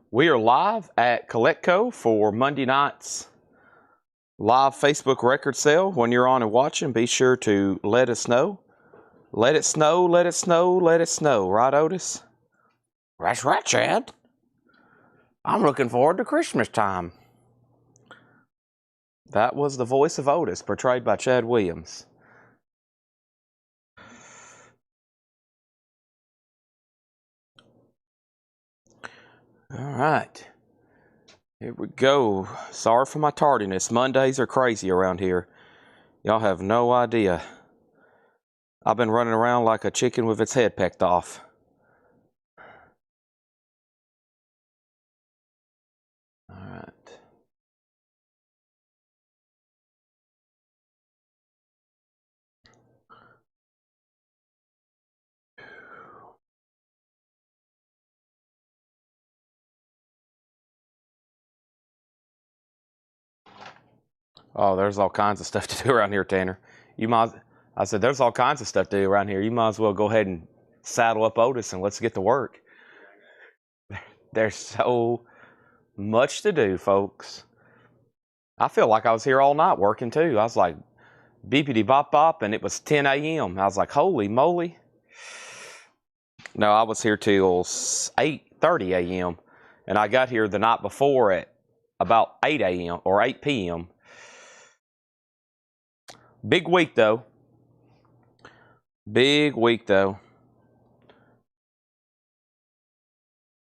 We are live at Collecco for Monday night's live Facebook record sale. When you're on and watching, be sure to let us know. Let it snow, let it snow, let it snow. Right, Otis? That's right, Chad. I'm looking forward to Christmas time. That was the voice of Otis, portrayed by Chad Williams. All right. Here we go. Sorry for my tardiness. Mondays are crazy around here. Y'all have no idea. I've been running around like a chicken with its head pecked off. All right. Oh, there's all kinds of stuff to do around here, Tanner. I said, there's all kinds of stuff to do around here. You might as well go ahead and saddle up Otis and let's get to work. There's so much to do, folks. I feel like I was here all night working too. I was like, beepity bop bop, and it was 10 a.m. I was like, holy moly. No, I was here till 8:30 a.m. and I got here the night before at about 8 a.m. or 8 p.m. Big week though. Big week though.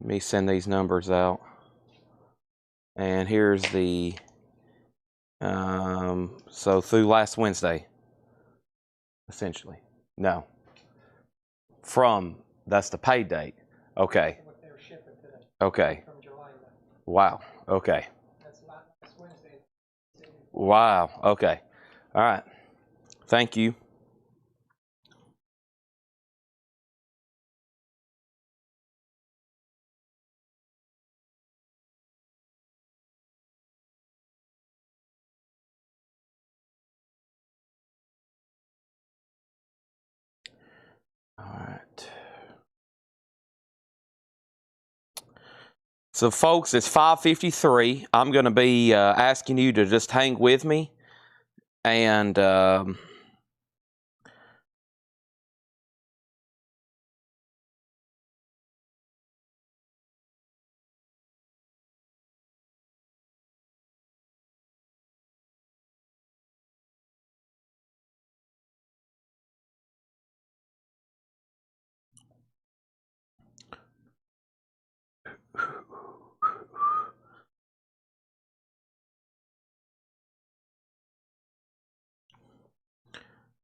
Let me send these numbers out. And here's the, so through last Wednesday, essentially. No. That's the pay date. Okay. What they're shipping today. Okay. From July. Wow. Okay. That's last Wednesday. Wow. Okay. All right. Thank you. All right. So, folks, it's 5:53. I'm going to be asking you to just hang with me. And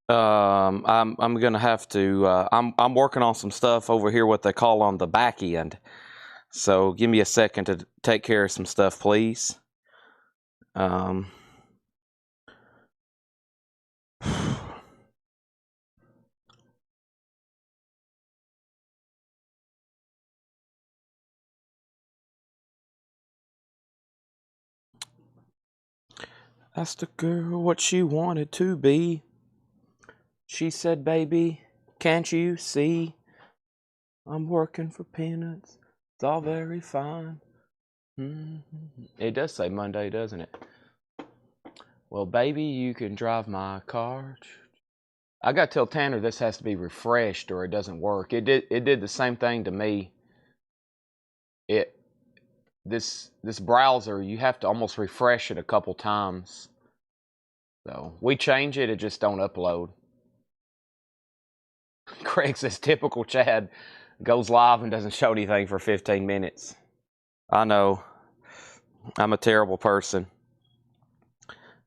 I'm gonna have to. I'm working on some stuff over here, what they call on the back end. So give me a second to take care of some stuff, please. Asked the girl what she wanted to be. She said, "Baby, can't you see? I'm working for peanuts. It's all very fine." It does say Monday, doesn't it? Well, baby, you can drive my car. I got to tell Tanner this has to be refreshed or it doesn't work. It did the same thing to me. This browser, you have to almost refresh it a couple times. So we change it just don't upload. Craig says typical Chad goes live and doesn't show anything for 15 minutes. I know. I'm a terrible person.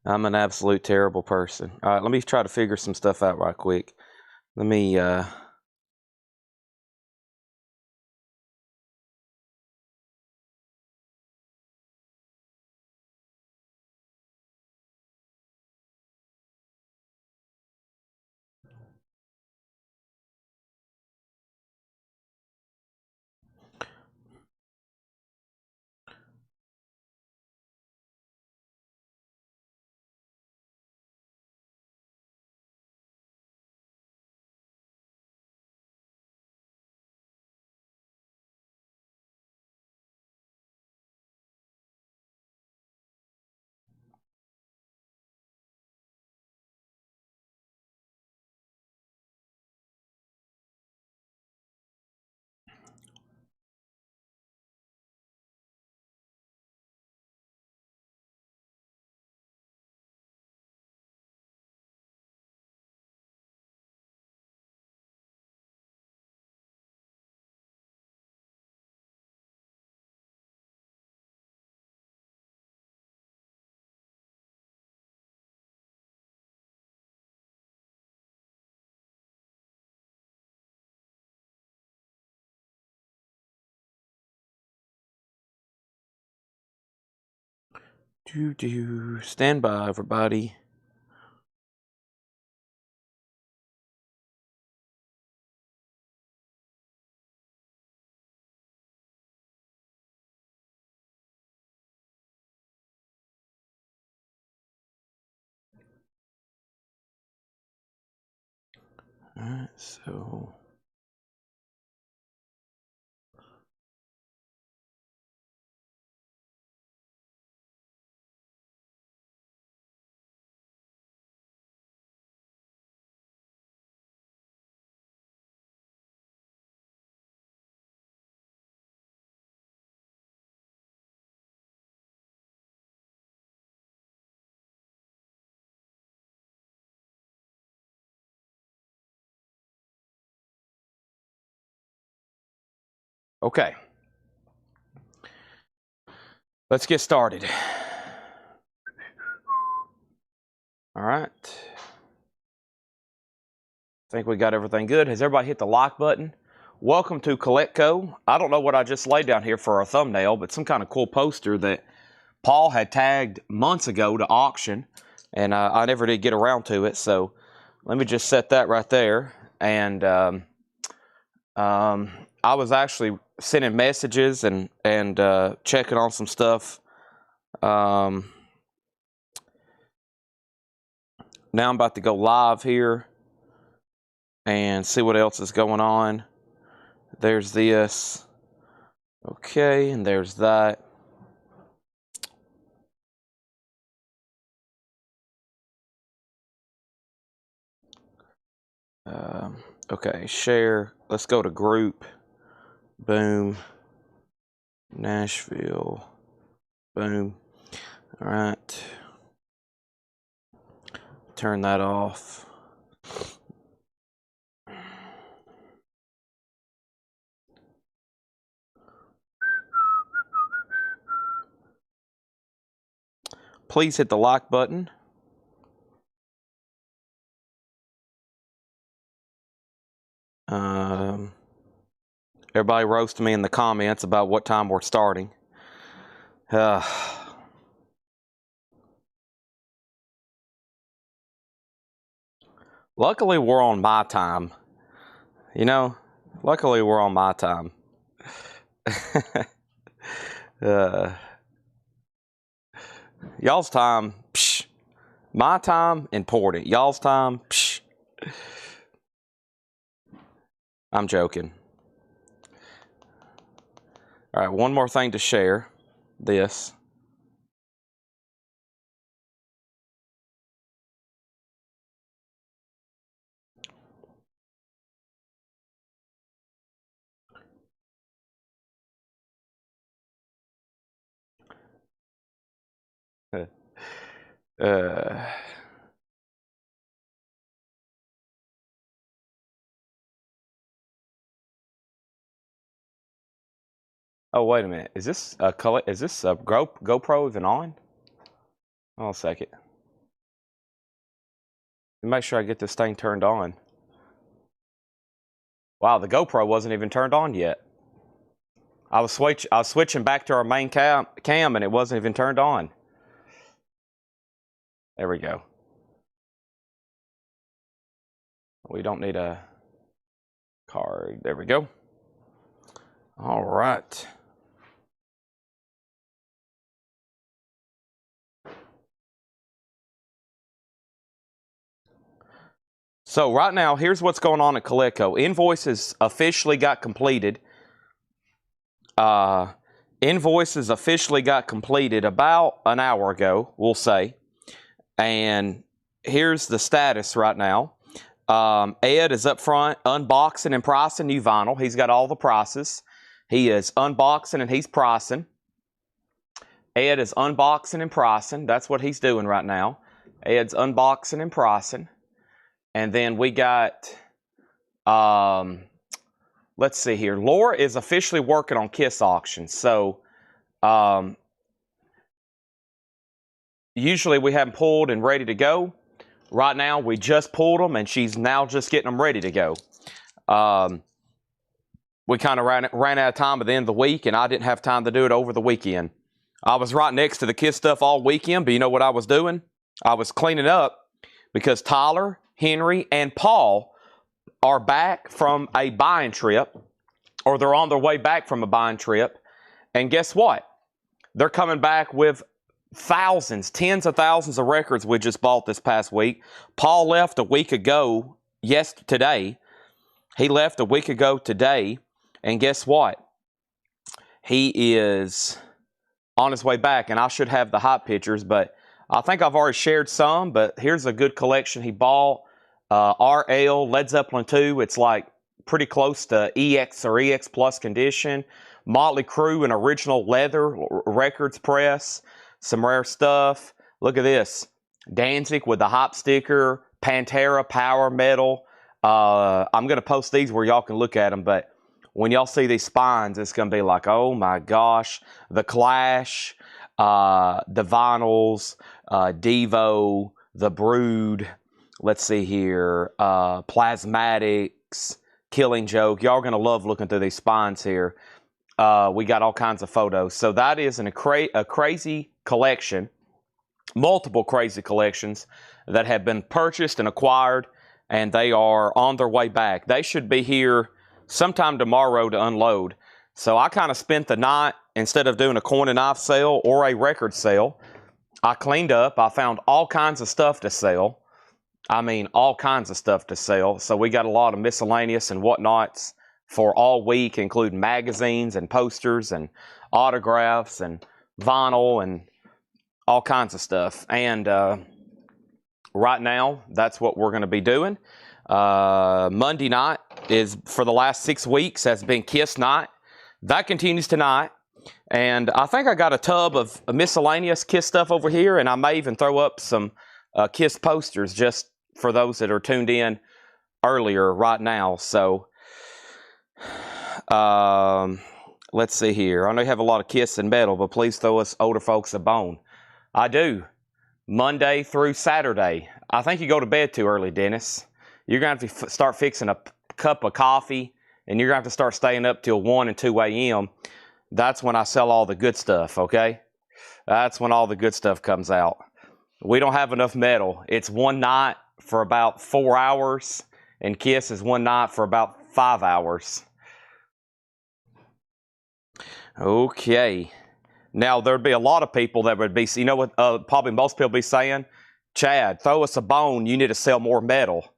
I'm an absolute terrible person. All right, let me try to figure some stuff out right quick. Let me Stand by, everybody. All right, so okay. Let's get started. All right. I think we got everything good. Has everybody hit the like button? Welcome to Collectco. I don't know what I just laid down here for our thumbnail, but some kind of cool poster that Paul had tagged months ago to auction, and I never did get around to it. So let me just set that right there. And I was actually sending messages and checking on some stuff. Now I'm about to go live here and see what else is going on. There's this. Okay, and there's that. Okay, share. Let's go to group. Boom. Nashville. Boom. All right. Turn that off. Please hit the like button. Everybody roast me in the comments about what time we're starting. Luckily, we're on my time. You know, luckily we're on my time. Y'all's time, psh. My time, important. Y'all's time, psh. I'm joking. All right, one more thing to share. This. Oh, wait a minute. Is this a GoPro even on? Hold on a second. Make sure I get this thing turned on. Wow, the GoPro wasn't even turned on yet. I was switching back to our main cam and it wasn't even turned on. There we go. We don't need a card. There we go. All right. So right now, here's what's going on at Collectco. Invoices officially got completed. Invoices officially got completed about an hour ago, we'll say. And here's the status right now. Ed is up front unboxing and pricing new vinyl. He's got all the prices. He is unboxing and he's pricing. Ed is unboxing and pricing. That's what he's doing right now. Ed's unboxing and pricing. And then we got, let's see here. Laura is officially working on Kiss auctions. So, usually we have them pulled and ready to go. Right now, we just pulled them, and she's now just getting them ready to go. We kind of ran out of time at the end of the week, and I didn't have time to do it over the weekend. I was right next to the Kiss stuff all weekend, but you know what I was doing? I was cleaning up because Tyler, Henry, and Paul are back from a buying trip, or they're on their way back from a buying trip. And guess what? They're coming back with thousands, tens of thousands of records we just bought this past week. Paul left a week ago, today. He left a week ago today. And guess what? He is on his way back, and I should have the hot pictures, but I think I've already shared some, but here's a good collection he bought. RL, Led Zeppelin 2, it's like pretty close to EX or EX Plus condition. Motley Crue, an original leather records press. Some rare stuff. Look at this. Danzig with the hop sticker. Pantera Power Metal. I'm going to post these where y'all can look at them, but when y'all see these spines, it's going to be like, oh my gosh. The Clash, the Vinyls, Devo, the Brood. Let's see here. Plasmatics, Killing Joke. Y'all are going to love looking through these spines here. We got all kinds of photos. So that is a crazy collection, multiple crazy collections that have been purchased and acquired, and they are on their way back. They should be here sometime tomorrow to unload. So I kind of spent the night, instead of doing a coin and knife sale or a record sale, I cleaned up. I found all kinds of stuff to sell. I mean, all kinds of stuff to sell. So we got a lot of miscellaneous and whatnots for all week, including magazines and posters and autographs and vinyl and all kinds of stuff. And right now, that's what we're going to be doing. Monday night is, for the last 6 weeks, has been Kiss night. That continues tonight. And I think I got a tub of miscellaneous Kiss stuff over here, and I may even throw up some Kiss posters just for those that are tuned in earlier right now. So let's see here. I know you have a lot of Kiss and metal, but please throw us older folks a bone. I do. Monday through Saturday. I think you go to bed too early, Dennis. You're going to have to start fixing a cup of coffee, and you're going to have to start staying up till 1 and 2 a.m. That's when I sell all the good stuff, okay? That's when all the good stuff comes out. We don't have enough metal. It's one night for about 4 hours, and Kiss is one night for about 5 hours. Okay. Now, there'd be a lot of people that would be, you know what, probably most people be saying, Chad, throw us a bone, you need to sell more metal.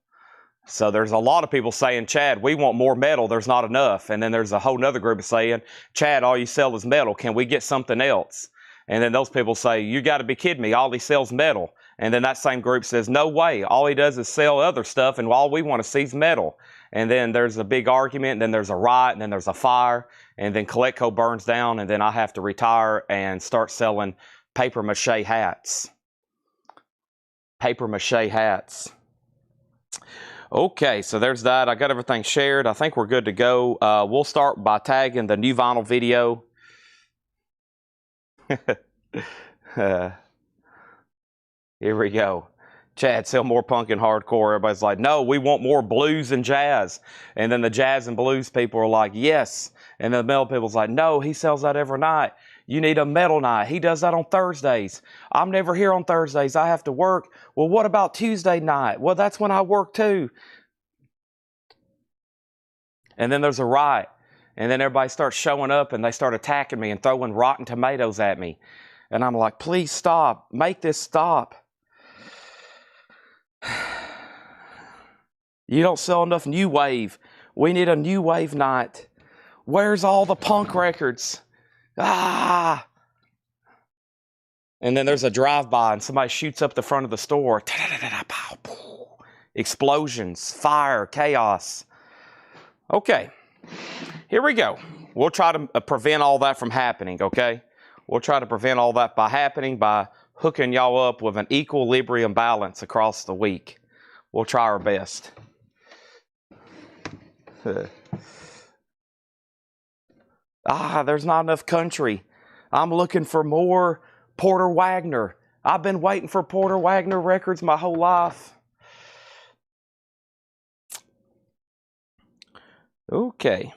So there's a lot of people saying, Chad, we want more metal, there's not enough. And then there's a whole nother group saying, Chad, all you sell is metal, can we get something else? And then those people say, you got to be kidding me, all he sells metal. And then that same group says, no way, all he does is sell other stuff, and all we want to see is metal. And then there's a big argument, and then there's a riot, and then there's a fire, and then Colecco burns down, and then I have to retire and start selling paper mache hats. Paper mache hats. Okay, so there's that. I got everything shared. I think we're good to go. We'll start by tagging the new vinyl video. Here we go. Chad, sell more punk and hardcore. Everybody's like, no, we want more blues and jazz. And then the jazz and blues people are like, yes. And then the metal people's like, no, he sells that every night. You need a metal night. He does that on Thursdays. I'm never here on Thursdays. I have to work. Well, what about Tuesday night? Well, that's when I work too. And then there's a riot. And then everybody starts showing up and they start attacking me and throwing rotten tomatoes at me. And I'm like, please stop. Make this stop. You don't sell enough new wave. We need a new wave night. Where's all the punk records? Ah! And then there's a drive-by and somebody shoots up the front of the store. Explosions, fire, chaos. Okay, here we go. We'll try to prevent all that from happening, okay? We'll try to prevent all that by happening by hooking y'all up with an equilibrium balance across the week. We'll try our best. There's not enough country. I'm looking for more Porter Wagner. I've been waiting for Porter Wagner records my whole life. Okay.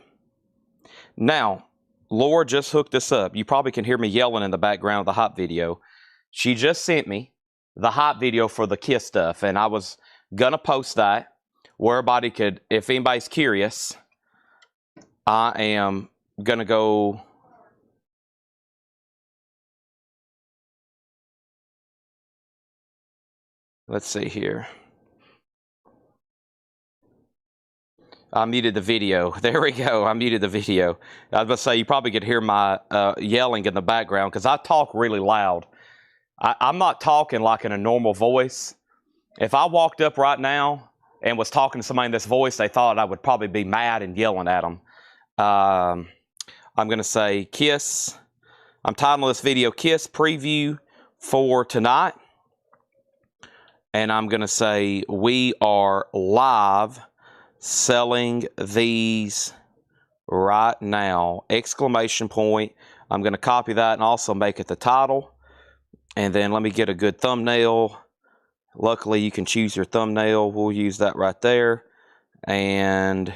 Now, Laura just hooked this up. You probably can hear me yelling in the background of the hot video. She just sent me the hot video for the Kiss stuff, and I was gonna post that where everybody could, if anybody's curious, I am gonna go. Let's see here. I muted the video. There we go. I muted the video. I was going to say, you probably could hear my yelling in the background because I talk really loud. I'm not talking like in a normal voice. If I walked up right now and was talking to somebody in this voice, they thought I would probably be mad and yelling at them. I'm going to say Kiss. I'm titling this video Kiss Preview for tonight. And I'm going to say we are live selling these right now, exclamation point. I'm going to copy that and also make it the title. And then let me get a good thumbnail. Luckily, you can choose your thumbnail. We'll use that right there. And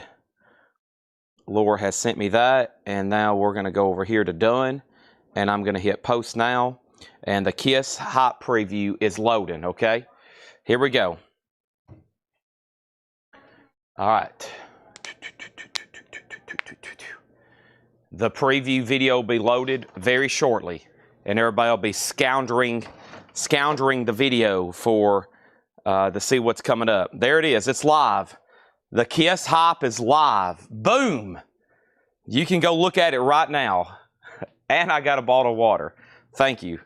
Laura has sent me that. And now we're going to go over here to done. And I'm going to hit post now. And the Kiss Hot Preview is loading, okay? Here we go. All right. The preview video will be loaded very shortly, and everybody will be scoundering the video for to see what's coming up. There it is. It's live. The Kiss Hype is live. Boom. You can go look at it right now. And I got a bottle of water. Thank you.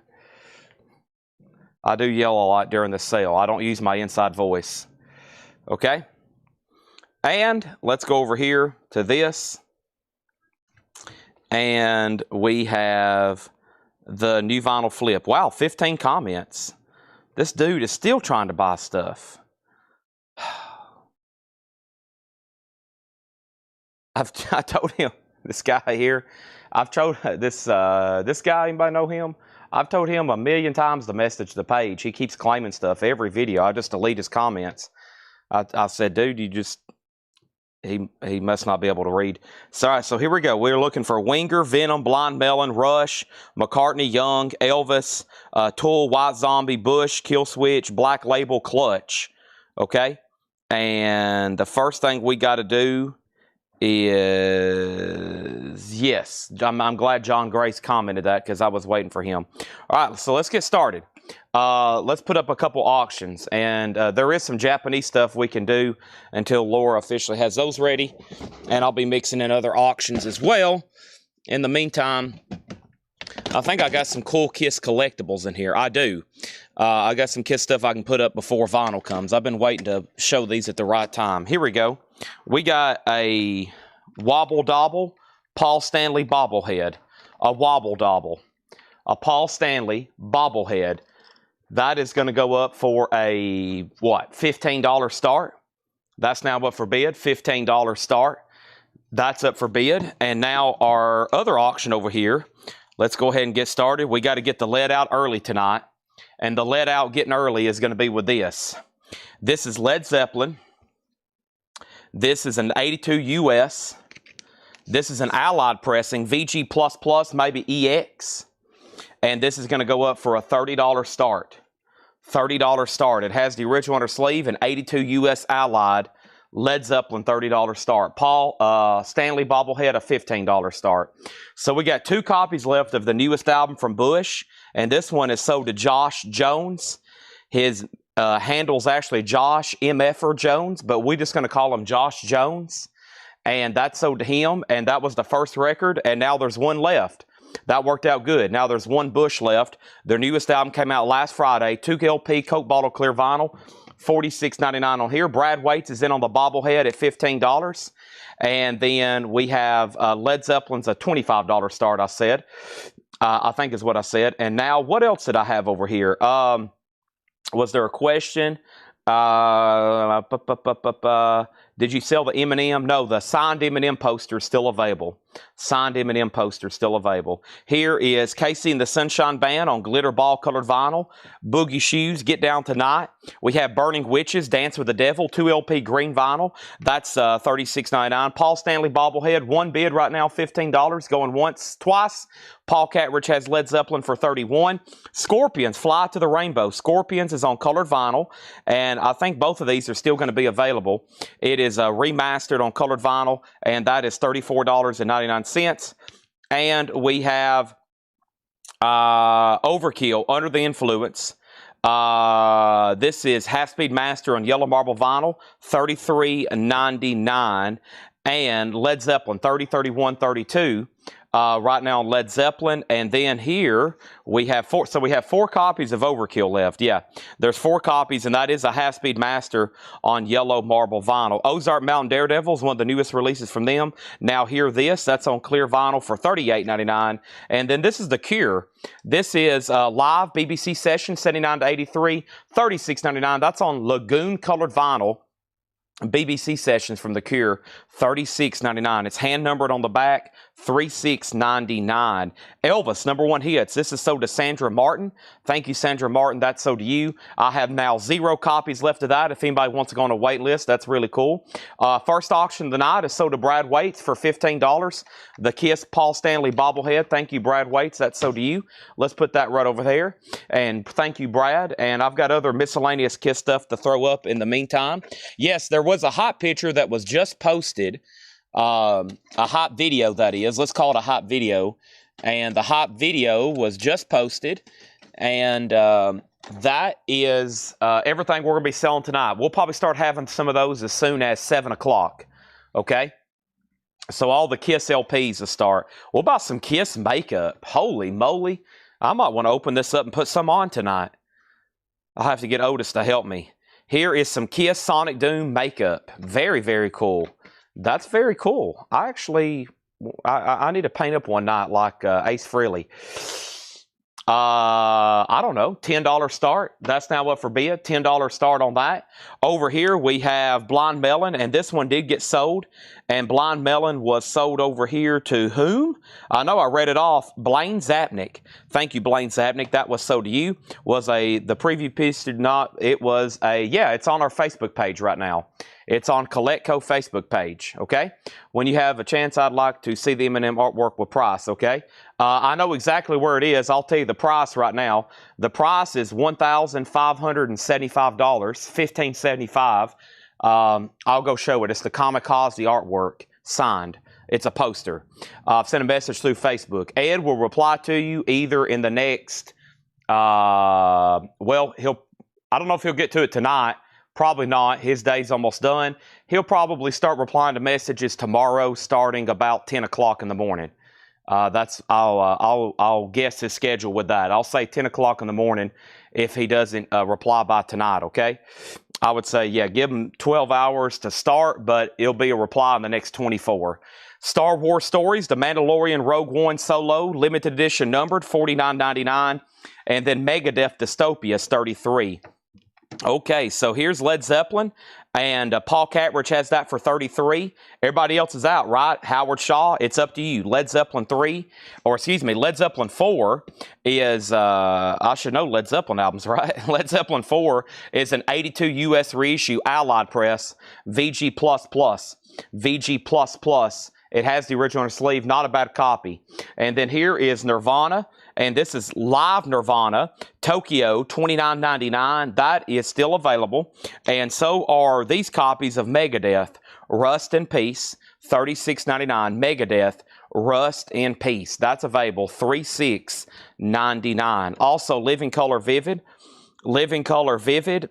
I do yell a lot during the sale. I don't use my inside voice. Okay? And let's go over here to this. And we have the new vinyl flip. Wow, 15 comments. This dude is still trying to buy stuff. I told him, this guy here, I've told this guy, anybody know him? I've told him a million times to message the page. He keeps claiming stuff every video. I just delete his comments. I said, dude, you just, he must not be able to read. So, all right, so here we go. We're looking for Winger, Venom, Blind Melon, Rush, McCartney, Young, Elvis, Tool, White Zombie, Bush, Killswitch, Black Label, Clutch. Okay? And the first thing we got to do is, yes, I'm glad John Grace commented that because I was waiting for him. All right, so let's get started. Let's put up a couple auctions, and there is some Japanese stuff we can do until Laura officially has those ready, and I'll be mixing in other auctions as well. In the meantime, I think I got some cool Kiss collectibles in here. I do. I got some Kiss stuff I can put up before vinyl comes. I've been waiting to show these at the right time. Here we go. We got a Wobble Dobble Paul Stanley bobblehead. A Wobble Dobble. A Paul Stanley bobblehead. That is going to go up for a, what, $15 start. That's now up for bid, $15 start. That's up for bid. And now our other auction over here, let's go ahead and get started. We got to get the lead out early tonight. And the lead out getting early is going to be with this. This is Led Zeppelin. This is an 82 US. This is an Allied pressing, VG++, maybe EX. And this is going to go up for a $30 start. $30 start. It has the original under sleeve, an 82 US Allied, Led Zeppelin, $30 start. Paul Stanley bobblehead, a $15 start. So we got 2 copies left of the newest album from Bush, and this one is sold to Josh Jones. His handle's actually Josh MFer Jones, but we're just going to call him Josh Jones. And that's sold to him, and that was the first record, and now there's one left. That worked out good. Now there's one Bush left. Their newest album came out last Friday. 2 LP Coke bottle clear vinyl, $46.99 on here. Brad Waits is in on the bobblehead at $15. And then we have Led Zeppelin's a $25 start, I said. I think is what I said. And now, what else did I have over here? Was there a question? Did you sell the M&M? No, the signed M&M poster is still available. Signed M&M poster is still available. Here is Casey and the Sunshine Band on glitter ball colored vinyl. Boogie Shoes, Get Down Tonight. We have Burning Witches, Dance with the Devil, 2 LP green vinyl. That's $36.99. Paul Stanley bobblehead, 1 bid right now, $15. Going once, twice. Paul Catridge has Led Zeppelin for $31. Scorpions, Fly to the Rainbow. Scorpions is on colored vinyl, and I think both of these are still going to be available. It is remastered on colored vinyl, and that is $34.99. And we have Overkill, Under the Influence. This is Half Speed Master on yellow marble vinyl, $33.99. And Led Zeppelin, 30, 31, 32. Right now on Led Zeppelin. And then here we have 4. So we have 4 copies of Overkill left. Yeah, there's 4 copies, and that is a Half Speed Master on yellow marble vinyl. Ozark Mountain Daredevil is one of the newest releases from them. Now Hear This, that's on clear vinyl for $38.99. And then this is The Cure. This is live BBC session, 79 to 83, $36.99. That's on Lagoon colored vinyl. BBC sessions from The Cure, $36.99. It's hand numbered on the back, $36.99. Elvis, #1 hits. This is sold to Sandra Martin. Thank you, Sandra Martin. That's sold to you. I have now 0 copies left of that. If anybody wants to go on a wait list, that's really cool. First auction of the night is sold to Brad Waits for $15. The Kiss Paul Stanley bobblehead. Thank you, Brad Waits. That's sold to you. Let's put that right over there. And thank you, Brad. And I've got other miscellaneous Kiss stuff to throw up in the meantime. Yes, there was a hot picture that was just posted. A hot video, that is. Let's call it a hot video. And the hot video was just posted. And that is everything we're going to be selling tonight. We'll probably start having some of those as soon as 7 o'clock. Okay? So all the Kiss LPs will start. We'll buy some Kiss makeup. Holy moly. I might want to open this up and put some on tonight. I'll have to get Otis to help me. Here is some Kiss Sonic Doom makeup. Very, very cool. That's very cool. I need to paint up one night like Ace Frehley. I don't know, $10 start. That's now up for bid. $10 start on that. Over here we have Blind Melon, and this one did get sold. And Blind Melon was sold over here to whom? I know I read it off. Blaine Zapnick. Thank you, Blaine Zapnick. That was sold to you. The preview piece did not. It was it's on our Facebook page right now. It's on Collectco Facebook page, okay? When you have a chance, I'd like to see the M&M artwork with price, okay? I know exactly where it is. I'll tell you the price right now. The price is $1,575, $1,575. I'll go show it. It's the Kamikaze artwork, signed. It's a poster. I've sent a message through Facebook. Ed will reply to you either in the next, I don't know if he'll get to it tonight. Probably not. His day's almost done. He'll probably start replying to messages tomorrow, starting about 10 o'clock in the morning. I'll guess his schedule with that. I'll say 10 o'clock in the morning if he doesn't reply by tonight. Okay. I would say, yeah, give him 12 hours to start, but it'll be a reply in the next 24. Star Wars Stories, The Mandalorian Rogue One Solo, limited edition numbered, $49.99, and then Megadeth Dystopia is $33. Okay, so here's Led Zeppelin, and Paul Catridge has that for $33. Everybody else is out, right? Howard Shaw, it's up to you. Led Zeppelin 4 is, I should know Led Zeppelin albums, right? Led Zeppelin 4 is an 82 U.S. reissue, Allied Press, VG++. VG++. It has the original sleeve, not a bad copy. And then here is Nirvana, and this is live Nirvana, Tokyo, $29.99. That is still available. And so are these copies of Megadeth, Rust in Peace, $36.99. Megadeth, Rust in Peace. That's available, $36.99. Also, Living Color Vivid. Living Color Vivid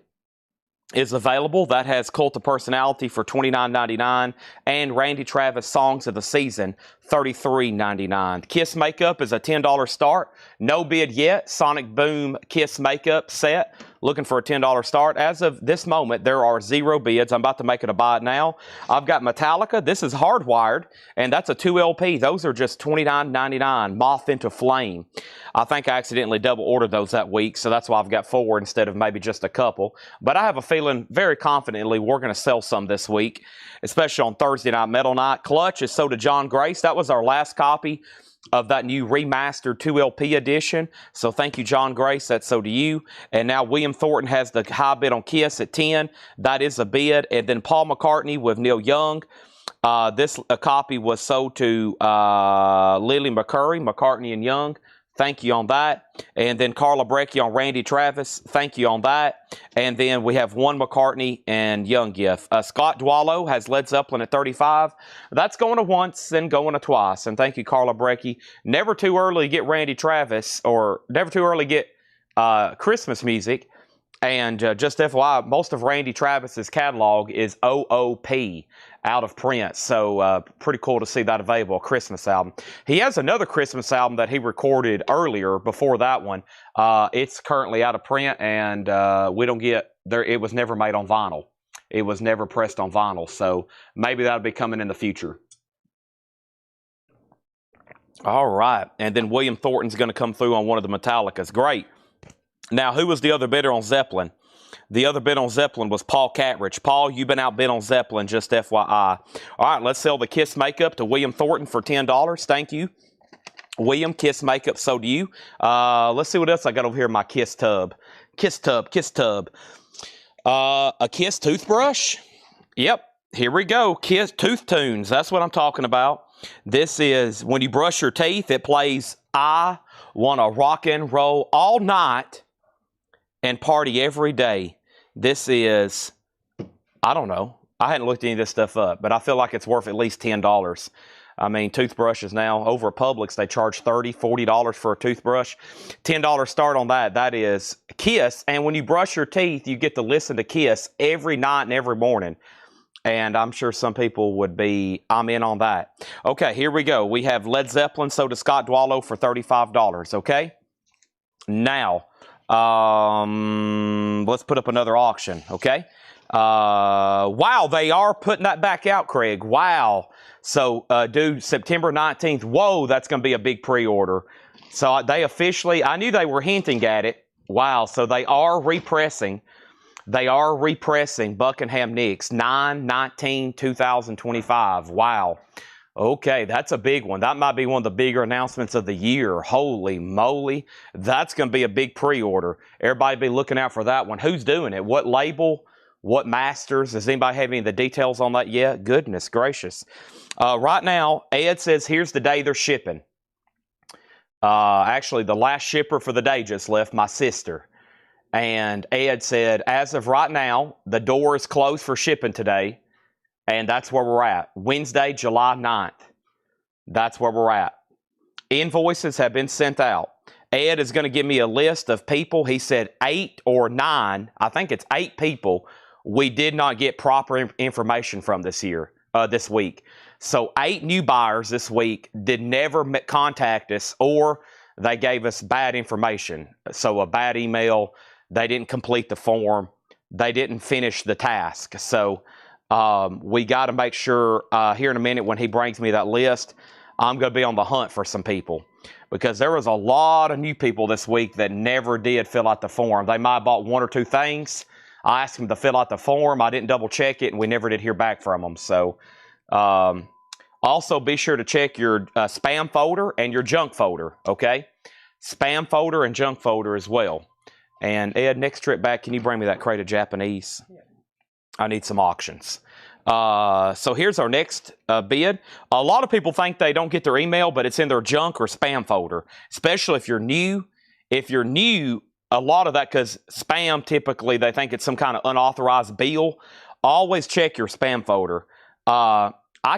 is available. That has Cult of Personality for $29.99 and Randy Travis Songs of the Season, $33.99. Kiss Makeup is a $10 start. No bid yet. Sonic Boom Kiss Makeup set. Looking for a $10 start. As of this moment, there are 0 bids. I'm about to make it a buy it now. I've got Metallica. This is Hardwired, and that's a 2 LP. Those are just $29.99. Moth into Flame. I think I accidentally double ordered those that week, so that's why I've got 4 instead of maybe just a couple. But I have a feeling very confidently we're going to sell some this week, especially on Thursday Night Metal Night. Clutch is sold to John Grace. That was was our last copy of that new remastered 2LP edition. So thank you, John Grace. That's so to you. And now William Thornton has the high bid on Kiss at 10. That is a bid. And then Paul McCartney with Neil Young. This copy was sold to Lily McCartney and Young. Thank you on that. And then Carla Brecky on Randy Travis. Thank you on that. And then we have one McCartney and Young gift. Scott Dwallow has Led Zeppelin at 35. That's going to once and going to twice. And thank you, Carla Brecky. Never too early to get Randy Travis, or never too early to get Christmas music. And just FYI, most of Randy Travis's catalog is OOP, out of print. So pretty cool to see that available, a Christmas album. He has another Christmas album that he recorded earlier before that one. It's currently out of print, and we don't get there. It was never made on vinyl. It was never pressed on vinyl. So maybe that'll be coming in the future. All right. And then William Thornton's going to come through on one of the Metallicas. Great. Now, who was the other bidder on Zeppelin? The other bid on Zeppelin was Paul Catridge. Paul, you've been outbid on Zeppelin, just FYI. All right, let's sell the Kiss makeup to William Thornton for $10. Thank you. William, Kiss makeup, so do you. Let's see what else I got over here in my Kiss tub. Kiss tub. A Kiss toothbrush. Yep, here we go. Kiss Tooth Tunes. That's what I'm talking about. This is when you brush your teeth, it plays I Want to Rock and Roll All Night and Party Every Day. This is, I don't know. I hadn't looked any of this stuff up, but I feel like it's worth at least $10. I mean, toothbrushes now, over at Publix, they charge $30, $40 for a toothbrush. $10 start on that. That is Kiss. And when you brush your teeth, you get to listen to Kiss every night and every morning. And I'm sure some people would be, I'm in on that. Okay, here we go. We have Led Zeppelin, so does Scott Dwallow for $35, okay? Now, let's put up another auction, okay? Wow, they are putting that back out, Craig. Wow. So, dude, September 19th. Whoa, that's going to be a big pre-order. So they officially, I knew they were hinting at it. Wow, so they are repressing. They are repressing Buckingham Nicks 9/19/2025. Wow. Okay, that's a big one. That might be one of the bigger announcements of the year. Holy moly. That's going to be a big pre-order. Everybody be looking out for that one. Who's doing it? What label? What masters? Does anybody have any of the details on that yet? Goodness gracious. Right now, Ed says here's the day they're shipping. Actually, the last shipper for the day just left, my sister. And Ed said, as of right now, the door is closed for shipping today. And that's where we're at. Wednesday, July 9th. That's where we're at. Invoices have been sent out. Ed is going to give me a list of people. He said 8 or 9. I think it's 8 people we did not get proper information from this week. So 8 new buyers this week did never contact us, or they gave us bad information. So a bad email. They didn't complete the form. They didn't finish the task. So we got to make sure here in a minute when he brings me that list, I'm going to be on the hunt for some people. Because there was a lot of new people this week that never did fill out the form. They might have bought 1 or 2 things. I asked them to fill out the form. I didn't double check it, and we never did hear back from them. So also be sure to check your spam folder and your junk folder, okay? Spam folder and junk folder as well. And Ed, next trip back, can you bring me that crate of Japanese? Yeah. I need some auctions. So here's our next bid. A lot of people think they don't get their email, but it's in their junk or spam folder, especially if you're new. If you're new, a lot of that, because spam, typically, they think it's some kind of unauthorized bill. Always check your spam folder. I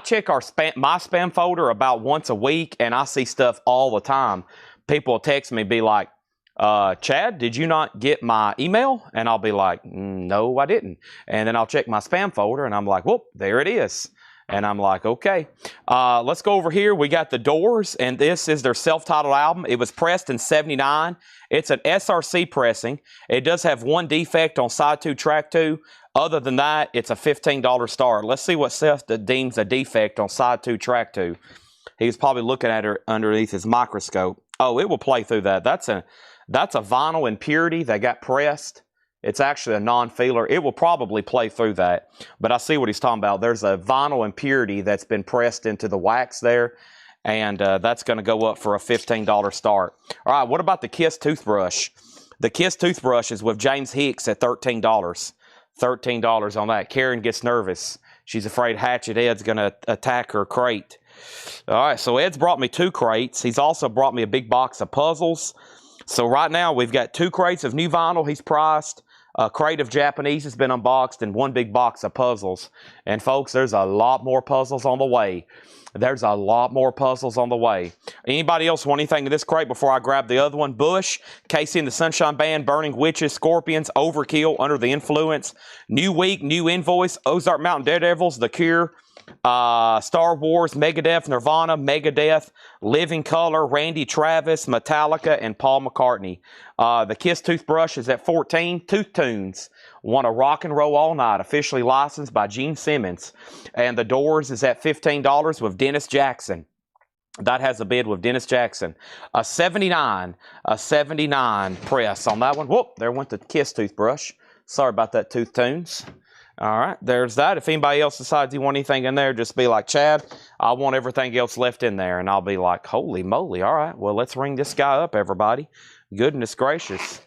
check my spam folder about once a week, and I see stuff all the time. People will text me, be like, Chad, did you not get my email? And I'll be like, no, I didn't. And then I'll check my spam folder, and I'm like, whoop, there it is. And I'm like, okay. Let's go over here. We got The Doors, and this is their self-titled album. It was pressed in '79. It's an SRC pressing. It does have one defect on side 2, track 2. Other than that, it's a $15 start. Let's see what Seth deems a defect on side 2, track 2. He's probably looking at it underneath his microscope. Oh, it will play through that. That's a vinyl impurity that got pressed. It's actually a non-feeler. It will probably play through that. But I see what he's talking about. There's a vinyl impurity that's been pressed into the wax there. and that's going to go up for a $15 start. All right, what about the Kiss toothbrush? The Kiss toothbrush is with James Hicks at $13. $13 on that. Karen gets nervous. She's afraid Hatchet Ed's going to attack her crate. All right, so Ed's brought me 2 crates. He's also brought me a big box of puzzles. So right now we've got 2 crates of new vinyl he's priced. A crate of Japanese has been unboxed, and 1 big box of puzzles. And folks, there's a lot more puzzles on the way. There's a lot more puzzles on the way. Anybody else want anything in this crate before I grab the other one? Bush, Casey and the Sunshine Band, Burning Witches, Scorpions, Overkill, Under the Influence, New Week, New Invoice, Ozark Mountain Daredevils, The Cure, Star Wars, Megadeth, Nirvana, Megadeth, Living Color, Randy Travis, Metallica, and Paul McCartney. The Kiss toothbrush is at 14. Tooth Tunes, Want to Rock and Roll All Night, officially licensed by Gene Simmons. And the Doors is at $15 with Dennis Jackson. That has a bid with Dennis Jackson. A 79 press on that one. Whoop, there went the Kiss toothbrush. Sorry about that, Tooth Tunes. All right, there's that. If anybody else decides you want anything in there, just be like, Chad, I want everything else left in there. And I'll be like, holy moly. All right, well, let's ring this guy up, everybody. Goodness gracious.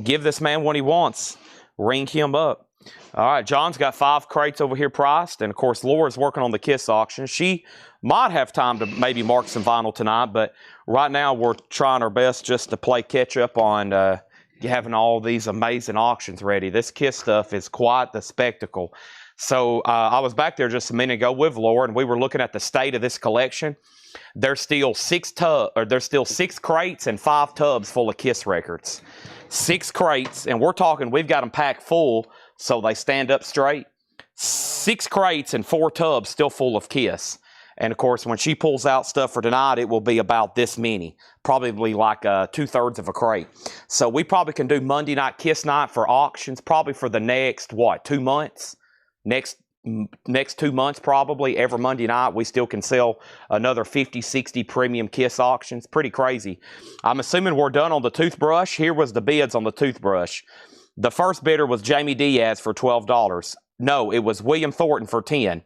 Give this man what he wants. Ring him up. All right, John's got 5 crates over here priced. And, of course, Laura's working on the Kiss auction. She might have time to maybe mark some vinyl tonight. But right now we're trying our best just to play catch up on having all these amazing auctions ready. This Kiss stuff is quite the spectacle. So I was back there just a minute ago with Laura, and we were looking at the state of this collection. There's still 6 crates and 5 tubs full of Kiss records. 6 crates, and we're talking we've got them packed full so they stand up straight. 6 crates and 4 tubs still full of Kiss. And, of course, when she pulls out stuff for tonight, it will be about this many. Probably like 2/3 of a crate. So we probably can do Monday night Kiss night for auctions, probably for the next, 2 months? Next 2 months, probably. Every Monday night, we still can sell another 50, 60 premium Kiss auctions. Pretty crazy. I'm assuming we're done on the toothbrush. Here was the bids on the toothbrush. The first bidder was Jamie Diaz for $12. No, it was William Thornton for $10.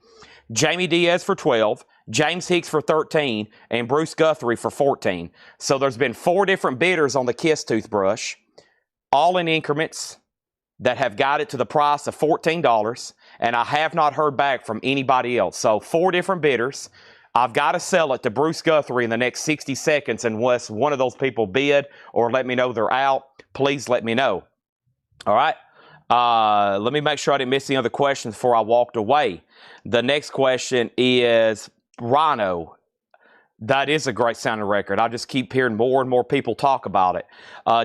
Jamie Diaz for $12. James Hicks for $13, and Bruce Guthrie for $14. So there's been 4 different bidders on the Kiss toothbrush, all in increments that have got it to the price of $14, and I have not heard back from anybody else. So 4 different bidders. I've got to sell it to Bruce Guthrie in the next 60 seconds unless one of those people bid or let me know they're out. Please let me know. All right. Let me make sure I didn't miss any other questions before I walked away. The next question is Rhino. That is a great sounding record. I just keep hearing more and more people talk about it.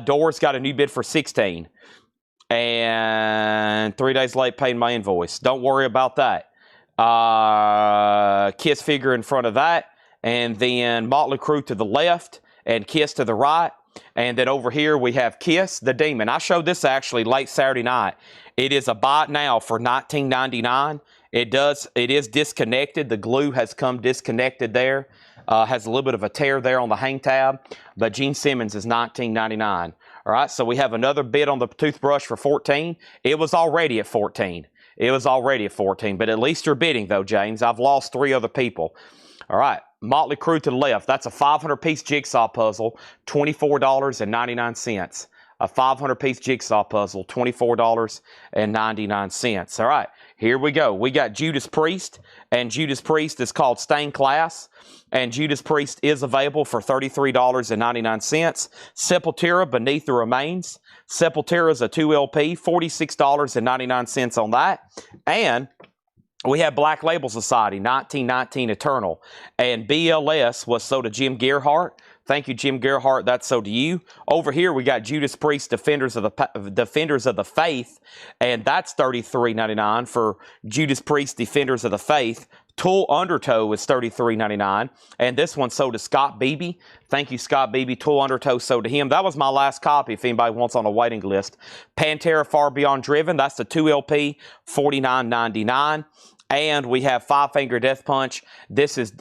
Doors got a new bid for $16. And 3 days late paying my invoice. Don't worry about that. Kiss figure in front of that. And then Motley Crue to the left. And Kiss to the right. And then over here we have Kiss the Demon. I showed this actually late Saturday night. It is a buy it now for $19.99. It is disconnected. The glue has come disconnected there. Has a little bit of a tear there on the hang tab. But Gene Simmons is $19.99. All right, so we have another bid on the toothbrush for $14. It was already at $14. It was already at $14. But at least you're bidding, though, James. I've lost 3 other people. All right, Motley Crue to the left. That's a 500-piece jigsaw puzzle, $24.99. A 500-piece jigsaw puzzle, $24.99. All right, here we go. We got Judas Priest, and Judas Priest is called Stained Glass, and Judas Priest is available for $33.99. Sepultura, Beneath the Remains. Sepultura is a 2 LP, $46.99 on that. And we have Black Label Society, 1919 Eternal. And BLS was sold to Jim Gerhardt. Thank you, Jim Gerhardt. That's so to you. Over here, we got Judas Priest, Defenders of the Faith, and that's $33.99 for Judas Priest, Defenders of the Faith. Tool Undertow is $33.99, and this one sold to Scott Beebe. Thank you, Scott Beebe. Tool Undertow sold to him. That was my last copy if anybody wants on a waiting list. Pantera Far Beyond Driven, that's the 2 LP, $49.99. And we have Five Finger Death Punch. This is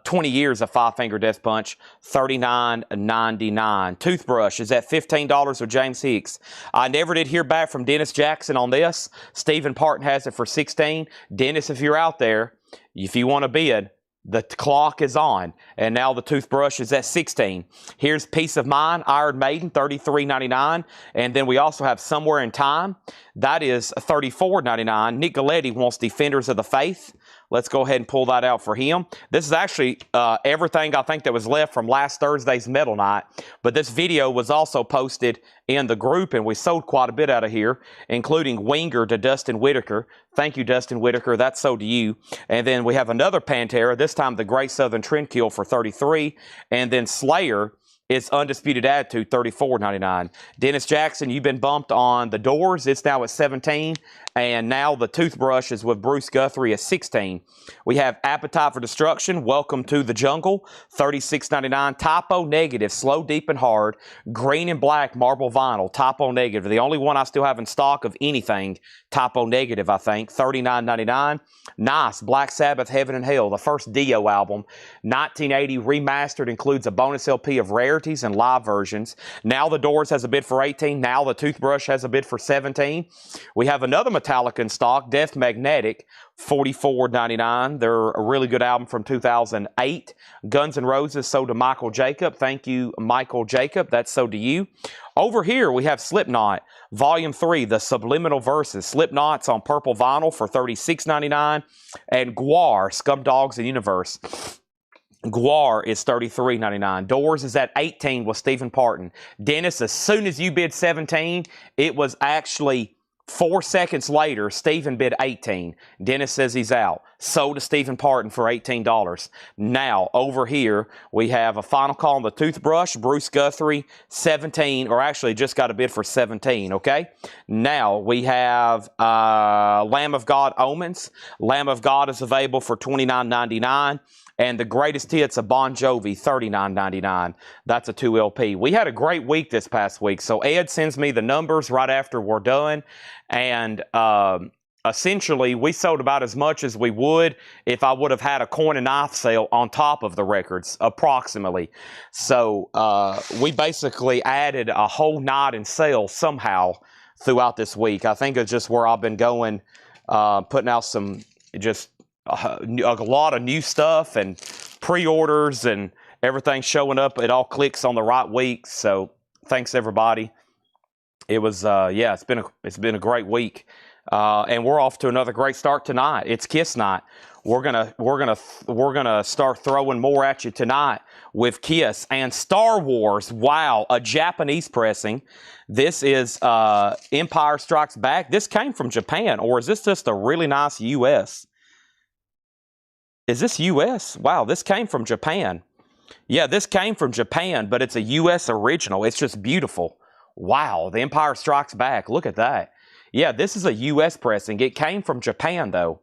20 years of Five Finger Death Punch, $39.99. Toothbrush is at $15 with James Hicks. I never did hear back from Dennis Jackson on this. Stephen Parton has it for $16. Dennis, if you're out there, if you want to bid, The clock is on, and now the toothbrush is at 16. Here's Peace of Mind, Iron Maiden, $33.99. And then we also have Somewhere in Time. That is $34.99. Nick Galetti wants Defenders of the Faith. Let's go ahead and pull that out for him. This is actually everything I think that was left from last Thursday's Metal Night. But this video was also posted in the group, and we sold quite a bit out of here, including Winger to Dustin Whitaker. Thank you, Dustin Whitaker. That's sold to you. And then we have another Pantera, this time the Great Southern Trendkill for $33. And then Slayer is Undisputed Attitude, $34.99. Dennis Jackson, you've been bumped on the Doors. It's now at 17. And now the toothbrush is with Bruce Guthrie at 16. We have Appetite for Destruction, Welcome to the Jungle, $36.99. Typo Negative, Slow, Deep, and Hard, green and black marble vinyl, Typo Negative. The only one I still have in stock of anything, Typo Negative, I think, $39.99. Nice, Black Sabbath, Heaven and Hell, the first Dio album, 1980 remastered, includes a bonus LP of rarities and live versions. Now the Doors has a bid for 18. Now the toothbrush has a bid for 17. We have another Metallica in stock, Death Magnetic, $44.99. They're a really good album from 2008. Guns N' Roses sold to Michael Jacob. Thank you, Michael Jacob. That's sold to you. Over here, we have Slipknot, Volume 3, The Subliminal Verses. Slipknot's on purple vinyl for $36.99. And Gwar, Scum Dogs and Universe. Gwar is $33.99. Doors is at 18 with Stephen Parton. Dennis, as soon as you bid 17, it was actually 4 seconds later, Stephen bid 18. Dennis says he's out. Sold to Stephen Parton for $18. Now, over here, we have a final call on the toothbrush. Bruce Guthrie, 17, or actually just got a bid for 17, okay? Now, we have Lamb of God Omens. Lamb of God is available for $29.99. And the Greatest Hits of Bon Jovi, $39.99. That's a 2LP. We had a great week this past week. So Ed sends me the numbers right after we're done. And essentially, we sold about as much as we would if I would have had a coin and knife sale on top of the records, approximately. So we basically added a whole night in sales somehow throughout this week. I think it's just where I've been going, putting out some just a lot of new stuff and pre-orders and everything showing up. It all clicks on the right week. So thanks everybody. It was yeah, it's been a great week, and we're off to another great start tonight. It's Kiss night. We're gonna start throwing more at you tonight with Kiss and Star Wars. Wow, a Japanese pressing. This is Empire Strikes Back. This came from Japan, or is this just a really nice U.S.? Is this U.S.? Wow, this came from Japan. Yeah, this came from Japan, but it's a U.S. original. It's just beautiful. Wow, The Empire Strikes Back. Look at that. Yeah, this is a U.S. pressing. It came from Japan, though.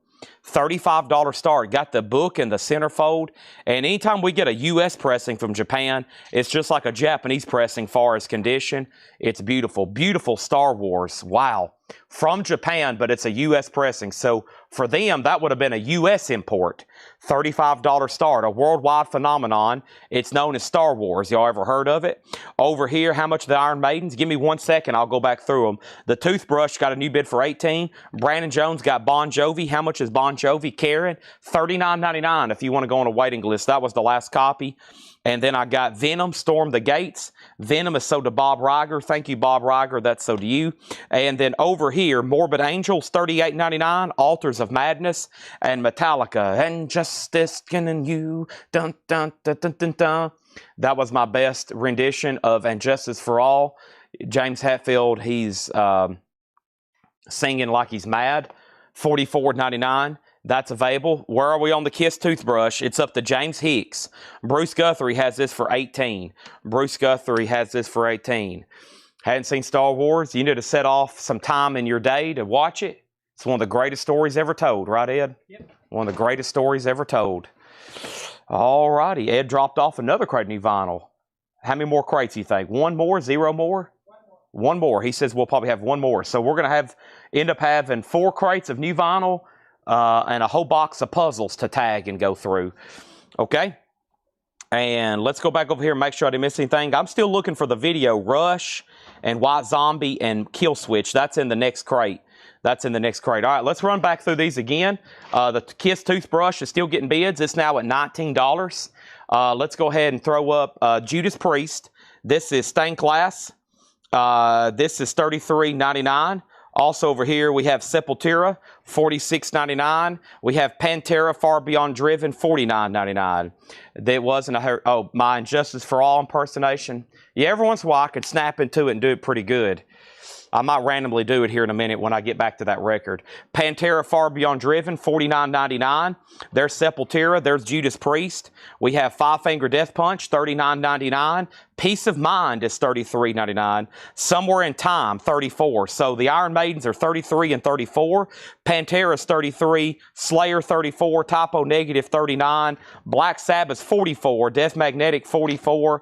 $35 start. Got the book and the centerfold. And anytime we get a U.S. pressing from Japan, it's just like a Japanese pressing far as condition. It's beautiful. Beautiful Star Wars. Wow. From Japan, but it's a U.S. pressing. So for them, that would have been a U.S. import. $35 start, a worldwide phenomenon. It's known as Star Wars. Y'all ever heard of it? Over here, how much are the Iron Maidens? Give me 1 second. I'll go back through them. The toothbrush got a new bid for 18. Brandon Jones got Bon Jovi. How much is Bon Jovi? Karen, $39.99 if you want to go on a waiting list. That was the last copy. And then I got Venom, Storm the Gates. Venom is sold to Bob Riger. Thank you, Bob Riger. That's sold to you. And then over here, Morbid Angels, $38.99. Altars of Madness. And Metallica, And Justice and You. Dun, dun, dun, dun, dun, dun. That was my best rendition of And Justice for All. James Hetfield, he's singing like he's mad. $44.99. That's available. Where are we on the Kiss toothbrush? It's up to James Hicks. Bruce Guthrie has this for 18. Bruce Guthrie has this for 18. Hadn't seen Star Wars? You need to set off some time in your day to watch it. It's one of the greatest stories ever told, right, Ed? Yep. One of the greatest stories ever told. All righty. Ed dropped off another crate of new vinyl. How many more crates do you think? One more? Zero more? One more. He says we'll probably have one more. So we're going to end up having 4 crates of new vinyl. And a whole box of puzzles to tag and go through. Okay? And let's go back over here and make sure I didn't miss anything. I'm still looking for the video Rush and White Zombie and Kill Switch. That's in the next crate. That's in the next crate. All right, let's run back through these again. The Kiss toothbrush is still getting bids. It's now at $19. Let's go ahead and throw up Judas Priest. This is stained glass. This is $33.99. Also over here we have Sepultura, $46.99. We have Pantera Far Beyond Driven, $49.99. There wasn't my Injustice for All impersonation. Yeah, every once in a while I can snap into it and do it pretty good. I might randomly do it here in a minute when I get back to that record. Pantera Far Beyond Driven, $49.99. There's Sepultura. There's Judas Priest. We have Five Finger Death Punch, $39.99. Peace of Mind is $33.99. Somewhere in Time, $34. So the Iron Maidens are $33 and $34. Pantera's $33. Slayer, $34. Typo Negative, $39. Black Sabbath, $44. Death Magnetic, $44.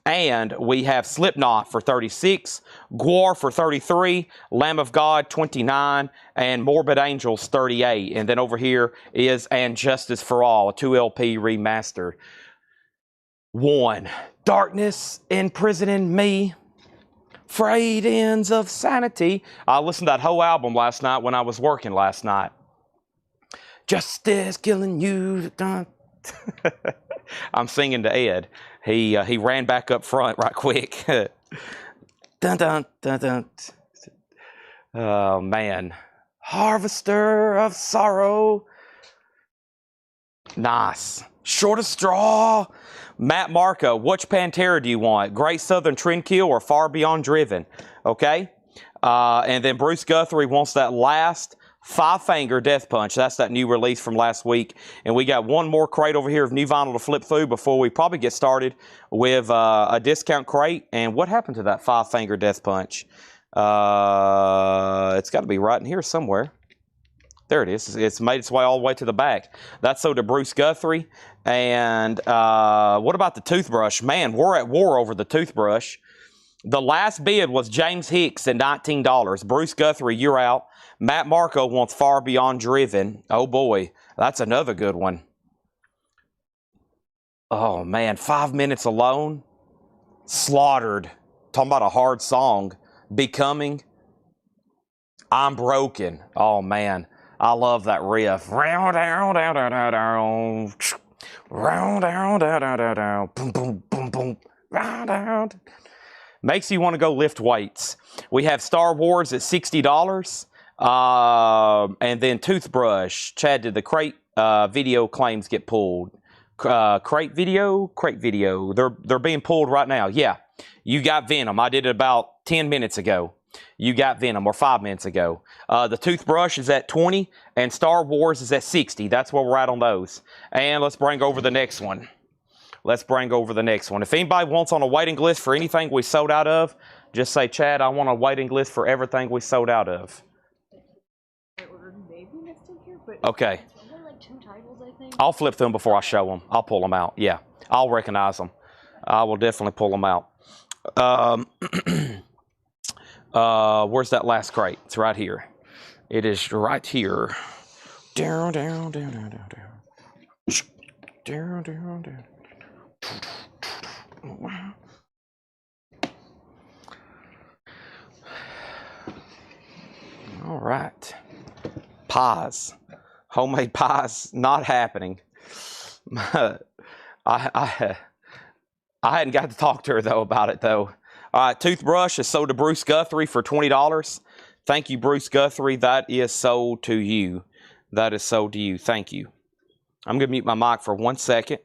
And we have Slipknot for $36, Gwar for $33, Lamb of God $29, and Morbid Angels $38. And then over here is And Justice for All, a 2LP remastered. 1. Darkness imprisoning me, frayed ends of sanity. I listened to that whole album last night when I was working last night. Justice killing you. I'm singing to Ed. He ran back up front right quick. Dun, dun, dun, dun. Oh, man. Harvester of sorrow. Nice. Shortest straw. Matt Marco, which Pantera do you want? Great Southern Trendkill or Far Beyond Driven? Okay. And then Bruce Guthrie wants that last Five Finger Death Punch. That's that new release from last week. And we got one more crate over here of new vinyl to flip through before we probably get started with a discount crate. And what happened to that Five Finger Death Punch? It's got to be right in here somewhere. There it is. It's made its way all the way to the back. That's sold to Bruce Guthrie. And what about the toothbrush? Man, we're at war over the toothbrush. The last bid was James Hicks at $19. Bruce Guthrie, you're out. Matt Marco wants Far Beyond Driven. Oh, boy. That's another good one. Oh, man. 5 Minutes Alone. Slaughtered. Talking about a hard song. Becoming. I'm Broken. Oh, man. I love that riff. Round, down, down, down, down, down. Round, down, down, down, down, down. Boom, boom, boom, boom. Round, down. Makes you want to go lift weights. We have Star Wars at $60. And then Toothbrush. Chad, did the crate video claims get pulled? Crate video? They're being pulled right now. Yeah. You got Venom. I did it about 10 minutes ago. You got Venom, or 5 minutes ago. The Toothbrush is at 20, and Star Wars is at 60. That's where we're at on those. And let's bring over the next one. If anybody wants on a waiting list for anything we sold out of, just say, Chad, I want a waiting list for everything we sold out of. I ordered maybe next in here, but okay. There like 2 titles, I think. I'll flip them before I show them. I'll pull them out. Yeah, I'll recognize them. I will definitely pull them out. Where's that last crate? It's right here. It is right here. Down, down, down, down, down, down. Down, down, down. All right. Pies. Homemade pies, not happening. I hadn't got to talk to her, though, about it, though. All right, Toothbrush is sold to Bruce Guthrie for $20. Thank you, Bruce Guthrie. That is sold to you. That is sold to you. Thank you. I'm going to mute my mic for 1 second.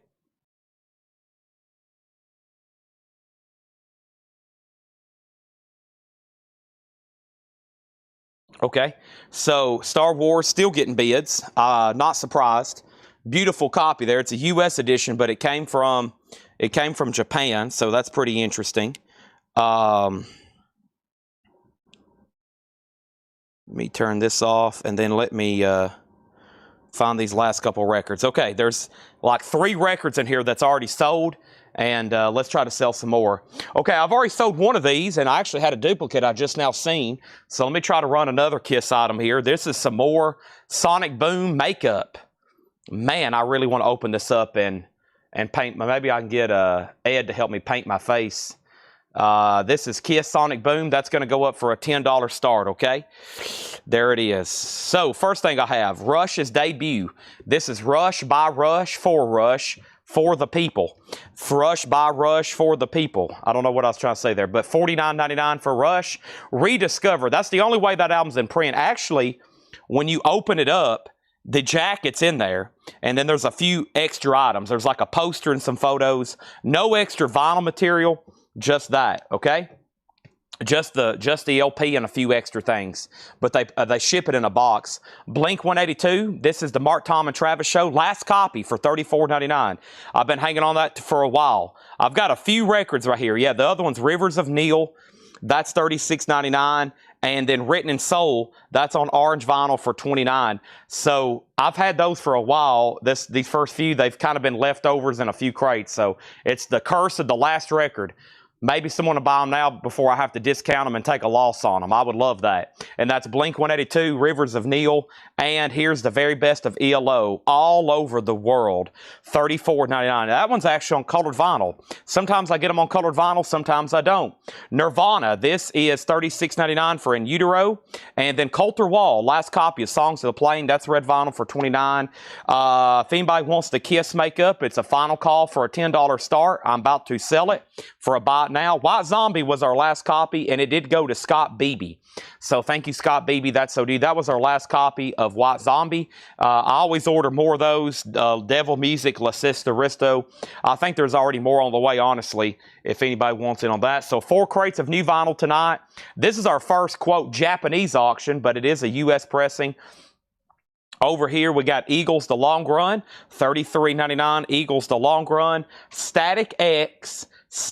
Okay, so Star Wars still getting bids. Not surprised. Beautiful copy there. It's a U.S. edition, but it came from Japan, so that's pretty interesting. Let me turn this off, and then let me find these last couple records. Okay, there's like 3 records in here that's already sold, and let's try to sell some more. Okay, I've already sold one of these, and I actually had a duplicate I just now seen. So let me try to run another Kiss item here. This is some more Sonic Boom makeup. Man, I really want to open this up and paint. Maybe I can get Ed to help me paint my face. This is Kiss Sonic Boom. That's going to go up for a $10 start, okay? There it is. So, first thing I have, Rush's debut. This is Rush by Rush for the people. Rush by Rush for the people. I don't know what I was trying to say there, but $49.99 for Rush. Rediscover. That's the only way that album's in print. Actually, when you open it up, the jacket's in there, and then there's a few extra items. There's like a poster and some photos. No extra vinyl material, just that, okay? Just the LP and a few extra things. But they ship it in a box. Blink 182, this is the Mark, Tom, and Travis show. Last copy for $34.99. I've been hanging on that for a while. I've got a few records right here. Yeah, the other one's Rivers of Neil. That's $36.99. And then Written in Soul, that's on orange vinyl for $29. So I've had those for a while. These first few, they've kind of been leftovers in a few crates. So it's the curse of the last record. Maybe someone will buy them now before I have to discount them and take a loss on them. I would love that. And that's Blink 182, Rivers of Neil. And here's the very best of ELO, All Over the World, $34.99. That one's actually on colored vinyl. Sometimes I get them on colored vinyl, sometimes I don't. Nirvana, this is $36.99 for In Utero. And then Coulter Wall, last copy of Songs of the Plane, that's red vinyl for $29. If anybody wants the Kiss makeup, it's a final call for a $10 start. I'm about to sell it for a buy now. White Zombie was our last copy, and it did go to Scott Beebe. So thank you, Scott Beebe. That's so dude. That was our last copy of White Zombie. I always order more of those. Devil Music, La Sister Risto. I think there's already more on the way, honestly, if anybody wants in on that. So 4 crates of new vinyl tonight. This is our first, quote, Japanese auction, but it is a U.S. pressing. Over here, we got Eagles The Long Run, $33.99. Eagles The Long Run. Static X is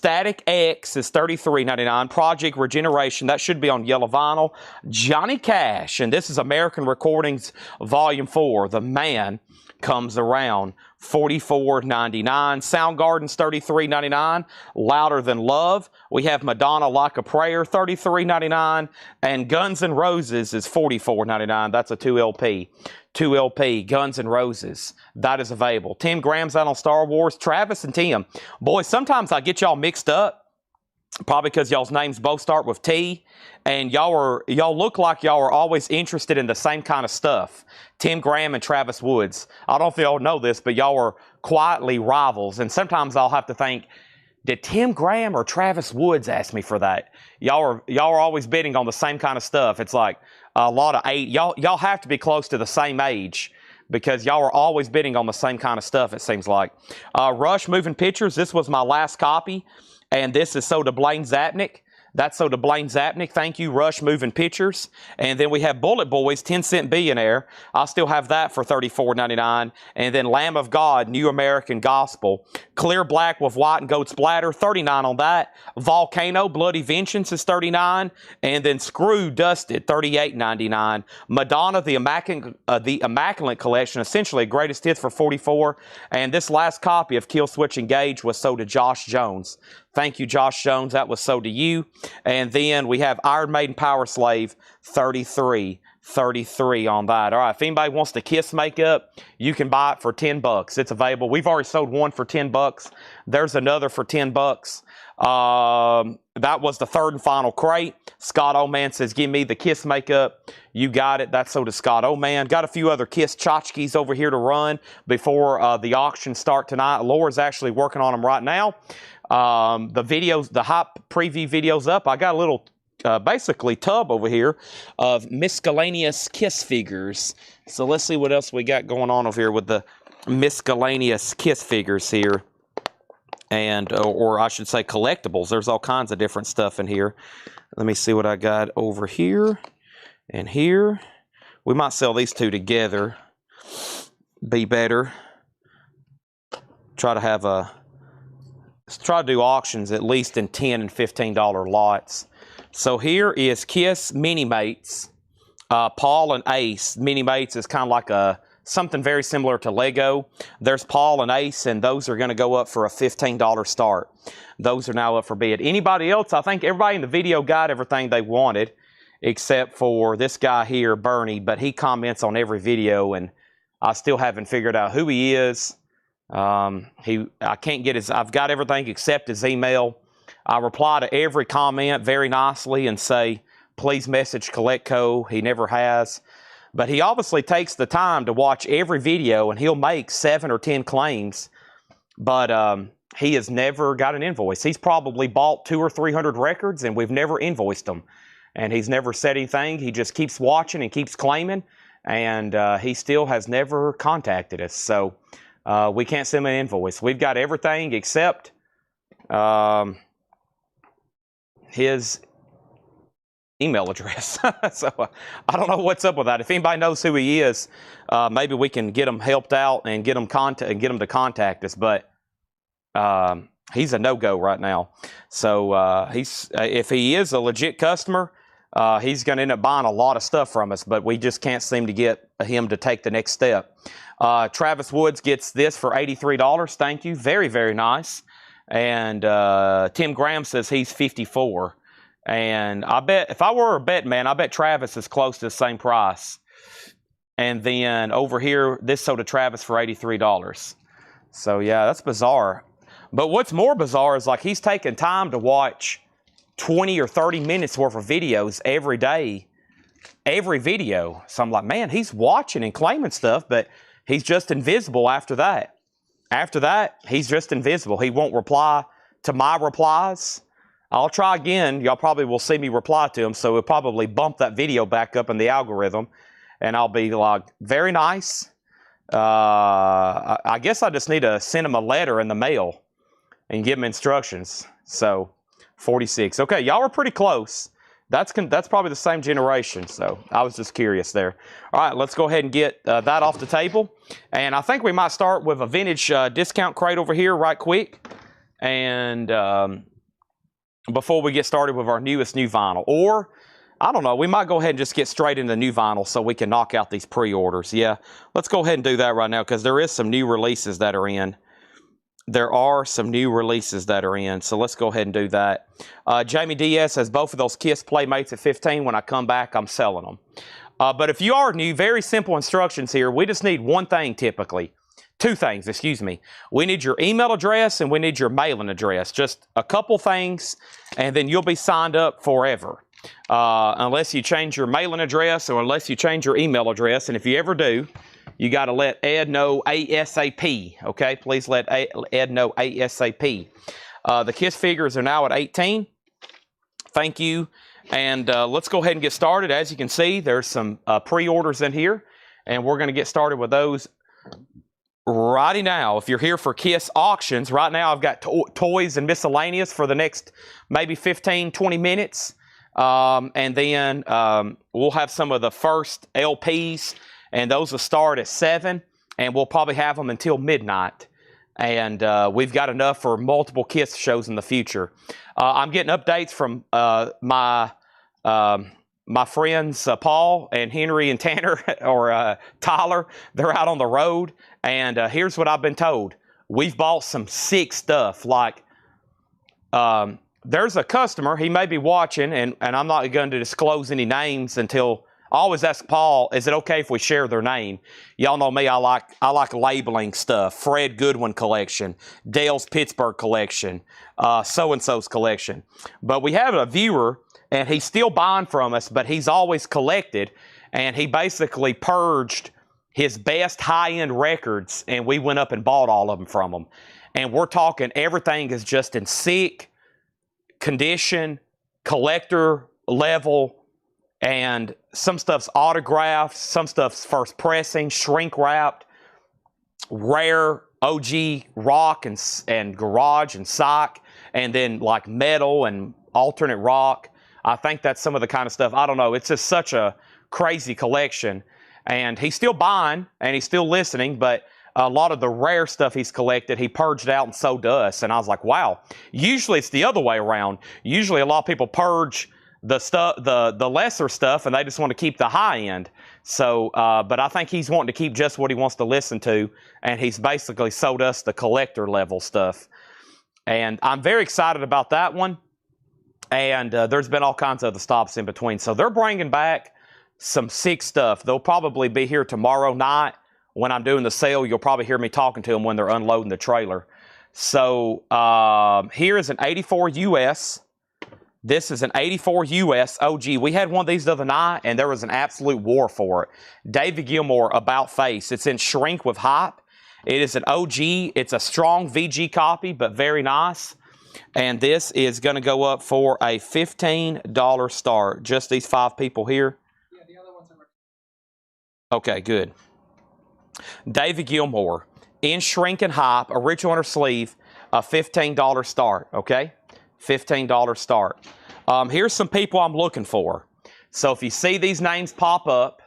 $33.99. Project Regeneration, that should be on yellow vinyl. Johnny Cash, and this is American Recordings Volume 4. The Man Comes Around, $44.99. Soundgarden's $33.99. Louder Than Love. We have Madonna Like a Prayer, $33.99. And Guns N' Roses is $44.99. That's a 2 LP. 2 LP, Guns N' Roses. That is available. Tim Graham's out on Star Wars. Travis and Tim. Boy, sometimes I get y'all mixed up. Probably because y'all's names both start with T. And y'all look like y'all are always interested in the same kind of stuff. Tim Graham and Travis Woods. I don't know if y'all know this, but y'all are quietly rivals. And sometimes I'll have to think, did Tim Graham or Travis Woods ask me for that? Y'all are always bidding on the same kind of stuff. It's like a lot of 8. Y'all have to be close to the same age because y'all are always bidding on the same kind of stuff, it seems like. Rush Moving Pictures. This was my last copy. And this is So to Blaine Zapnick. That's So to Blaine Zapnick. Thank you, Rush Moving Pictures. And then we have Bullet Boys, 10 Cent Billionaire. I still have that for $34.99. And then Lamb of God, New American Gospel. Clear Black with White and Goat Splatter, $39 on that. Volcano, Bloody Vengeance is $39. And then Screw Dusted, $38.99. Madonna, the Immaculate Collection, essentially Greatest Hits for $44. And this last copy of Kill Switch Engage was sold to Josh Jones. Thank you, Josh Jones. That was sold to you. And then we have Iron Maiden Power Slave, $33 on that. All right, if anybody wants the Kiss makeup, you can buy it for $10. It's available. We've already sold one for $10. There's another for $10. That was the third and final crate. Scott Oman says, give me the Kiss makeup. You got it. That's so to Scott Oman. Got a few other Kiss tchotchkes over here to run before the auction start tonight. Laura's actually working on them right now. The videos, the hot preview videos up. I got a little, basically tub over here of miscellaneous Kiss figures. So let's see what else we got going on over here with the miscellaneous Kiss figures here. And, or I should say collectibles. There's all kinds of different stuff in here. Let me see what I got over here and here. We might sell these two together. Be better. Try to do auctions at least in $10 and $15 lots. So here is Kiss Mini Mates. Paul and Ace. Mini Mates is kind of like something very similar to Lego. There's Paul and Ace, and those are going to go up for a $15 start. Those are now up for bid. Anybody else? I think everybody in the video got everything they wanted, except for this guy here, Bernie, but he comments on every video, and I still haven't figured out who he is. I can't get his, I've got everything except his email. I reply to every comment very nicely and say, please message CollectCo. He never has. But he obviously takes the time to watch every video, and he'll make 7 or 10 claims. But he has never got an invoice. He's probably bought 200 or 300 records, and we've never invoiced him. And he's never said anything. He just keeps watching and keeps claiming. And he still has never contacted us. So we can't send him an invoice. We've got everything except his email address. So I don't know what's up with that. If anybody knows who he is, maybe we can get him helped out and get him to contact us. But he's a no-go right now. So if he is a legit customer, he's going to end up buying a lot of stuff from us, but we just can't seem to get him to take the next step. Travis Woods gets this for $83. Thank you. Very, very nice. And Tim Graham says he's 54. And I bet, if I were a bet man, I bet Travis is close to the same price. And then over here, this sold to Travis for $83. So yeah, that's bizarre. But what's more bizarre is like he's taking time to watch 20 or 30 minutes worth of videos every day, every video. So I'm like, man, he's watching and claiming stuff, but he's just invisible after that. After that, he's just invisible. He won't reply to my replies. I'll try again. Y'all probably will see me reply to him, so we'll probably bump that video back up in the algorithm, and I'll be like, very nice. I guess I just need to send him a letter in the mail and give him instructions. So 46. Okay, y'all were pretty close. That's probably the same generation, so I was just curious there. All right, let's go ahead and get that off the table. And I think we might start with a vintage discount crate over here right quick. And before we get started with our new vinyl. Or, I don't know, we might go ahead and just get straight into new vinyl so we can knock out these pre-orders. Yeah, let's go ahead and do that right now because there is some new releases that are in. There are some new releases that are in, so let's go ahead and do that. Jamie Diaz has both of those Kiss Playmates at 15. When I come back, I'm selling them. But if you are new, very simple instructions here. We just need one thing typically. Two things, excuse me. We need your email address and we need your mailing address. Just a couple things, and then you'll be signed up forever. Unless you change your mailing address or unless you change your email address. And if you ever do, you got to let Ed know ASAP, okay? Please let Ed know ASAP. The Kiss figures are now at 18. Thank you. And let's go ahead and get started. As you can see, there's some pre-orders in here, and we're going to get started with those right now. If you're here for Kiss auctions, right now I've got toys and miscellaneous for the next maybe 15, 20 minutes. And then we'll have some of the first LPs, and those will start at 7, and we'll probably have them until midnight. And we've got enough for multiple Kiss shows in the future. I'm getting updates from my friends Paul and Henry and Tanner, or Tyler. They're out on the road, and here's what I've been told. We've bought some sick stuff. Like, there's a customer, he may be watching, and I'm not going to disclose any names until... I always ask Paul, is it okay if we share their name? Y'all know me, I like labeling stuff. Fred Goodwin collection, Dale's Pittsburgh collection, so-and-so's collection. But we have a viewer, and he's still buying from us, but he's always collected, and he basically purged his best high-end records, and we went up and bought all of them from him. And we're talking everything is just in sick condition, collector level, and some stuff's autographed, some stuff's first pressing, shrink wrapped, rare OG rock and garage and sock, and then like metal and alternate rock. I think that's some of the kind of stuff. I don't know. It's just such a crazy collection. And he's still buying and he's still listening, but a lot of the rare stuff he's collected, he purged out and sold to us. And I was like, wow. Usually it's the other way around. Usually a lot of people purge the stuff, the lesser stuff, and they just want to keep the high end. So, but I think he's wanting to keep just what he wants to listen to, and he's basically sold us the collector level stuff. And I'm very excited about that one. And there's been all kinds of other stops in between. So they're bringing back some sick stuff. They'll probably be here tomorrow night when I'm doing the sale. You'll probably hear me talking to them when they're unloading the trailer. So here is an 84 US. This is an 84 US OG. We had one of these the other night, and there was an absolute war for it. David Gilmour, About Face. It's in shrink with hype. It is an OG. It's a strong VG copy, but very nice. And this is going to go up for a $15 start. Just these 5 people here. Yeah, the other ones are. Okay, good. David Gilmour, in shrink and hype, original inner sleeve, a $15 start, okay? $15 start. Here's some people I'm looking for. So if you see these names pop up,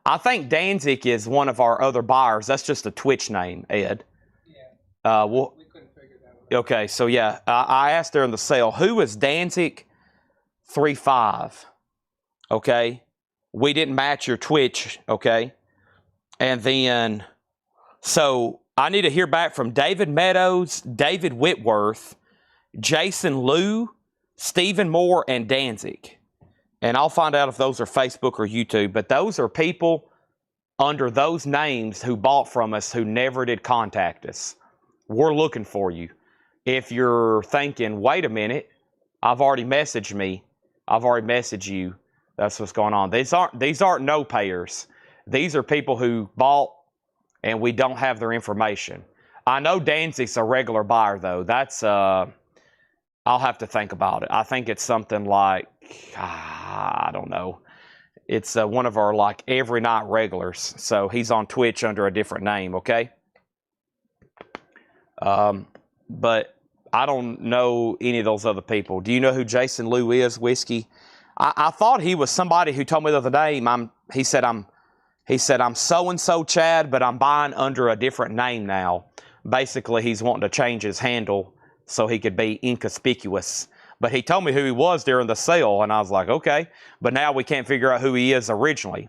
I think Danzig is one of our other buyers. That's just a Twitch name, Ed. Yeah. We couldn't figure that out. Okay, so yeah, I asked during the sale, who is Danzig 35? Okay, we didn't match your Twitch, okay? And then, so I need to hear back from David Meadows, David Whitworth, Jason Liu, Stephen Moore, and Danzig. And I'll find out if those are Facebook or YouTube. But those are people under those names who bought from us who never did contact us. We're looking for you. If you're thinking, wait a minute, I've already messaged me. I've already messaged you. That's what's going on. These aren't no payers. These are people who bought and we don't have their information. I know Danzig's a regular buyer though. That's I'll have to think about it. I think it's something like, I don't know. It's one of our like every night regulars. So he's on Twitch under a different name, okay? But I don't know any of those other people. Do you know who Jason Liu is, Whiskey? I thought he was somebody who told me the other day, he said, I'm so-and-so Chad, but I'm buying under a different name now. Basically, he's wanting to change his handle so he could be inconspicuous. But he told me who he was during the sale, and I was like, okay. But now we can't figure out who he is originally.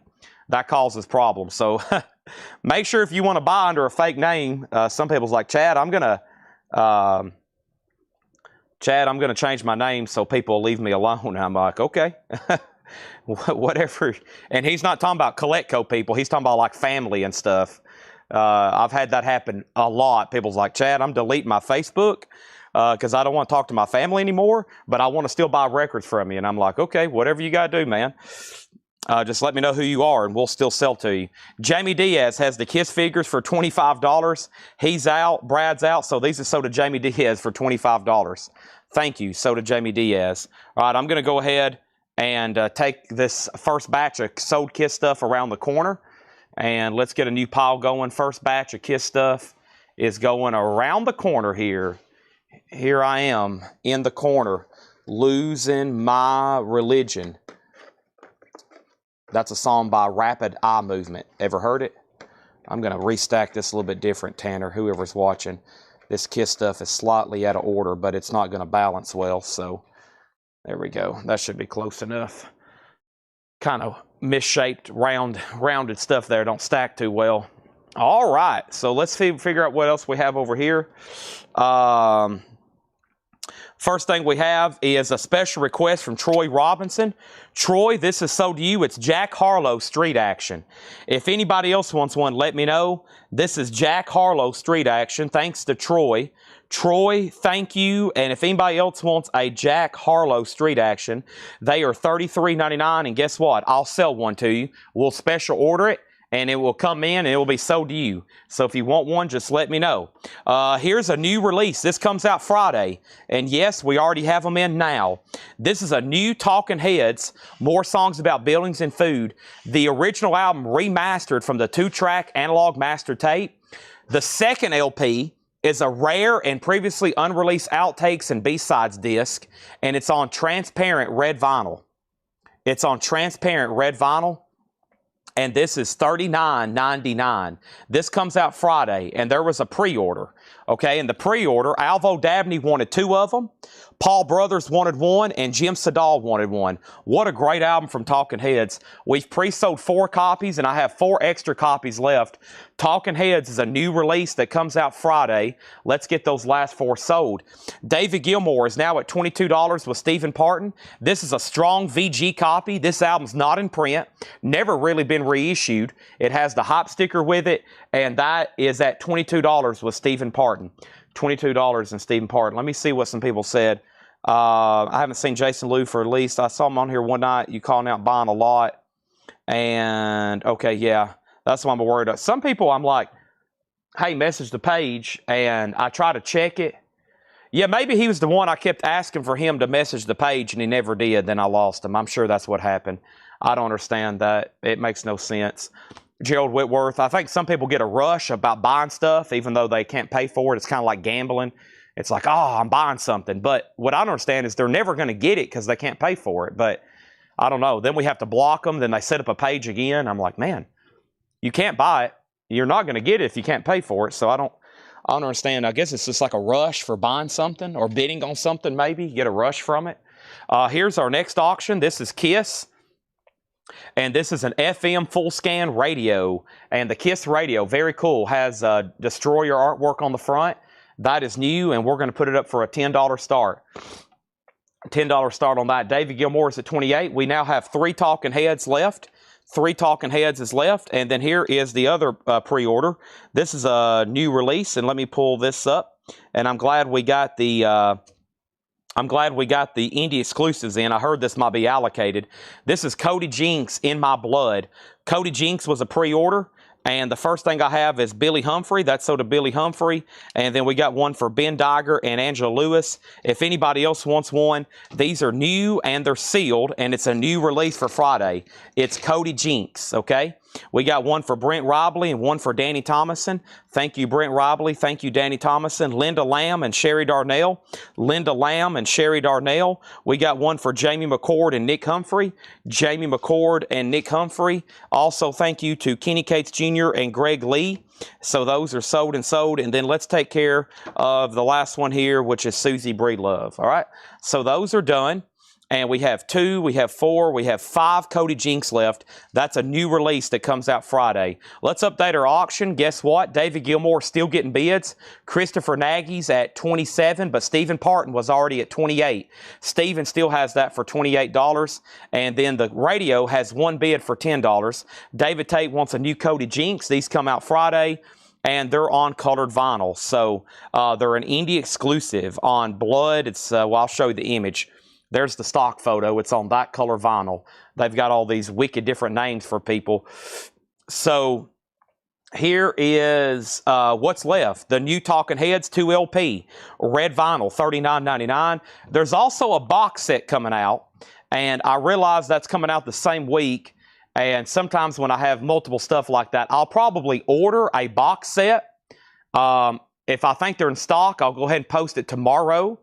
That causes problems. So make sure if you want to buy under a fake name, some people's like, Chad, I'm gonna change my name so people will leave me alone. And I'm like, okay. Whatever. And he's not talking about Collectco people. He's talking about like family and stuff. I've had that happen a lot. People's like, Chad, I'm deleting my Facebook because I don't want to talk to my family anymore, but I want to still buy records from you. And I'm like, okay, whatever you got to do, man. Just let me know who you are and we'll still sell to you. Jamie Diaz has the Kiss figures for $25. He's out. Brad's out. So these are sold to Jamie Diaz for $25. Thank you. So to Jamie Diaz. All right, I'm going to go ahead and take this first batch of sold Kiss stuff around the corner. And let's get a new pile going. First batch of Kiss stuff is going around the corner here. Here I am in the corner, losing my religion. That's a song by Rapid Eye Movement. Ever heard it? I'm going to restack this a little bit different, Tanner, whoever's watching. This Kiss stuff is slightly out of order, but it's not going to balance well, so there we go. That should be close enough. Kind of misshaped, rounded stuff there. Don't stack too well. All right, so let's figure out what else we have over here. First thing we have is a special request from Troy Robinson. Troy, this is sold to you. It's Jack Harlow Street Action. If anybody else wants one, let me know. This is Jack Harlow Street Action. Thanks to Troy. Troy, thank you. And if anybody else wants a Jack Harlow Street Action, they are $33.99. And guess what? I'll sell one to you. We'll special order it, and it will come in, and it will be sold to you. So if you want one, just let me know. Here's a new release. This comes out Friday. And yes, we already have them in now. This is a new Talking Heads, More Songs About Buildings and Food. The original album remastered from the 2-track analog master tape. The second LP is a rare and previously unreleased outtakes and B-sides disc, and it's on transparent red vinyl. It's on transparent red vinyl, and this is $39.99. This comes out Friday, and there was a pre-order. Okay, in the pre-order, Alvo Dabney wanted 2 of them, Paul Brothers wanted 1, and Jim Sedal wanted 1. What a great album from Talking Heads. We've pre-sold 4 copies, and I have 4 extra copies left. Talking Heads is a new release that comes out Friday. Let's get those last 4 sold. David Gilmour is now at $22 with Stephen Parton. This is a strong VG copy. This album's not in print, never really been reissued. It has the hop sticker with it, and that is at $22 with Stephen Parton. $22 in Stephen Parton. Let me see what some people said. I haven't seen Jason Liu for at least. I saw him on here one night. You calling out buying a lot. And, okay, yeah, that's what I'm worried about. Some people, I'm like, hey, message the page, and I try to check it. Yeah, maybe he was the one I kept asking for him to message the page, and he never did. Then I lost him. I'm sure that's what happened. I don't understand that. It makes no sense. Gerald Whitworth, I think some people get a rush about buying stuff, even though they can't pay for it. It's kind of like gambling. It's like, oh, I'm buying something. But what I don't understand is they're never going to get it because they can't pay for it. But I don't know. Then we have to block them. Then they set up a page again. I'm like, man, you can't buy it. You're not going to get it if you can't pay for it. So I don't understand. I guess it's just like a rush for buying something or bidding on something maybe. You get a rush from it. Here's our next auction. This is KISS. And this is an FM full scan radio. And the KISS radio, very cool, has destroyer artwork on the front. That is new, and we're going to put it up for a $10 start. $10 start on that. David Gilmour is at 28. We now have 3 talking heads left. 3 talking heads is left. And then here is the other pre-order. This is a new release, and let me pull this up. And I'm glad we got the indie exclusives in. I heard this might be allocated. This is Cody Jinks, In My Blood. Cody Jinks was a pre-order. And the first thing I have is Billy Humphrey. That's so to Billy Humphrey. And then we got one for Ben Dygert and Angela Lewis. If anybody else wants one, these are new and they're sealed. And it's a new release for Friday. It's Cody Jinks, okay? We got one for Brent Robley and one for Danny Thomason. Thank you, Brent Robley. Thank you, Danny Thomason. Linda Lamb and Sherry Darnell. Linda Lamb and Sherry Darnell. We got one for Jamie McCord and Nick Humphrey. Jamie McCord and Nick Humphrey. Also, thank you to Kenny Cates Jr. and Greg Lee. So those are sold and sold. And then let's take care of the last one here, which is Susie Breedlove. All right. So those are done. And we have 2, we have 4, we have 5 Cody Jinks left. That's a new release that comes out Friday. Let's update our auction. Guess what? David Gilmour still getting bids. Christopher Nagy's at 27, but Stephen Parton was already at 28. Stephen still has that for $28. And then the radio has 1 bid for $10. David Tate wants a new Cody Jinks. These come out Friday. And they're on colored vinyl. So they're an indie exclusive on blood. It's well, I'll show you the image. There's the stock photo. It's on that color vinyl. They've got all these wicked different names for people. So here is what's left. The new Talking Heads 2 LP. Red vinyl, $39.99. There's also a box set coming out. And I realize that's coming out the same week. And sometimes when I have multiple stuff like that, I'll probably order a box set. If I think they're in stock, I'll go ahead and post it tomorrow.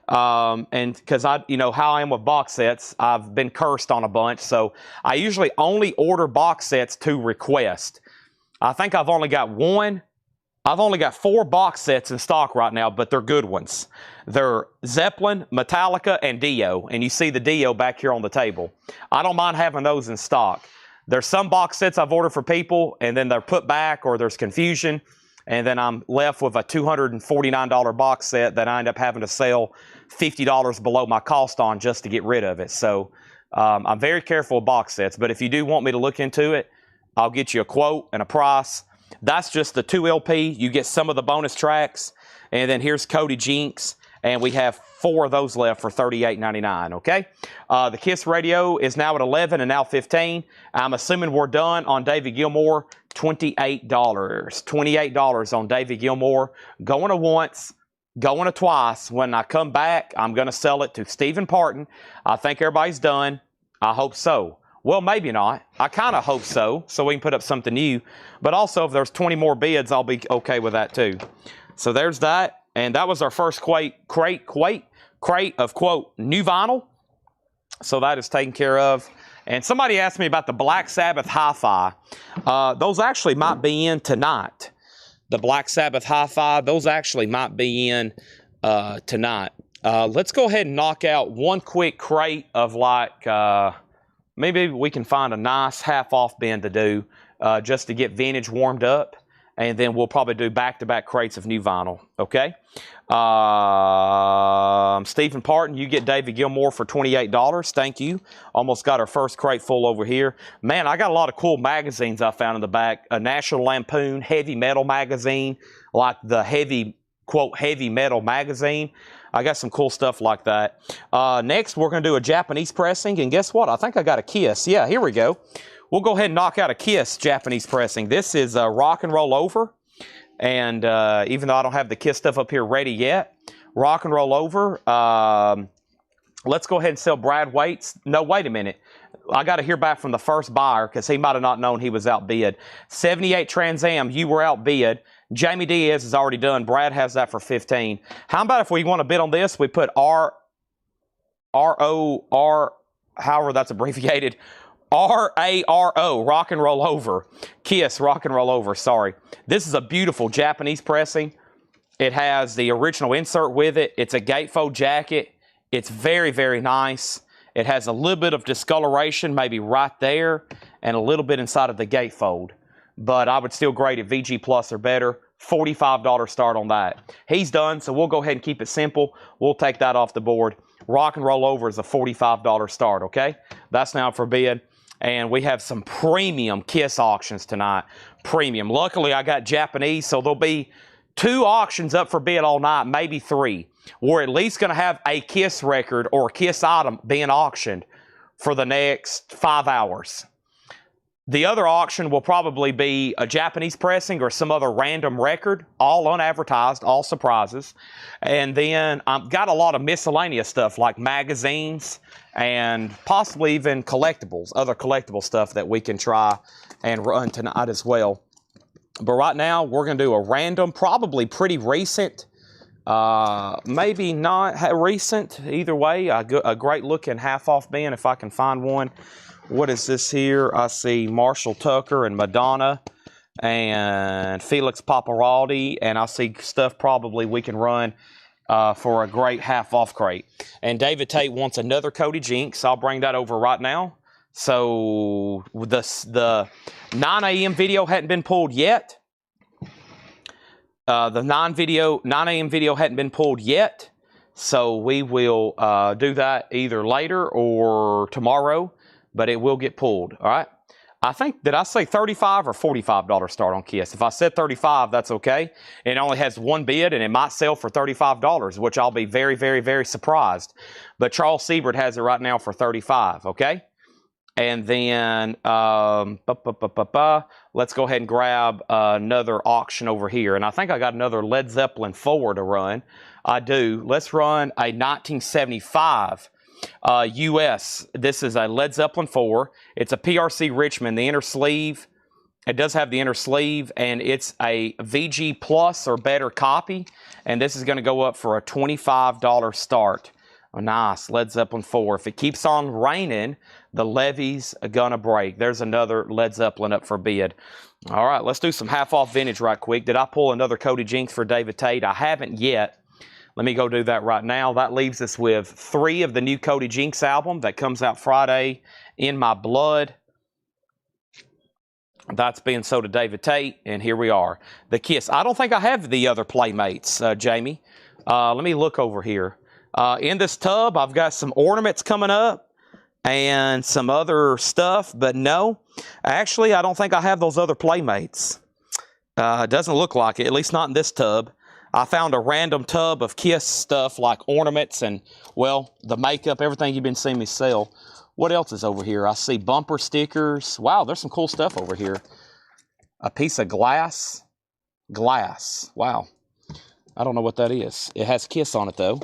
And because you know how I am with box sets, I've been cursed on a bunch. So I usually only order box sets to request. I think I've only got 4 box sets in stock right now, but they're good ones. They're Zeppelin, Metallica, and Dio. And you see the Dio back here on the table. I don't mind having those in stock. There's some box sets I've ordered for people, and then they're put back or there's confusion. And then I'm left with a $249 box set that I end up having to sell $50 below my cost on just to get rid of it. So I'm very careful with box sets. But if you do want me to look into it, I'll get you a quote and a price. That's just the 2 LP. You get some of the bonus tracks. And then here's Cody Jinks. And we have 4 of those left for $38.99, okay? The KISS radio is now at 11 and now 15. I'm assuming we're done on David Gilmour. $28. $28 on David Gilmour. Going to once, going to twice. When I come back, I'm going to sell it to Stephen Parton. I think everybody's done. I hope so. Well, maybe not. I kind of hope so we can put up something new. But also, if there's 20 more bids, I'll be okay with that too. So there's that. And that was our first crate of, quote, new vinyl. So that is taken care of. And somebody asked me about the Black Sabbath Hi-Fi. Those actually might be in tonight. The Black Sabbath Hi-Fi, those actually might be in tonight. Let's go ahead and knock out one quick crate of like, maybe we can find a nice half-off bin to do just to get vintage warmed up. And then we'll probably do back-to-back crates of new vinyl, okay? Stephen Parton, you get David Gilmour for $28. Thank you. Almost got our first crate full over here. Man, I got a lot of cool magazines I found in the back. A National Lampoon heavy metal magazine, like the heavy quote, heavy metal magazine. I got some cool stuff like that. Next, we're going to do a Japanese pressing. And guess what? I think I got a Kiss. Yeah, here we go. We'll go ahead and knock out a Kiss Japanese pressing. This is Rock and Roll Over. And even though I don't have the Kiss stuff up here ready yet, Rock and Roll Over. Let's go ahead and sell Brad Waits. No, wait a minute. I got to hear back from the first buyer because he might have not known he was outbid. 78 Trans Am, you were outbid. Jamie Diaz is already done. Brad has that for 15. How about if we want to bid on this, we put R-O-R, however that's abbreviated, R-A-R-O, Rock and Roll Over. Kiss, Rock and Roll Over, sorry. This is a beautiful Japanese pressing. It has the original insert with it. It's a gatefold jacket. It's very, very nice. It has a little bit of discoloration, maybe right there, and a little bit inside of the gatefold. But I would still grade it VG Plus or better. $45 start on that. He's done, so we'll go ahead and keep it simple. We'll take that off the board. Rock and Roll Over is a $45 start, okay? That's now for bid. And we have some premium Kiss auctions tonight. Premium. Luckily, I got Japanese, so there'll be 2 auctions up for bid all night, maybe 3. We're at least going to have a Kiss record or a Kiss item being auctioned for the next 5 hours. The other auction will probably be a Japanese pressing or some other random record, all unadvertised, all surprises. And then I've got a lot of miscellaneous stuff like magazines and possibly even collectibles, other collectible stuff that we can try and run tonight as well. But right now, we're going to do a random, probably pretty recent, maybe not recent, either way, a great looking half-off bin if I can find one. What is this here? I see Marshall Tucker and Madonna and Felix Paparazzi, and I see stuff probably we can run for a great half-off crate. And David Tate wants another Cody Jinks. I'll bring that over right now. So the 9 a.m. video hadn't been pulled yet. The 9 a.m. video hadn't been pulled yet. So we will do that either later or tomorrow. But it will get pulled, all right? I think, did I say $35 or $45 start on Kiss? If I said 35, that's okay. It only has 1 bid, and it might sell for $35, which I'll be very, very, very surprised. But Charles Siebert has it right now for 35, okay? And then, let's go ahead and grab another auction over here. And I think I got another Led Zeppelin 4 to run. I do. Let's run a 1975 US. This is a Led Zeppelin 4. It's a PRC Richmond. The inner sleeve, it does have the inner sleeve, and it's a VG Plus or better copy. And this is going to go up for a $25 start. Oh, nice. Led Zeppelin 4. If it keeps on raining, the levee's gonna break. There's another Led Zeppelin up for bid. All right, let's do some half-off vintage right quick. Did I pull another Cody Jinks for David Tate? I haven't yet. Let me go do that right now. That leaves us with 3 of the new Cody Jinks album that comes out Friday, In My Blood. That's being sold to David Tate, and here we are. The Kiss. I don't think I have the other Playmates, Jamie. Let me look over here. In this tub, I've got some ornaments coming up and some other stuff, but no. Actually, I don't think I have those other Playmates. It doesn't look like it, at least not in this tub. I found a random tub of Kiss stuff like ornaments and, well, the makeup, everything you've been seeing me sell. What else is over here? I see bumper stickers. Wow, there's some cool stuff over here. A piece of glass. Glass. Wow. I don't know what that is. It has Kiss on it, though.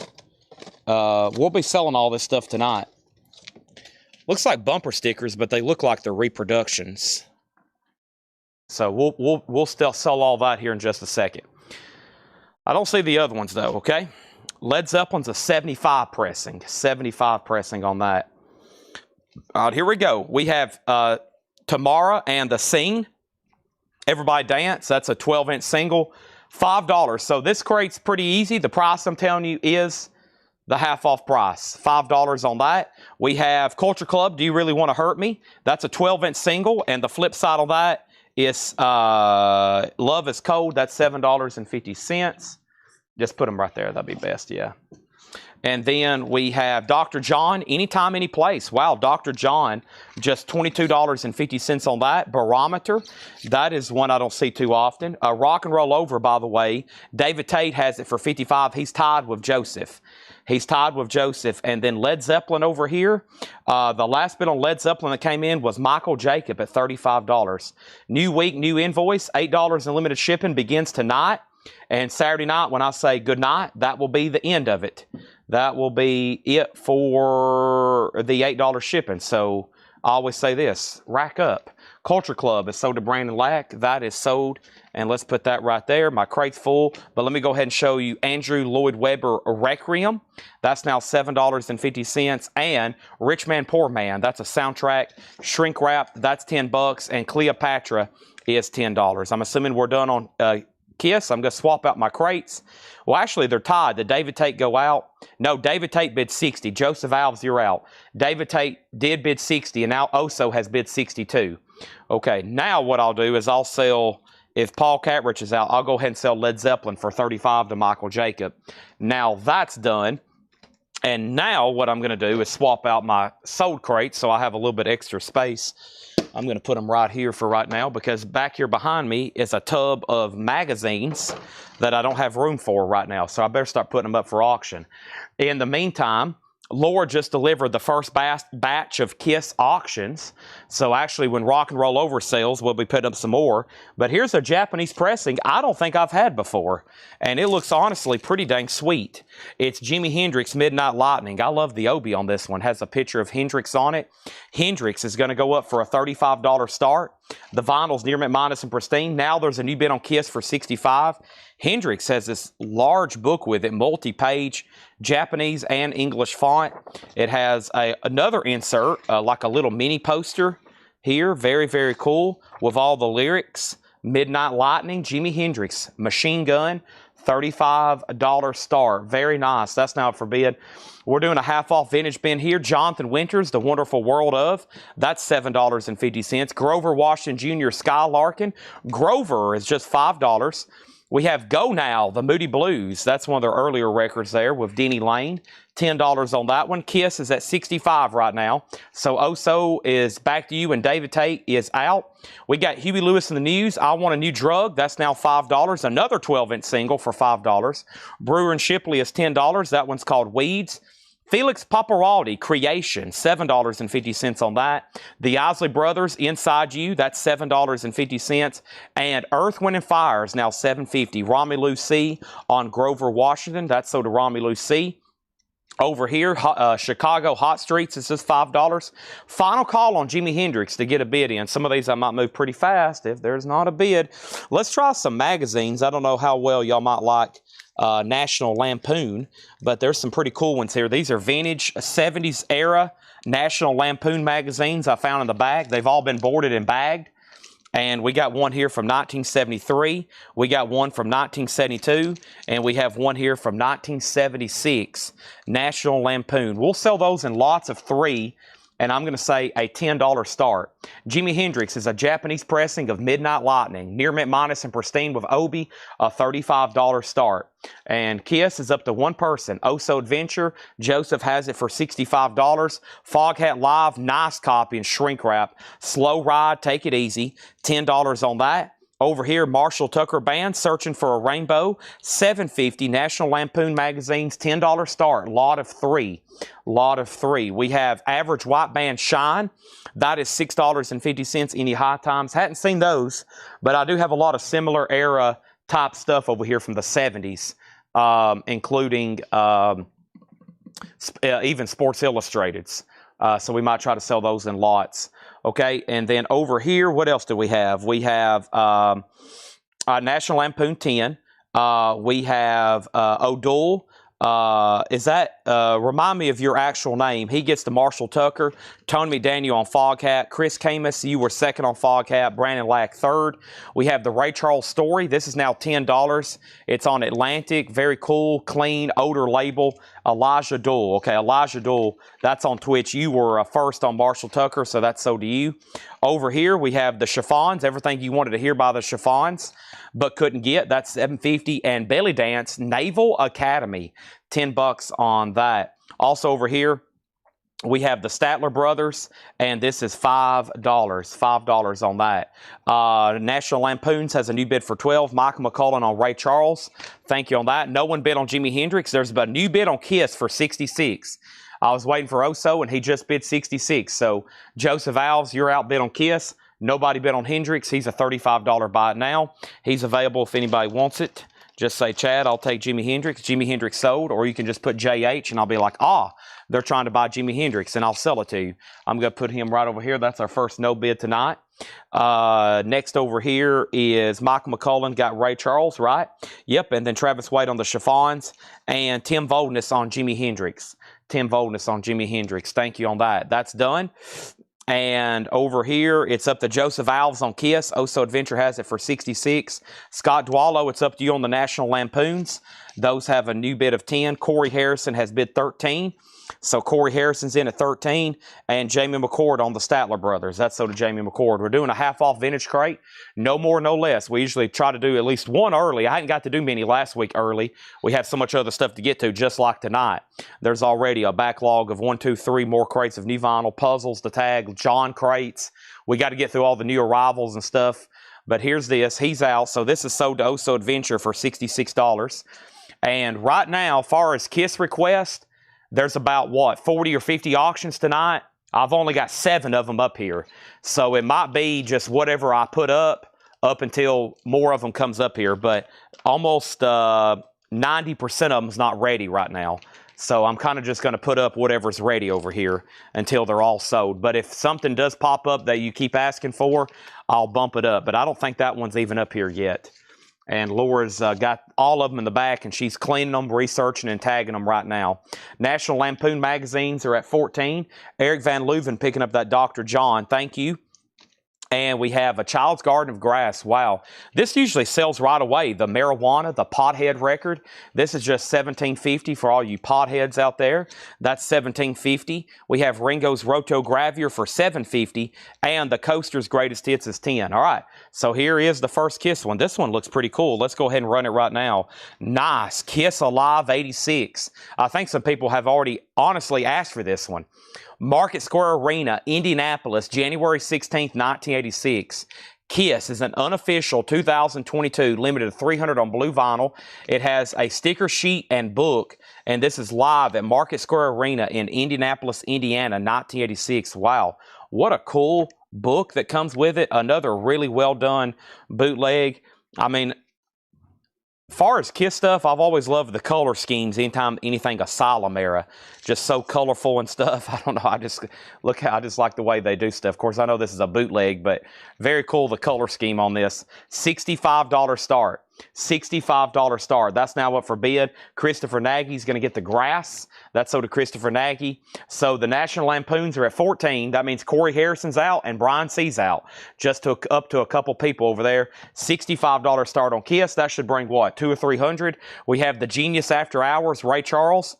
We'll be selling all this stuff tonight. Looks like bumper stickers, but they look like they're reproductions. So we'll still sell all that here in just a second. I don't see the other ones, though, okay? Led Zeppelin's a 75 pressing. 75 pressing on that. All right, here we go. We have Tamara and The Scene. Everybody Dance. That's a 12-inch single. $5. So this crate's pretty easy. The price I'm telling you is the half-off price. $5 on that. We have Culture Club, Do You Really Want to Hurt Me? That's a 12-inch single. And the flip side of that is Love Is Cold. That's $7.50. Just put them right there. That'd be best, yeah. And then we have Dr. John, Anytime, Any Place. Wow, Dr. John, just $22.50 on that. Barometer, that is one I don't see too often. Rock and Roll Over, by the way, David Tate has it for $55. He's tied with Joseph. He's tied with Joseph. And then Led Zeppelin over here. The last bit on Led Zeppelin that came in was Michael Jacob at $35. New week, new invoice, $8 in limited shipping, begins tonight. And Saturday night, when I say good night, that will be the end of it. That will be it for the $8 shipping. So I always say this, rack up. Culture Club is sold to Brandon Lack. That is sold. And let's put that right there. My crate's full. But let me go ahead and show you Andrew Lloyd Webber Requiem. That's now $7.50. And Rich Man, Poor Man. That's a soundtrack. Shrink wrap. That's $10. And Cleopatra is $10. I'm assuming we're done on Kiss. I'm going to swap out my crates. Well, actually, they're tied. Did David Tate go out? No, David Tate bid 60. Joseph Alves, you're out. David Tate did bid 60, and now Oso has bid 62. Okay, now what I'll do is I'll sell, if Paul Catrich is out, I'll go ahead and sell Led Zeppelin for $35 to Michael Jacob. Now that's done. And now what I'm going to do is swap out my sold crates so I have a little bit extra space. I'm going to put them right here for right now because back here behind me is a tub of magazines that I don't have room for right now. So I better start putting them up for auction. In the meantime, Laura just delivered the first batch of Kiss auctions. So actually when Rock and Roll Over sells, we'll be putting up some more. But here's a Japanese pressing I don't think I've had before. And it looks honestly pretty dang sweet. It's Jimi Hendrix Midnight Lightning. I love the obi on this one. Has a picture of Hendrix on it. Hendrix is going to go up for a $35 start. The vinyl's near mint minus and pristine. Now there's a new bid on Kiss for $65. Hendrix has this large book with it, multi-page, Japanese and English font. It has another insert, like a little mini poster here. Very, very cool with all the lyrics. Midnight Lightning, Jimi Hendrix, Machine Gun, $35 start. Very nice. That's now for bid. We're doing a half-off vintage bin here. Jonathan Winters, The Wonderful World Of. That's $7.50. Grover Washington Jr., Skylarkin. Grover is just $5. We have Go Now, The Moody Blues. That's one of their earlier records there with Denny Lane. $10 on that one. Kiss is at $65 right now. So Oso is back to you and David Tate is out. We got Huey Lewis in the News. I Want a New Drug. That's now $5. Another 12-inch single for $5. Brewer and Shipley is $10. That one's called Weeds. Felix Paparazzi, Creation, $7.50 on that. The Isley Brothers, Inside You, that's $7.50. And Earth, Wind & Fire is now $7.50. Romelu C. on Grover, Washington, that's sold to Romelu C. Over here, Chicago Hot Streets is just $5. Final call on Jimi Hendrix to get a bid in. Some of these I might move pretty fast if there's not a bid. Let's try some magazines. I don't know how well y'all might like National Lampoon, but there's some pretty cool ones here. These are vintage 70s era National Lampoon magazines I found in the bag. They've all been boarded and bagged. And we got one here from 1973. We got one from 1972. And we have one here from 1976. National Lampoon. We'll sell those in lots of 3. And I'm going to say a $10 start. Jimi Hendrix is a Japanese pressing of Midnight Lightning. Near mint minus and pristine with Obi, a $35 start. And Kiss is up to one person. Oso Adventure, Joseph has it for $65. Foghat Live, nice copy and shrink wrap. Slow Ride, Take It Easy, $10 on that. Over here, Marshall Tucker Band, Searching for a Rainbow, $7.50. National Lampoon Magazines, $10 start. Lot of 3. Lot of 3. We have Average White Band Shine. That is $6.50. Any High Times. Hadn't seen those, but I do have a lot of similar era type stuff over here from the 70s, including even Sports Illustrateds. So we might try to sell those in lots. Okay, and then over here, what else do we have? We have National Lampoon 10. We have O'Doul. Remind me of your actual name. He gets the Marshall Tucker. Tony McDaniel on Foghat. Chris Camus, you were second on Foghat. Brandon Lack third. We have the Ray Charles Story. This is now $10. It's on Atlantic. Very cool, clean, odor label. Elijah Dull. Okay, Elijah Dull. That's on Twitch. You were first on Marshall Tucker, so that's so to you. Over here, we have the Chiffons. Everything you wanted to hear by the Chiffons, but couldn't get. That's $7.50. And Belly Dance, Naval Academy. $10 on that. Also over here, we have the Statler Brothers, and this is $5. $5 on that. National Lampoons has a new bid for $12. Michael McCullen on Ray Charles. Thank you on that. No one bid on Jimi Hendrix. There's a new bid on Kiss for $66. I was waiting for Oso, and he just bid $66. So, Joseph Alves, you're outbid on Kiss. Nobody bid on Hendrix. He's a $35 buy it now. He's available if anybody wants it. Just say, Chad, I'll take Jimi Hendrix. Jimi Hendrix sold. Or you can just put JH, and I'll be like, they're trying to buy Jimi Hendrix, and I'll sell it to you. I'm going to put him right over here. That's our first no bid tonight. Next over here is Michael McCullen, got Ray Charles, right? Yep, and then Travis Wade on the chiffons, and Tim Voldness on Jimi Hendrix. Tim Voldness on Jimi Hendrix. Thank you on that. That's done. And over here, it's up to Joseph Alves on Kiss. Oso Adventure has it for $66. Scott Dwallow, it's up to you on the National Lampoons. Those have a new bid of $10. Corey Harrison has bid $13. So Corey Harrison's in at $13. And Jamie McCord on the Statler Brothers. That's so to Jamie McCord. We're doing a half-off vintage crate. No more, no less. We usually try to do at least one early. I hadn't got to do many last week early. We have so much other stuff to get to, just like tonight. There's already a backlog of 1, 2, 3 more crates of new vinyl, puzzles to tag, John crates. We got to get through all the new arrivals and stuff. But here's this. He's out. So this is sold to Oso Adventure for $66. And right now, as far as Kiss request, there's about, 40 or 50 auctions tonight. I've only got 7 of them up here. So it might be just whatever I put up until more of them comes up here. But almost 90% of them is not ready right now. So I'm kind of just going to put up whatever's ready over here until they're all sold. But if something does pop up that you keep asking for, I'll bump it up. But I don't think that one's even up here yet. And Laura's got all of them in the back, and she's cleaning them, researching, and tagging them right now. National Lampoon magazines are at $14. Eric Van Leuven picking up that Dr. John. Thank you. And we have a Child's Garden of Grass. Wow. This usually sells right away. The Marijuana, the Pothead record. This is just $17.50 for all you potheads out there. That's $17.50. We have Ringo's Rotogravier for $7.50. And the Coaster's Greatest Hits is $10. All right. So here is the first Kiss one. This one looks pretty cool. Let's go ahead and run it right now. Nice. Kiss Alive 86. I think some people have already honestly asked for this one. Market Square Arena, Indianapolis, January 16th, 1986. Kiss is an unofficial 2022, limited to 300 on blue vinyl. It has a sticker sheet and book, and this is live at Market Square Arena in Indianapolis, Indiana, 1986. Wow, what a cool book that comes with it. Another really well done bootleg. I mean, as far as Kiss stuff, I've always loved the color schemes anytime anything Asylum era. Just so colorful and stuff. I don't know. I just like the way they do stuff. Of course, I know this is a bootleg, but very cool the color scheme on this. $65 start. $65 start. That's now up for bid. Christopher Nagy's going to get the grass. That's so to Christopher Nagy. So the National Lampoons are at 14. That means Corey Harrison's out and Brian C's out. Just up to a couple people over there. $65 start on Kiss. That should bring what? 200 or 300. We have the Genius After Hours, Ray Charles.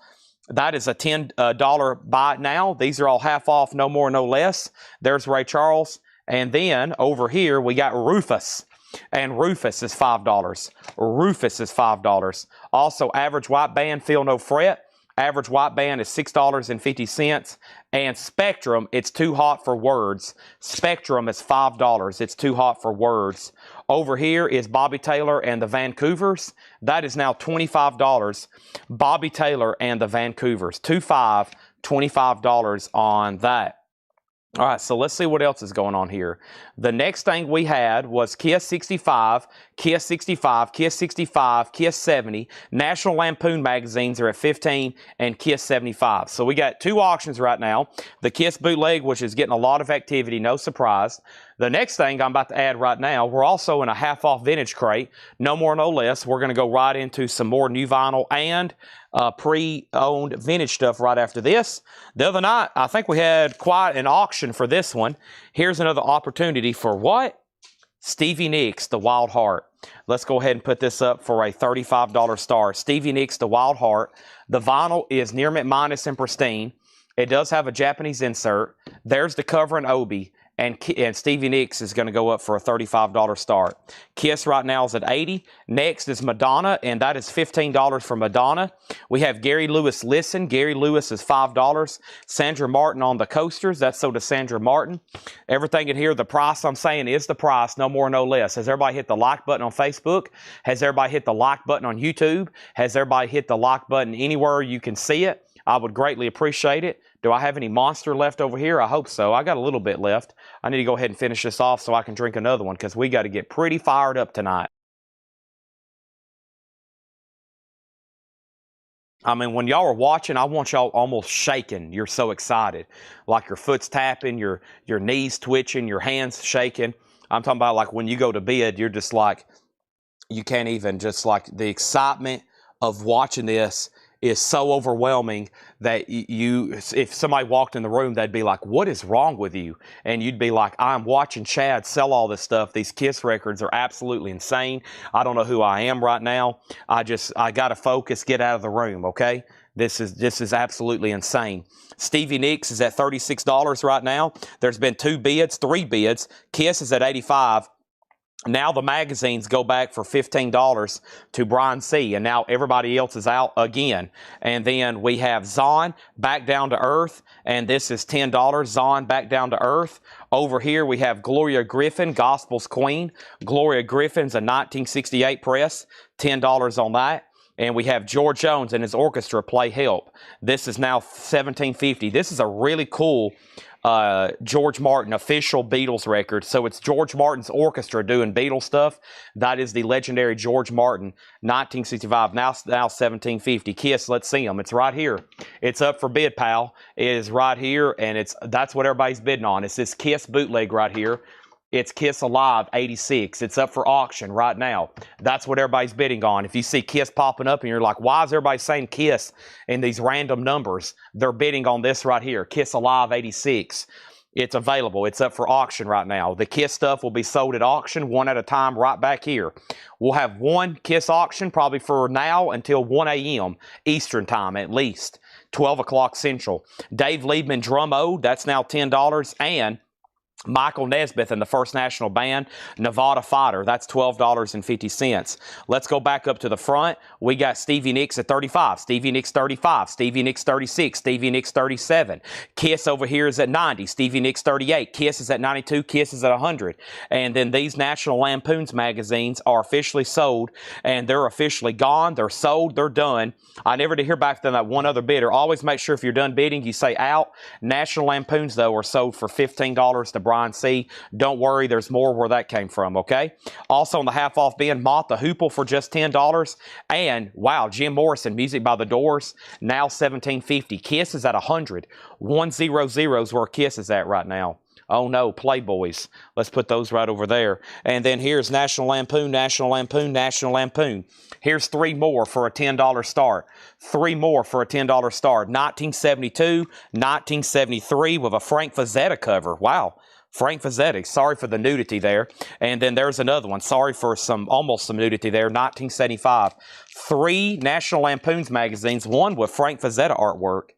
That is a $10 buy now. These are all half off, no more, no less. There's Ray Charles. And then over here, we got Rufus. And Rufus is $5. Rufus is $5. Also, Average White Band, Feel No Fret. Average White Band is $6.50. And Spectrum, it's Too Hot for Words. Spectrum is $5. It's Too Hot for Words. Over here is Bobby Taylor and the Vancouvers. That is now $25. Bobby Taylor and the Vancouvers. $25 on that. All right, so let's see what else is going on here. The next thing we had was Kiss 65, Kiss 65, Kiss 65, Kiss 70. National Lampoon magazines are at 15 and Kiss 75. So we got 2 auctions right now. The Kiss bootleg, which is getting a lot of activity, no surprise. The next thing I'm about to add right now, we're also in a half-off vintage crate. No more, no less. We're going to go right into some more new vinyl and pre-owned vintage stuff right after this. The other night, I think we had quite an auction for this one. Here's another opportunity for what? Stevie Nicks, the Wild Heart. Let's go ahead and put this up for a $35 star. Stevie Nicks, the Wild Heart. The vinyl is near mint minus and pristine. It does have a Japanese insert. There's the cover and obi. and Stevie Nicks is going to go up for a $35 start. Kiss right now is at 80. Next is Madonna, and that is $15 for Madonna. We have Gary Lewis Listen. Gary Lewis is $5. Sandra Martin on the coasters. That's so to Sandra Martin. Everything in here, the price I'm saying is the price, no more, no less. Has everybody hit the like button on Facebook? Has everybody hit the like button on YouTube? Has everybody hit the like button anywhere you can see it? I would greatly appreciate it. Do I have any Monster left over here? I hope so. I got a little bit left. I need to go ahead and finish this off so I can drink another one because we got to get pretty fired up tonight. I mean, when y'all are watching, I want y'all almost shaking. You're so excited. Like your foot's tapping, your knees twitching, your hands shaking. I'm talking about like when you go to bed, you're just like, you can't even just like the excitement of watching this is so overwhelming that if somebody walked in the room, they'd be like, what is wrong with you? And you'd be like, I'm watching Chad sell all this stuff. These Kiss records are absolutely insane. I don't know who I am right now. I got to focus, get out of the room, okay? This is absolutely insane. Stevie Nicks is at $36 right now. There's been 3 bids. Kiss is at $85. Now the magazines go back for $15 to Brian C. And now everybody else is out again. And then we have Zahn back down to earth. And this is $10. Zahn back down to earth. Over here we have Gloria Griffin, Gospel's Queen. Gloria Griffin's a 1968 press. $10 on that. And we have George Jones and his orchestra play Help. This is now $17.50. This is a really cool George Martin official Beatles record. So it's George Martin's orchestra doing Beatles stuff. That is the legendary George Martin, 1965. Now $17.50. Kiss, let's see them. It's right here. It's up for bid, pal. It is right here, and that's what everybody's bidding on. It's this Kiss bootleg right here. It's Kiss Alive 86. It's up for auction right now. That's what everybody's bidding on. If you see Kiss popping up and you're like, why is everybody saying Kiss in these random numbers? They're bidding on this right here, Kiss Alive 86. It's available. It's up for auction right now. The Kiss stuff will be sold at auction one at a time right back here. We'll have one Kiss auction probably for now until 1 a.m. Eastern time at least, 12 o'clock Central. Dave Liebman Drum Ode, that's now $10, and Michael Nesmith and the First National Band, Nevada Fighter. That's $12.50. Let's go back up to the front. We got Stevie Nicks at 35, Stevie Nicks 35, Stevie Nicks 36, Stevie Nicks 37. Kiss over here is at 90, Stevie Nicks 38. Kiss is at 92, Kiss is at 100. And then these National Lampoon's magazines are officially sold, and they're officially gone. They're sold. They're done. I never did hear back from that one other bidder. Always make sure if you're done bidding, you say out. National Lampoon's, though, are sold for $15 to Brian C. Don't worry, there's more where that came from, okay? Also on the half-off bin, Mott the Hoople for just $10. And, wow, Jim Morrison, Music by the Doors, now $17.50. Kiss is at 100. 100 is where Kiss is at right now. Oh no, Playboys. Let's put those right over there. And then here's National Lampoon, National Lampoon, National Lampoon. Here's 3 more for a $10 start. 3 more for a $10 start. 1972, 1973 with a Frank Fazetta cover. Wow. Frank Fazetta, sorry for the nudity there. And then there's another one. Sorry for almost some nudity there. 1975. 3 National Lampoon's magazines, one with Frank Fazetta artwork.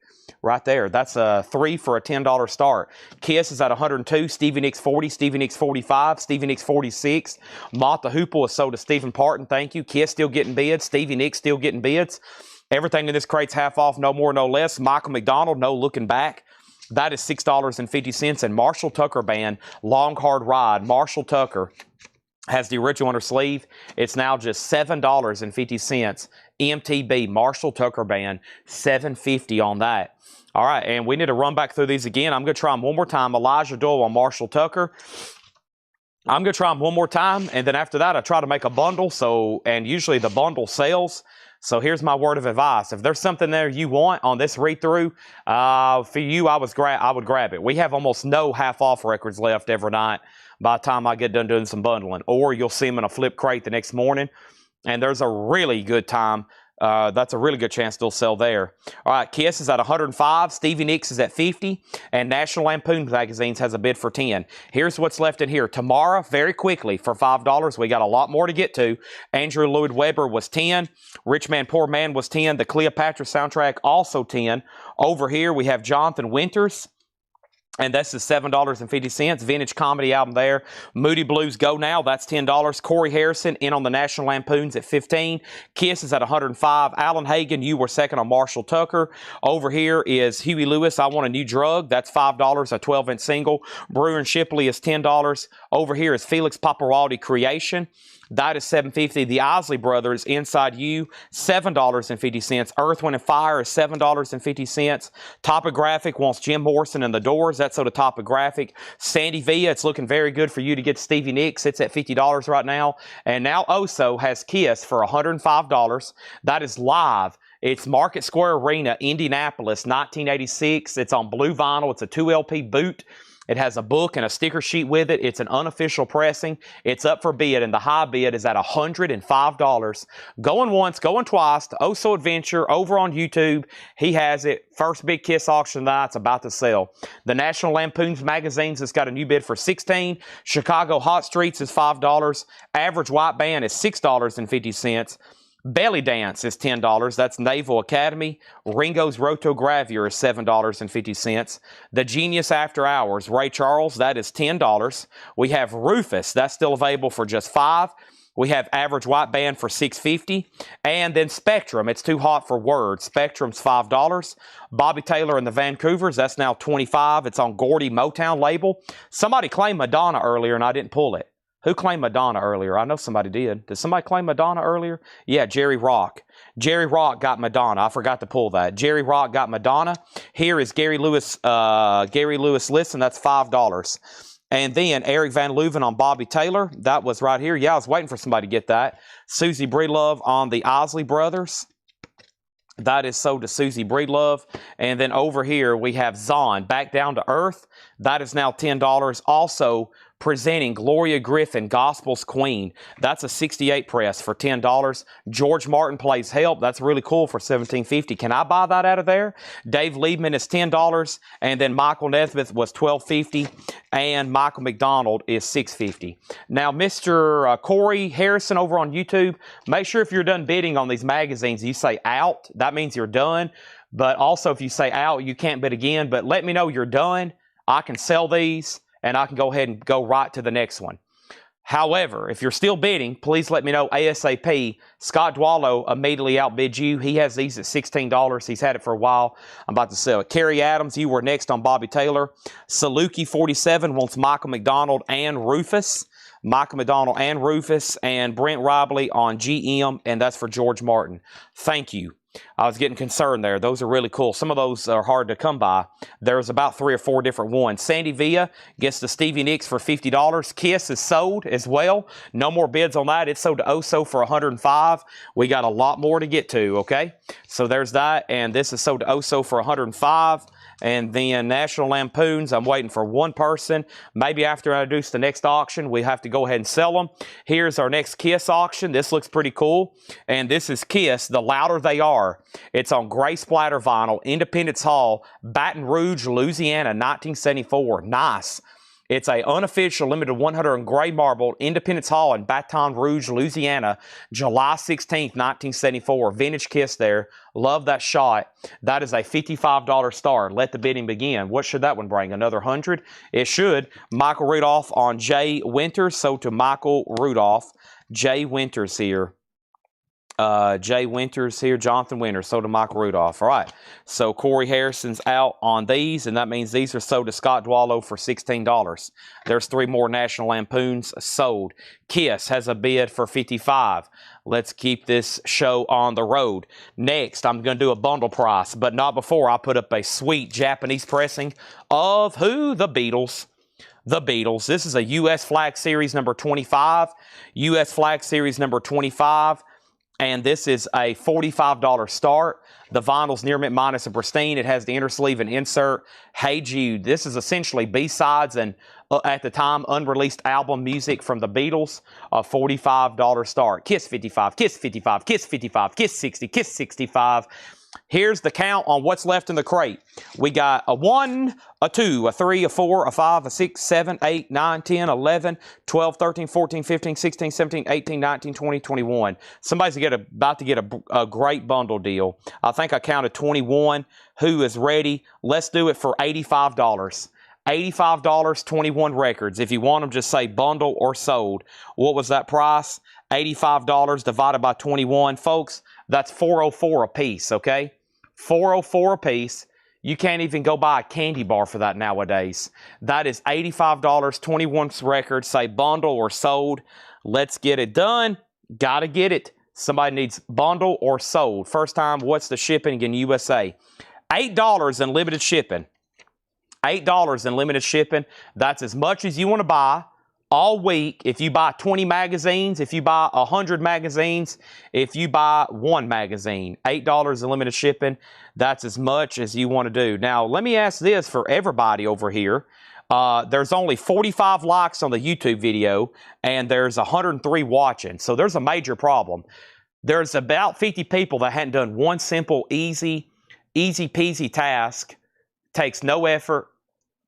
Right there. That's 3 for a $10 start. Kiss is at 102. Stevie Nicks 40. Stevie Nicks 45. Stevie Nicks 46. Mott the Hoople is sold to Stephen Parton. Thank you. Kiss still getting bids. Stevie Nicks still getting bids. Everything in this crate's half off. No more, no less. Michael McDonald, No Looking Back. That is $6.50. And Marshall Tucker Band, Long Hard Ride. Marshall Tucker has the original on her sleeve. It's now just $7.50. MTB, Marshall Tucker Band, $7.50 on that. All right, and we need to run back through these again. I'm going to try them one more time. Elijah Doyle on Marshall Tucker. I'm going to try them one more time, and then after that, I try to make a bundle. And usually the bundle sells. So here's my word of advice. If there's something there you want on this read-through, for you, I would grab it. We have almost no half-off records left every night by the time I get done doing some bundling. Or you'll see them in a flip crate the next morning, and there's a really good time. That's a really good chance they'll sell there. All right, Kiss is at 105. Stevie Nicks is at 50. And National Lampoon Magazines has a bid for 10. Here's what's left in here. Tomorrow, very quickly, for $5. We got a lot more to get to. Andrew Lloyd Webber was 10. Rich Man, Poor Man was 10. The Cleopatra soundtrack, also 10. Over here, we have Jonathan Winters. And that's the $7.50. Vintage comedy album there. Moody Blues Go Now, that's $10. Corey Harrison in on the National Lampoons at $15. Kiss is at $105. Alan Hagen, You Were Second on Marshall Tucker. Over here is Huey Lewis, I Want a New Drug. That's $5, a 12-inch single. Brewer and Shipley is $10. Over here is Felix Paparazzi Creation. That is $7.50. The Isley Brothers, Inside You, $7.50. Earth, Wind & Fire is $7.50. Topographic wants Jim Morrison and the Doors. That's sort of Topographic. Sandy Villa, it's looking very good for you to get Stevie Nicks. It's at $50 right now. And now Oso has Kiss for $105. That is live. It's Market Square Arena, Indianapolis, 1986. It's on blue vinyl. It's a 2 LP boot. It has a book and a sticker sheet with it. It's an unofficial pressing. It's up for bid, and the high bid is at $105. Going once, going twice to Oso Adventure over on YouTube. He has it. First big Kiss auction tonight. It's about to sell. The National Lampoons magazines has got a new bid for $16. Chicago Hot Streets is $5. Average White Band is $6.50. Belly Dance is $10. That's Naval Academy. Ringo's Rotogravure is $7.50. The Genius After Hours, Ray Charles, that is $10. We have Rufus, that's still available for just $5. We have Average White Band for $6.50. And then Spectrum, it's too hot for words. Spectrum's $5. Bobby Taylor and the Vancouvers, that's now $25. It's on Gordy Motown label. Somebody claimed Madonna earlier and I didn't pull it. Who claimed Madonna earlier? I know somebody did. Did somebody claim Madonna earlier? Yeah, Jerry Rock. Jerry Rock got Madonna. I forgot to pull that. Jerry Rock got Madonna. Here is Gary Lewis. Listen, that's $5. And then Eric Van Leuven on Bobby Taylor. That was right here. Yeah, I was waiting for somebody to get that. Susie Breedlove on the Isley Brothers. That is sold to Susie Breedlove. And then over here we have Zahn, Back Down to Earth. That is now $10. Also presenting Gloria Griffin, Gospel's Queen. That's a 68 press for $10. George Martin Plays Help. That's really cool for $17.50. Can I buy that out of there? Dave Liebman is $10. And then Michael Nesmith was $12.50. And Michael McDonald is $6.50. Now, Mr. Corey Harrison over on YouTube, make sure if you're done bidding on these magazines, you say out. That means you're done. But also, if you say out, you can't bid again. But let me know you're done. I can sell these, and I can go ahead and go right to the next one. However, if you're still bidding, please let me know ASAP. Scott Dwallow immediately outbid you. He has these at $16. He's had it for a while. I'm about to sell it. Kerry Adams, you were next on Bobby Taylor. Saluki 47 wants Michael McDonald and Rufus. Michael McDonald and Rufus. And Brent Robley on GM, and that's for George Martin. Thank you. I was getting concerned there. Those are really cool. Some of those are hard to come by. There's about 3 or 4 different ones. Sandy Villa gets the Stevie Nicks for $50. Kiss is sold as well. No more bids on that. It's sold to Oso for $105. We got a lot more to get to, okay? So there's that. And this is sold to Oso for $105. And then National Lampoons, I'm waiting for one person. Maybe after I introduce the next auction, we have to go ahead and sell them. Here's our next Kiss auction. This looks pretty cool. And this is Kiss, The Louder They Are. It's on gray splatter vinyl, Independence Hall, Baton Rouge, Louisiana, 1974. Nice. It's a unofficial limited 100 in gray marble, Independence Hall in Baton Rouge, Louisiana, July 16th, 1974. Vintage Kiss there. Love that shot. That is a $55 star. Let the bidding begin. What should that one bring? Another 100? It should. Michael Rudolph on Jay Winters. So to Michael Rudolph. Jay Winters here. Jay Winters here, Jonathan Winters, sold to Michael Rudolph. All right, so Corey Harrison's out on these, and that means these are sold to Scott Dwallow for $16. There's 3 more National Lampoons sold. Kiss has a bid for $55. Let's keep this show on the road. Next, I'm going to do a bundle price, but not before I put up a sweet Japanese pressing of who? The Beatles. The Beatles. This is a U.S. Flag Series number 25. U.S. Flag Series number 25. And this is a $45 start. The vinyl's near mint minus and pristine. It has the inner sleeve and insert. Hey Jude. This is essentially B-sides and at the time unreleased album music from the Beatles. A $45 start. Kiss 55, Kiss 55, Kiss 55, Kiss 60, Kiss 65. Here's the count on what's left in the crate. We got a 1, a 2, a 3, a 4, a 5, a 6, 7, 8, 9, 10, 11, 12, 13, 14, 15, 16, 17, 18, 19, 20, 21. Somebody's about to get a great bundle deal. I think I counted 21. Who is ready? Let's do it for $85. $85, 21 records. If you want them, just say bundle or sold. What was that price? $85 divided by 21. Folks, that's $404 a piece, okay? $404 a piece. You can't even go buy a candy bar for that nowadays. That is $85, 21 records. Say bundle or sold. Let's get it done. Gotta get it. Somebody needs bundle or sold. First time, what's the shipping in USA? $8 in limited shipping. $8 in limited shipping. That's as much as you want to buy all week. If you buy 20 magazines, if you buy 100 magazines, if you buy one magazine, $8 in limited shipping. That's as much as you want to do. Now, let me ask this for everybody over here. There's only 45 likes on the YouTube video, and there's 103 watching. So there's a major problem. There's about 50 people that hadn't done one simple, easy peasy task. Takes no effort,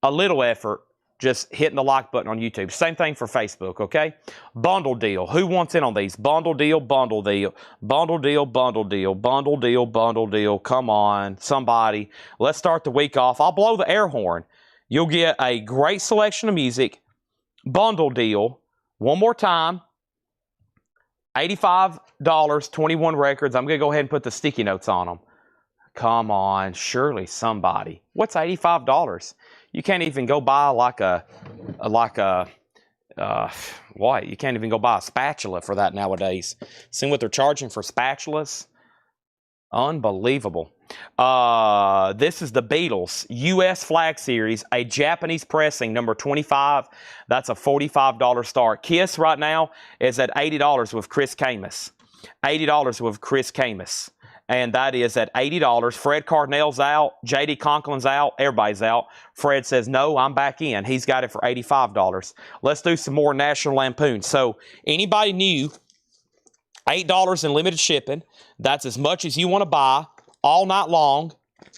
a little effort, just hitting the like button on YouTube. Same thing for Facebook, okay? Bundle deal. Who wants in on these? Bundle deal, bundle deal, bundle deal, bundle deal, bundle deal, bundle deal. Come on, somebody. Let's start the week off. I'll blow the air horn. You'll get a great selection of music. Bundle deal. One more time. $85, 21 records. I'm going to go ahead and put the sticky notes on them. Come on, surely somebody. What's $85? You can't even go buy what? You can't even go buy a spatula for that nowadays. See what they're charging for spatulas? Unbelievable. This is the Beatles U.S. Flag Series, a Japanese pressing, number 25. That's a $45 start. Kiss right now is at $80 with Chris Camus. $80 with Chris Camus. And that is at $80. Fred Cardinale's out. J.D. Conklin's out. Everybody's out. Fred says, no, I'm back in. He's got it for $85. Let's do some more National Lampoon. So anybody new, $8 in limited shipping. That's as much as you want to buy all night long,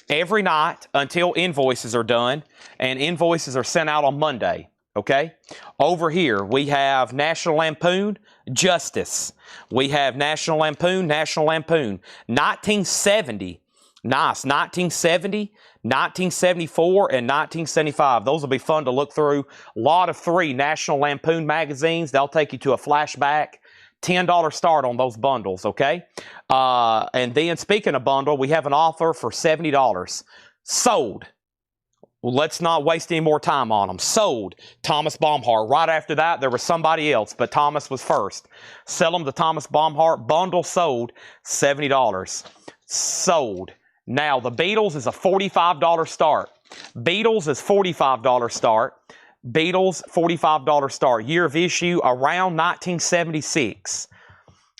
every night until invoices are done. And invoices are sent out on Monday. Okay? Over here, we have National Lampoon, Justice. We have National Lampoon, National Lampoon. 1970, nice. 1970, 1974, and 1975. Those will be fun to look through. A lot of 3 National Lampoon magazines. They'll take you to a flashback. $10 start on those bundles, okay? And then, speaking of bundle, we have an offer for $70. Sold. Let's not waste any more time on them. Sold. Thomas Baumhart. Right after that, there was somebody else, but Thomas was first. Sell them to Thomas Baumhart. Bundle sold. $70. Sold. Now, the Beatles is a $45 start. Beatles is $45 start. Beatles, $45 start. Year of issue, around 1976.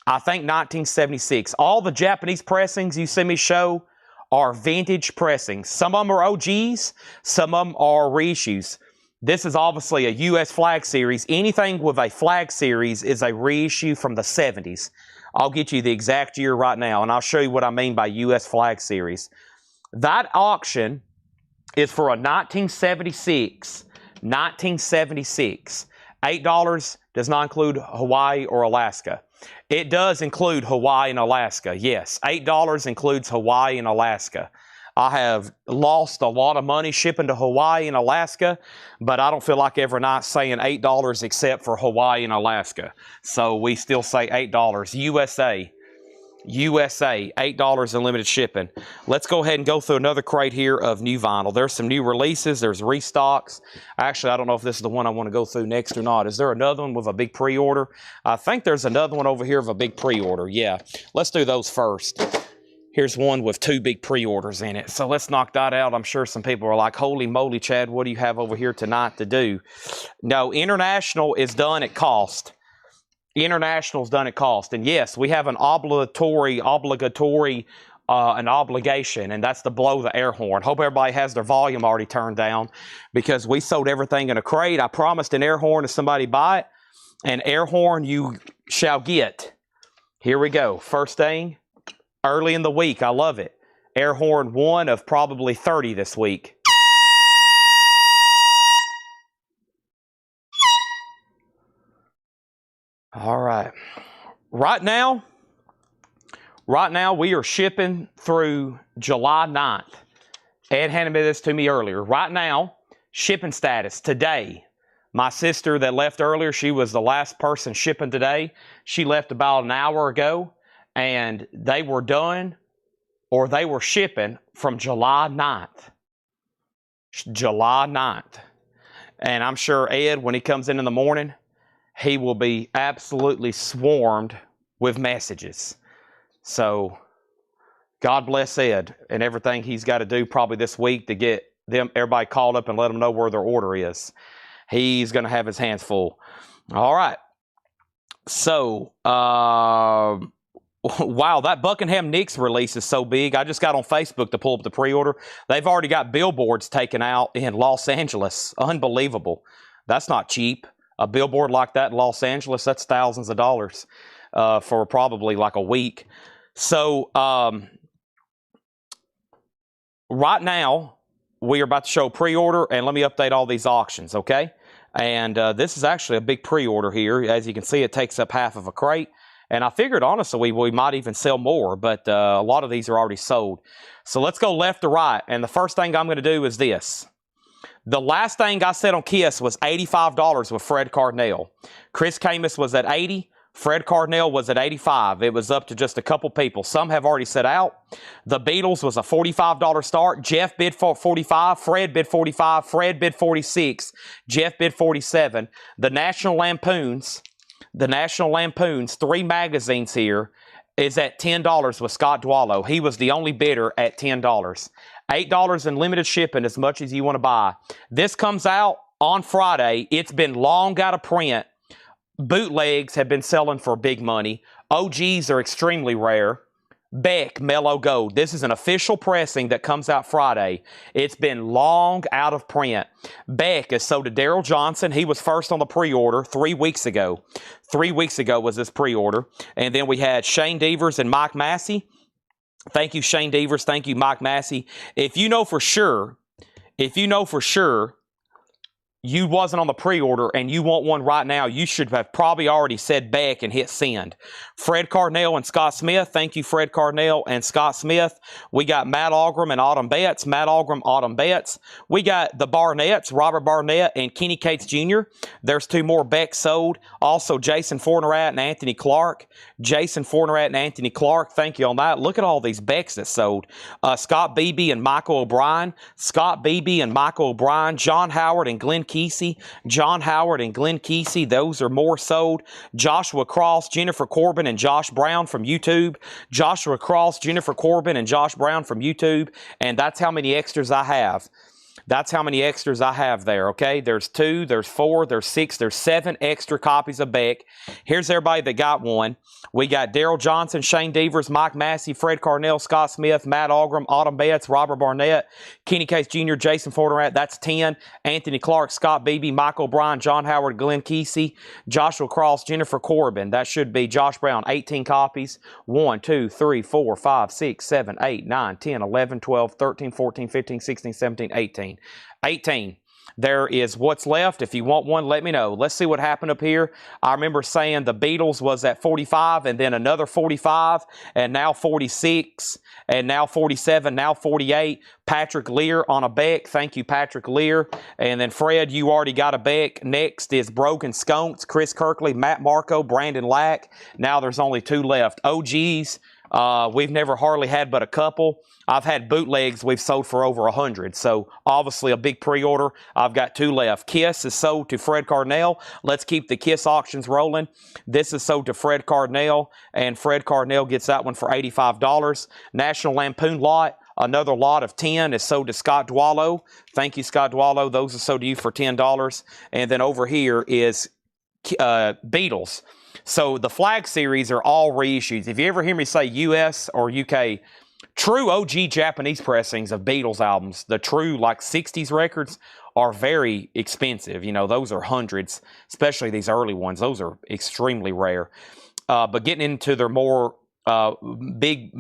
I think 1976. All the Japanese pressings you see me show are vintage pressings. Some of them are OGs, some of them are reissues. This is obviously a U.S. Flag Series. Anything with a Flag Series is a reissue from the 70s. I'll get you the exact year right now, and I'll show you what I mean by U.S. Flag Series. That auction is for a 1976. 1976. $8 does not include Hawaii or Alaska. It does include Hawaii and Alaska. Yes, $8 includes Hawaii and Alaska. I have lost a lot of money shipping to Hawaii and Alaska, but I don't feel like every night saying $8 except for Hawaii and Alaska. So we still say $8. USA. USA, $8 in limited shipping. Let's go ahead and go through another crate here of new vinyl. There's some new releases. There's restocks. Actually, I don't know if this is the one I want to go through next or not. Is there another one with a big pre-order? I think there's another one over here of a big pre-order. Yeah, let's do those first. Here's one with 2 big pre-orders in it. So let's knock that out. I'm sure some people are like, holy moly, Chad, what do you have over here tonight to do? No, international is done at cost. International's done at cost. And yes, we have an obligation, and that's to blow the air horn. Hope everybody has their volume already turned down because we sold everything in a crate. I promised an air horn if somebody buy it. An air horn you shall get. Here we go. First thing, early in the week. I love it. Air horn 1 of probably 30 this week. All right. Right now we are shipping through July 9th. Ed handed this to me earlier. Right now, shipping status today. My sister that left earlier, she was the last person shipping today. She left about an hour ago, and they were done, or they were shipping from July 9th. July 9th. And I'm sure Ed, when he comes in the morning, he will be absolutely swarmed with messages. So God bless Ed and everything he's got to do probably this week to get them everybody called up and let them know where their order is. He's going to have his hands full. All right. So, wow, that Buckingham Knicks release is so big. I just got on Facebook to pull up the pre-order. They've already got billboards taken out in Los Angeles. Unbelievable. That's not cheap. A billboard like that in Los Angeles, that's thousands of dollars for probably like a week. So, right now, we are about to show pre-order, and let me update all these auctions, okay? And this is actually a big pre-order here. As you can see, it takes up half of a crate. And I figured, honestly, we might even sell more, but a lot of these are already sold. So let's go left to right. And the first thing I'm going to do is this. The last thing I said on KISS was $85 with Fred Cardinale. Chris Camus was at $80. Fred Cardinale was at $85. It was up to just a couple people. Some have already set out. The Beatles was a $45 start. Jeff bid for $45. Fred bid $45. Fred bid $46. Jeff bid $47. The National Lampoons, 3 magazines here, is at $10 with Scott Dwallow. He was the only bidder at $10. $8 in limited shipping, as much as you want to buy. This comes out on Friday. It's been long out of print. Bootlegs have been selling for big money. OGs are extremely rare. Beck Mellow Gold. This is an official pressing that comes out Friday. It's been long out of print. Beck is sold to Daryl Johnson. He was first on the pre-order 3 weeks ago. 3 weeks ago was his pre-order. And then we had Shane Devers and Mike Massey. Thank you, Shane Devers. Thank you, Mike Massey. If you know for sure you wasn't on the pre-order and you want one right now, you should have probably already said Beck and hit send. Fred Cardinale and Scott Smith. Thank you, Fred Cardinale and Scott Smith. We got Matt Algram and Autumn Betts. Matt Algram, Autumn Betts. We got the Barnetts, Robert Barnett and Kenny Cates Jr. There's 2 more Becks sold. Also, Jason Fornerat and Anthony Clark. Jason Fornerat and Anthony Clark. Thank you on that. Look at all these Becks that sold. Scott Beebe and Michael O'Brien. Scott Beebe and Michael O'Brien. John Howard and Glenn Kesey. John Howard and Glenn Kesey. Those are more sold. Joshua Cross, Jennifer Corbin, and Josh Brown from YouTube. Joshua Cross, Jennifer Corbin, and Josh Brown from YouTube. And that's how many extras I have. That's how many extras I have there, okay? There's 2, there's 4, there's 6, there's 7 extra copies of Beck. Here's everybody that got one. We got Daryl Johnson, Shane Devers, Mike Massey, Fred Cardinale, Scott Smith, Matt Algram, Autumn Betts, Robert Barnett, Kenny Case Jr., Jason Fornerat. That's 10. Anthony Clark, Scott Beebe, Michael Bryan, John Howard, Glenn Kesey, Joshua Cross, Jennifer Corbin. That should be Josh Brown. 18 copies. 1, 2, 3, 4, 5, 6, 7, 8, 9, 10, 11, 12, 13, 14, 15, 16, 17, 18. 18. There is what's left. If you want one, let me know. Let's see what happened up here. I remember saying the Beatles was at 45 and then another 45 and now 46 and now 47, now 48. Patrick Lear on a Beck. Thank you, Patrick Lear. And then Fred, you already got a Beck. Next is Broken Skunks, Chris Kirkley, Matt Marco, Brandon Lack. Now there's only 2 left. OGs, we've never hardly had but a couple. I've had bootlegs we've sold for over 100. So obviously a big pre-order. I've got 2 left. KISS is sold to Fred Cardinale. Let's keep the KISS auctions rolling. This is sold to Fred Cardinale, and Fred Cardinale gets that one for $85. National Lampoon lot. Another lot of 10 is sold to Scott Dwallow. Thank you, Scott Dwallow. Those are sold to you for $10. And then over here is Beatles. So the flag series are all reissues. If you ever hear me say US or UK, true OG Japanese pressings of Beatles albums, the true like 60s records, are very expensive. You know, those are hundreds, especially these early ones. Those are extremely rare. But getting into their more big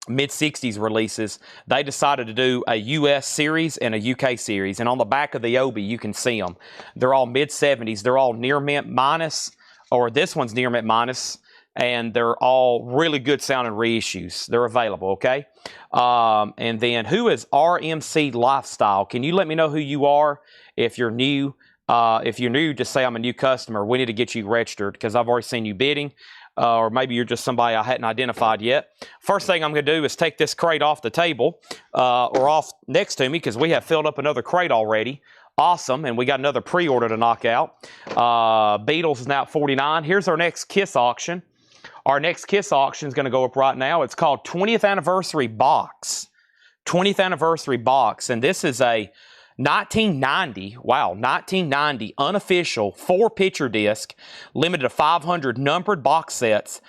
mid-60s releases, they decided to do a US series and a UK series. And on the back of the Obi, you can see them. They're all mid-70s. They're all near mint minus, or this one's near mint minus. and they're all really good sounding reissues. They're available, okay? And then who is RMC Lifestyle? Can you let me know who you are if you're new? If you're new, just say I'm a new customer. We need to get you registered because I've already seen you bidding. Or maybe you're just somebody I hadn't identified yet. First thing I'm going to do is take this crate off the table or off next to me because we have filled up another crate already. Awesome, and we got another pre-order to knock out. Beatles is now at 49. Here's our next Kiss auction. Our next Kiss auction is going to go up right now. It's called 20th Anniversary Box. 20th Anniversary Box, and this is a 1990, wow, 1990 unofficial 4-picture disc, limited to 500 numbered box sets.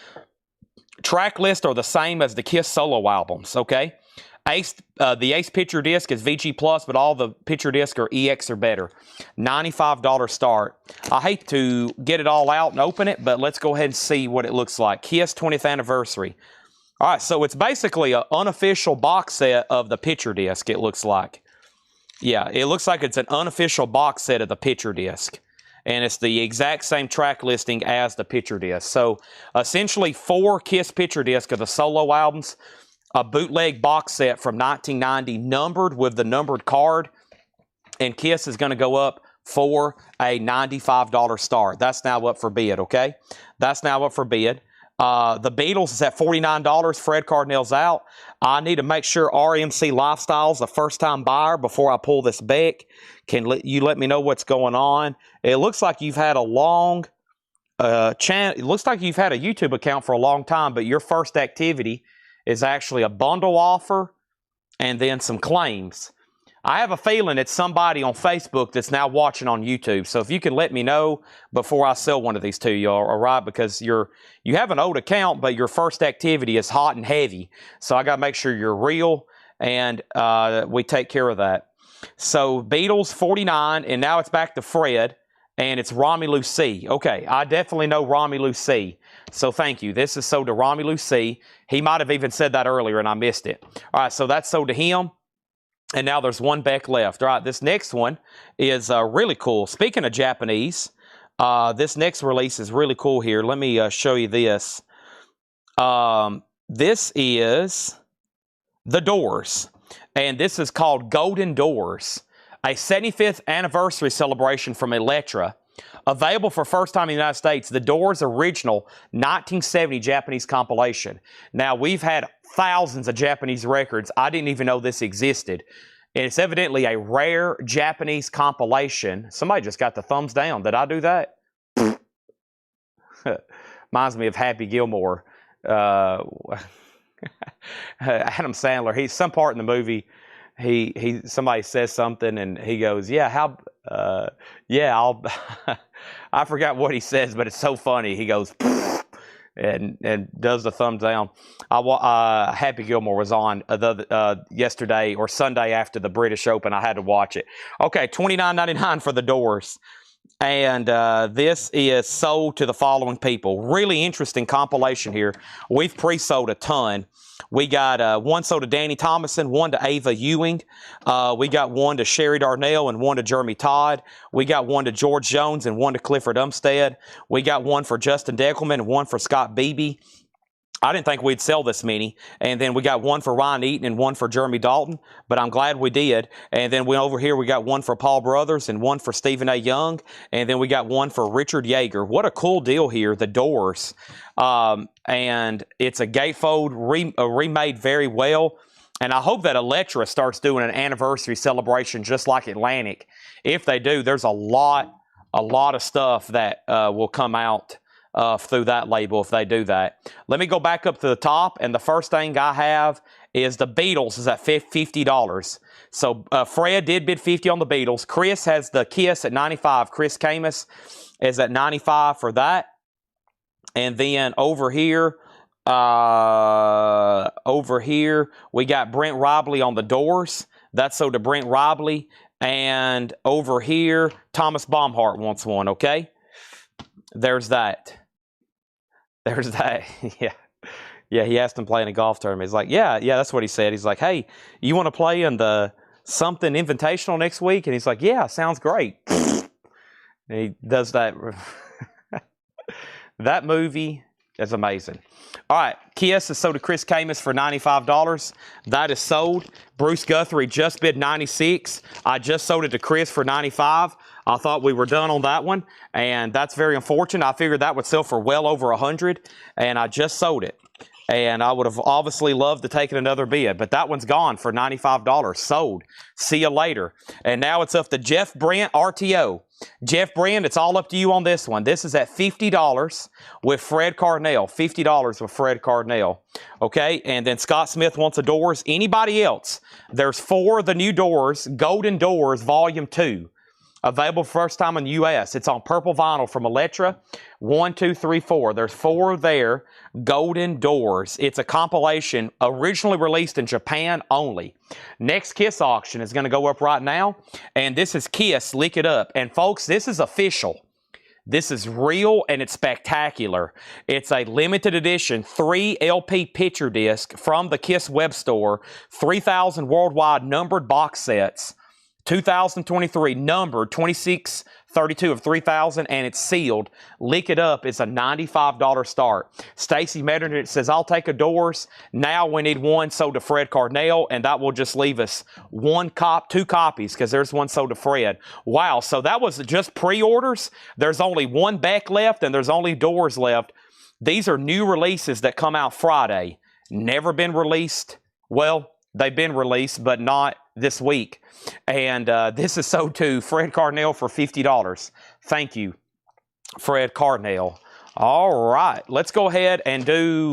Track lists are the same as the Kiss solo albums, okay? The Ace picture disc is VG+, but all the picture discs are EX or better. $95 start. I hate to get it all out and open it, but let's go ahead and see what it looks like. Kiss 20th Anniversary. All right, so it's basically an unofficial box set of the picture disc, it looks like. Yeah, it looks like it's an unofficial box set of the picture disc. And it's the exact same track listing as the picture disc. So, essentially 4 Kiss picture discs of the solo albums, a bootleg box set from 1990, numbered with the numbered card. And Kiss is going to go up for a $95 start. That's now up for bid, okay? That's now up for bid. The Beatles is at $49. Fred Cardinal's out. I need to make sure RMC Lifestyle's a first-time buyer before I pull this back. Can you let me know what's going on? It looks like you've had a long channel. It looks like you've had a YouTube account for a long time, but your first activity is actually a bundle offer and then some claims. I have a feeling it's somebody on Facebook that's now watching on YouTube. So if you can let me know before I sell one of these to you, all right? Because you have an old account, but your first activity is hot and heavy. So I got to make sure you're real, and we take care of that. So Beatles 49, and now it's back to Fred, and it's Romelu C. Okay, I definitely know Romelu C. So thank you. This is sold to Romelu C. He might have even said that earlier, and I missed it. All right, so that's sold to him. And now there's one back left. All right, this next one is really cool. Speaking of Japanese, this next release is really cool here. Let me show you this. This is The Doors, and this is called Golden Doors, a 75th anniversary celebration from Elektra. Available for first time in the United States, The Doors' original 1970 Japanese compilation. Now, we've had thousands of Japanese records. I didn't even know this existed. And it's evidently a rare Japanese compilation. Somebody just got the thumbs down. Did I do that? Reminds me of Happy Gilmore. Adam Sandler. Some part in the movie, somebody says something and he goes, "Yeah, I'll." I forgot what he says, but it's so funny. He goes and does the thumbs down. Happy Gilmore was on yesterday or Sunday after the British Open. I had to watch it. Okay, $29.99 for The Doors. And this is sold to the following people. Really interesting compilation here. We've pre-sold a ton. We got one sold to Danny Thomason, one to Ava Ewing. We got one to Sherry Darnell and one to Jeremy Todd. We got one to George Jones and one to Clifford Umstead. We got one for Justin Deckelman and one for Scott Beebe. I didn't think we'd sell this many. And then we got one for Ryan Eaton and one for Jeremy Dalton, but I'm glad we did. And then over here, we got one for Paul Brothers and one for Stephen A. Young. And then we got one for Richard Yeager. What a cool deal here, The Doors. And it's a gatefold remade very well. And I hope that Elektra starts doing an anniversary celebration just like Atlantic. If they do, there's a lot of stuff that will come out through that label if they do that. Let me go back up to the top, and the first thing I have is the Beatles is at $50. So Fred did bid $50 on the Beatles. Chris has the Kiss at $95. Chris Camus is at $95 for that. And then over here, we got Brent Robley on the Doors. That's sold to Brent Robley. And over here, Thomas Baumhart wants one, okay? There's that. There's that. Yeah. Yeah, he asked him to play in a golf tournament. He's like, yeah, that's what he said. He's like, hey, you want to play in the something invitational next week? And he's like, yeah, sounds great. And he does that. That movie That's amazing. All right, Kiss is sold to Chris Camus for $95. That is sold. Bruce Guthrie just bid $96. I just sold it to Chris for $95. I thought we were done on that one, and that's very unfortunate. I figured that would sell for well over $100, and I just sold it. And I would have obviously loved to take another bid, but that one's gone for $95. Sold. See you later. And now it's up to Jeff Brent, RTO. Jeff Brent, it's all up to you on this one. This is at $50 with Fred Cardinal. $50 with Fred Cardinal. Okay, and then Scott Smith wants the doors. Anybody else? There's 4 of the new doors, Golden Doors Volume 2. Available first time in the U.S. It's on purple vinyl from Electra. 1, 2, 3, 4. There's 4 there. Golden Doors. It's a compilation originally released in Japan only. Next Kiss auction is going to go up right now. And this is Kiss. Lick It Up. And folks, this is official. This is real and it's spectacular. It's a limited edition 3 LP picture disc from the Kiss web store. 3,000 worldwide numbered box sets. 2023 numbered 2632 of 3,000 and it's sealed. Lick It Up is a $95 start. Stacy Metternich says, I'll take a doors. Now we need one sold to Fred Cardinal, and that will just leave us 2 copies because there's one sold to Fred. Wow, so that was just pre-orders. There's only 1 Beck left and there's only doors left. These are new releases that come out Friday. Never been released. Well, they've been released, but not this week. And this is sold to Fred Cardinal for $50. Thank you, Fred Cardinal. All right, let's go ahead and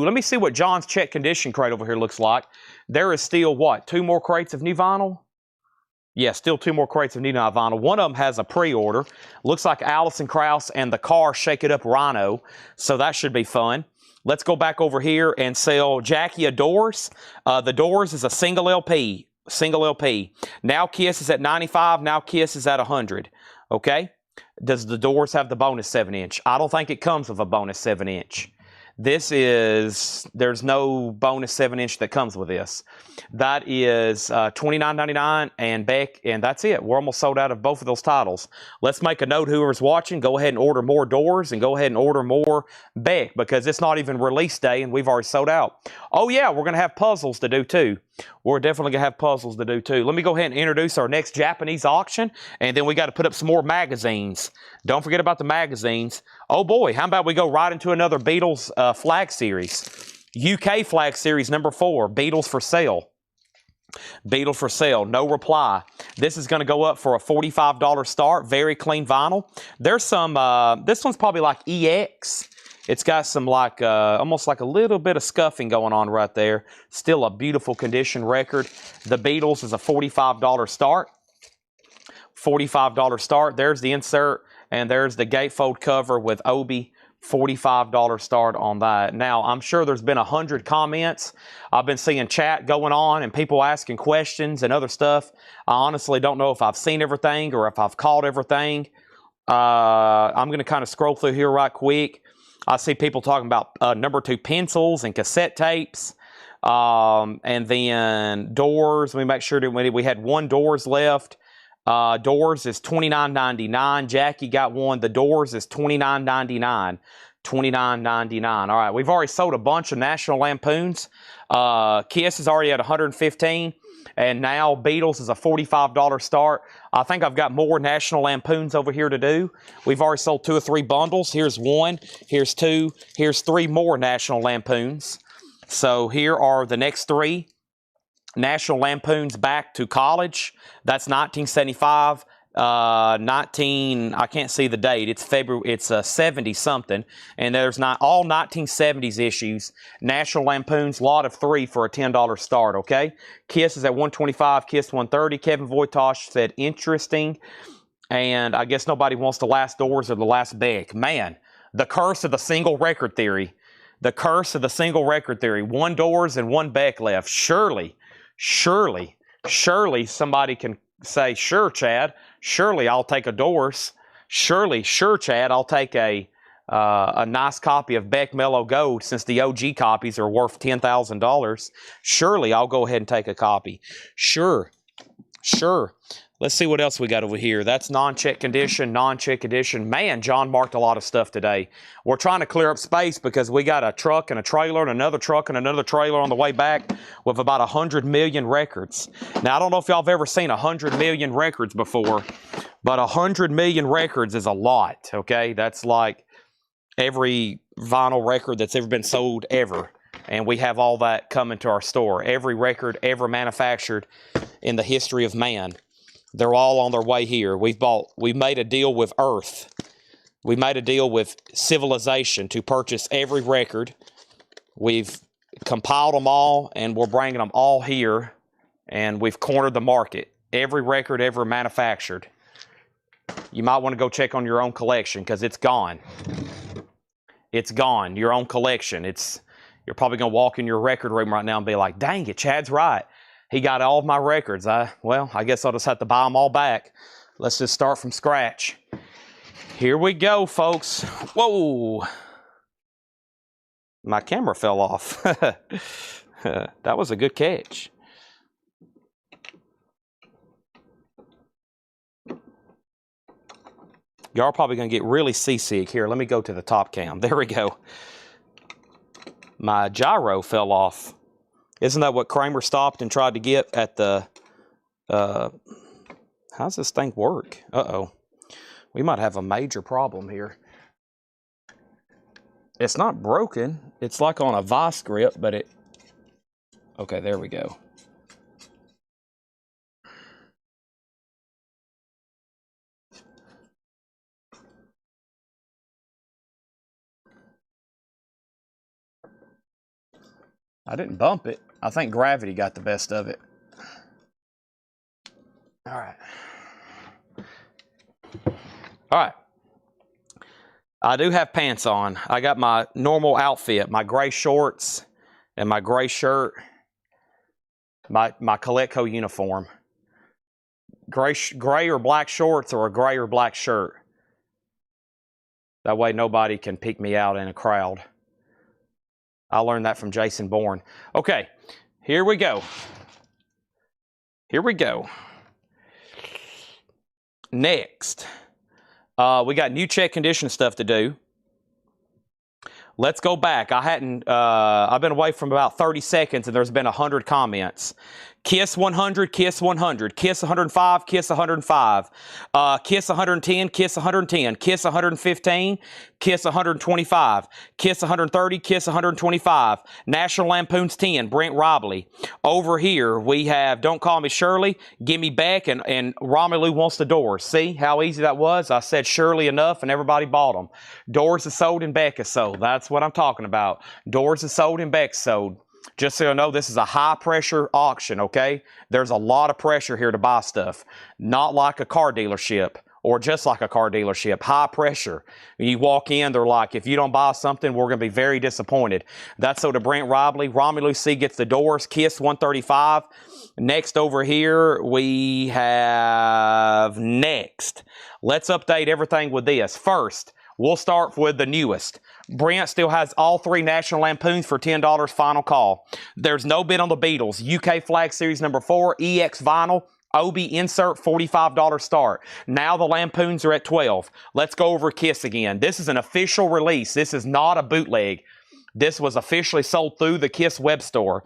let me see what John's check condition crate over here looks like. There is still, what, 2 more crates of new vinyl? Yeah, still 2 more crates of new vinyl. One of them has a pre-order. Looks like Allison Krauss and the car Shake It Up Rhino. So that should be fun. Let's go back over here and sell Jackie a Doors. The Doors is a single LP. Single LP. Now Kiss is at 95. Now Kiss is at 100. Okay? Does the Doors have the bonus 7-inch? I don't think it comes with a bonus 7-inch. There's no bonus 7-inch that comes with this. That is $29.99 and Beck, and that's it. We're almost sold out of both of those titles. Let's make a note, whoever's watching, go ahead and order more Doors and go ahead and order more Beck because it's not even release day and we've already sold out. Oh yeah, we're going to have puzzles to do too. We're definitely going to have puzzles to do too. Let me go ahead and introduce our next Japanese auction, and then we got to put up some more magazines. Don't forget about the magazines. Oh boy, how about we go right into another Beatles flag series. UK flag series number 4, Beatles for sale. Beatles for sale, no reply. This is going to go up for a $45 start, very clean vinyl. There's some, this one's probably like EX. It's got some like, almost like a little bit of scuffing going on right there. Still a beautiful condition record. The Beatles is a $45 start. $45 start. There's the insert, and there's the gatefold cover with Obi. $45 start on that. Now, I'm sure there's been 100 comments. I've been seeing chat going on and people asking questions and other stuff. I honestly don't know if I've seen everything or if I've caught everything. I'm going to kind of scroll through here right quick. I see people talking about number 2 pencils and cassette tapes. And then Doors. Let me make sure that we had 1 Doors left. Doors is $29.99. Jackie got one. The Doors is $29.99. $29.99. All right, we've already sold a bunch of National Lampoons. Kiss is already at $115, and now Beatles is a $45 start. I think I've got more National Lampoons over here to do. We've already sold 2 or 3 bundles. Here's 1, here's 2, here's 3 more National Lampoons. So here are the next 3. National Lampoons Back to College. That's 1975. I can't see the date. It's February. It's 70 something, and there's not all 1970s issues. National Lampoons, lot of 3 for a $10 start. Okay, Kiss is at 125. Kiss 130. Kevin Voitosh said interesting, and I guess nobody wants the last Doors or the last Beck. Man, the curse of the single record theory. The curse of the single record theory. 1 Doors and 1 Beck left. Surely somebody can say, sure, Chad, surely I'll take a Doors. Sure, Chad, I'll take a nice copy of Beck Mellow Gold since the OG copies are worth $10,000. Surely I'll go ahead and take a copy. Sure, Sure. Let's see what else we got over here. That's non-check condition, non-check condition. Man, John marked a lot of stuff today. We're trying to clear up space because we got a truck and a trailer and another truck and another trailer on the way back with about 100 million records. Now, I don't know if y'all have ever seen 100 million records before, but 100 million records is a lot, okay? That's like every vinyl record that's ever been sold ever. And we have all that coming to our store. Every record ever manufactured in the history of man. They're all on their way here. We made a deal with Earth. We made a deal with civilization to purchase every record. We've compiled them all, and we're bringing them all here, and we've cornered the market. Every record ever manufactured. You might want to go check on your own collection because it's gone. It's gone. Your own collection. You're probably going to walk in your record room right now and be like, dang it, Chad's right. He got all of my records. Well, I guess I'll just have to buy them all back. Let's just start from scratch. Here we go, folks. Whoa. My camera fell off. That was a good catch. Y'all are probably going to get really seasick. Here, let me go to the top cam. There we go. My gyro fell off. Isn't that what Kramer stopped and tried to get at the... how's this thing work? Uh-oh. We might have a major problem here. It's not broken. It's like on a vice grip, but it... Okay, there we go. I didn't bump it. I think gravity got the best of it. All right. All right. I do have pants on. I got my normal outfit, my gray shorts and my gray shirt, my Coletco uniform. Gray or black shorts or a gray or black shirt. That way nobody can pick me out in a crowd. I learned that from Jason Bourne. Okay, here we go. Here we go. Next, we got new check condition stuff to do. Let's go back. I've been away from about 30 seconds and there's been 100 comments. Kiss 100, kiss 100, kiss 105, kiss 105, kiss 110, kiss 110, kiss 115, kiss 125, kiss 130, kiss 125, National Lampoon's 10, Brent Robley. Over here, we have Don't Call Me Shirley, Gimme Back, and Romelu Wants the Doors. See how easy that was? I said Shirley enough and everybody bought them. Doors is sold and Beck is sold. That's what I'm talking about. Doors is sold and Beck sold. Just so you know, this is a high-pressure auction, okay? There's a lot of pressure here to buy stuff. Not like a car dealership or just like a car dealership. High pressure. When you walk in, they're like, if you don't buy something, we're going to be very disappointed. That's so to Brent Robley. Romelu C gets the Doors. Kiss 135. Next over here, we have Next. Let's update everything with this. First, we'll start with the newest. Brent still has all 3 National Lampoons for $10 final call. There's no bid on the Beatles. UK Flag Series number 4, EX Vinyl, OB insert, $45 start. Now the Lampoons are at $12. Let's go over Kiss again. This is an official release. This is not a bootleg. This was officially sold through the Kiss web store.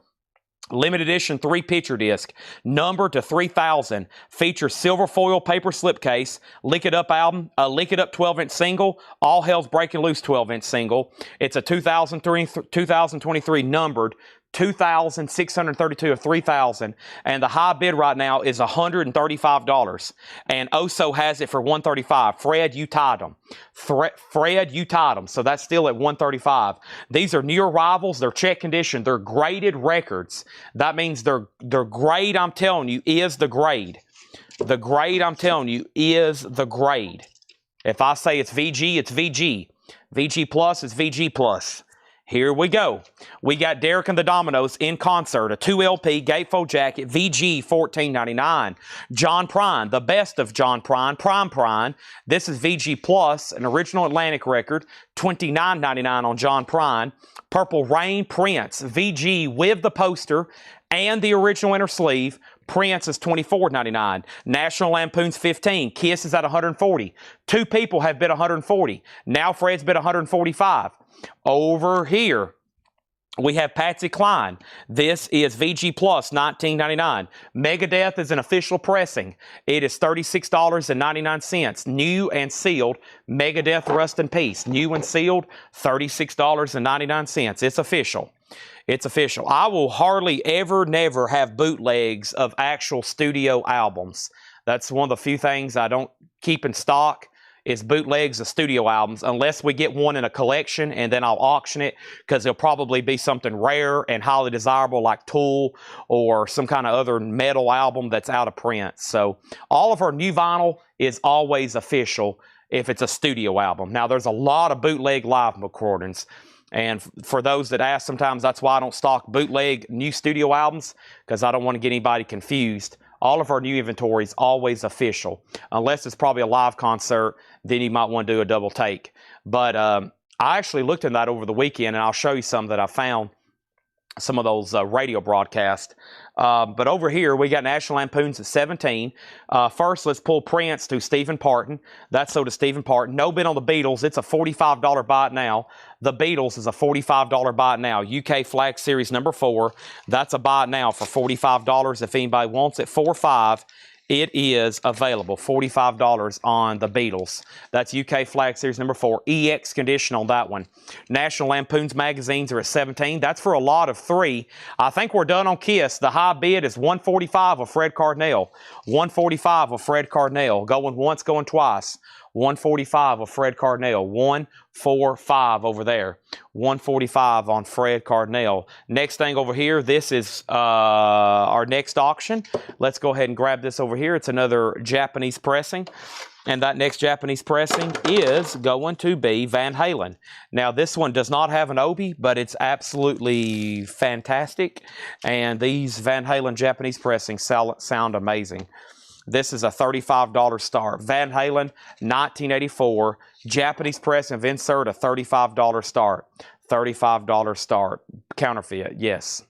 Limited edition 3 picture disc, numbered to 3000, features silver foil paper slipcase, Lick It Up album, a Lick It Up 12-inch single, All Hell's Breaking Loose 12-inch single. It's a 2023 numbered, 2,632 of 3,000, and the high bid right now is $135, and Oso has it for $135. Fred, you tied them. Fred, you tied them, so that's still at $135. These are new arrivals. They're check condition. They're graded records. That means their grade, I'm telling you, is the grade. The grade, I'm telling you, is the grade. If I say it's VG, it's VG. VG plus is VG plus. Here we go. We got Derek and the Dominoes in concert, a 2LP gatefold jacket, VG $14.99. John Prine, the best of John Prine, Prime. This is VG Plus, an original Atlantic record, $29.99 on John Prine. Purple Rain Prince, VG with the poster and the original inner sleeve, Prince is $24.99. National Lampoon's $15. Kiss is at $140. Two people have bid $140. Now Fred's bid $145. Over here, we have Patsy Cline. This is VG Plus, $19.99. Megadeth is an official pressing. It is $36.99. New and sealed. Megadeth Rust in Peace. New and sealed, $36.99. It's official. It's official. I will hardly ever, never have bootlegs of actual studio albums. That's one of the few things I don't keep in stock, is bootlegs of studio albums, unless we get one in a collection, and then I'll auction it, because it'll probably be something rare and highly desirable like Tool or some kind of other metal album that's out of print. So all of our new vinyl is always official if it's a studio album. Now, there's a lot of bootleg live recordings, and for those that ask sometimes, that's why I don't stock bootleg new studio albums, because I don't want to get anybody confused. All of our new inventory is always official, unless it's probably a live concert, then you might want to do a double take. But I actually looked at that over the weekend, and I'll show you some that I found, some of those radio broadcasts. But over here, we got National Lampoons at 17. First, let's pull Prince to Stephen Parton. That's so to Stephen Parton. No bid on the Beatles. It's a $45 buy it now. The Beatles is a $45 buy it now. UK Flag Series number 4. That's a buy it now for $45 if anybody wants it. 4.5. It is available, $45 on the Beatles. That's UK Flag Series number 4. EX condition on that one. National Lampoon's magazines are at 17. That's for a lot of 3. I think we're done on Kiss. The high bid is $145 of Fred Cardinale. $145 of Fred Cardinale. Going once, going twice. $145 of Fred Cardinale. 145 over there. $145 on Fred Cardinale. Next thing over here, this is our next auction. Let's go ahead and grab this over here. It's another Japanese pressing. And that next Japanese pressing is going to be Van Halen. Now, this one does not have an obi, but it's absolutely fantastic. And these Van Halen Japanese pressings sound amazing. This is a $35 start. Van Halen, 1984. Japanese pressing of insert, a $35 start. $35 start. Counterfeit, yes.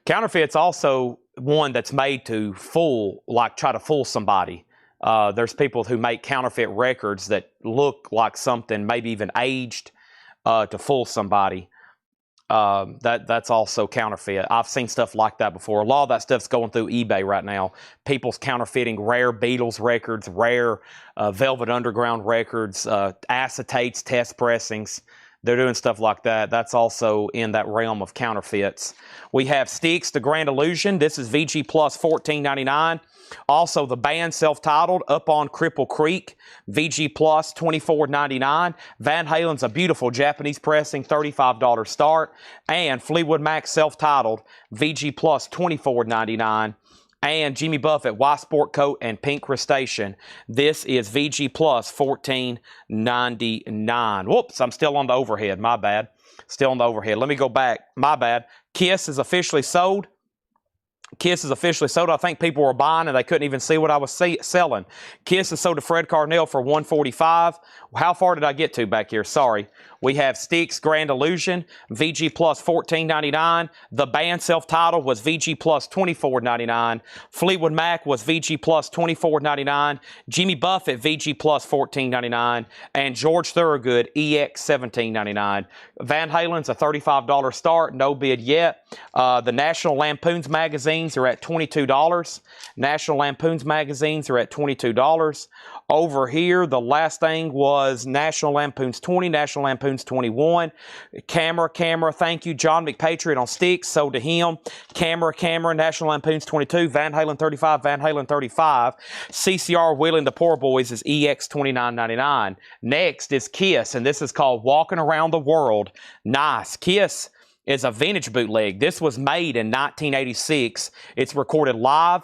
Counterfeit's also one that's made to try to fool somebody. There's people who make counterfeit records that look like something, maybe even aged, to fool somebody. That's also counterfeit. I've seen stuff like that before. A lot of that stuff's going through eBay right now. People's counterfeiting rare Beatles records, rare Velvet Underground records, acetates, test pressings. They're doing stuff like that. That's also in that realm of counterfeits. We have Styx, The Grand Illusion. This is VG Plus, $14.99. Also, the band self-titled, Up on Cripple Creek, VG Plus, $24.99. Van Halen's a beautiful Japanese pressing, $35 start. And Fleetwood Mac self-titled, VG Plus, $24.99. And Jimmy Buffett, White Sport Coat and Pink Crustacean. This is VG Plus, $14.99. Whoops, I'm still on the overhead. My bad. Still on the overhead. Let me go back. My bad. Kiss is officially sold. Kiss is officially sold. I think people were buying and they couldn't even see what I was selling. Kiss is sold to Fred Cardinale for $145. How far did I get to back here? Sorry. We have Styx, Grand Illusion, VG Plus $14.99. The band self-titled was VG Plus $24.99. Fleetwood Mac was VG Plus $24.99. Jimmy Buffett, VG Plus $14.99. And George Thorogood, EX $17.99. Van Halen's a $35 start, no bid yet. The National Lampoon's magazines are at $22. National Lampoon's magazines are at $22. Over here, the last thing was National Lampoon's 20, National Lampoon's 21. Camera, thank you. John McPatriot on Styx, sold to him. Camera, National Lampoon's 22. Van Halen 35, Van Halen 35. CCR Wheeling the Poor Boys is EX $29.99. Next is Kiss, and this is called Walking Around the World. Nice. Kiss is a vintage bootleg. This was made in 1986. It's recorded live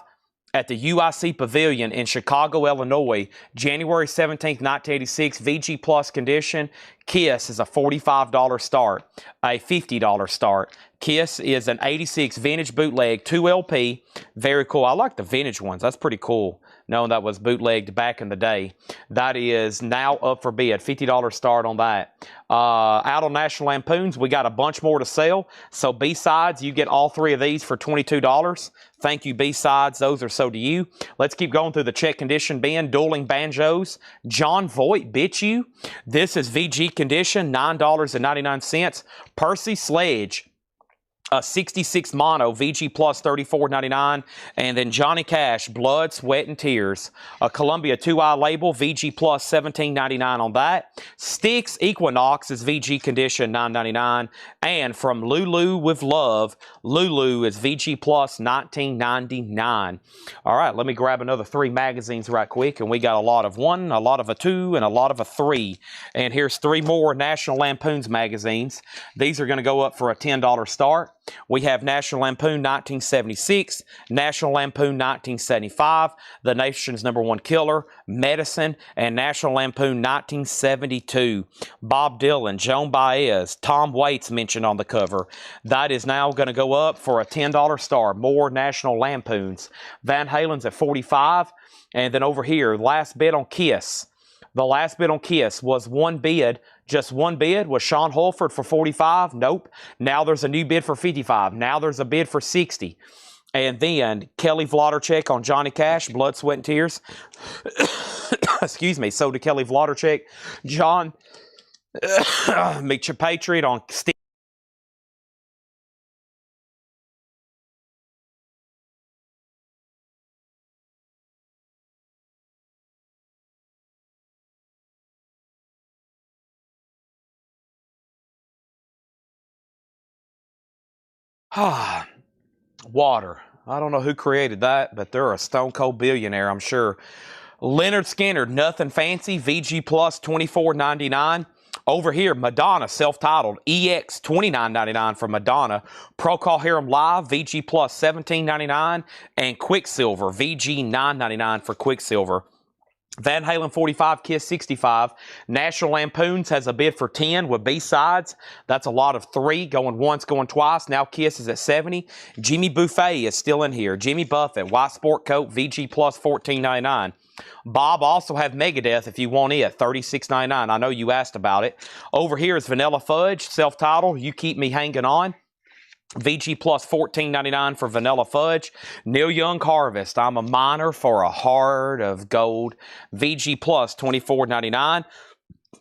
at the UIC Pavilion in Chicago, Illinois, January 17th, 1986, VG Plus condition. Kiss is a $45 start, a $50 start. Kiss is an 86 vintage bootleg 2LP. Very cool. I like the vintage ones. That's pretty cool, knowing that was bootlegged back in the day. That is now up for bid. $50 start on that. Out on National Lampoons, we got a bunch more to sell. So B-Sides, you get all 3 of these for $22. Thank you, B-Sides. Those are so to you. Let's keep going through the check condition bin. Dueling Banjos. John Voight, Bitch You. This is VG condition, $9.99. Percy Sledge, a 66 mono, VG Plus, $34.99. And then Johnny Cash, Blood, Sweat, and Tears, a Columbia 2i label, VG Plus, $17.99 on that. Styx Equinox is VG condition, $9.99. And from Lulu with Love, Lulu is VG Plus, $19.99. All right, let me grab another 3 magazines right quick. And we got a lot of 1, a lot of a 2, and a lot of a 3. And here's 3 more National Lampoons magazines. These are going to go up for a $10 start. We have National Lampoon 1976, National Lampoon 1975, The Nation's #1 Killer, Medicine, and National Lampoon 1972. Bob Dylan, Joan Baez, Tom Waits mentioned on the cover. That is now going to go up for a $10 star. More National Lampoons. Van Halen's at 45. And then over here, last bid on Kiss. The last bid on Kiss was 1 bid. Just 1 bid was Sean Holford for 45. Nope. Now there's a new bid for 55. Now there's a bid for 60. And then Kelly Vlodarchek on Johnny Cash, Blood, Sweat, and Tears. Excuse me. So did Kelly Vlodarchek. John Patriot on Steve. Water. I don't know who created that, but they're a stone cold billionaire, I'm sure. Leonard Skinner, Nothing Fancy, VG Plus, $24.99. Over here, Madonna, self-titled, EX, $29.99 for Madonna. Procol Harum Live, VG Plus, $17.99. And Quicksilver, VG, $9.99 for Quicksilver. Van Halen 45, Kiss 65. National Lampoons has a bid for 10 with B-Sides. That's a lot of 3, going once, going twice. Now Kiss is at 70. Jimmy Buffet is still in here. Jimmy Buffett, white sport coat, VG Plus, $14.99. Bob also have Megadeth if you want it, $36.99. I know you asked about it. Over here is Vanilla Fudge, self-titled, You Keep Me Hanging On. VG Plus, $14.99 for Vanilla Fudge. Neil Young Harvest, I'm a Miner for a Heart of Gold. VG Plus, $24.99.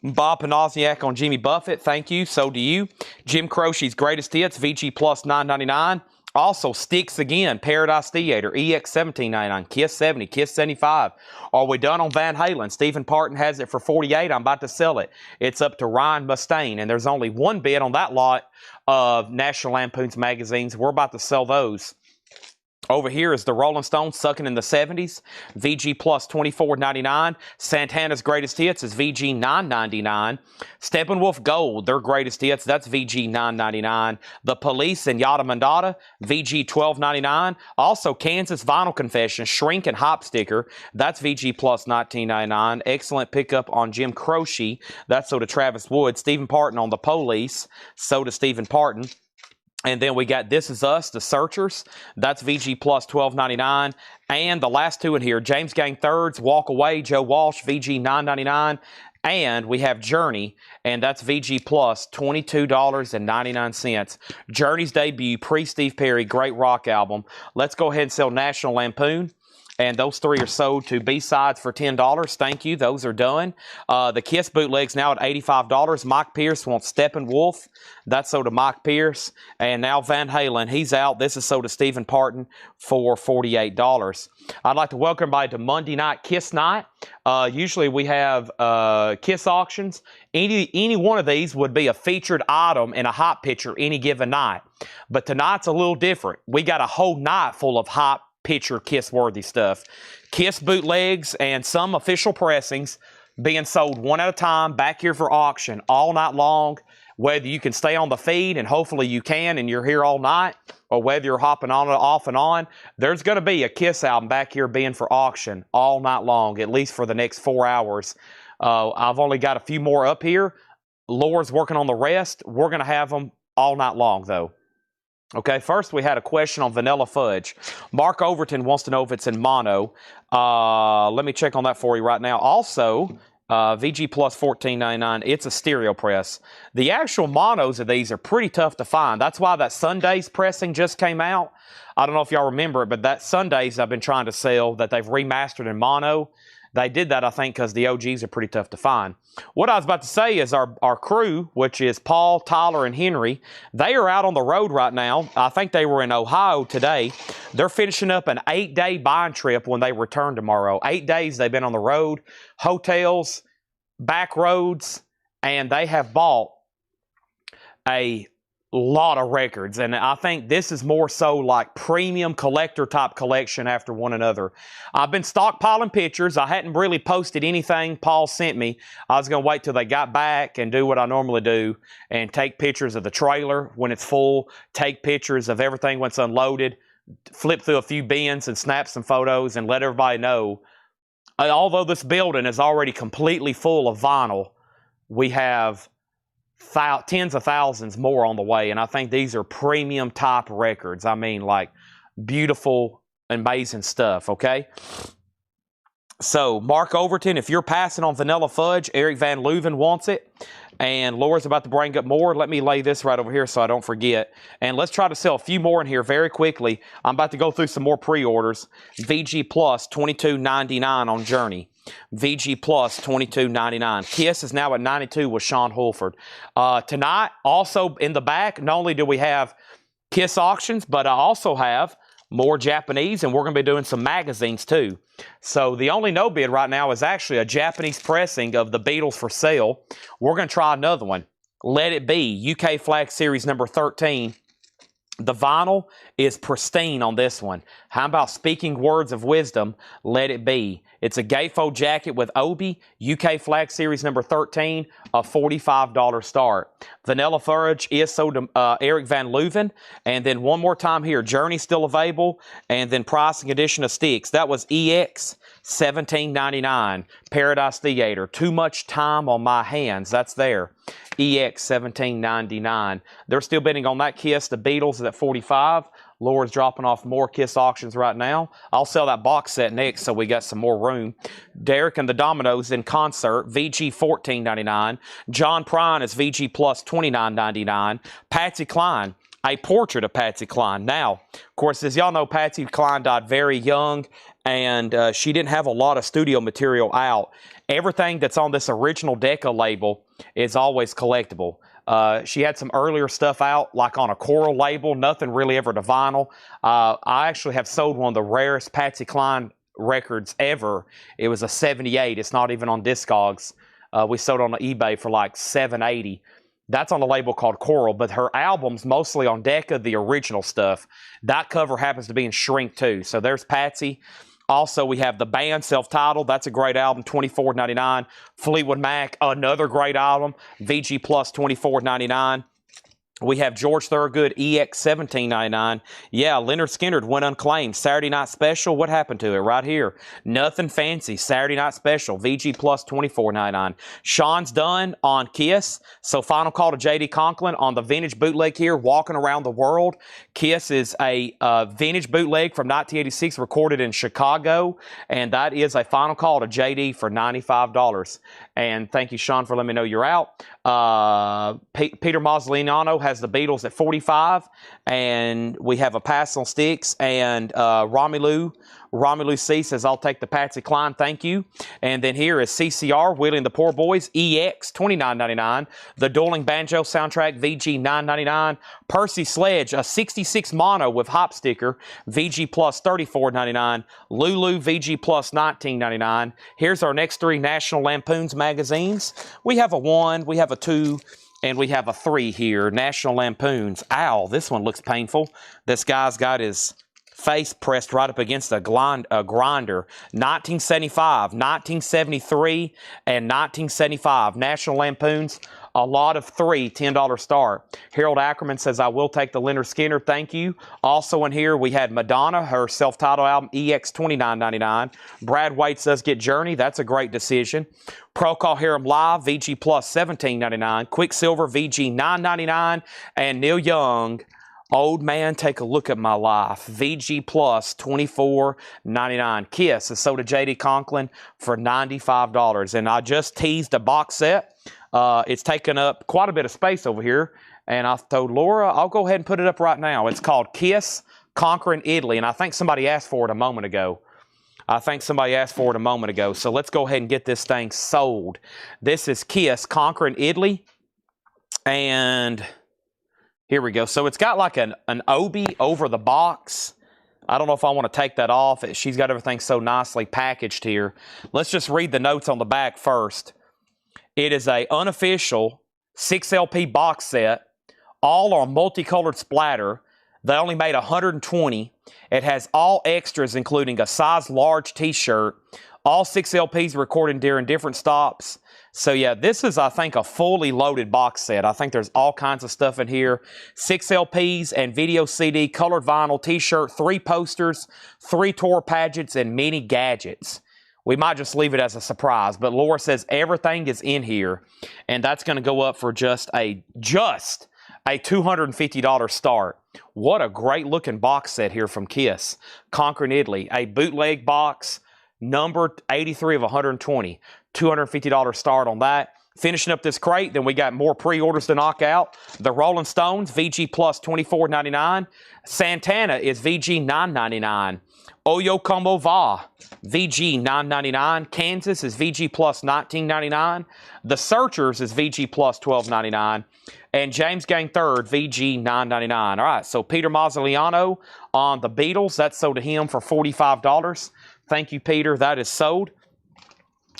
Bob Panosiak on Jimmy Buffett, thank you, so do you. Jim Croce's Greatest Hits, VG Plus, $9.99. Also, Styx again, Paradise Theater, EX, $17.99. Kiss 70, Kiss 75. Are we done on Van Halen? Stephen Parton has it for 48. I'm about to sell it. It's up to Ryan Mustaine, and there's only 1 bid on that lot of National Lampoons magazines. We're about to sell those. Over here is the Rolling Stones, Sucking in the 70s, VG Plus, $24.99. Santana's Greatest Hits is VG, $9.99. Steppenwolf Gold, their Greatest Hits, that's VG, $9.99. The Police and Yada Mandata, VG, $12.99. Also, Kansas Vinyl Confession, Shrink and Hop Sticker, that's VG Plus, $19.99. Excellent pickup on Jim Croce, that's so to Travis Wood. Stephen Parton on The Police, so to Stephen Parton. And then we got This Is Us, The Searchers. That's VG Plus, $12.99. And the last 2 in here, James Gang Thirds, Walk Away, Joe Walsh, VG, $9.99. And we have Journey, and that's VG Plus, $22.99. Journey's debut, pre-Steve Perry, great rock album. Let's go ahead and sell National Lampoon. And those 3 are sold to B-Sides for $10. Thank you. Those are done. The Kiss bootleg's now at $85. Mike Pierce wants Steppenwolf. That's sold to Mike Pierce. And now Van Halen, he's out. This is sold to Stephen Parton for $48. I'd like to welcome everybody to Monday Night Kiss Night. Usually we have Kiss auctions. Any one of these would be a featured item in a hot picture any given night. But tonight's a little different. We got a whole night full of hot picture Kiss-worthy stuff. Kiss bootlegs and some official pressings being sold one at a time back here for auction all night long. Whether you can stay on the feed, and hopefully you can, and you're here all night, or whether you're hopping on and off and on, there's going to be a Kiss album back here being for auction all night long, at least for the next 4 hours. I've only got a few more up here. Laura's working on the rest. We're going to have them all night long, though. Okay, first we had a question on Vanilla Fudge. Mark Overton wants to know if it's in mono. Let me check on that for you right now. Also, VG Plus $14.99. It's a stereo press. The actual monos of these are pretty tough to find. That's why that Sundays pressing just came out. I don't know if y'all remember it, but that Sundays I've been trying to sell that they've remastered in mono. They did that, I think, because the OGs are pretty tough to find. What I was about to say is our crew, which is Paul, Tyler, and Henry, they are out on the road right now. I think they were in Ohio today. They're finishing up an 8-day buying trip when they return tomorrow. 8 days they've been on the road, hotels, back roads, and they have bought a lot of records. And I think this is more so like premium collector type collection after one another. I've been stockpiling pictures. I hadn't really posted anything Paul sent me. I was going to wait till they got back and do what I normally do and take pictures of the trailer when it's full, take pictures of everything when it's unloaded, flip through a few bins and snap some photos and let everybody know. Although this building is already completely full of vinyl, we have tens of thousands more on the way, and I think these are premium type records. I mean, like, beautiful, amazing stuff, okay? So, Mark Overton, if you're passing on Vanilla Fudge, Eric Van Leuven wants it, and Laura's about to bring up more. Let me lay this right over here so I don't forget, and let's try to sell a few more in here very quickly. I'm about to go through some more pre-orders. VG Plus $22.99 on Journey. VG Plus $22.99. Kiss is now at 92 with Sean Hulford. Tonight, also in the back, not only do we have Kiss auctions, but I also have more Japanese, and we're going to be doing some magazines too. So the only no bid right now is actually a Japanese pressing of the Beatles for sale. We're going to try another one. Let It Be, UK Flag Series number 13. The vinyl is pristine on this one. How about Speaking Words of Wisdom, Let It Be? It's a gatefold jacket with Obi, UK Flag Series number 13, a $45 start. Vanilla Fudge is sold to Eric Van Leuven. And then one more time here, Journey still available. And then pricing edition of Sticks. That was EX. $17.99. Paradise Theater. Too Much Time on My Hands. That's there. EX $17.99. They're still bidding on that Kiss. The Beatles is at $45. Laura's dropping off more Kiss auctions right now. I'll sell that box set next so we got some more room. Derek and the Dominoes in concert. VG $14.99. John Prine is VG Plus $29.99. Patsy Cline. A portrait of Patsy Cline. Now, of course, as y'all know, Patsy Cline died very young, and she didn't have a lot of studio material out. Everything that's on this original Decca label is always collectible. She had some earlier stuff out, like on a Coral label, nothing really ever to vinyl. I actually have sold one of the rarest Patsy Cline records ever. It was a 78. It's not even on Discogs. We sold on eBay for like $780. That's on a label called Coral, but her album's mostly on Decca, the original stuff. That cover happens to be in shrink too. So there's Patsy. Also, we have The Band, self-titled. That's a great album, $24.99. Fleetwood Mac, another great album, VG Plus $24.99. We have George Thorogood, EX $17.99. Yeah, Leonard Skinner went unclaimed. Saturday Night Special, what happened to it? Right here. Nothing Fancy, Saturday Night Special, VG Plus $24.99. Sean's done on Kiss. So final call to J.D. Conklin on the vintage bootleg here, Walking Around the World. Kiss is a vintage bootleg from 1986 recorded in Chicago. And that is a final call to J.D. for $95. And thank you, Sean, for letting me know you're out. Peter Mazzoliano has the Beatles at $45, and we have a pass on Sticks. And Romelu C says, I'll take the Patsy Cline, thank you. And then here is CCR, Wheeling the Poor Boys, EX $29.99. The Dueling Banjo soundtrack, VG $9.99. Percy Sledge, a 66 mono with hop sticker, VG Plus $34.99. Lulu, VG Plus $19.99. Here's our next three National Lampoon's magazines. We have a 1, we have a 2, and we have a 3 here. National Lampoon's. Ow, this one looks painful. This guy's got his face pressed right up against a grinder. 1975, 1973, and 1975. National Lampoon's. A lot of 3, $10 start. Harold Ackerman says, I will take the Leonard Skinner, thank you. Also in here, we had Madonna, her self-titled album, EX $29.99. Brad White says, get Journey, that's a great decision. Procol Harum Live, VG Plus $17.99. Quicksilver, VG $9.99. And Neil Young, Old Man, Take a Look at My Life. VG Plus, $24.99. Kiss is sold to JD Conklin for $95. And I just teased a box set. It's taken up quite a bit of space over here. And I told Laura, I'll go ahead and put it up right now. It's called Kiss, Conquering Italy. And I think somebody asked for it a moment ago. So let's go ahead and get this thing sold. This is Kiss, Conquering Italy. And here we go. So it's got like an obi over the box. I don't know if I want to take that off. She's got everything so nicely packaged here. Let's just read the notes on the back first. It is a unofficial 6LP box set. All are multicolored splatter. They only made 120. It has all extras, including a size large t-shirt. All 6 LPs recorded during different stops. So yeah, this is, I think, a fully loaded box set. I think there's all kinds of stuff in here. 6 LPs and video CD, colored vinyl, t-shirt, 3 posters, 3 tour pageants, and many gadgets. We might just leave it as a surprise, but Laura says everything is in here, and that's going to go up for just a $250 start. What a great looking box set here from Kiss. Conquering Italy, a bootleg box, numbered 83 of 120. $250 start on that. Finishing up this crate, then we got more pre-orders to knock out. The Rolling Stones, VG Plus $24.99. Santana is VG $9.99. Oyo Como Va, VG $9.99. Kansas is VG Plus $19.99. The Searchers is VG Plus $12.99. And James Gang Third, VG $9.99. All right, so Peter Mazzoliano on the Beatles. That's sold to him for $45. Thank you, Peter. That is sold.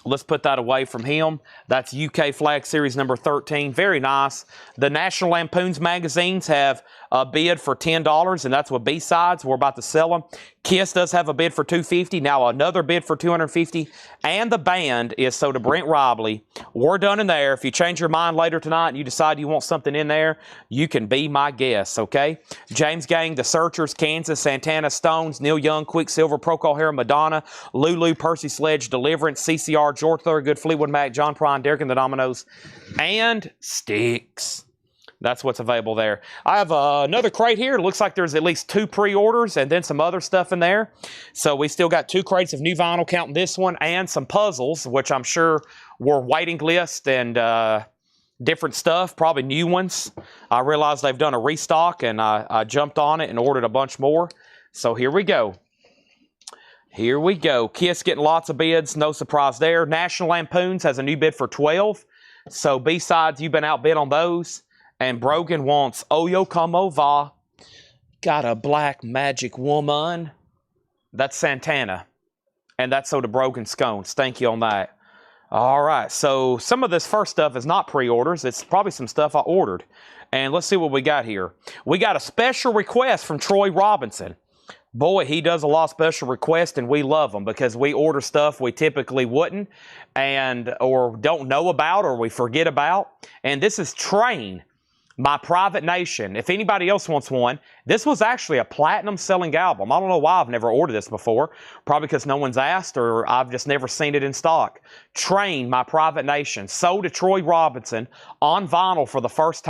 Let's put that away from him. That's UK Flag Series number 13. Very nice. The National Lampoon's magazines have a bid for $10, and that's what B-sides. We're about to sell them. Kiss does have a bid for $250. Now another bid for $250. And the band is sold to Brent Robley. We're done in there. If you change your mind later tonight and you decide you want something in there, you can be my guest, okay? James Gang, The Searchers, Kansas, Santana, Stones, Neil Young, Quicksilver, Procol Harum, Madonna, Lulu, Percy Sledge, Deliverance, CCR, George Thorogood, Fleetwood Mac, John Prine, Derek and the Dominoes, and Styx. That's what's available there. I have another crate here. It looks like there's at least 2 pre-orders and then some other stuff in there. So we still got 2 crates of new vinyl, counting this one, and some puzzles, which I'm sure were waiting list and different stuff, probably new ones. I realized they've done a restock, and I jumped on it and ordered a bunch more. So here we go. Here we go. Kiss getting lots of bids. No surprise there. National Lampoons has a new bid for 12. So B-sides, you've been outbid on those. And Brogan wants Oyo Como Va. Got a Black Magic Woman. That's Santana. And that's sold to Brogan Scones. Thank you on that. All right. So some of this first stuff is not pre-orders. It's probably some stuff I ordered. And let's see what we got here. We got a special request from Troy Robinson. Boy, he does a lot of special requests, and we love them because we order stuff we typically wouldn't or don't know about or we forget about. And this is Train, My Private Nation. If anybody else wants one, this was actually a platinum selling album. I don't know why I've never ordered this before. Probably because no one's asked or I've just never seen it in stock. Train, My Private Nation. Sold to Troy Robinson on vinyl for the first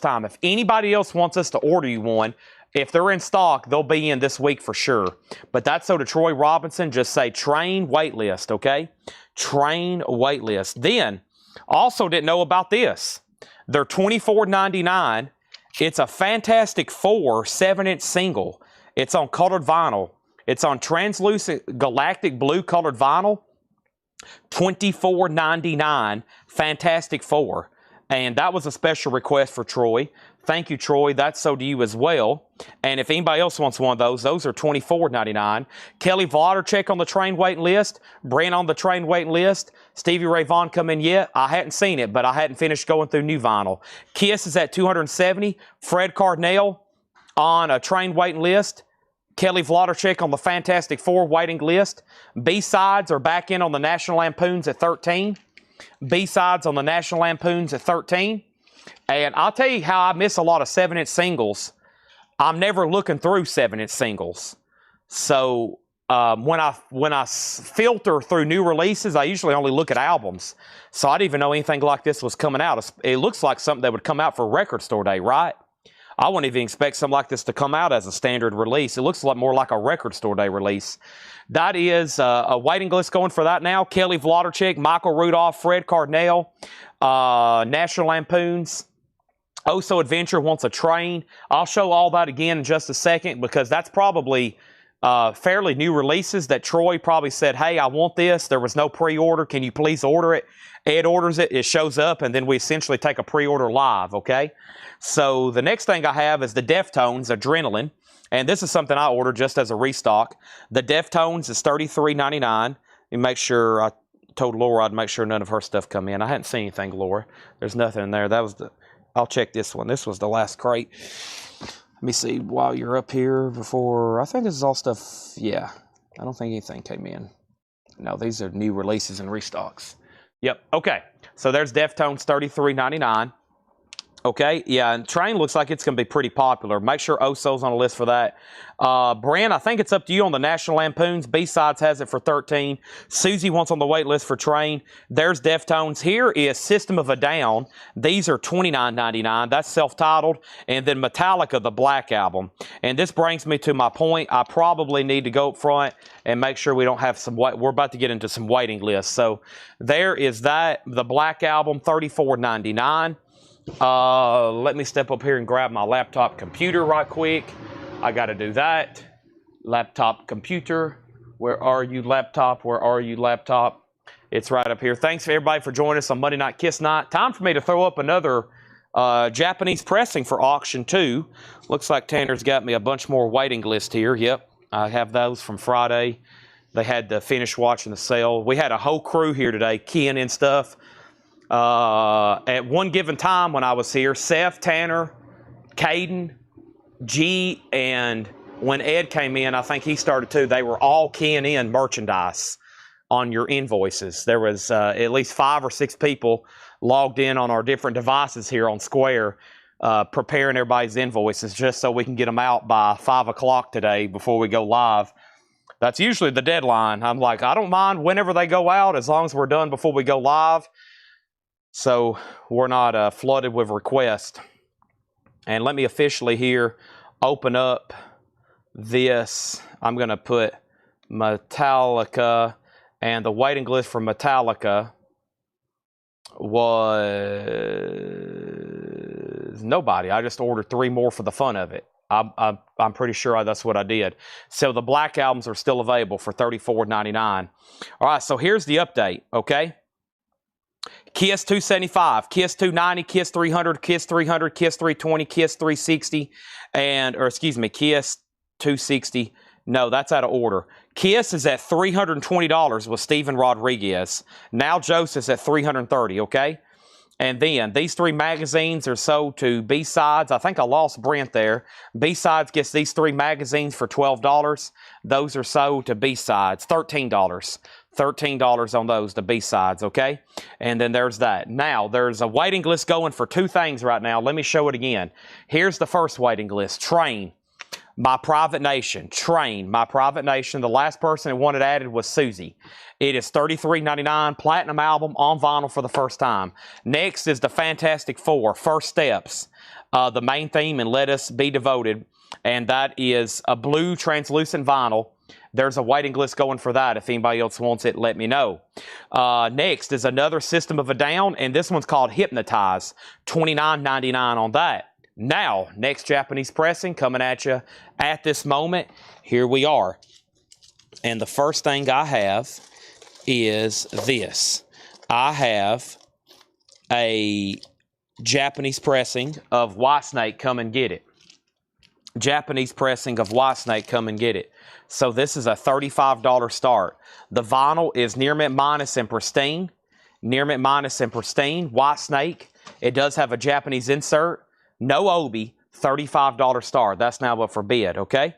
time. If anybody else wants us to order you one, if they're in stock, they'll be in this week for sure. But that's so to Troy Robinson. Just say Train waitlist, okay? Train waitlist. Then, also didn't know about this. They're $24.99. It's a Fantastic Four 7-inch single. It's on colored vinyl. It's on translucent galactic blue colored vinyl. $24.99. Fantastic Four. And that was a special request for Troy. Thank you, Troy. That's so to you as well. And if anybody else wants one of those are $24.99. Kelly Vladerchek on the train waiting list. Brent on the train waiting list. Stevie Ray Vaughan come in yet? I hadn't seen it, but I hadn't finished going through new vinyl. Kiss is at $270. Fred Cardinale on a train waiting list. Kelly Vladerchek on the Fantastic Four waiting list. B-sides are back in on the National Lampoons at $13. B-sides on the National Lampoons at $13. And I'll tell you how I miss a lot of 7-inch singles. I'm never looking through 7-inch singles. So when I filter through new releases, I usually only look at albums. So I didn't even know anything like this was coming out. It looks like something that would come out for Record Store Day, right? I wouldn't even expect something like this to come out as a standard release. It looks a lot more like a record store day release. That is a waiting list going for that now. Kelly Vlodarchik, Michael Rudolph, Fred Cardinale, National Lampoons. Oso Adventure wants a train. I'll show all that again in just a second because that's probably fairly new releases that Troy probably said, hey, I want this. There was no pre-order. Can you please order it? Ed orders it. It shows up, and then we essentially take a pre-order live, okay? So the next thing I have is the Deftones Adrenaline, and this is something I ordered just as a restock. The Deftones is $33.99. You make sure I told Laura I'd make sure none of her stuff come in. I hadn't seen anything, Laura. There's nothing in there. That was the... I'll check this one. This was the last crate. Let me see while you're up here before... I think this is all stuff... Yeah. I don't think anything came in. No, these are new releases and restocks. Yep. Okay. So there's Deftones $33.99. Okay, yeah, and Train looks like it's going to be pretty popular. Make sure Oso's on the list for that. Brand, I think it's up to you on the National Lampoons. B-Sides has it for $13. Susie wants on the wait list for Train. There's Deftones. Here is System of a Down. These are $29.99. That's self-titled. And then Metallica, the Black Album. And this brings me to my point. I probably need to go up front and make sure we don't have some... We're about to get into some waiting lists. So there is that. The Black Album, $34.99. Let me step up here and grab my laptop computer right quick. I got to do that. Laptop computer. Where are you, laptop? Where are you, laptop? It's right up here. Thanks for everybody for joining us on Monday Night Kiss Night. Time for me to throw up another Japanese pressing for auction too. Looks like Tanner's got me a bunch more waiting list here. Yep, I have those from Friday. They had to finish watching the sale. We had a whole crew here today keying in stuff. At one given time when I was here, Seth, Tanner, Caden, G, and when Ed came in, I think he started too, they were all keying in merchandise on your invoices. There was at least 5 or 6 people logged in on our different devices here on Square, preparing everybody's invoices just so we can get them out by 5 o'clock today before we go live. That's usually the deadline. I'm like, I don't mind whenever they go out as long as we're done before we go live. So we're not flooded with requests. And let me officially here open up this. I'm going to put Metallica, and the waiting list for Metallica was nobody. I just ordered 3 more for the fun of it. I'm pretty sure that's what I did. So the Black Albums are still available for $34.99. All right, so here's the update, okay? Kiss 275, Kiss 290, Kiss 300, Kiss 300, Kiss 320, Kiss 360, Kiss 260. No, that's out of order. Kiss is at $320 with Steven Rodriguez. Now Joseph's at $330, okay? And then these 3 magazines are sold to B-Sides. I think I lost Brent there. B-Sides gets these 3 magazines for $12. Those are sold to B-Sides, $13. $13 on those, the B-Sides, okay? And then there's that. Now, there's a waiting list going for 2 things right now. Let me show it again. Here's the first waiting list. Train, My Private Nation. Train, My Private Nation. The last person that wanted added was Susie. It is $33.99, platinum album on vinyl for the first time. Next is the Fantastic Four, First Steps, the main theme, and Let Us Be Devoted. And that is a blue translucent vinyl. There's a waiting list going for that. If anybody else wants it, let me know. Next is another System of a Down, and this one's called Hypnotize. $29.99 on that. Now, next Japanese pressing coming at you at this moment. Here we are. And the first thing I have is this. I have a Japanese pressing of Whitesnake, Come and Get It. Japanese pressing of Whitesnake, Come and Get It. So this is a $35 start. The vinyl is Near Mint Minus and Pristine. Near Mint Minus and Pristine. Whitesnake. It does have a Japanese insert. No Obi. $35 start. That's now up for bid, okay?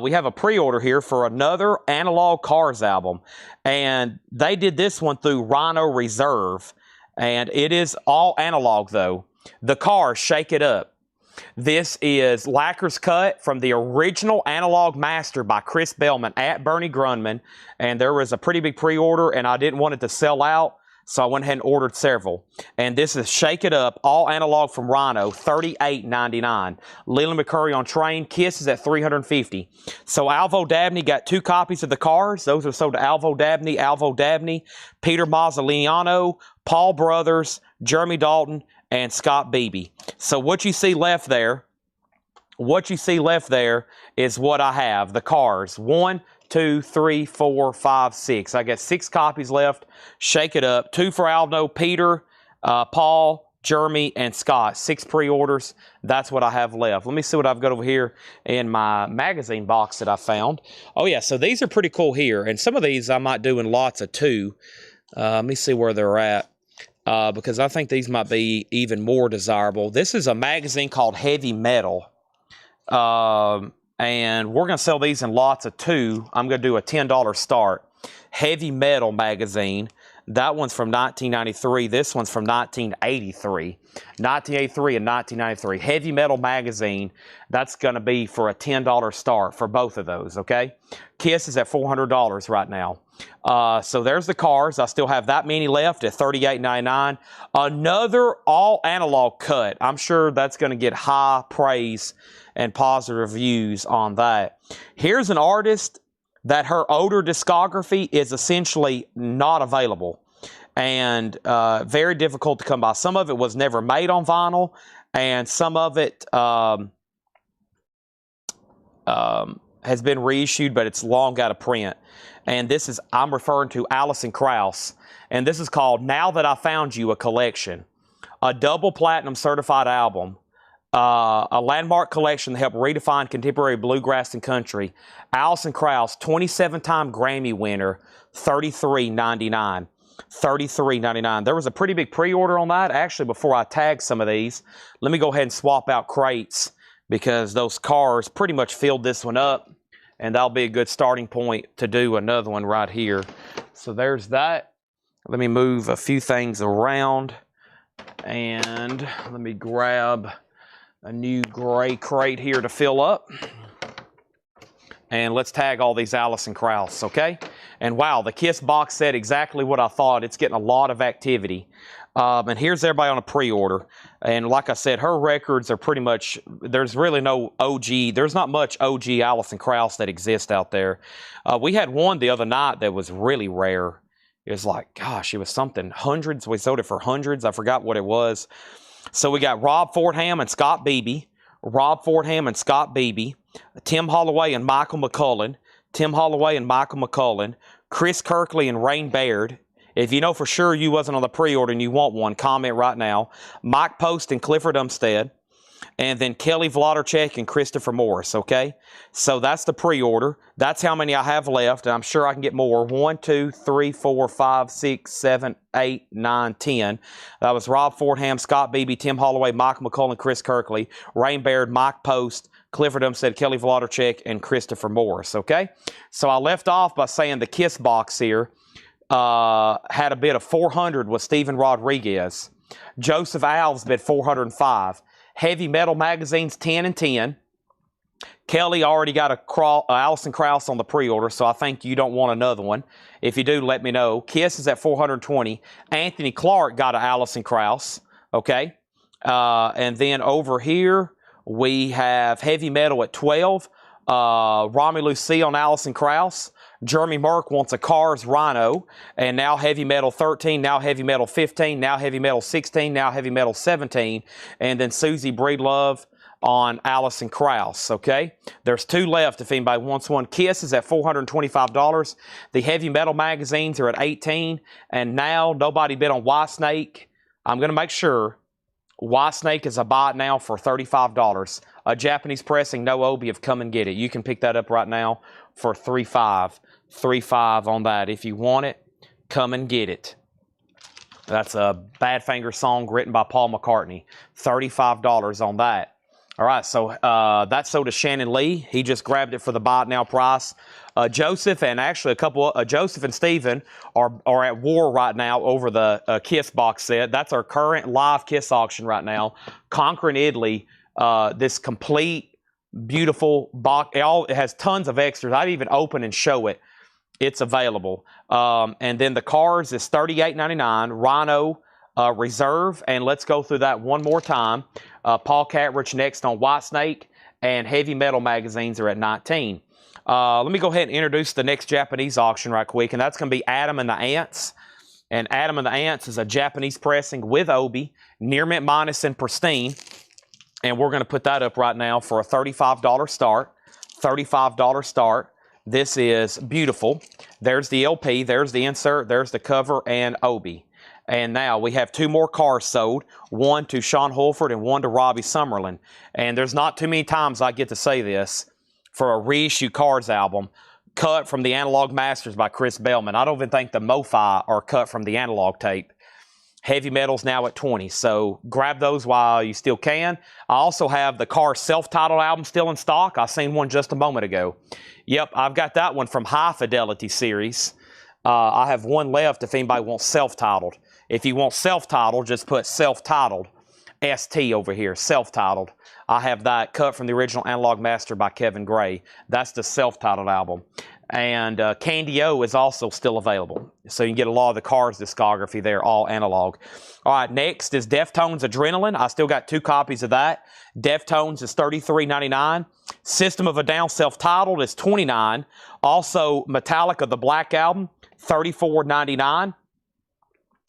We have a pre-order here for another Analog Cars album. And they did this one through Rhino Reserve. And it is all analog, though. The Cars, Shake It Up. This is Lacquer's cut from the original Analog Master by Chris Bellman at Bernie Grunman. And there was a pretty big pre-order, and I didn't want it to sell out. So I went ahead and ordered several. And this is Shake It Up, all analog from Rhino, $38.99. Leland McCurry on Train, Kiss is at $350. So Alvo Dabney got 2 copies of the cars. Those are sold to Alvo Dabney, Peter Mazzoliano, Paul Brothers, Jeremy Dalton, and Scott Beebe. So what you see left there is what I have, the cars. 1, 2, 3, 4, 5, 6. I got 6 copies left. Shake It Up. 2 for Aldo, Peter, Paul, Jeremy, and Scott. 6 pre-orders. That's what I have left. Let me see what I've got over here in my magazine box that I found. Oh, yeah, so these are pretty cool here. And some of these I might do in lots of 2. Let me see where they're at. Because I think these might be even more desirable. This is a magazine called Heavy Metal. And we're going to sell these in lots of 2. I'm going to do a $10 start. Heavy Metal magazine. That one's from 1993. This one's from 1983. 1983 and 1993. Heavy Metal magazine. That's going to be for a $10 start for both of those, okay? Kiss is at $400 right now. So there's the cars. I still have that many left at $38.99. Another all analog cut. I'm sure that's going to get high praise and positive reviews on that. Here's an artist that her older discography is essentially not available and very difficult to come by. Some of it was never made on vinyl, and some of it has been reissued, but it's long out of print. And this is, I'm referring to Alison Krauss, and this is called Now That I Found You, a Collection. A double platinum certified album. A landmark collection that helped redefine contemporary bluegrass and country. Alison Krauss, 27-time Grammy winner, $33.99. $33.99. There was a pretty big pre-order on that. Actually, before I tag some of these, let me go ahead and swap out crates because those cars pretty much filled this one up, and that'll be a good starting point to do another one right here. So there's that. Let me move a few things around, and let me grab a new gray crate here to fill up. And let's tag all these Alison Krauss, okay? And wow, the Kiss box set, exactly what I thought. It's getting a lot of activity. And here's everybody on a pre-order. And like I said, her records are pretty much, there's really no OG, there's not much OG Alison Krauss that exists out there. We had one the other night that was really rare. It was like, gosh, it was something, hundreds. We sold it for hundreds. I forgot what it was. So we got Rob Fordham and Scott Beebe. Rob Fordham and Scott Beebe. Tim Holloway and Michael McCullen. Tim Holloway and Michael McCullen. Chris Kirkley and Rain Baird. If you know for sure you wasn't on the pre-order and you want one, comment right now. Mike Post and Clifford Umstead. And then Kelly Vlodarchek and Christopher Morris, okay? So that's the pre-order. That's how many I have left, and I'm sure I can get more. 1, 2, 3, 4, 5, 6, 7, 8, 9, 10. That was Rob Fordham, Scott Beebe, Tim Holloway, Michael McCullen, Chris Kirkley, Rain Baird, Mike Post, Clifford Umstead, Kelly Vlodarchek, and Christopher Morris, okay? So I left off by saying the Kiss box here had a bid of $400 with Steven Rodriguez. Joseph Alves bid $405. Heavy Metal magazines, 10 and 10. Kelly already got a Alison Krauss on the pre-order, so I think you don't want another one. If you do, let me know. Kiss is at $420. Anthony Clark got an Alison Krauss, okay? And then over here, we have Heavy Metal at $12. Romulus C on Alison Krauss. Jeremy Merck wants a Cars Rhino, and now Heavy Metal 13, now Heavy Metal 15, now Heavy Metal 16, now Heavy Metal 17, and then Susie Breedlove on Alison Krauss, okay? There's 2 left if anybody wants one. Kiss is at $425. The Heavy Metal magazines are at $18, and now nobody bid on Whitesnake. I'm going to make sure Whitesnake is a buy it now for $35. A Japanese pressing, no Obi of Come and Get It. You can pick that up right now for $3.5. $3.5 on that. If you want it, come and get it. That's a Badfinger song written by Paul McCartney. $35 on that. All right, so that's sold to Shannon Lee. He just grabbed it for the buy it now price. Joseph and actually a couple of Joseph and Steven are at war right now over the Kiss box set. That's our current live Kiss auction right now. Conquering Italy, this complete, beautiful box. It has tons of extras. I'd even open and show it. it's available. And then the cars is $38.99. Rhino Reserve, and let's go through that one more time. Paul Catrich next on Whitesnake, and Heavy Metal magazines are at $19. Let me go ahead and introduce the next Japanese auction right quick, and that's going to be Adam and the Ants. And Adam and the Ants is a Japanese pressing with Obi, near mint minus and pristine. And we're going to put that up right now for a $35 start. $35 start. This is beautiful. There's the LP, there's the insert, there's the cover, and Obi. And now we have two more cars sold, one to Sean Holford and one to Robbie Summerlin. And there's not too many times I get to say this for a reissue Cars album, cut from the Analog Masters by Chris Bellman. I don't even think the MoFi are cut from the analog tape. Heavy Metal's now at 20, so grab those while you still can. I also have the Cars self-titled album still in stock. I seen one just a moment ago. Yep, I've got that one from High Fidelity series. I have one left if anybody wants self-titled. If you want self-titled, just put self-titled, ST over here, self-titled. I have that cut from the original Analog Master by Kevin Gray. That's the self-titled album. And Candy O is also still available. So you can get a lot of the Cars discography there, all analog. All right, next is Deftones Adrenaline. I still got 2 copies of that. Deftones is $33.99. System of a Down self-titled is $29. Also, Metallica, the Black Album, $34.99.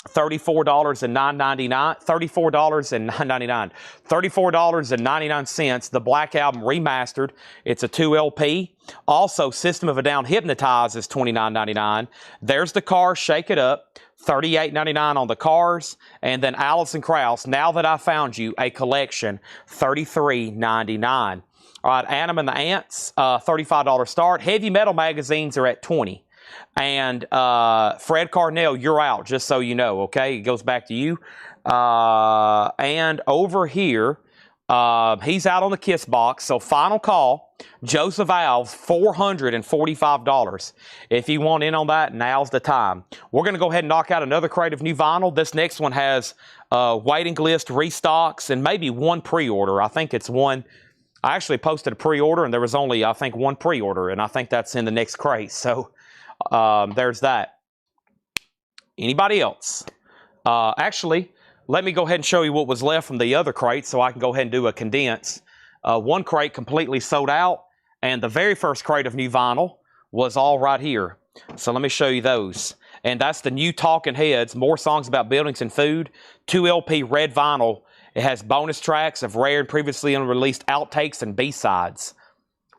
$34.99. $34.99. The Black Album remastered. It's a 2 LP. Also, System of a Down Hypnotize is $29.99. There's the Cars Shake It Up. $38.99 on the Cars. And then Alison Krauss, Now That I Found You, a collection, $33.99. All right, Adam and the Ants, $35 start. Heavy Metal magazines are at $20. And Fred Carnell, you're out, just so you know, okay? It goes back to you. And over here, he's out on the Kiss box. So final call, Joseph Alves, $445. If you want in on that, now's the time. We're going to go ahead and knock out another crate of new vinyl. This next one has waiting list restocks and maybe one pre-order. I think it's one. I actually posted a pre-order, and there was only, I think, one pre-order, and I think that's in the next crate. So there's that. Anybody else? Actually, let me go ahead and show you what was left from the other crate so I can go ahead and do a condense. One crate completely sold out, and the very first crate of new vinyl was all right here. So let me show you those. And that's the new Talking Heads, More Songs About Buildings and Food, 2 LP red vinyl. It has bonus tracks of rare and previously unreleased outtakes and B-sides.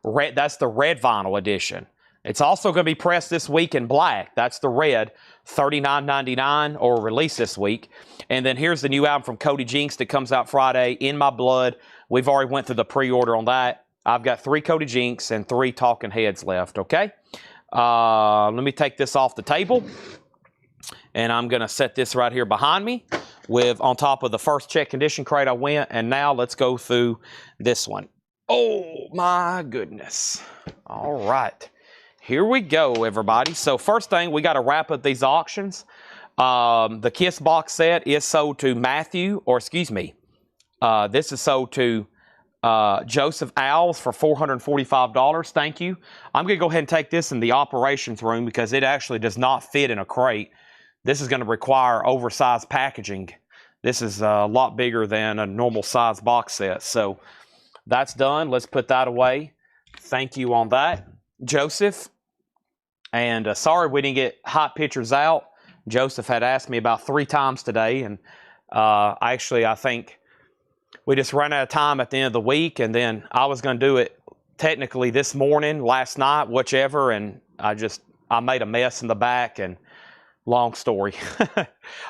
That's the red vinyl edition. It's also going to be pressed this week in black. That's the red, $39.99, or released this week. And then here's the new album from Cody Jinks that comes out Friday, In My Blood. We've already went through the pre-order on that. I've got 3 Cody Jinks and 3 Talking Heads left, okay? Let me take this off the table. And I'm going to set this right here behind me with on top of the first check condition crate I went. And now let's go through this one. Oh, my goodness. All right. Here we go, everybody. So first thing, we got to wrap up these auctions. The Kiss box set is sold to Matthew, or excuse me, this is sold to Joseph Alves for $445. Thank you. I'm going to go ahead and take this in the operations room because it actually does not fit in a crate. This is going to require oversized packaging. This is a lot bigger than a normal size box set. So that's done. Let's put that away. Thank you on that, Joseph. And sorry we didn't get hot pictures out. Joseph had asked me about 3 times today. And actually, I think we just ran out of time at the end of the week. And then I was going to do it technically this morning, last night, whichever. And I made a mess in the back. And long story.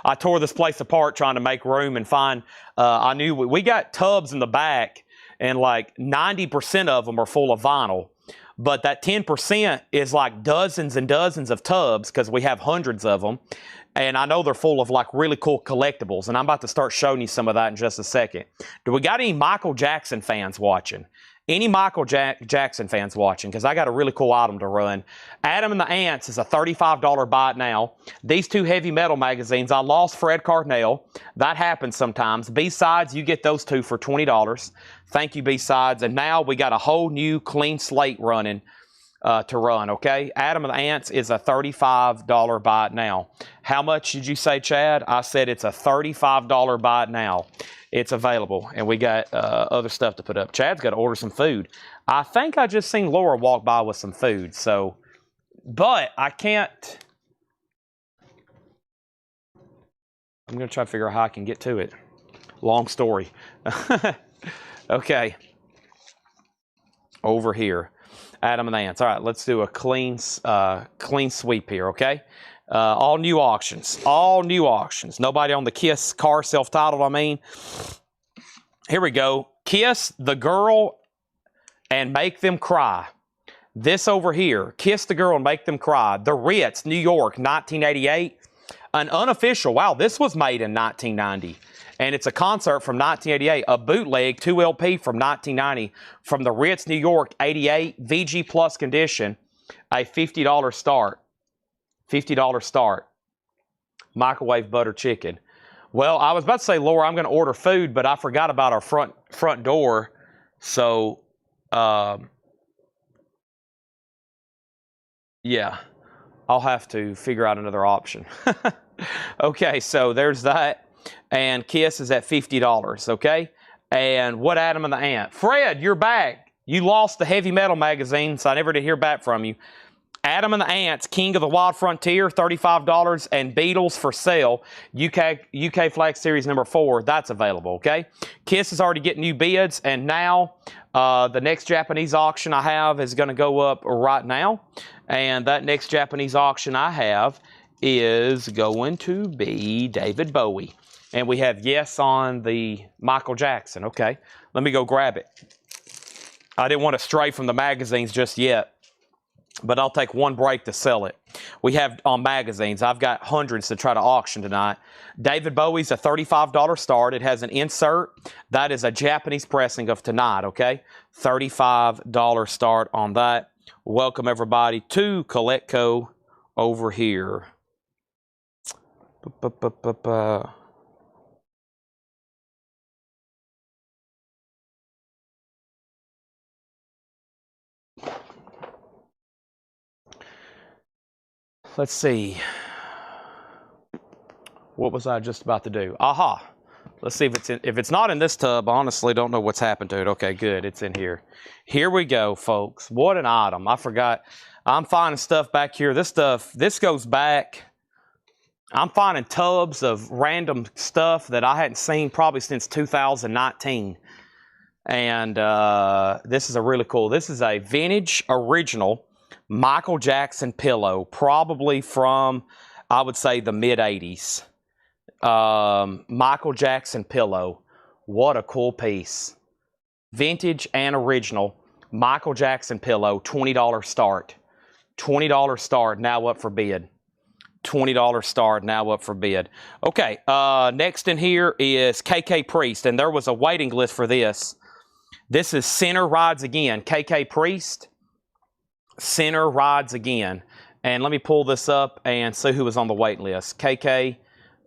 I tore this place apart trying to make room and find. I knew we got tubs in the back. And like 90% of them are full of vinyl. But that 10% is like dozens and dozens of tubs because we have hundreds of them. And I know they're full of like really cool collectibles. And I'm about to start showing you some of that in just a second. Do we got any Michael Jackson fans watching? Any Michael Jackson fans watching? Because I got a really cool item to run. Adam and the Ants is a $35 buy it now. These 2 Heavy Metal magazines, I lost Fred Carnell. That happens sometimes. B-sides, you get those 2 for $20. Thank you, B-sides. And now we got a whole new clean slate running. to run, okay? Adam and the Ants is a $35 buy it now. How much did you say, Chad? I said it's a $35 buy it now. It's available, and we got other stuff to put up. Chad's got to order some food. I think I just seen Laura walk by with some food, so, but I can't. I'm going to try to figure out how I can get to it. Long story. Okay. Over here. Adam and the Ants. All right, let's do a clean sweep here, okay? All new auctions. All new auctions. Nobody on the Kiss car, self-titled, I mean. Here we go. Kiss the girl and make them cry. This over here. Kiss the girl and make them cry. The Ritz, New York, 1988. An unofficial. Wow, this was made in 1990. And it's a concert from 1988, a bootleg 2 LP from 1990 from the Ritz, New York, 88, VG Plus condition, a $50 start. $50 start. Microwave butter chicken. Well, I was about to say, Laura, I'm going to order food, but I forgot about our front door. So, yeah, I'll have to figure out another option. Okay, so there's that. And Kiss is at $50, okay? And what Adam and the Ant? Fred, you're back. You lost the heavy metal magazine, so I never did hear back from you. Adam and the Ants, King of the Wild Frontier, $35, and Beatles for sale, UK Flag Series number 4, that's available, okay? Kiss is already getting new bids, and now the next Japanese auction I have is going to go up right now. And that next Japanese auction I have is going to be David Bowie. And we have yes on the Michael Jackson. Okay, let me go grab it. I didn't want to stray from the magazines just yet, but I'll take one break to sell it. We have on magazines. I've got hundreds to try to auction tonight. David Bowie's a $35 start. It has an insert. That is a Japanese pressing of Tonight, okay? $35 start on that. Welcome, everybody, to Collectco over here. Let's see. What was I just about to do? Aha. Let's see if it's in. If it's not in this tub, I honestly don't know what's happened to it. Okay, good. It's in here. Here we go, folks. What an item. I forgot. I'm finding stuff back here. This goes back. I'm finding tubs of random stuff that I hadn't seen probably since 2019. And this is a really cool. This is a vintage original Michael Jackson pillow, probably from, I would say, the mid-'80s. Michael Jackson pillow. What a cool piece. Vintage and original Michael Jackson pillow, $20 start. $20 start, now up for bid. $20 start, now up for bid. Okay, next in here is KK Priest, and there was a waiting list for this. This is Sinner Rides Again, KK Priest. Sinner Rides Again. And let me pull this up and see who was on the wait list. KK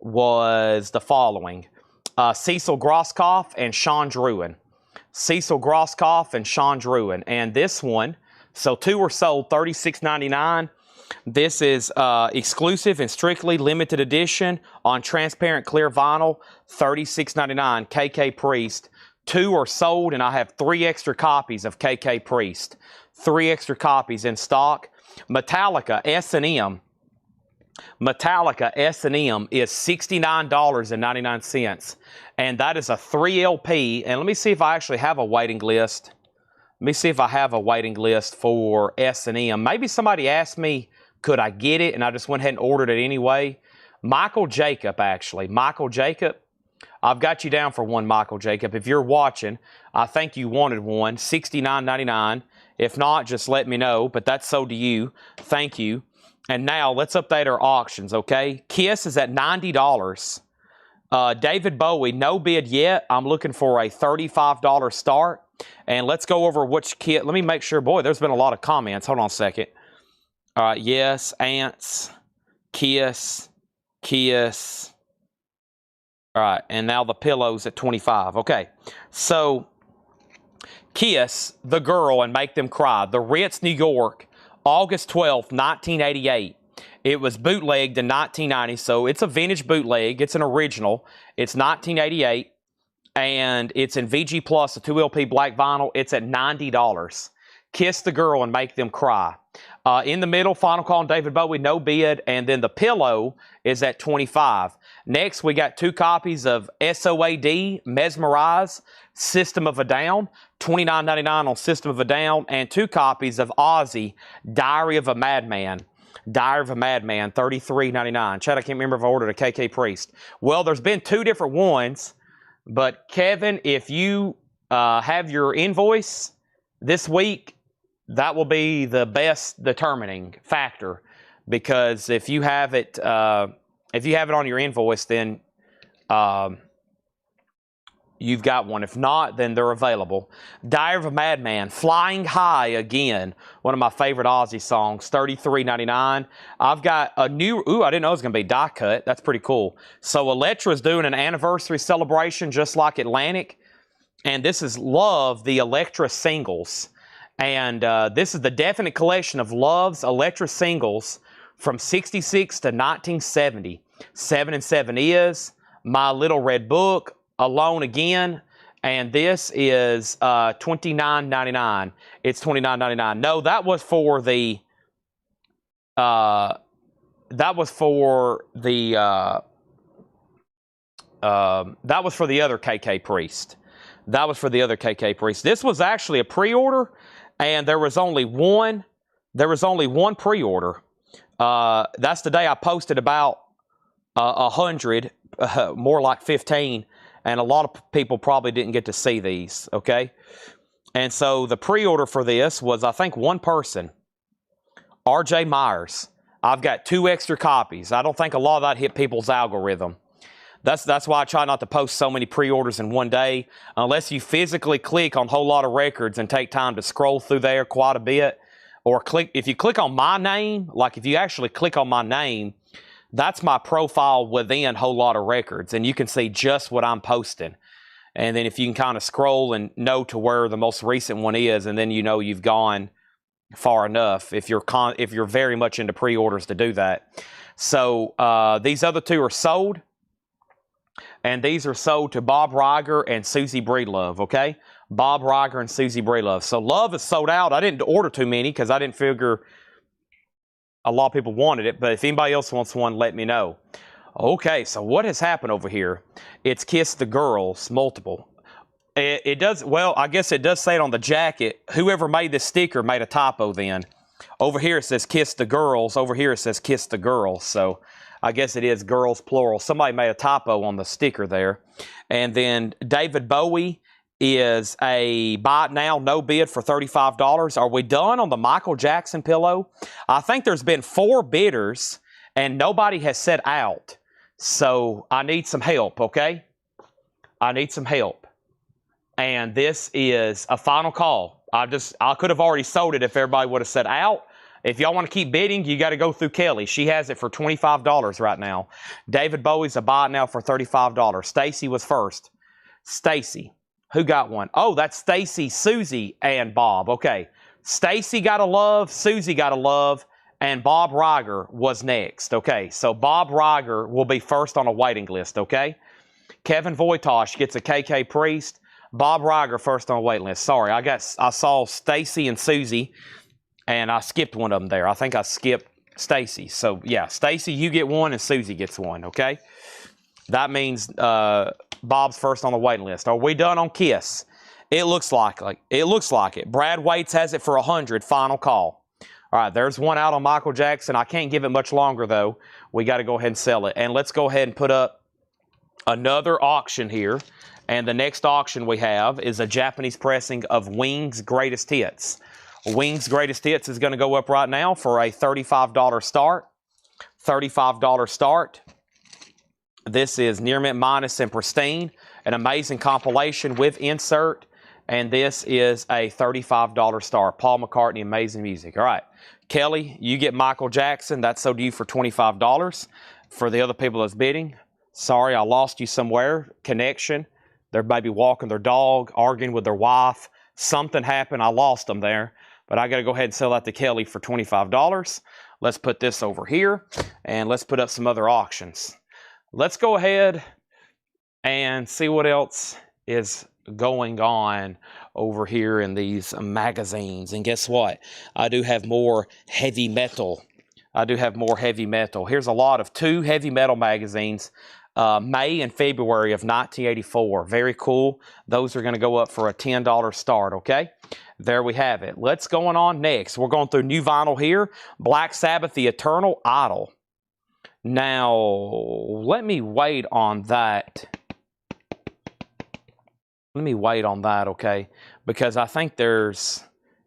was the following. Cecil Grosskopf and Sean Druin. Cecil Grosskopf and Sean Druin. And this one, so 2 were sold, $36.99. This is exclusive and strictly limited edition on transparent clear vinyl, $36.99, KK Priest. 2 are sold, and I have 3 extra copies of KK Priest. 3 extra copies in stock. Metallica S&M. Metallica S&M is $69.99. And that is a 3 LP. And let me see if I actually have a waiting list. Let me see if I have a waiting list for S&M. Maybe somebody asked me, could I get it? And I just went ahead and ordered it anyway. Michael Jacob, actually. Michael Jacob. I've got you down for one, Michael Jacob. If you're watching, I think you wanted one. $69.99. If not, just let me know. But that's sold to you. Thank you. And now let's update our auctions, okay? Kiss is at $90. David Bowie, no bid yet. I'm looking for a $35 start. And let's go over which kit. Let me make sure. Boy, there's been a lot of comments. Hold on a second. All right, yes, Ants, Kiss, Kiss. All right, and now the pillows at 25. Okay, so Kiss the girl and make them cry. The Ritz, New York, August 12th, 1988. It was bootlegged in 1990, so it's a vintage bootleg. It's an original. It's 1988, and it's in VG Plus, a 2LP black vinyl. It's at $90. Kiss the Girl and Make Them Cry. In the middle, Final Call on David Bowie, no bid, and then the Pillow is at $25. Next, we got 2 copies of SOAD, Mesmerize, System of a Down, $29.99 on System of a Down, and 2 copies of Ozzy, Diary of a Madman. Diary of a Madman, $33.99. Chad, I can't remember if I ordered a KK Priest. Well, there's been 2 different ones, but Kevin, if you have your invoice this week, that will be the best determining factor, because if you have it on your invoice, then you've got one. If not, then they're available. Diary of a Madman, Flying High again, one of my favorite Ozzy songs, $33.99. I've got a new, I didn't know it was going to be die cut. That's pretty cool. So Elektra's doing an anniversary celebration just like Atlantic, and this is Love, the Elektra singles. And this is the definite collection of Love's Elektra singles from 66 to 1970. 7 and 7 is My Little Red Book, Alone Again, and this is $29.99. It's $29.99. No, that was for the other KK Priest. That was for the other KK Priest. This was actually a pre-order, and there was only one pre-order. That's the day I posted about 100, more like 15, and a lot of people probably didn't get to see these, okay? And so the pre-order for this was, I think, one person, RJ Myers. I've got 2 extra copies. I don't think a lot of that hit people's algorithm. That's why I try not to post so many pre-orders in one day, unless you physically click on Whole Lot of Records and take time to scroll through there quite a bit, or if you click on my name, like if you actually click on my name, that's my profile within Whole Lot of Records, and you can see just what I'm posting. And then if you can kind of scroll and know to where the most recent one is, and then you know you've gone far enough if you're very much into pre-orders to do that. So these other 2 are sold. And these are sold to Bob Riger and Susie Breedlove, okay? Bob Riger and Susie Breedlove. So Love is sold out. I didn't order too many because I didn't figure a lot of people wanted it. But if anybody else wants one, let me know. Okay, so what has happened over here? It's Kiss the Girls, multiple. It does, well, I guess it does say it on the jacket. Whoever made this sticker made a typo then. Over here it says Kiss the Girls. Over here it says Kiss the Girls. So I guess it is girls plural. Somebody made a typo on the sticker there. And then David Bowie is a buy it now, no bid for $35. Are we done on the Michael Jackson pillow? I think there's been 4 bidders and nobody has said out. So I need some help, okay? I need some help. And this is a final call. I could have already sold it if everybody would have said out. If y'all want to keep bidding, you got to go through Kelly. She has it for $25 right now. David Bowie's a buy it now for $35. Stacy was first. Stacy, who got one? Oh, that's Stacy, Susie, and Bob. Okay. Stacy got a love, Susie got a love, and Bob Riger was next. Okay, so Bob Riger will be first on a waiting list, okay? Kevin Voitosh gets a KK Priest. Bob Riger first on a waiting list. Sorry, I saw Stacy and Susie, and I skipped one of them there. I think I skipped Stacy. So, yeah, Stacy, you get one, and Susie gets one, okay? That means Bob's first on the waiting list. Are we done on Kiss? It looks like it. Brad Waits has it for 100, final call. All right, there's one out on Michael Jackson. I can't give it much longer, though. We got to go ahead and sell it. And let's go ahead and put up another auction here. And the next auction we have is a Japanese pressing of Wings Greatest Hits. Wings Greatest Hits is going to go up right now for a $35 start. $35 start. This is Near Mint Minus and Pristine, an amazing compilation with insert. And this is a $35 start. Paul McCartney, amazing music. All right. Kelly, you get Michael Jackson. That's sold to you for $25. For the other people that's bidding, sorry, I lost you somewhere. Connection. They're maybe walking their dog, arguing with their wife. Something happened. I lost them there. but I got to go ahead and sell that to Kelly for $25. Let's put this over here, and let's put up some other auctions. Let's go ahead and see what else is going on over here in these magazines. And guess what? I do have more heavy metal. Here's a lot of 2 heavy metal magazines, May and February of 1984. Very cool. Those are going to go up for a $10 start, okay? There we have it. Let's go on next. We're going through new vinyl here. Black Sabbath, The Eternal Idol. Now, let me wait on that. Okay? Because I think is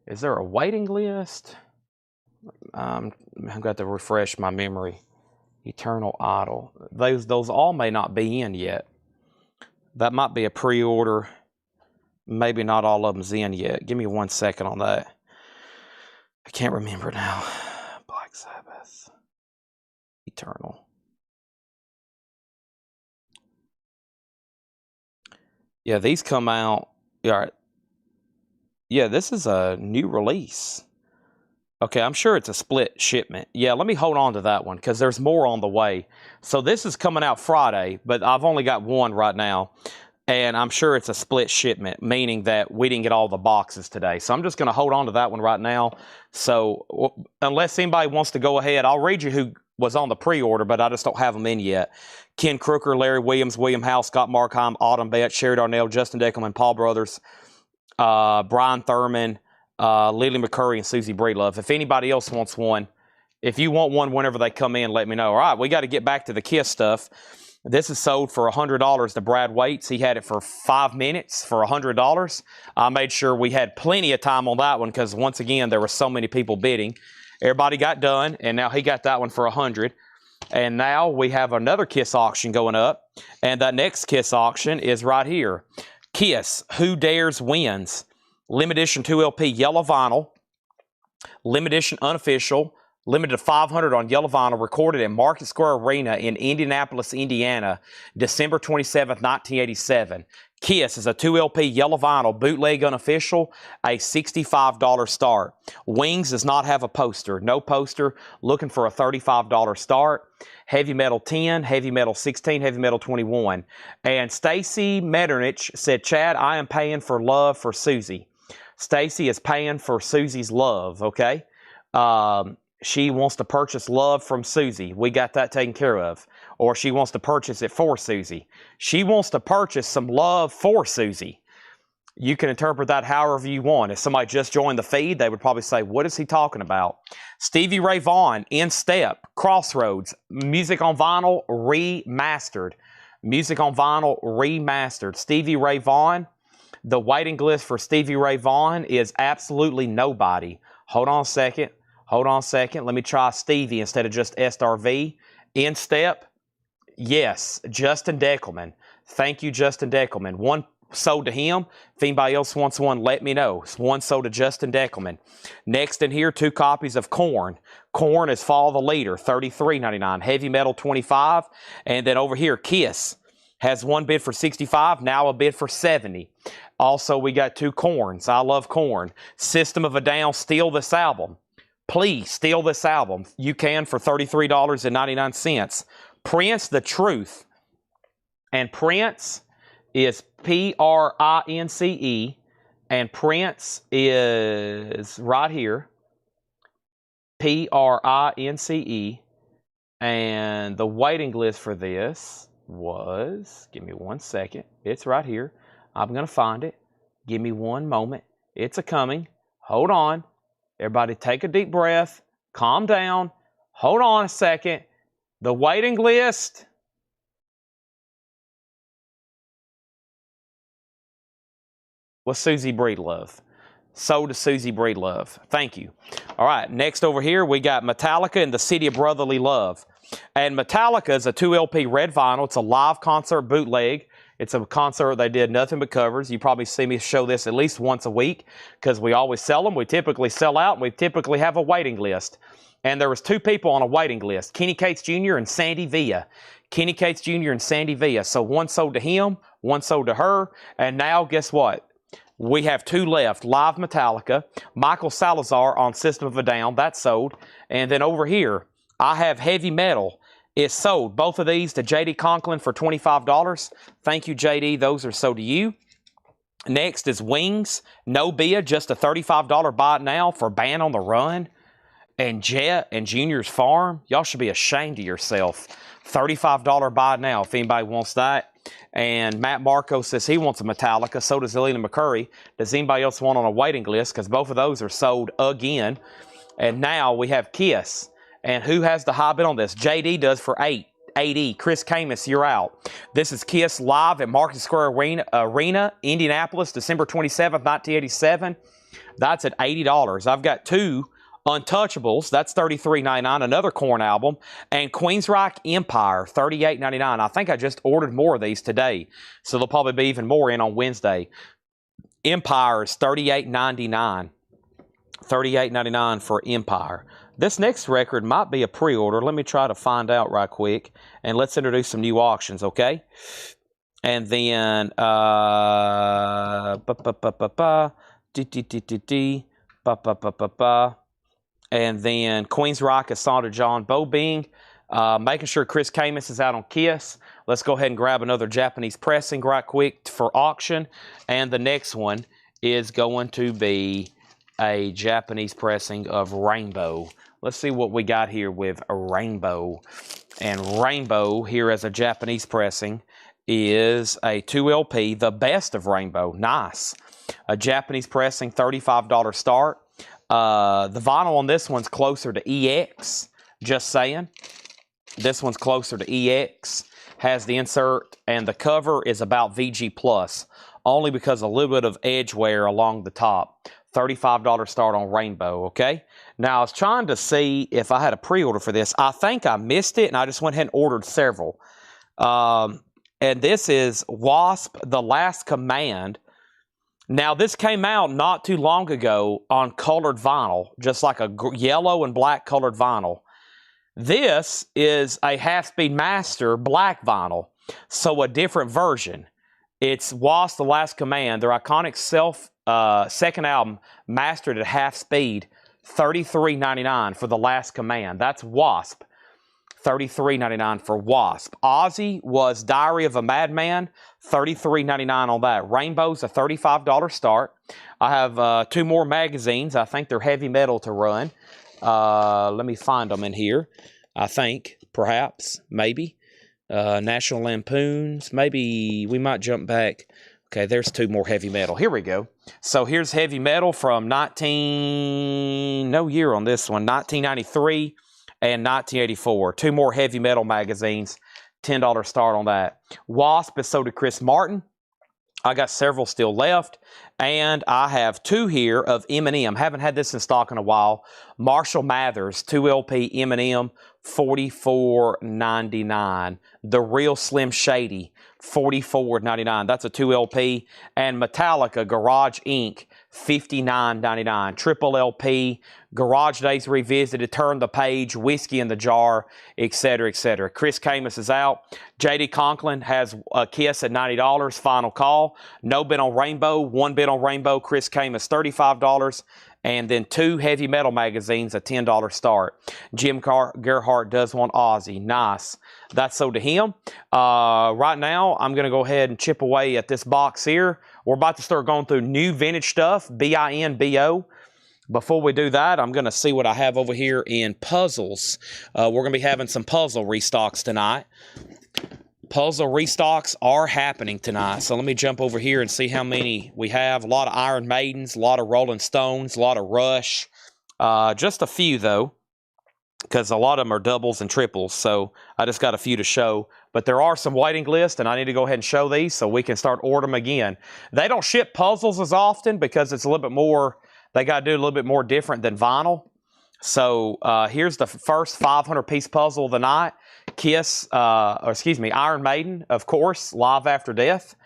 there a waiting list? I've got to refresh my memory. Eternal Idol. Those all may not be in yet. That might be a pre-order. Maybe not all of them's in yet. Give me 1 second on that. I can't remember now. Black Sabbath. Eternal. Yeah, these come out. All right. Yeah, this is a new release. Okay, I'm sure it's a split shipment. Yeah, let me hold on to that one because there's more on the way. So this is coming out Friday, but I've only got one right now. And I'm sure it's a split shipment, meaning that we didn't get all the boxes today. So I'm just going to hold on to that one right now. So unless anybody wants to go ahead, I'll read you who was on the pre-order, but I just don't have them in yet. Ken Crooker, Larry Williams, William Howe, Scott Markheim, Autumn Betts, Sherry Darnell, Justin Deckelman, Paul Brothers, Brian Thurman, Lily McCurry, and Susie Breedlove. If anybody else wants one, if you want one whenever they come in, let me know. All right, we got to get back to the KISS stuff. This is sold for $100 to Brad Waits. He had it for 5 minutes for $100. I made sure we had plenty of time on that one because, once again, there were so many people bidding. Everybody got done, and now he got that one for $100. And now we have another KISS auction going up, and that next KISS auction is right here. KISS, Who Dares Wins. Limited edition 2LP yellow vinyl. Limited edition unofficial. Limited to 500 on yellow vinyl, recorded at Market Square Arena in Indianapolis, Indiana, December 27th, 1987. KISS is a 2LP yellow vinyl, bootleg unofficial, a $65 start. Wings does not have a poster. No poster, looking for a $35 start. Heavy Metal 10, Heavy Metal 16, Heavy Metal 21. And Stacy Metternich said, Chad, I am paying for love for Susie. Stacy is paying for Susie's love, okay? She wants to purchase love from Susie. We got that taken care of. Or she wants to purchase it for Susie. She wants to purchase some love for Susie. You can interpret that however you want. If somebody just joined the feed, they would probably say, what is he talking about? Stevie Ray Vaughan, In Step, Crossroads, Music on Vinyl Remastered. Music on Vinyl Remastered. Stevie Ray Vaughan. The waiting list for Stevie Ray Vaughan is absolutely nobody. Hold on a second. Let me try Stevie instead of just SRV. In Step, yes, Justin Deckelman. Thank you, Justin Deckelman. One sold to him. If anybody else wants one, let me know. One sold to Justin Deckelman. Next in here, 2 copies of Korn. Korn is Follow the Leader, $33.99. Heavy Metal, $25. And then over here, KISS has one bid for $65, now a bid for $70. Also, we got 2 Korns. I love Korn. System of a Down, Steal This Album. Please steal this album. You can for $33.99. Prince, The Truth. And Prince is Prince. And Prince is right here. Prince. And the waiting list for this was, give me 1 second. It's right here. I'm going to find it. Give me 1 moment. It's a coming. Hold on. Everybody take a deep breath, calm down, hold on a second. The waiting list was Susie Breedlove. Sold to Susie Breedlove. Thank you. All right, next over here we got Metallica and the City of Brotherly Love. And Metallica is a 2LP red vinyl. It's a live concert bootleg. It's a concert they did nothing but covers. You probably see me show this at least once a week because we always sell them. We typically sell out, and we typically have a waiting list. And there was 2 people on a waiting list, Kenny Cates Jr. and Sandy Villa. Kenny Cates Jr. and Sandy Villa. So one sold to him, one sold to her, and now guess what? We have 2 left. Live Metallica. Michael Salazar on System of a Down. That's sold. And then over here, I have Heavy Metal. It's sold. Both of these to J.D. Conklin for $25. Thank you, J.D. Those are sold to you. Next is Wings. No bid. Just a $35 buy it now for Band on the Run. And Jet and Junior's Farm. Y'all should be ashamed of yourself. $35 buy it now if anybody wants that. And Matt Marco says he wants a Metallica. So does Elena McCurry. Does anybody else want on a waiting list? Because both of those are sold again. And now we have Kiss. And who has the high bid on this? JD does for 8. 80. Chris Camus, you're out. This is Kiss live at Market Square Arena, Indianapolis, December 27th, 1987. That's at $80. I've got 2 Untouchables, that's $33.99, another Korn album, and Queensryche Empire, $38.99. I think I just ordered more of these today, so there'll probably be even more in on Wednesday. Empire is $38.99. $38.99 for Empire. This next record might be a pre-order. Let me try to find out right quick, and let's introduce some new auctions, okay? And then, and then Queensryche is signed to John Bobing. Making sure Chris Camus is out on Kiss. Let's go ahead and grab another Japanese pressing right quick for auction. And the next one is going to be a Japanese pressing of Rainbow. Let's see what we got here with a Rainbow. And Rainbow here as a Japanese pressing is a 2 LP, the best of Rainbow. Nice. A Japanese pressing, $35 start. The vinyl on this one's closer to EX, just saying. This one's closer to EX, has the insert, and the cover is about VG+, only because a little bit of edge wear along the top. $35 start on Rainbow, okay? Now, I was trying to see if I had a pre-order for this. I think I missed it, and I just went ahead and ordered several. And this is Wasp, The Last Command. Now, this came out not too long ago on colored vinyl, just like a yellow and black colored vinyl. This is a half-speed master black vinyl, so a different version. It's Wasp, The Last Command, their iconic second album, mastered at half speed, $33.99 for The Last Command. That's Wasp. $33.99 for Wasp. Ozzy was Diary of a Madman, $33.99 on that. Rainbow's a $35 start. I have 2 more magazines. I think they're heavy metal to run. Let me find them in here. I think, perhaps, maybe. National Lampoons. Maybe we might jump back. Okay, there's 2 more heavy metal. Here we go. So here's heavy metal from no year on this one, 1993. And 1984. 2 more heavy metal magazines. $10 start on that. Wasp is sold to Chris Martin. I got several still left. And I have 2 here of Eminem. Haven't had this in stock in a while. Marshall Mathers, 2 LP Eminem, $44.99. The Real Slim Shady, $44.99. That's a 2 LP. And Metallica Garage Inc., $59.99. Triple LP, Garage Days Revisited, Turn the Page, Whiskey in the Jar, etc., etc. Chris Camus is out. J.D. Conklin has a Kiss at $90. Final call. No bid on Rainbow. 1 bid on Rainbow. Chris Camus, $35. And then 2 heavy metal magazines, a $10 start. Jim Gerhardt does want Ozzy. Nice. That's sold to him. Right now, I'm going to go ahead and chip away at this box here. We're about to start going through new vintage stuff, BINBO. Before we do that, I'm going to see what I have over here in puzzles. We're going to be having some puzzle restocks tonight. Puzzle restocks are happening tonight. So let me jump over here and see how many we have. A lot of Iron Maidens, a lot of Rolling Stones, a lot of Rush. Just a few, though, because a lot of them are doubles and triples. So I just got a few to show. But there are some waiting lists, and I need to go ahead and show these so we can start ordering them again. They don't ship puzzles as often because it's a little bit more, they got to do a little bit more different than vinyl. So here's the first 500-piece puzzle of the night. Iron Maiden, of course, Live After Death.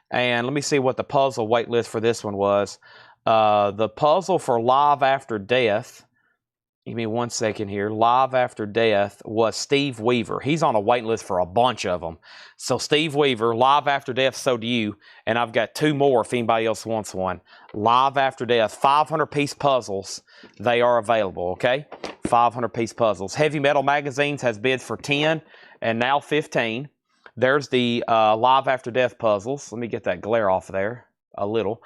And let me see what the puzzle wait list for this one was. The puzzle for Live After Death Give me 1 second here. Live After Death was Steve Weaver. He's on a waiting list for a bunch of them. So Steve Weaver, Live After Death, so do you. And I've got 2 more if anybody else wants one. Live After Death, 500-piece puzzles. They are available, okay? 500-piece puzzles. Heavy Metal Magazines has bids for 10 and now 15. There's the Live After Death puzzles. Let me get that glare off of there a little.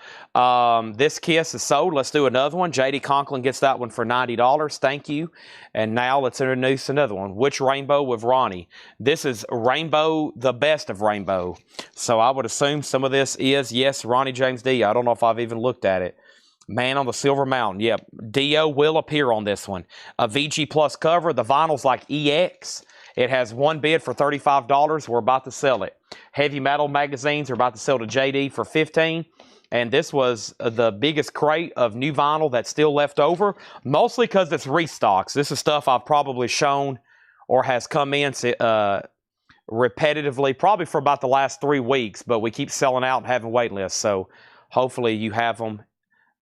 This Kiss is sold. Let's do another one. J.D. Conklin gets that one for $90. Thank you. And now let's introduce another one. Which Rainbow with Ronnie? This is Rainbow, the best of Rainbow. So I would assume some of this is, yes, Ronnie James Dio. I don't know if I've even looked at it. Man on the Silver Mountain. Yep. Dio will appear on this one. A VG Plus cover. The vinyl's like EX. It has 1 bid for $35. We're about to sell it. Heavy Metal Magazines are about to sell to JD for $15. And this was the biggest crate of new vinyl that's still left over, mostly because it's restocks. This is stuff I've probably shown or has come in repetitively, probably for about the last 3 weeks, but we keep selling out and having wait lists. So hopefully you have them.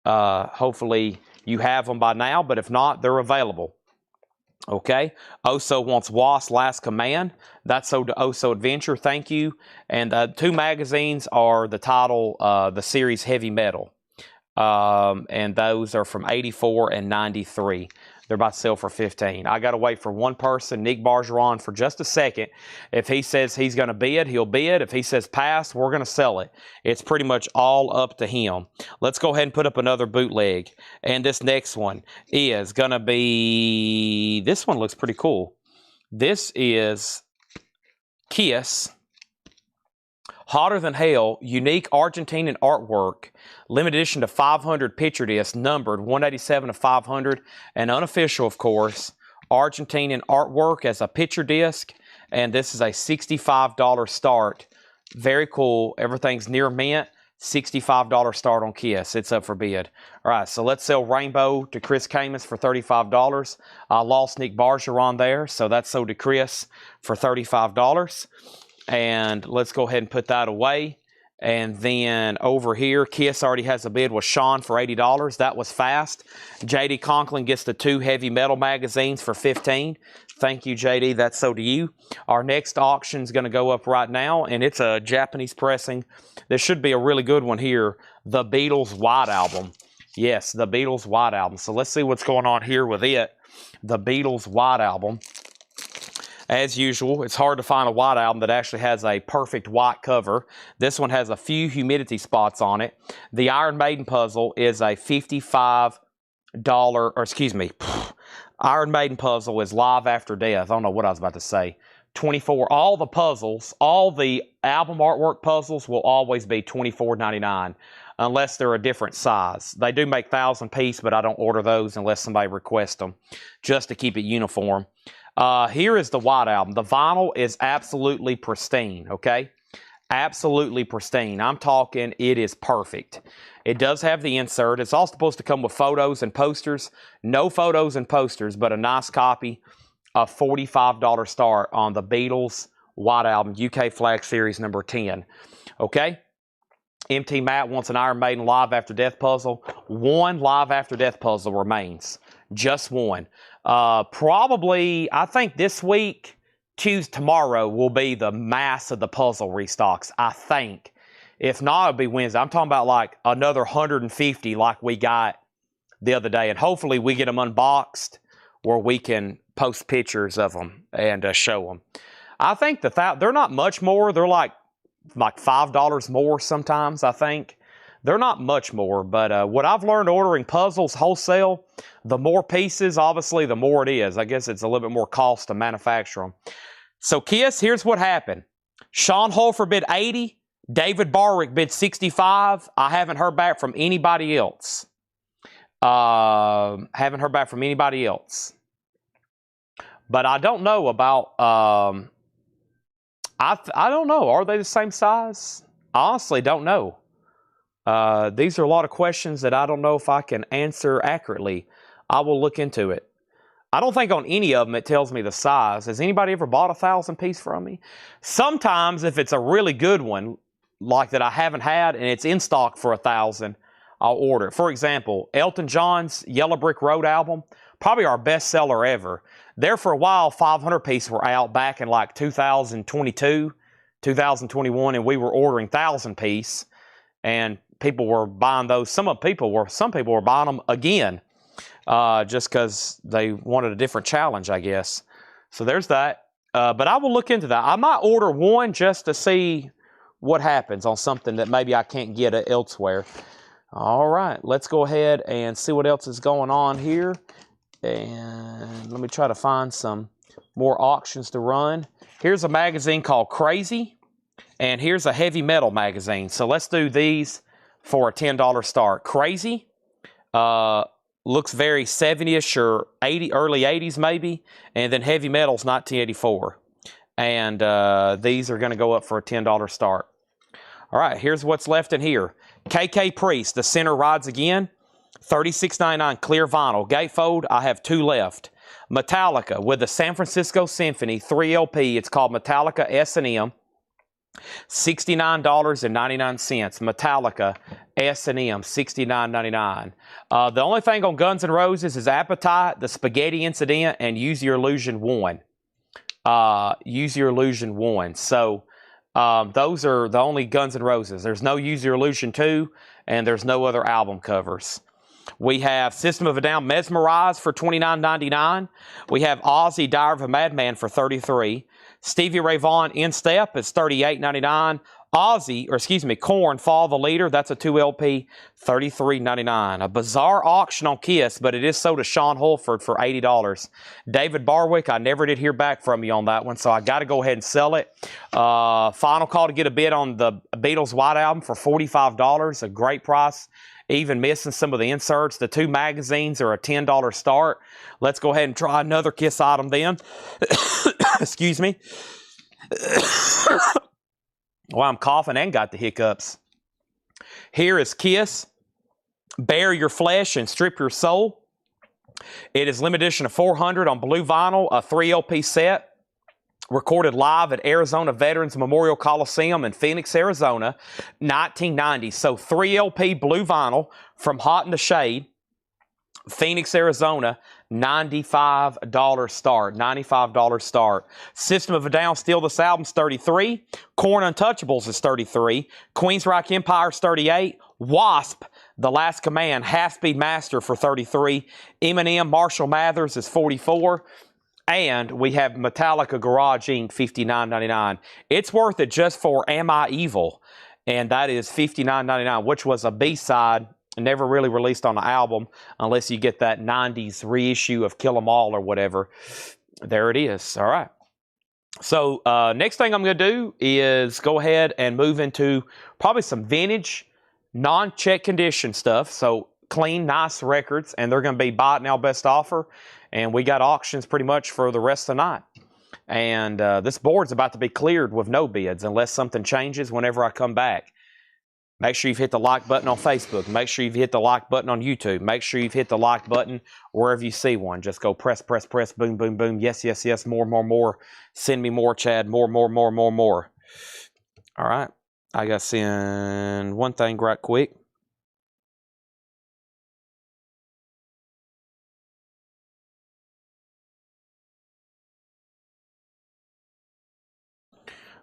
Hopefully you have them by now, but if not, they're available. Okay, Oso wants Wasp Last Command. That's sold to Oso Adventure. Thank you. And 2 magazines are the title, the series Heavy Metal. And those are from 84 and 93. They're about to sell for $15. I got to wait for one person, Nick Bargeron, for just a second. If he says he's going to bid, he'll bid. If he says pass, we're going to sell it. It's pretty much all up to him. Let's go ahead and put up another bootleg. And this next one is going to be... This one looks pretty cool. This is Kiss. Hotter Than Hell, unique Argentinian artwork, limited edition to 500 picture discs, numbered 187 to 500, and unofficial, of course, Argentinian artwork as a picture disc, and this is a $65 start. Very cool. Everything's near mint. $65 start on Kiss. It's up for bid. All right, so let's sell Rainbow to Chris Camus for $35. I lost Nick Bargeron there, so that's sold to Chris for $35. And let's go ahead and put that away. And then over here, Kiss already has a bid with Sean for $80. That was fast. J.D. Conklin gets the 2 Heavy Metal magazines for $15. Thank you, J.D. That's so to you. Our next auction is going to go up right now, and it's a Japanese pressing. There should be a really good one here. The Beatles White Album. Yes, the Beatles White Album. So let's see what's going on here with it. The Beatles White Album. As usual, it's hard to find a white album that actually has a perfect white cover. This one has a few humidity spots on it. The Iron Maiden puzzle is a $55, or excuse me, Iron Maiden puzzle is Live After Death. I don't know what I was about to say. 24. All the puzzles, all the album artwork puzzles will always be $24.99 unless they're a different size. They do make 1,000-piece, but I don't order those unless somebody requests them just to keep it uniform. Here is the white album. The vinyl is absolutely pristine, okay? Absolutely pristine. I'm talking it is perfect. It does have the insert. It's all supposed to come with photos and posters. No photos and posters, but a nice copy. A $45 start on the Beatles White Album, UK Flag Series number 10. Okay? MT Matt wants an Iron Maiden Live After Death puzzle. 1 Live After Death puzzle remains. Just 1. Probably, I think this week, tomorrow will be the mass of the puzzle restocks, I think. If not, it'll be Wednesday. I'm talking about like another 150 like we got the other day. And hopefully we get them unboxed where we can post pictures of them and show them. I think they're not much more. They're like $5 more sometimes, I think. They're not much more, but what I've learned ordering puzzles wholesale, the more pieces, obviously, the more it is. I guess it's a little bit more cost to manufacture them. So, Kiss, here's what happened. Sean Holford bid 80. David Barwick bid 65. I haven't heard back from anybody else. Haven't heard back from anybody else. But I don't know about... I don't know. Are they the same size? I honestly don't know. These are a lot of questions that I don't know if I can answer accurately. I will look into it. I don't think on any of them it tells me the size. Has anybody ever bought a 1,000-piece from me? Sometimes if it's a really good one, like that I haven't had, and it's in stock for 1,000, I'll order it. For example, Elton John's Yellow Brick Road album, probably our best seller ever. There for a while, 500 piece were out back in like 2022, 2021, and we were ordering 1,000 piece, and people were buying those. Some people were buying them again, just because they wanted a different challenge, I guess. So there's that. But I will look into that. I might order one just to see what happens on something that maybe I can't get elsewhere. All right, let's go ahead and see what else is going on here. And let me try to find some more auctions to run. Here's a magazine called Crazy, and here's a heavy metal magazine. So let's do these for a $10 start. Crazy looks very 70-ish or 80, early 80s maybe, and then heavy metal's 1984. And these are going to go up for a $10 start. All right, here's what's left in here. KK Priest, The Sinner Rides Again, $36.99 clear vinyl. Gatefold, I have 2 left. Metallica with the San Francisco Symphony 3 LP. It's called Metallica S&M. $69.99. Metallica S&M, $69.99. The only thing on Guns N' Roses is Appetite, The Spaghetti Incident, and Use Your Illusion 1. Use Your Illusion 1. So those are the only Guns N' Roses. There's no Use Your Illusion 2, and there's no other album covers. We have System of a Down Mesmerize for $29.99. We have Ozzy Diary of a Madman for $33. Stevie Ray Vaughan In Step is $38.99. Korn Fall the Leader, that's a 2 LP, $33.99. A bizarre auction on Kiss, but it is sold to Sean Holford for $80. David Barwick, I never did hear back from you on that one, so I got to go ahead and sell it. Final call to get a bid on the Beatles White Album for $45, a great price. Even missing some of the inserts. The 2 magazines are a $10 start. Let's go ahead and try another Kiss item then. Excuse me. Well, I'm coughing and got the hiccups. Here is Kiss, Bare Your Flesh and Strip Your Soul. It is limited edition of 400 on blue vinyl, a 3 LP set. Recorded live at Arizona Veterans Memorial Coliseum in Phoenix, Arizona, 1990. So 3 LP blue vinyl from Hot in the Shade, Phoenix, Arizona, $95 start. $95 start. System of a Down, Steal This Album's $33. Korn Untouchables is $33. Queensryche Empire's $38. Wasp, The Last Command, Half-Speed Master for $33. Eminem, Marshall Mathers is $44. And we have Metallica Garage Inc. $59.99. It's worth it just for Am I Evil? And that is $59.99, which was a B-side, never really released on the album, unless you get that 90s reissue of Kill 'Em All or whatever. There it is. All right. So next thing I'm going to do is go ahead and move into probably some vintage, non-check condition stuff. So clean, nice records, and they're going to be buy it now, best offer. And we got auctions pretty much for the rest of the night. And this board's about to be cleared with no bids unless something changes whenever I come back. Make sure you've hit the like button on Facebook. Make sure you've hit the like button on YouTube. Make sure you've hit the like button wherever you see one. Just go press, press, press, boom, boom, boom. Yes, yes, yes, more, more, more. Send me more, Chad. More, more, more, more, more. All right. I got to send one thing right quick.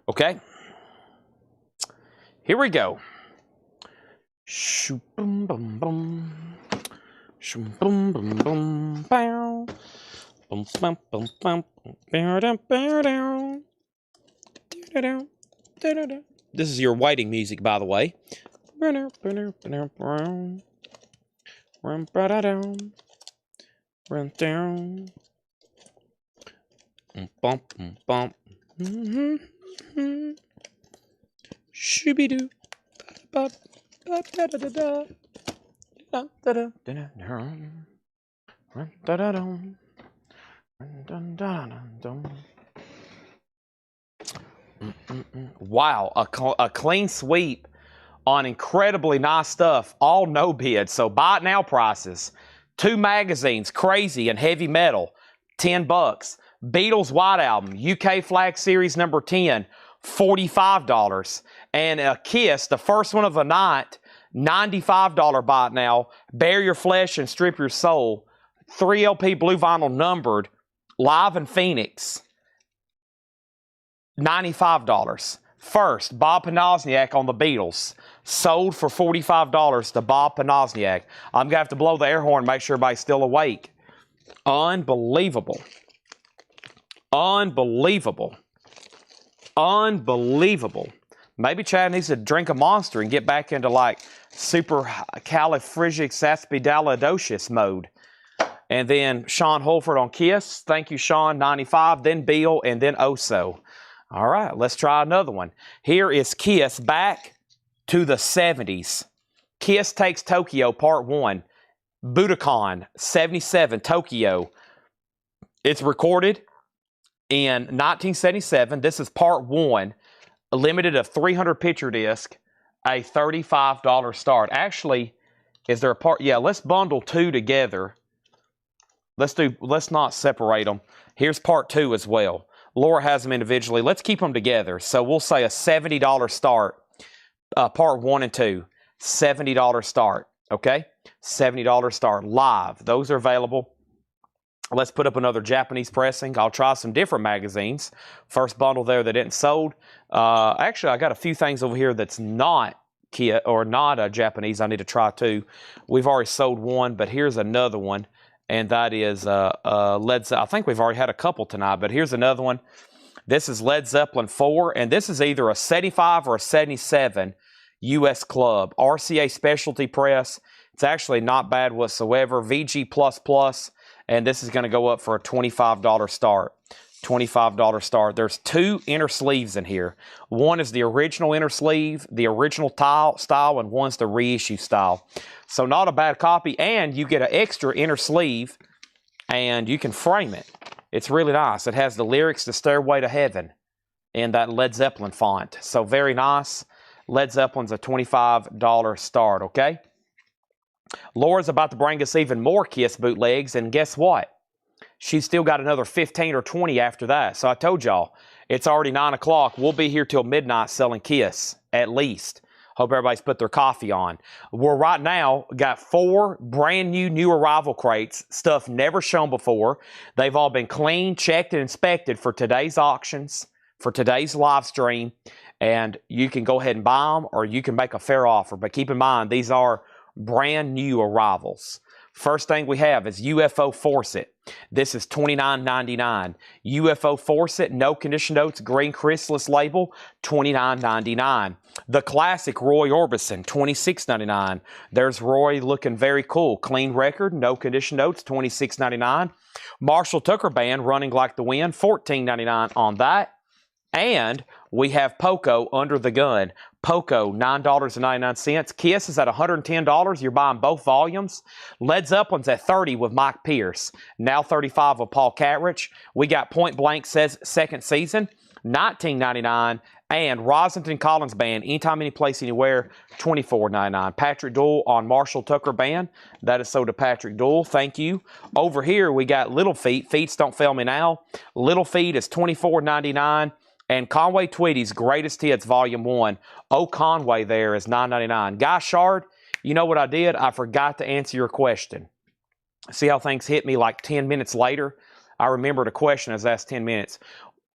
Okay, here we go. Shoo boom boom boom. Shoo boom boom boom. Bow. Boom bum bum bum. Bow down bow down. Down down down. This is your waiting music, by the way. Run down. Bump bump. Shooby-doo. Wow, a clean sweep on incredibly nice stuff. All no bid, so buy it now prices. 2 magazines, Crazy and Heavy Metal, $10. Beatles White Album, UK Flag Series number 10, $45. And a Kiss, the first one of the night, $95 buy it now. Bare Your Flesh and Strip Your Soul, 3 LP blue vinyl numbered, live in Phoenix, $95. First, Bob Panozniak on the Beatles. Sold for $45 to Bob Panozniak. I'm going to have to blow the air horn, make sure everybody's still awake. Unbelievable. Unbelievable. Unbelievable. Maybe Chad needs to drink a Monster and get back into like supercalifragilisticexpialidocious mode. And then Sean Holford on Kiss. Thank you, Sean. 95. Then Beal, and then Oso. All right, let's try another one. Here is Kiss back to the 70s. Kiss Takes Tokyo, Part 1. Budokan, 77, Tokyo. It's recorded in 1977. This is Part 1. Limited of 300 picture disc. A $35 start. Actually, is there a part? Yeah, let's bundle 2 together. Let's not separate them. Here's Part 2 as well. Laura has them individually. Let's keep them together. So we'll say a $70 start. Part 1 and 2. $70 start. Okay? $70 start. Live. Those are available. Let's put up another Japanese pressing. I'll try some different magazines. First bundle there that didn't sold. Actually, I got a few things over here that's not Kia or not Japanese. I need to try too. We've already sold one, but here's another one. And that is Led Zeppelin. I think we've already had a couple tonight, but here's another one. This is Led Zeppelin 4, and this is either a 75 or a 77 U.S. Club. RCA Specialty Press. It's actually not bad whatsoever. VG++, and this is going to go up for a $25 start. $25 start. There's 2 inner sleeves in here. One is the original inner sleeve, the original style, and one's the reissue style. So not a bad copy, and you get an extra inner sleeve, and you can frame it. It's really nice. It has the lyrics to Stairway to Heaven in that Led Zeppelin font. So very nice. Led Zeppelin's a $25 start, okay? Laura's about to bring us even more Kiss bootlegs, and guess what? She's still got another 15 or 20 after that. So I told y'all, it's already 9 o'clock. We'll be here till midnight selling Kiss, at least. Hope everybody's put their coffee on. We're right now got 4 brand new arrival crates, stuff never shown before. They've all been cleaned, checked, and inspected for today's auctions, for today's live stream. And you can go ahead and buy them, or you can make a fair offer. But keep in mind, these are brand new arrivals. First thing we have is UFO Fawcett. This is $29.99. UFO Fawcett, no condition notes, green chrysalis label, $29.99. The classic Roy Orbison, $26.99. There's Roy looking very cool. Clean record, no condition notes, $26.99. Marshall Tucker Band, Running Like the Wind, $14.99 on that. And we have Poco Under the Gun. Poco, $9.99. Kiss is at $110. You're buying both volumes. Led Zeppelin's at $30 with Mike Pierce. Now $35 with Paul Catrich. We got Point Blank says second season, $19.99. And Rosington Collins Band, Anytime, Anyplace, Anywhere, $24.99. Patrick Doyle on Marshall Tucker Band. That is so to Patrick Doyle. Thank you. Over here, we got Little Feet. Feets Don't Fail Me Now. Little Feet is $24.99. And Conway Tweedy's Greatest Hits Volume 1. Oh, Conway there is $9.99. Guy Shard, you know what I did? I forgot to answer your question. See how things hit me like 10 minutes later? I remembered a question I was asked 10 minutes.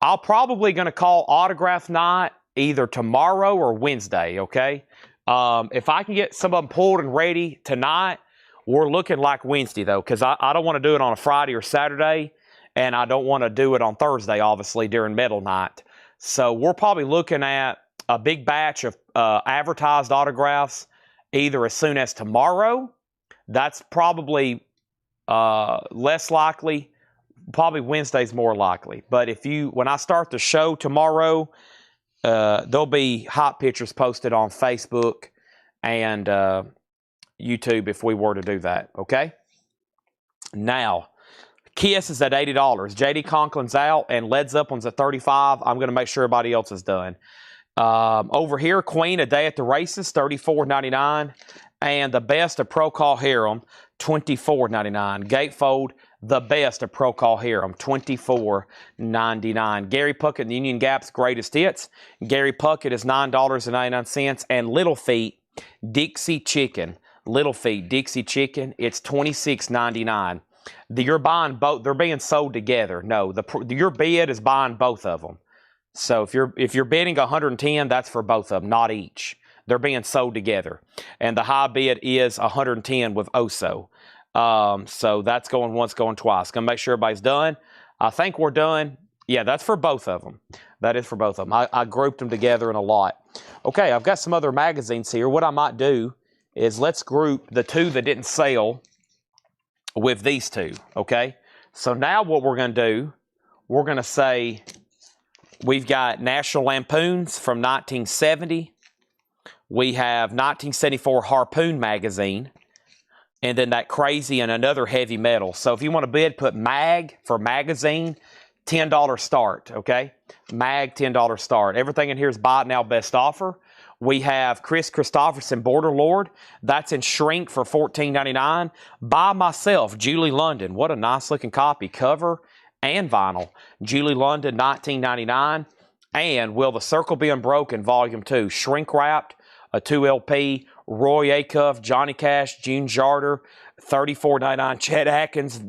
I'll probably going to call autograph night either tomorrow or Wednesday, okay? If I can get some of them pulled and ready tonight, we're looking like Wednesday, though, because I don't want to do it on a Friday or Saturday, and I don't want to do it on Thursday, obviously, during Metal Night. So we're probably looking at a big batch of advertised autographs either as soon as tomorrow. That's probably less likely. Probably Wednesday's more likely. But when I start the show tomorrow, there'll be hot pictures posted on Facebook and YouTube if we were to do that. Okay? Now, Kiss is at $80. J.D. Conklin's out, and Led Zeppelin's at $35. I'm going to make sure everybody else is done. Over here, Queen, A Day at the Races, $34.99. And the best of Procol Harum, $24.99. Gatefold, the best of Procol Harum, $24.99. Gary Puckett and the Union Gap's Greatest Hits. Gary Puckett is $9.99. And Little Feet, Dixie Chicken. Little Feet, Dixie Chicken, it's $26.99. You're buying both. They're being sold together. No, your bid is buying both of them. So if you're bidding 110, that's for both of them, not each. They're being sold together. And the high bid is 110 with OSO. So that's going once, going twice. Gonna make sure everybody's done. I think we're done. Yeah, that's for both of them. That is for both of them. I grouped them together in a lot. Okay, I've got some other magazines here. What I might do is let's group the two that didn't sell with these two, okay? So now what we're going to do, we're going to say we've got National Lampoons from 1970. We have 1974 Harpoon magazine. And then that Crazy and another heavy metal. So if you want to bid, put MAG for magazine, $10 start, okay? MAG, $10 start. Everything in here is buy it now, best offer. We have Chris Christopherson, Border Lord. That's in shrink for $14.99. By myself, Julie London. What a nice looking copy. Cover and vinyl. Julie London, $19.99. And Will the Circle Be Unbroken, Volume 2. Shrink wrapped, a 2 LP. Roy Acuff, Johnny Cash, Gene Jarder, $34.99. Chet Atkins,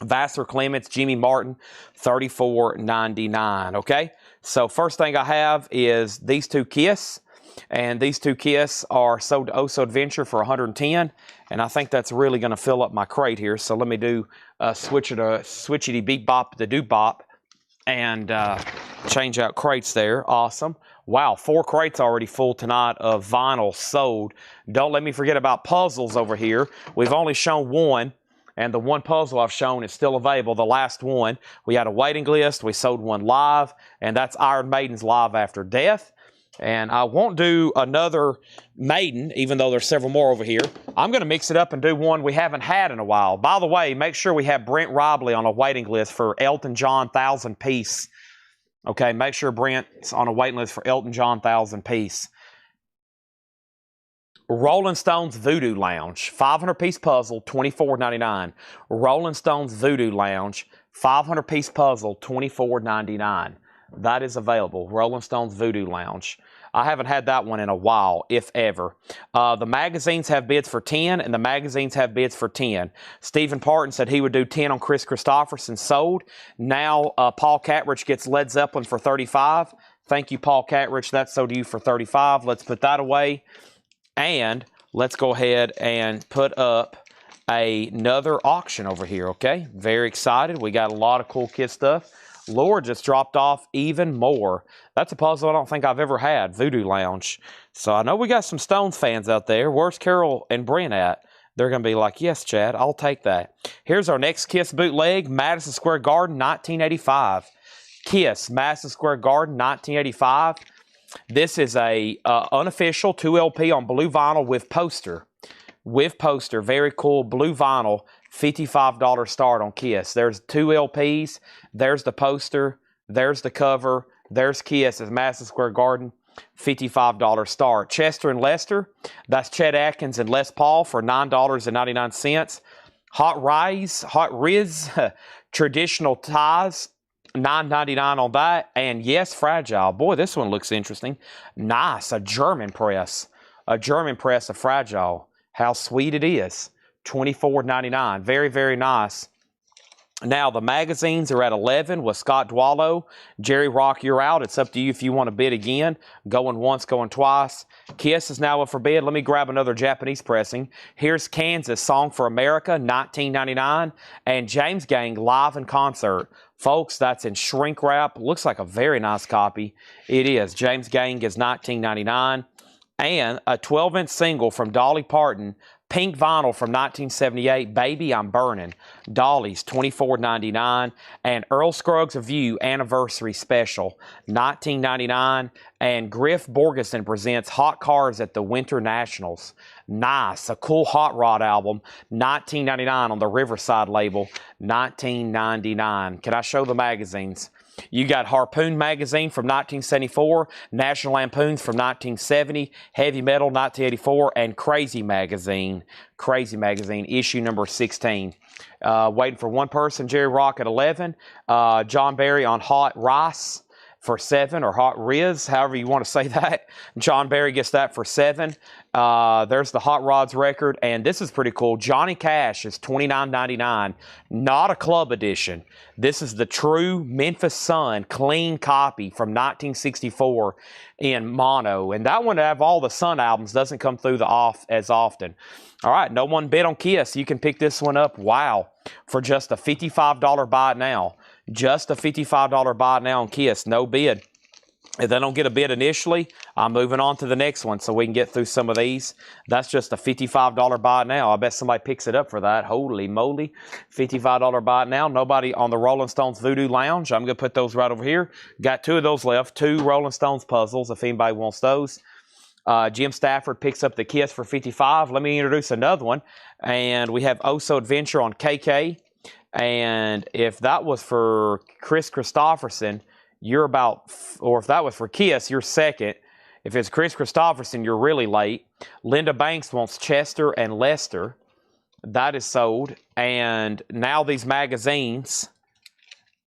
Vassar Clements, Jimmy Martin, $34.99. Okay? So first thing I have is these two Kiss, and these two Kiss are sold to Oso Adventure for $110, and I think that's really going to fill up my crate here. So let me do switchity beep bop the do bop, and change out crates there. Awesome. Wow, 4 crates already full tonight of vinyl sold. Don't let me forget about puzzles over here. We've only shown one. And the one puzzle I've shown is still available, the last one. We had a waiting list. We sold one live, and that's Iron Maiden's Live After Death. And I won't do another Maiden, even though there's several more over here. I'm going to mix it up and do one we haven't had in a while. By the way, make sure we have Brent Robley on a waiting list for Elton John 1,000-piece. Okay, make sure Brent's on a waiting list for Elton John 1,000-piece. Rolling Stones Voodoo Lounge, 500-piece puzzle, $24.99. Rolling Stones Voodoo Lounge, 500-piece puzzle, $24.99. That is available. Rolling Stones Voodoo Lounge. I haven't had that one in a while, if ever. The magazines have bids for 10, and the magazines have bids for 10. Stephen Parton said he would do 10 on Chris Christopherson, sold. Now Paul Catrich gets Led Zeppelin for 35. Thank you, Paul Catrich. That's sold to you for 35. Let's put that away. And let's go ahead and put up another auction over here, okay? Very excited. We got a lot of cool Kiss stuff. Lord just dropped off even more. That's a puzzle I don't think I've ever had, Voodoo Lounge. So I know we got some Stones fans out there. Where's Carol and Brent at? They're going to be like, yes, Chad, I'll take that. Here's our next Kiss bootleg, Madison Square Garden, 1985. Kiss, Madison Square Garden, 1985. This is a unofficial 2 LP on blue vinyl with poster. With poster, very cool blue vinyl, $55 start on Kiss. There's 2 LPs. There's the poster. There's the cover. There's Kiss at Madison Square Garden, $55 start. Chester and Lester, that's Chet Atkins and Les Paul for $9.99. Hot Riz, traditional ties, $9.99 on that. And yes, Fragile. Boy, this one looks interesting. Nice. A German press. A German press of Fragile. How sweet it is. $24.99. Very, very nice. Now, the magazines are at 11 with Scott Dwallow. Jerry Rock, you're out. It's up to you if you want to bid again. Going once, going twice. Kiss is now up for bid. Let me grab another Japanese pressing. Here's Kansas, Song for America, $19.99. And James Gang, live in concert. Folks, that's in shrink wrap. Looks like a very nice copy. It is. James Gang is $19.99. And a 12-inch single from Dolly Parton, pink vinyl from 1978, Baby I'm Burning. Dolly's, $24.99. And Earl Scruggs of You Anniversary Special, $19.99. And Griff Borgeson presents Hot Cars at the Winter Nationals. Nice. A cool hot rod album, $19.99 on the Riverside label, $19.99. Can I show the magazines? You got Harpoon Magazine from 1974, National Lampoons from 1970, Heavy Metal 1984, and Crazy Magazine, issue number 16. Waiting for one person, Jerry Rock at 11, John Barry on Hot Rice for 7, or Hot Riz, however you want to say that. John Barry gets that for 7. There's the Hot Rods record, and this is pretty cool. Johnny Cash is $29.99, not a club edition. This is the true Memphis Sun clean copy from 1964 in mono, and that one, out of all the Sun albums, doesn't come through as often. All right, no one bid on Kiss. You can pick this one up, wow, for just a $55 buy it now. Just a $55 buy it now on Kiss, no bid. If they don't get a bid initially, I'm moving on to the next one so we can get through some of these. That's just a $55 buy it now. I bet somebody picks it up for that. Holy moly. $55 buy it now. Nobody on the Rolling Stones Voodoo Lounge. I'm going to put those right over here. Got 2 of those left. 2 Rolling Stones puzzles if anybody wants those. Jim Stafford picks up the Kiss for $55. Let me introduce another one. And we have Oso Adventure on KK. And if that was for Chris Christopherson, you're about, or if that was for Kiss, you're second. If it's Chris Christopherson, you're really late. Linda Banks wants Chester and Lester. That is sold. And Now These Magazines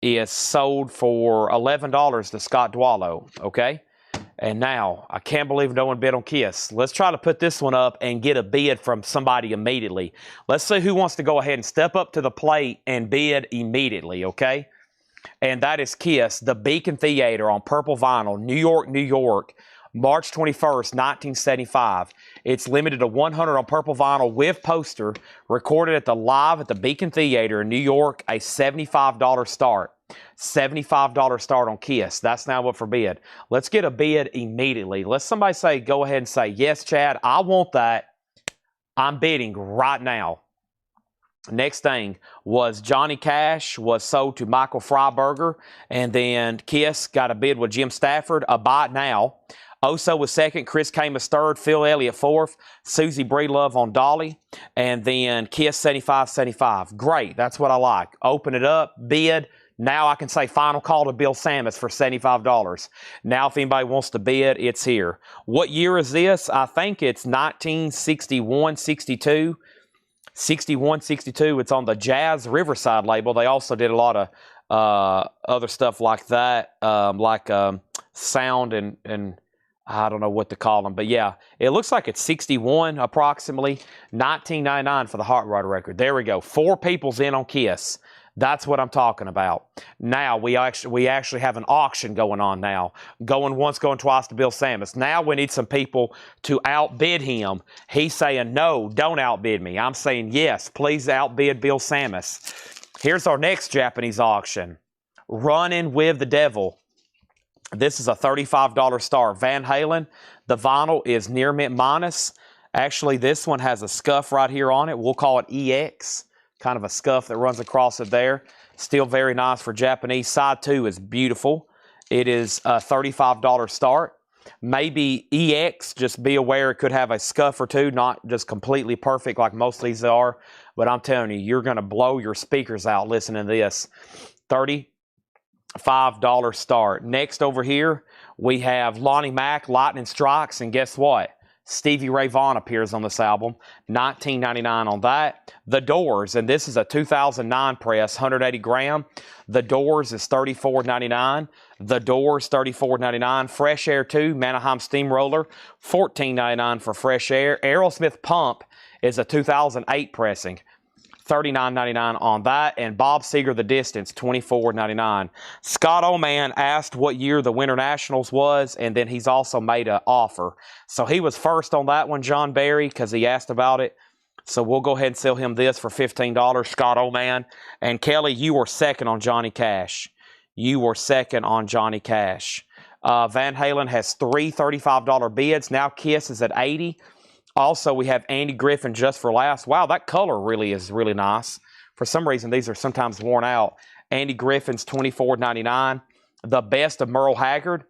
is sold for $11 to Scott Dwallow. Okay? And now, I can't believe no one bid on Kiss. Let's try to put this one up and get a bid from somebody immediately. Let's see who wants to go ahead and step up to the plate and bid immediately, okay? And that is Kiss, the Beacon Theater on purple vinyl, New York, New York, March 21st, 1975. It's limited to 100 on purple vinyl with poster, recorded live at the Beacon Theater in New York, a $75 start. $75 start on Kiss. That's now up for bid. Let's get a bid immediately. Let somebody say, go ahead and say, yes, Chad, I want that. I'm bidding right now. Next thing was Johnny Cash was sold to Michael Freiberger, and then Kiss got a bid with Jim Stafford, a buy it now. Oso was second, Chris Camus third, Phil Elliott fourth, Susie Breedlove on Dolly, and then Kiss 75-75. Great, that's what I like. Open it up, bid. Now I can say final call to Bill Samus for $75. Now if anybody wants to bid, it's here. What year is this? I think it's 1961-62. 61-62. It's on the Jazz Riverside label. They also did a lot of other stuff like that, sound and I don't know what to call them. But yeah, it looks like it's 61 approximately. 1999 for the Hot Rod record. There we go. 4 people's in on Kiss. That's what I'm talking about. Now, we actually have an auction going on now. Going once, going twice to Bill Samus. Now we need some people to outbid him. He's saying, no, don't outbid me. I'm saying, yes, please outbid Bill Samus. Here's our next Japanese auction. Running with the Devil. This is a $35 star. Van Halen. The vinyl is near mint minus. Actually, this one has a scuff right here on it. We'll call it EX. Kind of a scuff that runs across it there. Still very nice for Japanese. Side 2 is beautiful. It is a $35 start. Maybe EX, just be aware it could have a scuff or two, not just completely perfect like most of these are. But I'm telling you, you're going to blow your speakers out listening to this. $35 start. Next over here, we have Lonnie Mack, Lightning Strikes, and guess what? Stevie Ray Vaughan appears on this album. $19.99 on that. The Doors, and this is a 2009 press, 180 gram. The Doors is $34.99. The Doors, $34.99. Fresh Air 2, Mannheim Steamroller, $14.99 for Fresh Air. Aerosmith Pump is a 2008 pressing. $39.99 on that, and Bob Seger, The Distance, $24.99. Scott Oman asked what year the Winter Nationals was, and then he's also made an offer. So he was first on that one, John Barry, because he asked about it. So we'll go ahead and sell him this for $15, Scott Oman. And Kelly, you were second on Johnny Cash. You were second on Johnny Cash. Van Halen has 3 $35 bids. Now Kiss is at $80. Also, we have Andy Griffin Just for Last. Wow, that color really is really nice. For some reason, these are sometimes worn out. Andy Griffin's $24.99. The Best of Merle Haggard.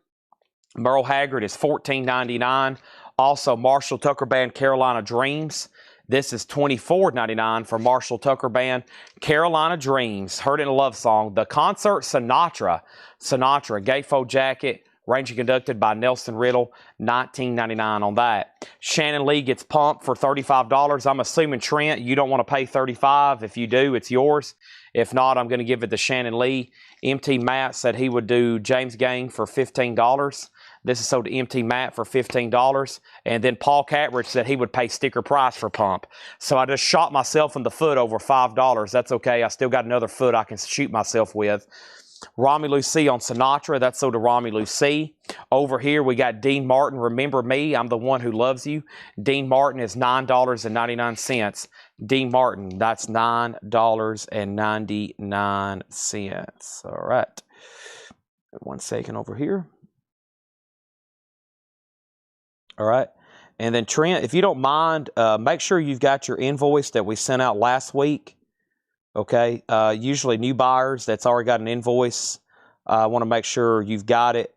Merle Haggard is $14.99. Also, Marshall Tucker Band Carolina Dreams. This is $24.99 for Marshall Tucker Band Carolina Dreams. Heard it in a love song. The Concert Sinatra. Gatefold jacket. Arranged and conducted by Nelson Riddle, $19.99 on that. Shannon Lee gets Pumped for $35. I'm assuming, Trent, you don't want to pay $35. If you do, it's yours. If not, I'm going to give it to Shannon Lee. MT Matt said he would do James Gang for $15. This is sold to MT Matt for $15. And then Paul Catridge said he would pay sticker price for pump. So I just shot myself in the foot over $5. That's okay. I still got another foot I can shoot myself with. Romelu C on Sinatra. That's sold to Romelu C. Over here, we got Dean Martin. Remember me. I'm the one who loves you. Dean Martin is $9.99. Dean Martin, that's $9.99. All right. 1 second over here. All right. And then Trent, if you don't mind, make sure you've got your invoice that we sent out last week. Okay. Usually new buyers that's already got an invoice. I want to make sure you've got it.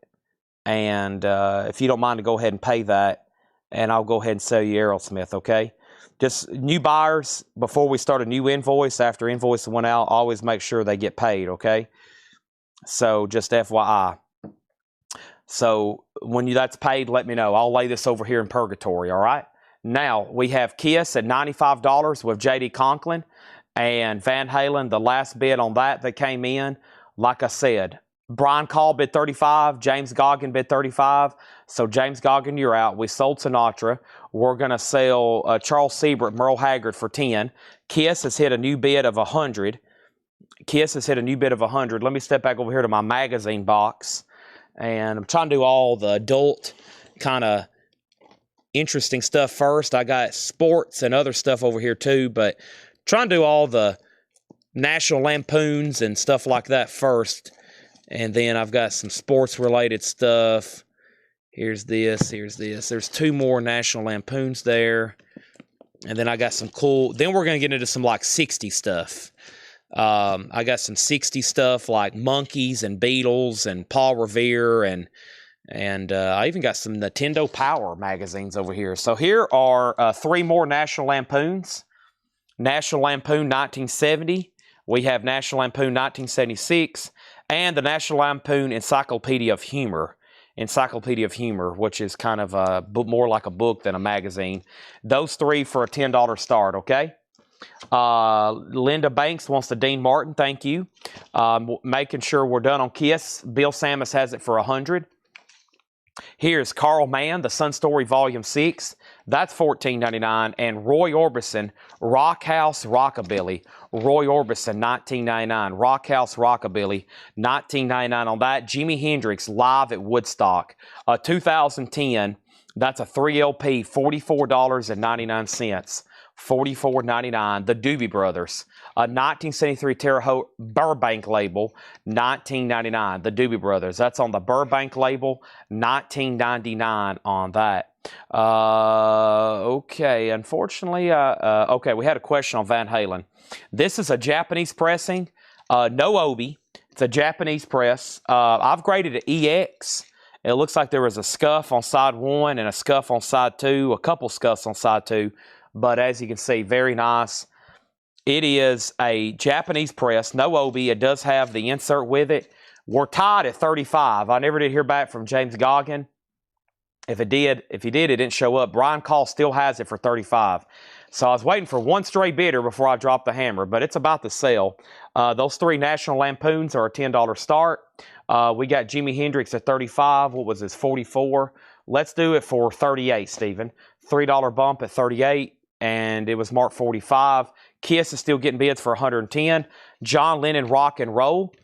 And if you don't mind to go ahead and pay that, and I'll go ahead and sell you Aerosmith, okay? Just new buyers, before we start a new invoice, after invoice went out, always make sure they get paid, okay? So just FYI. So when that's paid, let me know. I'll lay this over here in purgatory, all right? Now, we have Kiss at $95 with J.D. Conklin and Van Halen, the last bid on that came in. Like I said, Brian Call bid $35, James Goggin bid $35. So James Goggin, you're out. We sold Sinatra. We're going to sell Charles Siebert, Merle Haggard for $10. Kiss has hit a new bid of $100. Kiss has hit a new bid of $100. Let me step back over here to my magazine box. And I'm trying to do all the adult kind of interesting stuff first. I got sports and other stuff over here too, but trying to do all the National Lampoons and stuff like that first. And then I've got some sports-related stuff. Here's this, here's this. There's 2 more National Lampoons there. And then I got some cool... Then we're going to get into some, like, 60 stuff. I got some 60 stuff like Monkeys and Beatles and Paul Revere. And I even got some Nintendo Power magazines over here. So here are 3 more National Lampoons. National Lampoon 1970. We have National Lampoon 1976. And the National Lampoon Encyclopedia of Humor. Encyclopedia of Humor, which is kind of more like a book than a magazine. Those 3 for a $10 start, okay? Linda Banks wants the Dean Martin, thank you. Making sure we're done on Kiss. Bill Samus has it for $100. Here's Carl Mann, The Sun Story Volume 6. That's $14.99. And Roy Orbison, Rock House Rockabilly. Roy Orbison, $19.99. Rock House Rockabilly, $19.99 on that. Jimi Hendrix, Live at Woodstock. 2010, that's a 3 LP, $44.99. $44.99. The Doobie Brothers, a 1973 Terre Haute Burbank label, $19.99. The Doobie Brothers, that's on the Burbank label, $19.99 on that. Okay, unfortunately, okay, we had a question on Van Halen. This is a Japanese pressing, no obi. It's a Japanese press. I've graded it EX. It looks like there was a scuff on side 1 and a scuff on side 2, a couple scuffs on side 2. But as you can see, very nice. It is a Japanese press, no obi. It does have the insert with it. We're tied at 35. I never did hear back from James Goggin. If he did, it didn't show up. Brian Call still has it for 35. So I was waiting for one stray bidder before I dropped the hammer, but it's about to sell. Those 3 National Lampoons are a $10 start. We got Jimi Hendrix at 35. What was this, 44? Let's do it for 38, Stephen. $3 bump at 38. And it was marked 45. Kiss is still getting bids for 110. John Lennon Rock and Roll.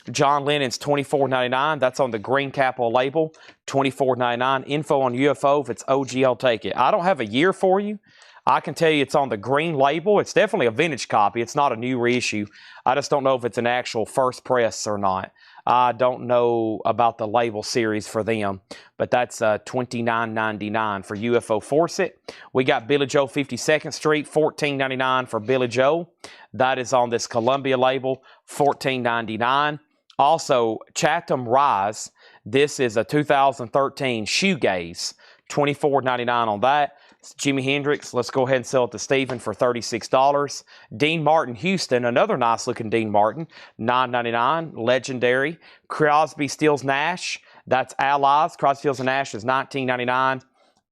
John Lennon's $24.99. That's on the Green Capital label, $24.99. Info on UFO. If it's OG, I'll take it. I don't have a year for you. I can tell you it's on the green label. It's definitely a vintage copy. It's not a new reissue. I just don't know if it's an actual first press or not. I don't know about the label series for them, but that's $29.99 for UFO Fawcett. We got Billy Joe 52nd Street, $14.99 for Billy Joe. That is on this Columbia label, $14.99. Also, Chatham Rise. This is a 2013 Shoegaze, $24.99 on that. Jimi Hendrix, let's go ahead and sell it to Stephen for $36. Dean Martin Houston, another nice looking Dean Martin, $9.99, legendary. Crosby, Stills, Nash, that's Allies. Crosby, Stills, and Nash is $19.99.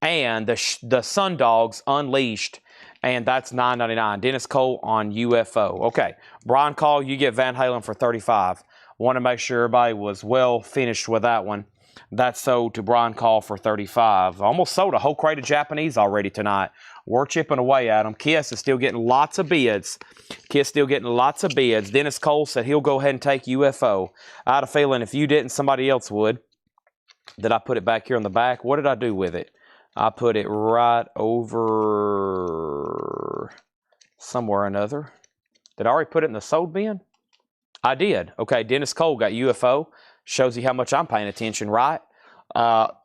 And the Sundogs Unleashed and that's $9.99. Dennis Cole on UFO. Okay, Brian Call, you get Van Halen for $35. Want to make sure everybody was well finished with that one. That's sold to Brian Call for $35. Almost sold a whole crate of Japanese already tonight. We're chipping away at them. Kiss is still getting lots of bids. Kiss still getting lots of bids. Dennis Cole said he'll go ahead and take UFO. I had a feeling if you didn't, somebody else would. Did I put it back here on the back? What did I do with it? I put it right over somewhere or another. Did I already put it in the sold bin? I did. Okay, Dennis Cole got UFO. Shows you how much I'm paying attention, right?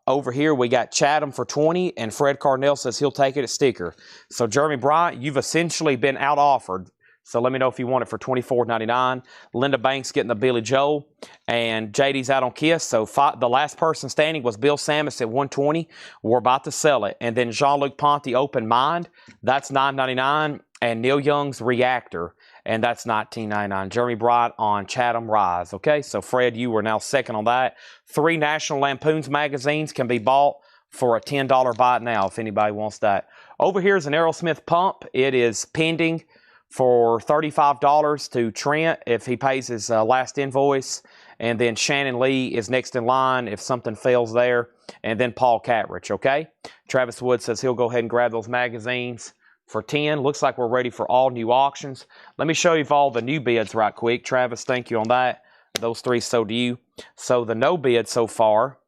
Over here, we got Chatham for $20, and Fred Carnell says he'll take it at sticker. So, Jeremy Bryant, you've essentially been out-offered. So, let me know if you want it for $24.99. Linda Banks getting the Billy Joel, and JD's out on Kiss. So, the last person standing was Bill Samus at $120. We're about to sell it. And then Jean-Luc Ponty, Open Mind, that's $9.99, and Neil Young's Reactor, and that's $19.99. Jeremy Bryant on Chatham Rise. Okay, so Fred, you were now second on that. 3 National Lampoon's magazines can be bought for a $10 buy it now if anybody wants that. Over here is an Aerosmith pump. It is pending for $35 to Trent if he pays his last invoice. And then Shannon Lee is next in line if something fails there. And then Paul Catrich, okay? Travis Wood says he'll go ahead and grab those magazines for $10. Looks like we're ready for all new auctions. Let me show you all the new bids right quick. Travis, thank you on that. Those 3 sold to you. So the no bid so far,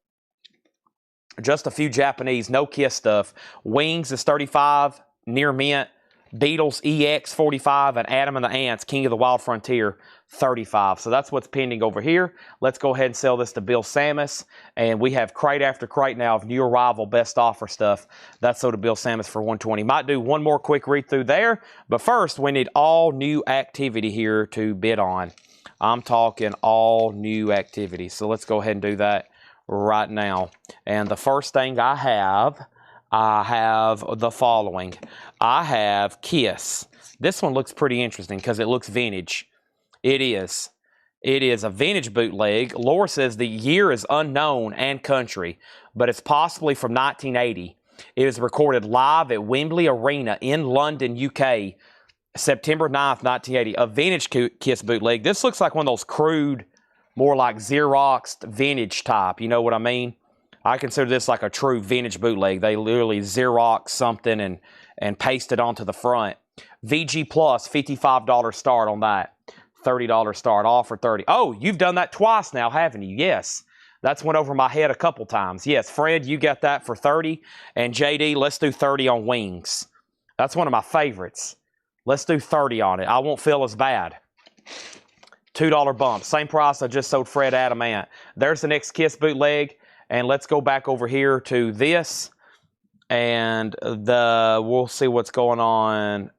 just a few Japanese, no Kiss stuff. Wings is $35, Near Mint. Beatles EX $45, and Adam and the Ants, King of the Wild Frontier, $35. So that's what's pending over here. Let's go ahead and sell this to Bill Samus. And we have crate after crate now of new arrival best offer stuff. That's sold to Bill Samus for $120. Might do one more quick read through there. But first, we need all new activity here to bid on. I'm talking all new activity. So let's go ahead and do that right now. And the first thing I have the following. I have Kiss. This one looks pretty interesting because it looks vintage. It is. It is a vintage bootleg. Laura says the year is unknown and country, but it's possibly from 1980. It was recorded live at Wembley Arena in London, UK, September 9th, 1980. A vintage Kiss bootleg. This looks like one of those crude, more like Xeroxed vintage type. You know what I mean? I consider this like a true vintage bootleg. They literally Xerox something and paste it onto the front. VG Plus, $55 start on that. $30 start, all for $30. Oh, you've done that twice now, haven't you? Yes. That's went over my head a couple times. Yes, Fred, you got that for $30. And JD, let's do $30 on Wings. That's one of my favorites. Let's do $30 on it. I won't feel as bad. $2 bump. Same price I just sold Fred Adamant. There's the next Kiss bootleg. And let's go back over here to this, and we'll see what's going on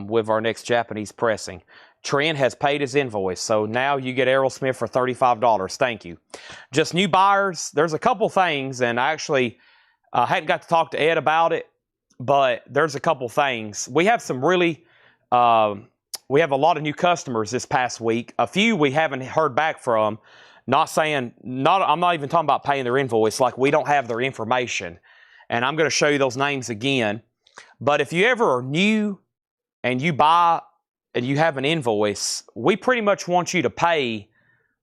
with our next Japanese pressing. Trent has paid his invoice, so now you get Aerosmith for $35. Thank you. Just new buyers. There's a couple things, and I actually hadn't got to talk to Ed about it, but there's a couple things. We have some really, we have a lot of new customers this past week. A few we haven't heard back from. I'm not even talking about paying their invoice, like we don't have their information. And I'm going to show you those names again. But if you ever are new and you buy and you have an invoice, we pretty much want you to pay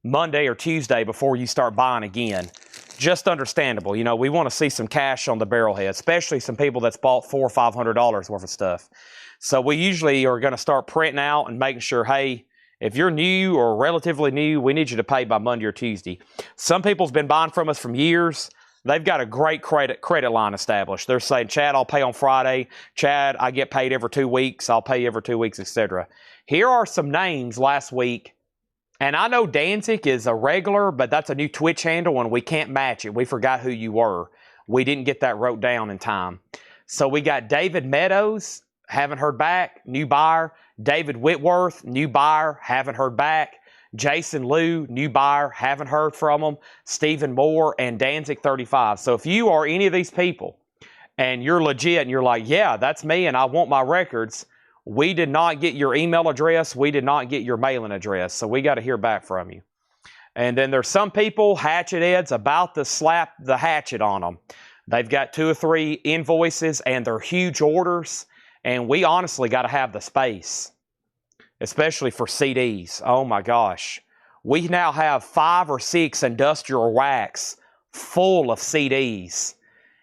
Monday or Tuesday before you start buying again. Just understandable. You know, we want to see some cash on the barrelhead, especially some people that's bought $400 or $500 worth of stuff. So we usually are going to start printing out and making sure, hey, if you're new or relatively new, we need you to pay by Monday or Tuesday. Some people's been buying from us from years. They've got a great credit line established. They're saying, Chad, I'll pay on Friday. Chad, I get paid every 2 weeks. I'll pay every 2 weeks, etc. Here are some names last week. And I know Danzig is a regular, but that's a new Twitch handle and we can't match it. We forgot who you were. We didn't get that wrote down in time. So we got David Meadows. Haven't heard back. New buyer. David Whitworth, new buyer. Haven't heard back. Jason Liu, new buyer. Haven't heard from him. Stephen Moore and Danzig 35. So if you are any of these people and you're legit and you're like, yeah, that's me and I want my records, we did not get your email address. We did not get your mailing address. So we got to hear back from you. And then there's some people, Hatchet Ed's about to slap the hatchet on them. They've got 2 or 3 invoices and they're huge orders. And we honestly got to have the space, especially for CDs. Oh my gosh. We now have 5 or 6 industrial racks full of CDs.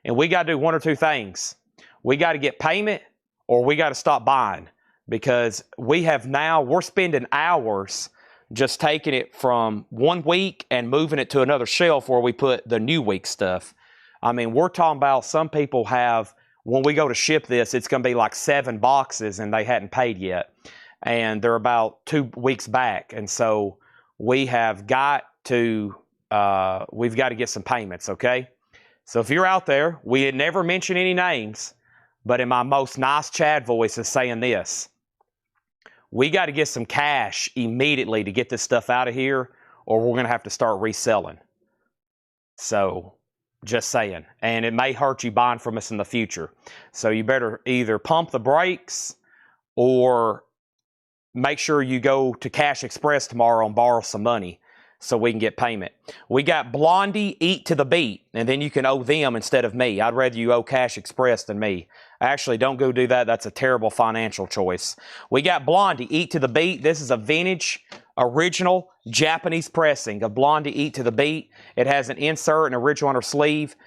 And we got to do one or two things. We got to get payment or we got to stop buying, because we're spending hours just taking it from one week and moving it to another shelf where we put the new week stuff. I mean, we're talking about some people have, when we go to ship this, it's going to be like 7 boxes and they hadn't paid yet. And they're about 2 weeks back. And so we have got to, we've got to get some payments, okay? So if you're out there, we had never mentioned any names, but in my most nice Chad voice is saying this. We got to get some cash immediately to get this stuff out of here, or we're going to have to start reselling. So, just saying. And it may hurt you buying from us in the future. So you better either pump the brakes or make sure you go to Cash Express tomorrow and borrow some money so we can get payment. We got Blondie, Eat to the Beat, and then you can owe them instead of me. I'd rather you owe Cash Express than me. Actually, don't go do that. That's a terrible financial choice. We got Blondie, Eat to the Beat. This is a vintage, original Japanese pressing of Blondie, Eat to the Beat. It has an insert and original on her sleeve,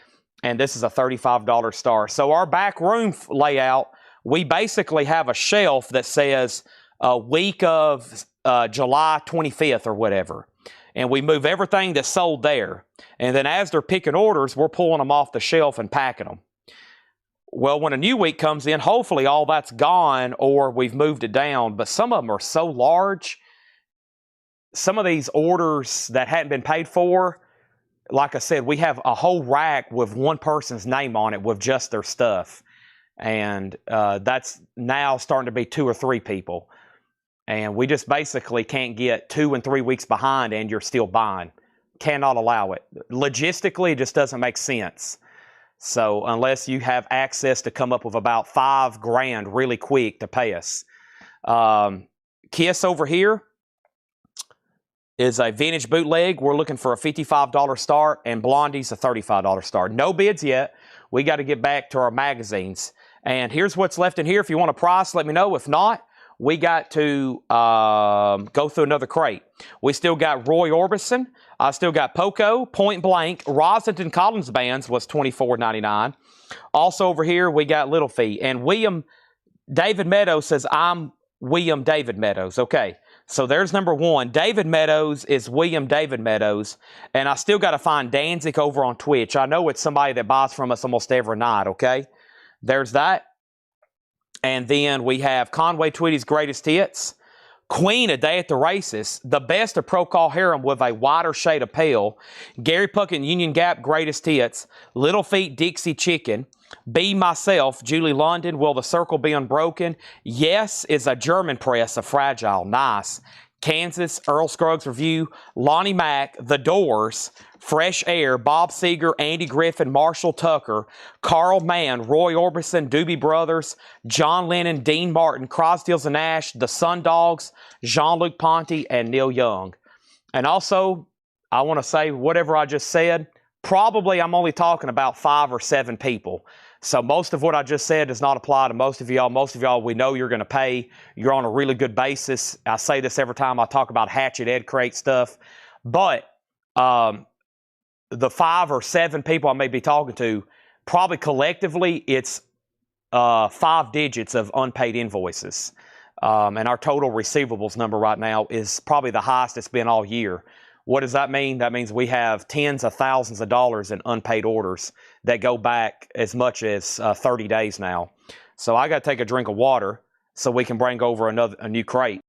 and this is a $35 star. So our back room layout, we basically have a shelf that says a week of July 25th or whatever. And we move everything that's sold there. And then as they're picking orders, we're pulling them off the shelf and packing them. Well, when a new week comes in, hopefully all that's gone or we've moved it down. But some of them are so large. Some of these orders that hadn't been paid for, like I said, we have a whole rack with one person's name on it with just their stuff. And that's now starting to be 2 or 3 people. And we just basically can't get 2 and 3 weeks behind and you're still buying. Cannot allow it. Logistically, it just doesn't make sense. So unless you have access to come up with about $5,000 really quick to pay us. Kiss over here is a vintage bootleg. We're looking for a $55 start, and Blondie's a $35 start. No bids yet. We got to get back to our magazines. And here's what's left in here. If you want a price, let me know. If not, we got to go through another crate. We still got Roy Orbison. I still got Poco, Point Blank. Rosinton Collins Bands was $24.99. Also over here, we got Little Fee. And William David Meadows says, I'm William David Meadows. Okay, so there's number 1. David Meadows is William David Meadows. And I still got to find Danzig over on Twitch. I know it's somebody that buys from us almost every night, okay? There's that. And then we have Conway Twitty's Greatest Hits. Queen, A Day at the Races. The Best of Pro Call Harem with a wider shade of pale. Gary Puckett, Union Gap, Greatest Hits. Little Feet, Dixie Chicken. Be Myself, Julie London, Will the Circle Be Unbroken? Yes is a German press of Fragile. Nice. Kansas, Earl Scruggs Review. Lonnie Mack, The Doors. Fresh Air, Bob Seger, Andy Griffin, Marshall Tucker, Carl Mann, Roy Orbison, Doobie Brothers, John Lennon, Dean Martin, Crosdales and Nash, The Sundogs, Jean-Luc Ponty, and Neil Young. And also, I want to say whatever I just said, probably I'm only talking about 5 or 7 people. So most of what I just said does not apply to most of y'all. Most of y'all, we know you're going to pay. You're on a really good basis. I say this every time I talk about Hatchet Ed Crate stuff. But the 5 or 7 people I may be talking to, probably collectively, it's 5 digits of unpaid invoices. And our total receivables number right now is probably the highest it's been all year. What does that mean? That means we have tens of thousands of dollars in unpaid orders that go back as much as 30 days now. So I got to take a drink of water so we can bring over a new crate.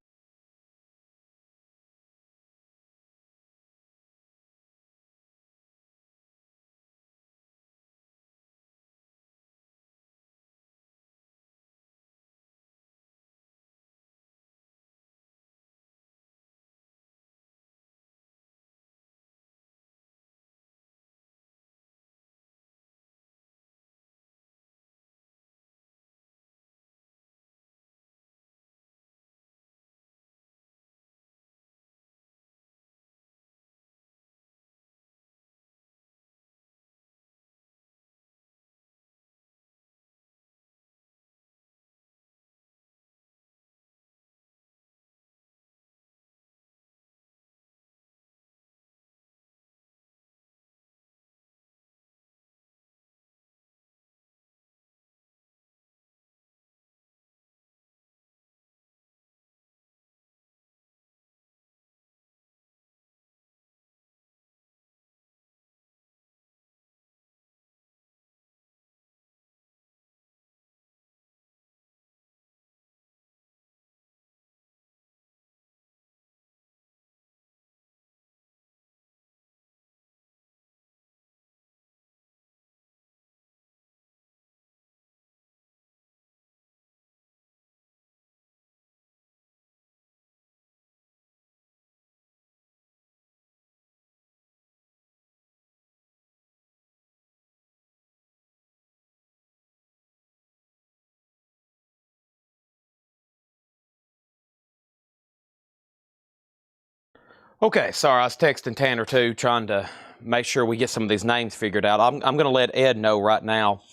Okay, sorry, I was texting Tanner too, trying to make sure we get some of these names figured out. I'm going to let Ed know right now.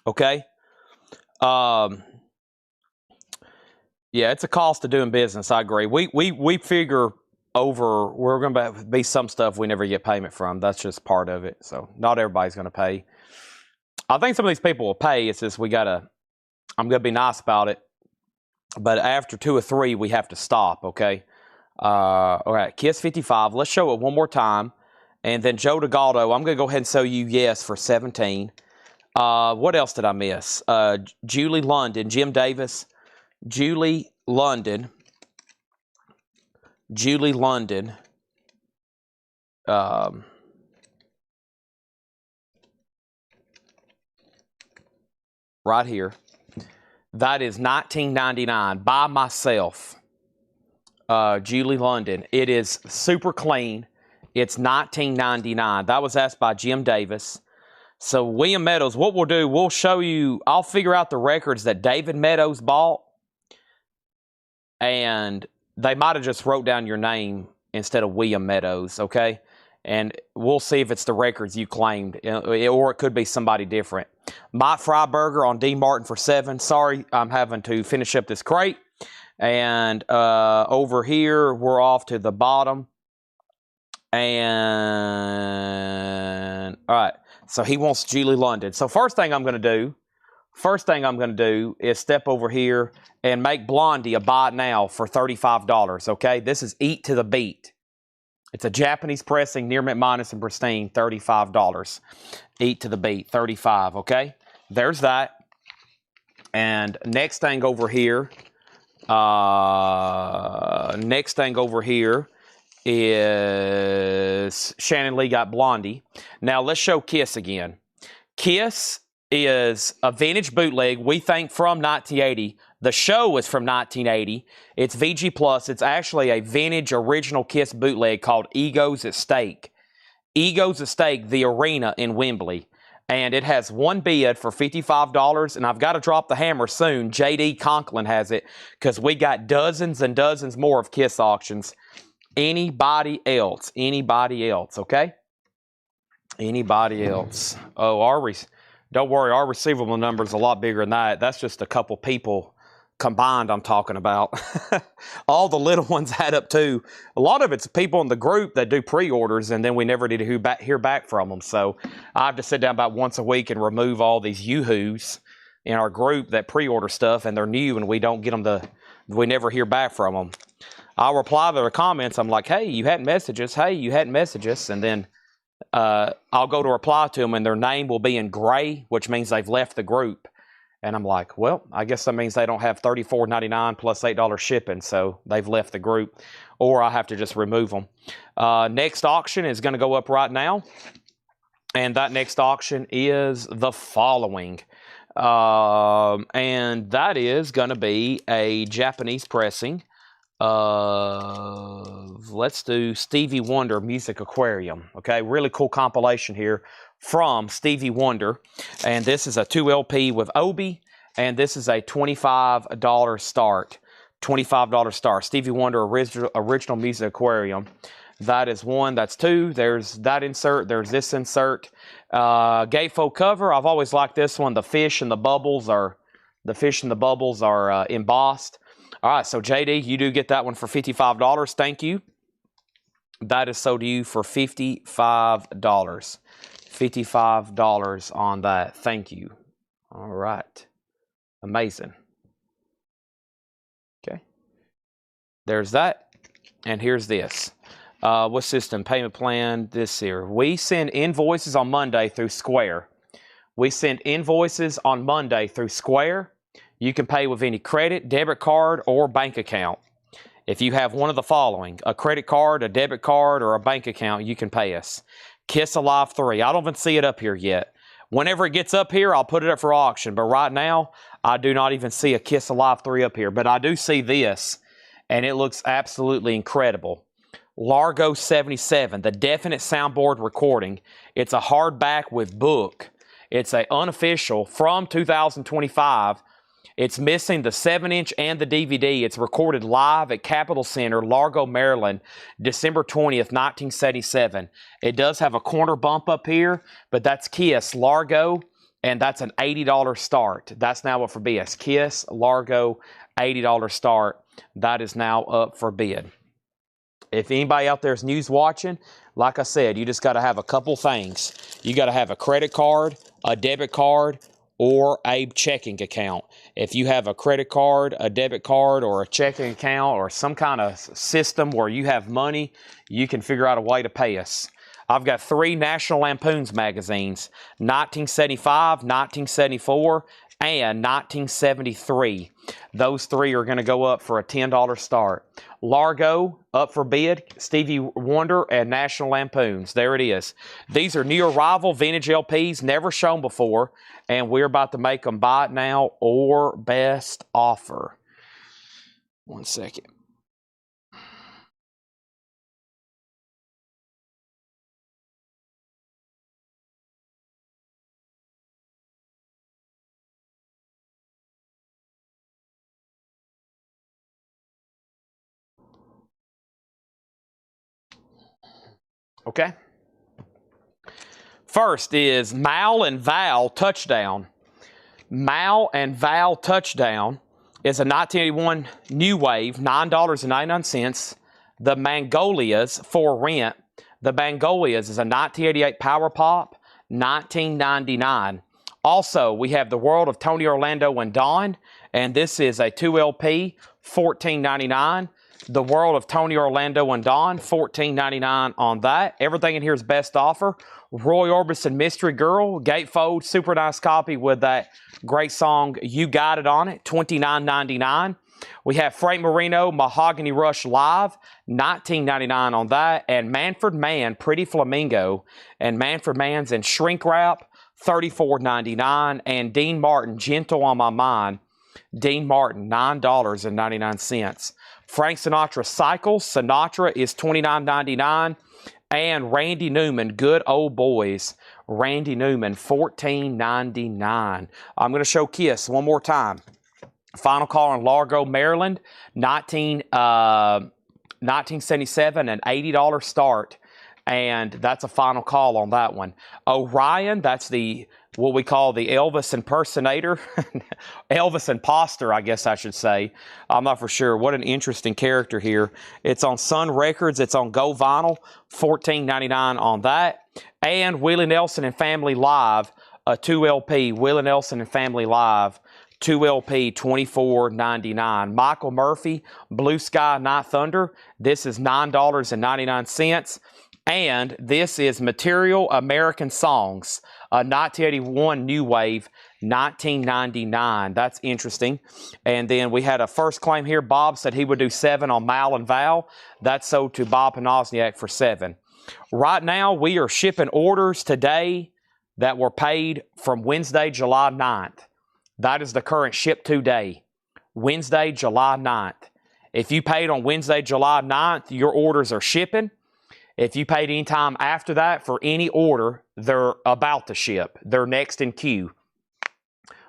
Okay? Yeah, it's a cost of doing business. I agree. We figure over, we're going to be some stuff we never get payment from. That's just part of it. So not everybody's going to pay. I think some of these people will pay. It's just I'm going to be nice about it. But after 2 or 3, we have to stop, okay? All right, Kiss 55. Let's show it one more time. And then Joe DeGaldo, I'm going to go ahead and sell you yes for 17. What else did I miss? Julie London, Jim Davis. Julie London. Right here. That is $19.99 by myself. Julie London. It is super clean. It's $19.99. That was asked by Jim Davis. So William Meadows, what we'll do, we'll show you, I'll figure out the records that David Meadows bought. And they might have just wrote down your name instead of William Meadows, okay? And we'll see if it's the records you claimed, or it could be somebody different. Mike Freiberger on D. Martin for 7. Sorry, I'm having to finish up this crate. And over here, we're off to the bottom. And, all right, so he wants Julie London. So first thing I'm going to do is step over here and make Blondie a buy now for $35, okay? This is Eat to the Beat. It's a Japanese pressing, near mint minus and pristine, $35. Eat to the Beat, $35, okay? There's that. And next thing over here is Shannon Lee got Blondie. Now let's show Kiss again. Kiss is a vintage bootleg, we think from 1980. The show is from 1980. It's VG Plus. It's actually a vintage original Kiss bootleg called Egos at Stake. Egos at Stake, the arena in Wembley. And it has one bid for $55, and I've got to drop the hammer soon. JD Conklin has it, because we got dozens and dozens more of Kiss auctions. Anybody else, okay? Anybody else. Oh, don't worry, our receivable number is a lot bigger than that. That's just a couple people combined I'm talking about. All the little ones add up too. A lot of it's people in the group that do pre-orders, and then we never did hear back from them. So I have to sit down about once a week and remove all these yoo-hoos in our group that pre-order stuff, and they're new, and we don't get them we never hear back from them. I'll reply to their comments. I'm like, hey, you hadn't messaged us. Hey, you hadn't messaged us. And then I'll go to reply to them, and their name will be in gray, which means they've left the group. And I'm like, well, I guess that means they don't have $34.99 plus $8 shipping, so they've left the group. Or I have to just remove them. Next auction is going to go up right now. And that next auction is the following. And that is going to be a Japanese pressing. Let's do Stevie Wonder Music Aquarium. Okay, really cool compilation here from Stevie Wonder. And this is a 2 LP with Obi, and this is a $25 start. $25 start. Stevie Wonder original Music Aquarium. That is 1. That's 2. There's that insert. There's this insert. Gatefold cover. I've always liked this one. The fish and the bubbles are embossed. All right, so JD, you do get that one for $55. Thank you. That is sold to you for $55. $55 on that. Thank you. All right. Amazing. Okay. There's that. And here's this. What system? Payment plan. This here. We send invoices on Monday through Square. You can pay with any credit, debit card, or bank account. If you have one of the following, a credit card, a debit card, or a bank account, you can pay us. Kiss Alive 3. I don't even see it up here yet. Whenever it gets up here, I'll put it up for auction. But right now, I do not even see a Kiss Alive 3 up here. But I do see this, and it looks absolutely incredible. Largo 77, the definite soundboard recording. It's a hardback with book. It's a unofficial from 2025. It's missing the 7-inch and the DVD. It's recorded live at Capitol Center, Largo, Maryland, December 20th, 1977. It does have a corner bump up here, but that's Kiss, Largo, and that's an $80 start. That's now up for bid. Kiss, Largo, $80 start. That is now up for bid. If anybody out there is news watching, like I said, you just got to have a couple things. You got to have a credit card, a debit card, or a checking account. If you have a credit card, a debit card, or a checking account, or some kind of system where you have money, you can figure out a way to pay us. I've got 3 National Lampoon's magazines, 1975, 1974, and 1973. Those 3 are going to go up for a $10 start. Largo, up for bid, Stevie Wonder, and National Lampoon's. There it is. These are new arrival vintage LPs, never shown before, and we're about to make them buy it now or best offer. 1 second. Okay. First is Mal and Val Touchdown. Mal and Val Touchdown is a 1981 New Wave, $9.99. The Mangolias for rent. The Mangolias is a 1988 Power Pop, $19.99. Also, we have The World of Tony Orlando and Dawn, and this is a 2LP, $14.99. The World of Tony Orlando and Dawn, $14.99 on that. Everything in here is best offer. Roy Orbison Mystery Girl, gatefold, super nice copy with that great song You Got It on it, $29.99. We have Frank Marino, Mahogany Rush Live, $19.99 on that. And Manfred Mann, Pretty Flamingo, and Manfred Mann's in Shrink Wrap, $34.99. And Dean Martin, Gentle on My Mind, Dean Martin, $9.99. Frank Sinatra Cycles, Sinatra is $29.99. And Randy Newman, Good Old Boys, Randy Newman, $14.99. I'm going to show Kiss one more time. Final call in Largo, Maryland, 1977, an $80 start. And that's a final call on that one. Orion, that's the what we call the Elvis impersonator. Elvis imposter, I guess I should say. I'm not for sure. What an interesting character here. It's on Sun Records. It's on Go Vinyl, $14.99 on that. And Willie Nelson and Family Live, a 2LP, Willie Nelson and Family Live, 2LP, $24.99. Michael Murphy, Blue Sky Night Thunder. This is $9.99. And this is Material American Songs, a 1981 New Wave, $19.99. That's interesting. And then we had a first claim here. Bob said he would do 7 on Mal and Val. That's sold to Bob Panozniak for 7. Right now, we are shipping orders today that were paid from Wednesday, July 9th. That is the current ship to day, Wednesday, July 9th. If you paid on Wednesday, July 9th, your orders are shipping. If you paid any time after that for any order, they're about to ship. They're next in queue.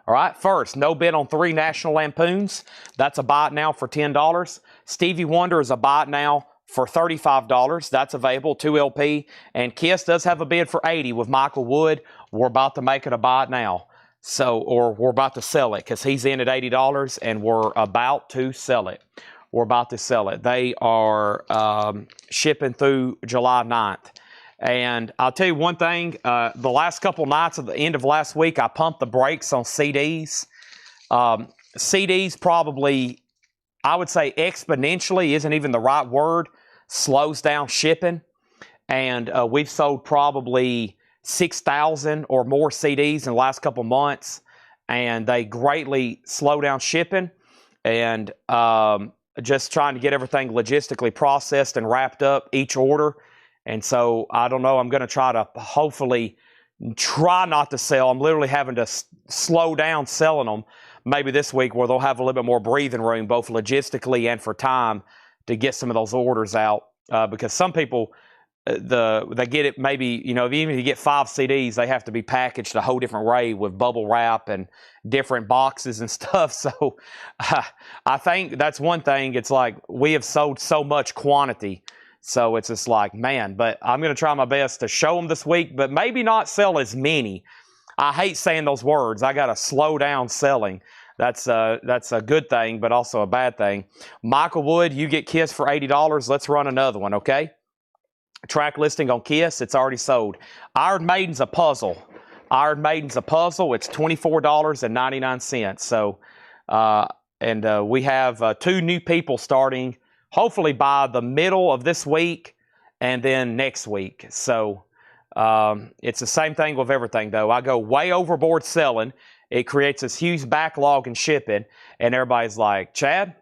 All right, first, no bid on 3 National Lampoons. That's a buy it now for $10. Stevie Wonder is a buy it now for $35. That's available, 2LP. And Kiss does have a bid for $80 with Michael Wood. We're about to make it a buy it now. So, or we're about to sell it because he's in at $80 and we're about to sell it. We're about to sell it. They are shipping through July 9th. And I'll tell you one thing, the last couple nights at the end of last week, I pumped the brakes on CDs. CDs probably, I would say exponentially isn't even the right word, slows down shipping. And we've sold probably 6,000 or more CDs in the last couple months. And they greatly slow down shipping. And just trying to get everything logistically processed and wrapped up each order. And so, I don't know, I'm going to try to hopefully try not to sell. I'm literally having to slow down selling them maybe this week where they'll have a little bit more breathing room, both logistically and for time to get some of those orders out. Because some people, they get it maybe, you know, even if you get 5 CDs, they have to be packaged a whole different way with bubble wrap and different boxes and stuff. So I think that's one thing. It's like we have sold so much quantity. So it's just like, man, but I'm going to try my best to show them this week, but maybe not sell as many. I hate saying those words. I got to slow down selling. That's a good thing, but also a bad thing. Michael Wood, you get Kiss for $80. Let's run another one, okay? Track listing on Kiss, it's already sold. Iron Maiden's a puzzle. Iron Maiden's a puzzle. It's $24.99. So, we have 2 new people starting, hopefully by the middle of this week and then next week. So, it's the same thing with everything, though. I go way overboard selling. It creates this huge backlog in shipping, and everybody's like, Chad,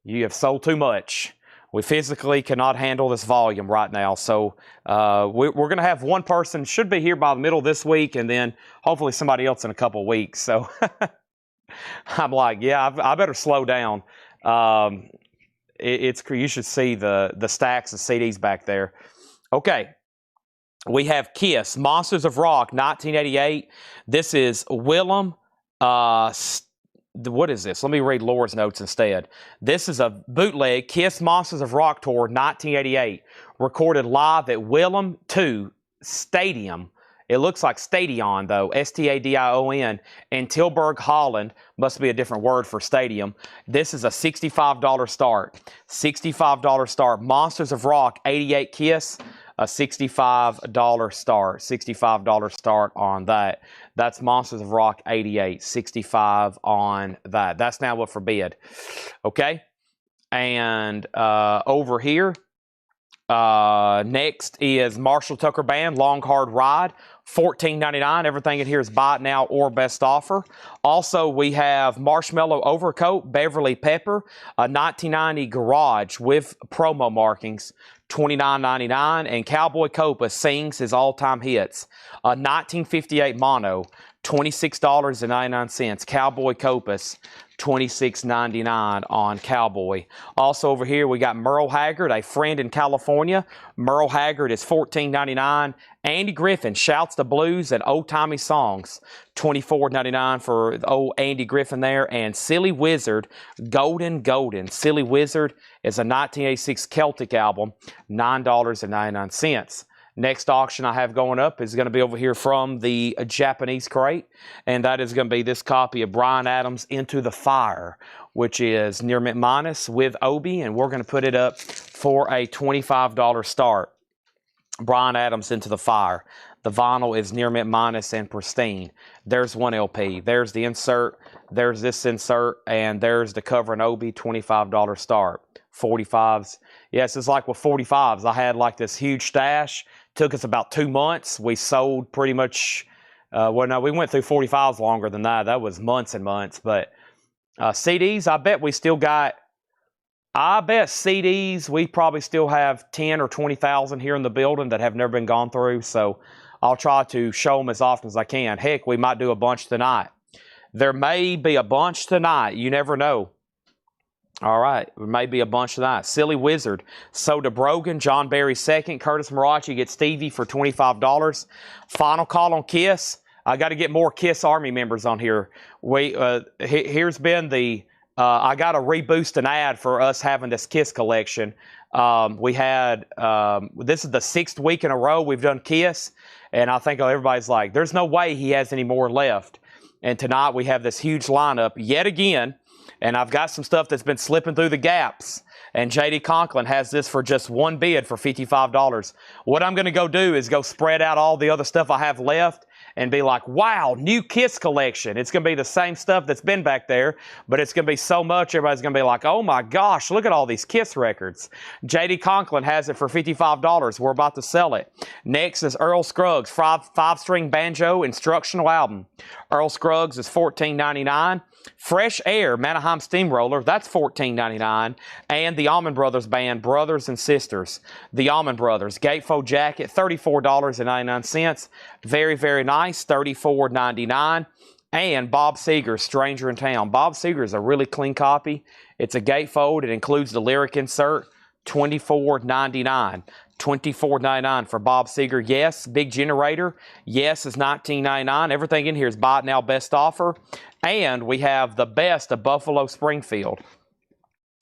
you have sold too much. We physically cannot handle this volume right now. So we're going to have one person, should be here by the middle of this week, and then hopefully somebody else in a couple of weeks. So I'm like, yeah, I better slow down. You should see the stacks of CDs back there. Okay. We have Kiss, Monsters of Rock, 1988. This is Willem. What is this? Let me read Laura's notes instead. This is a bootleg Kiss Monsters of Rock Tour 1988, recorded live at Willem 2 Stadium. It looks like Stadion, though, Stadion, in Tilburg, Holland. Must be a different word for stadium. This is a $65 start. $65 start. Monsters of Rock, 88 Kiss. A $65 start. $65 start on that. That's Monsters of Rock 88. $65 on that. That's now up for bid. Okay? And over here, next is Marshall Tucker Band, Long Hard Ride. $14.99. Everything in here is buy it now or best offer. Also, we have Marshmallow Overcoat, Beverly Pepper, a 1990 Garage with promo markings. $29.99, and Cowboy Copa sings his all-time hits. A 1958 mono, $26.99. Cowboy Copas, $26.99 on Cowboy. Also over here, we got Merle Haggard, A Friend in California. Merle Haggard is $14.99. Andy Griffin, Shouts the Blues and Old-Timey Songs, $24.99 for old Andy Griffin there. And Silly Wizard, Golden. Silly Wizard is a 1986 Celtic album, $9.99. Next auction I have going up is going to be over here from the Japanese crate, and that is going to be this copy of Bryan Adams' Into the Fire, which is near mint minus with Obi, and we're going to put it up for a $25 start. Bryan Adams' Into the Fire. The vinyl is near mint minus and pristine. There's one LP. There's the insert. There's this insert, and there's the cover and Obi, $25 start. 45s. Yes, it's like with 45s. I had like this huge stash. Took us about 2 months. We sold pretty much, we went through 45s longer than that. That was months and months. But CDs, I bet CDs, we probably still have 10 or 20,000 here in the building that have never been gone through. So I'll try to show them as often as I can. Heck, we might do a bunch tonight. There may be a bunch tonight. You never know. All right, there may be a bunch tonight. Silly Wizard, Soda Brogan, John Barry second, Curtis Marachi gets Stevie for $25. Final call on Kiss. I got to get more Kiss Army members on here. Here's been the, I got to reboost an ad for us having this Kiss collection. We had, this is the 6th week in a row we've done Kiss, and I think everybody's like, there's no way he has any more left. And tonight we have this huge lineup yet again. And I've got some stuff that's been slipping through the gaps. And J.D. Conklin has this for just one bid for $55. What I'm going to go do is go spread out all the other stuff I have left and be like, wow, new Kiss collection. It's going to be the same stuff that's been back there, but it's going to be so much, everybody's going to be like, oh my gosh, look at all these Kiss records. J.D. Conklin has it for $55. We're about to sell it. Next is Earl Scruggs, five-string banjo instructional album. Earl Scruggs is $14.99. Fresh Air, Manaheim Steamroller, that's $14.99. And the Allman Brothers Band, Brothers and Sisters. The Allman Brothers, Gatefold Jacket, $34.99. Very, very nice, $34.99. And Bob Seger, Stranger in Town. Bob Seger is a really clean copy. It's a gatefold. It includes the lyric insert, $24.99. $24.99 for Bob Seger. Yes, big generator. Yes is $19.99. Everything in here is buy it now, best offer. And we have the best of Buffalo Springfield.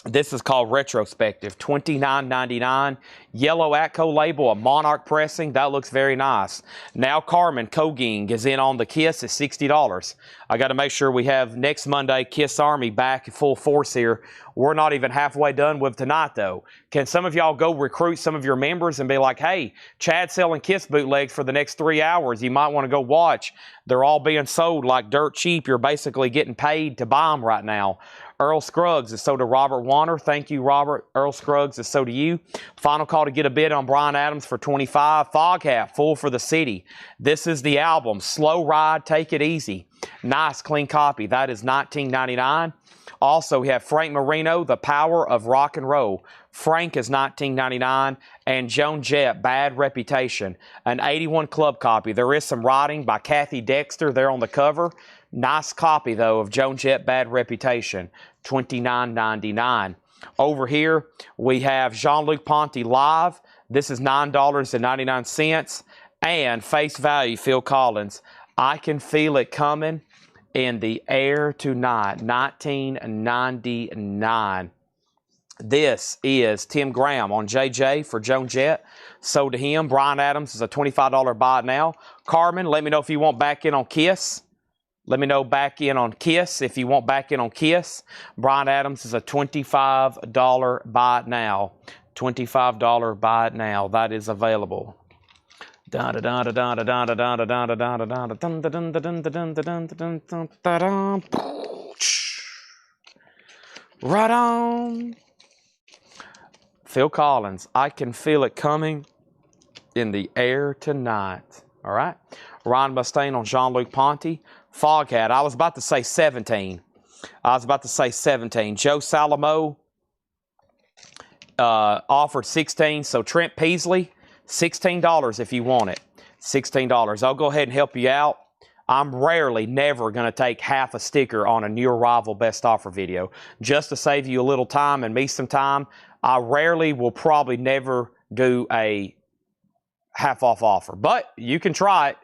This is called Retrospective, $29.99. Yellow Atco label, a Monarch pressing. That looks very nice. Now Carmen Koging is in on the Kiss at $60. I got to make sure we have next Monday Kiss Army back in full force here. We're not even halfway done with tonight, though. Can some of y'all go recruit some of your members and be like, hey, Chad's selling Kiss bootlegs for the next 3 hours. You might want to go watch. They're all being sold like dirt cheap. You're basically getting paid to buy them right now. Earl Scruggs is so to Robert Warner. Thank you, Robert. Earl Scruggs is so to you. Final call to get a bid on Brian Adams for $25. Fog Hat, Full for the City. This is the album. Slow Ride, Take It Easy. Nice, clean copy. That is $19.99. Also, we have Frank Marino, The Power of Rock and Roll. Frank is $19.99. And Joan Jett, Bad Reputation. An 81 club copy. There is some writing by Kathy Dexter there on the cover. Nice copy, though, of Joan Jett, Bad Reputation, $29.99. Over here, we have Jean-Luc Ponty Live. This is $9.99. And face value, Phil Collins. I Can Feel It Coming in the Air Tonight, $19.99. This is Tim Graham on JJ for Joan Jett. Sold to him. Brian Adams is a $25 buy now. Carmen, let me know if you want back in on Kiss. Let me know back in on Kiss if you want back in on Kiss. Brian Adams is a $25 buy it now. $25 buy it now. That is available. Right on. Phil Collins, I Can Feel It Coming in the Air Tonight. All right. Ron Mustaine on Jean-Luc Ponty. Fog Hat. I was about to say 17. Joe Salamo offered 16. So Trent Peasley, $16 if you want it. $16. I'll go ahead and help you out. I'm never going to take half a sticker on a new arrival best offer video. Just to save you a little time and me some time, I will probably never do a half off offer. But you can try it.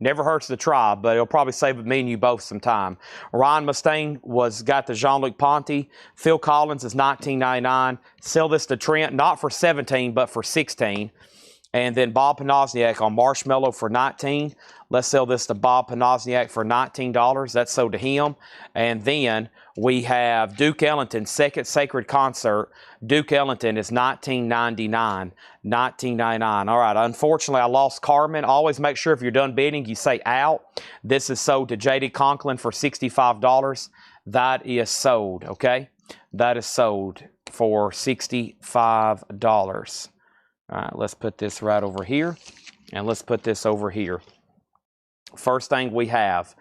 Never hurts to try, but it'll probably save me and you both some time. Ryan Mustaine got the Jean-Luc Ponty. Phil Collins is $19.99. Sell this to Trent, not for 17, but for 16. And then Bob Panozniak on Marshmallow for 19. Let's sell this to Bob Panozniak for $19. That's sold to him. And then we have Duke Ellington, Second Sacred Concert. Duke Ellington is $19.99. $19.99. All right. Unfortunately, I lost Carmen. Always make sure if you're done bidding, you say out. This is sold to J.D. Conklin for $65. That is sold, okay? That is sold for $65. All right, let's put this right over here, and let's put this over here. First thing we have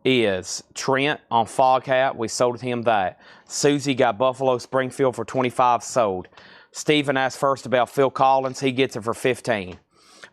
is Trent on Fog Hat. We sold him that. Susie got Buffalo Springfield for $25, sold. Stephen asked first about Phil Collins. He gets it for $15.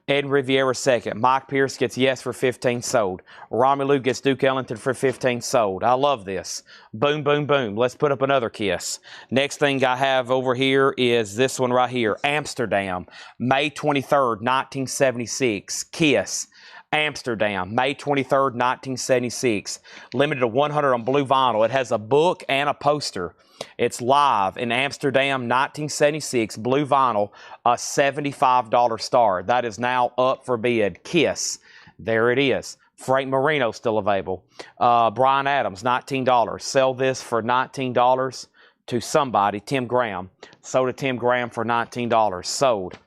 Ed Riviera second. Mike Pierce gets yes for $15, sold. Romelu gets Duke Ellington for $15, sold. I love this. Boom, boom, boom. Let's put up another Kiss. Next thing I have over here is this one right here. Amsterdam, May 23rd, 1976. Kiss. Amsterdam, May 23rd, 1976. Limited to 100 on blue vinyl. It has a book and a poster. It's live in Amsterdam, 1976, blue vinyl, a $75 star. That is now up for bid. Kiss. There it is. Frank Marino still available. Brian Adams, $19. Sell this for $19 to somebody. Tim Graham. Sold to Tim Graham for $19. Sold.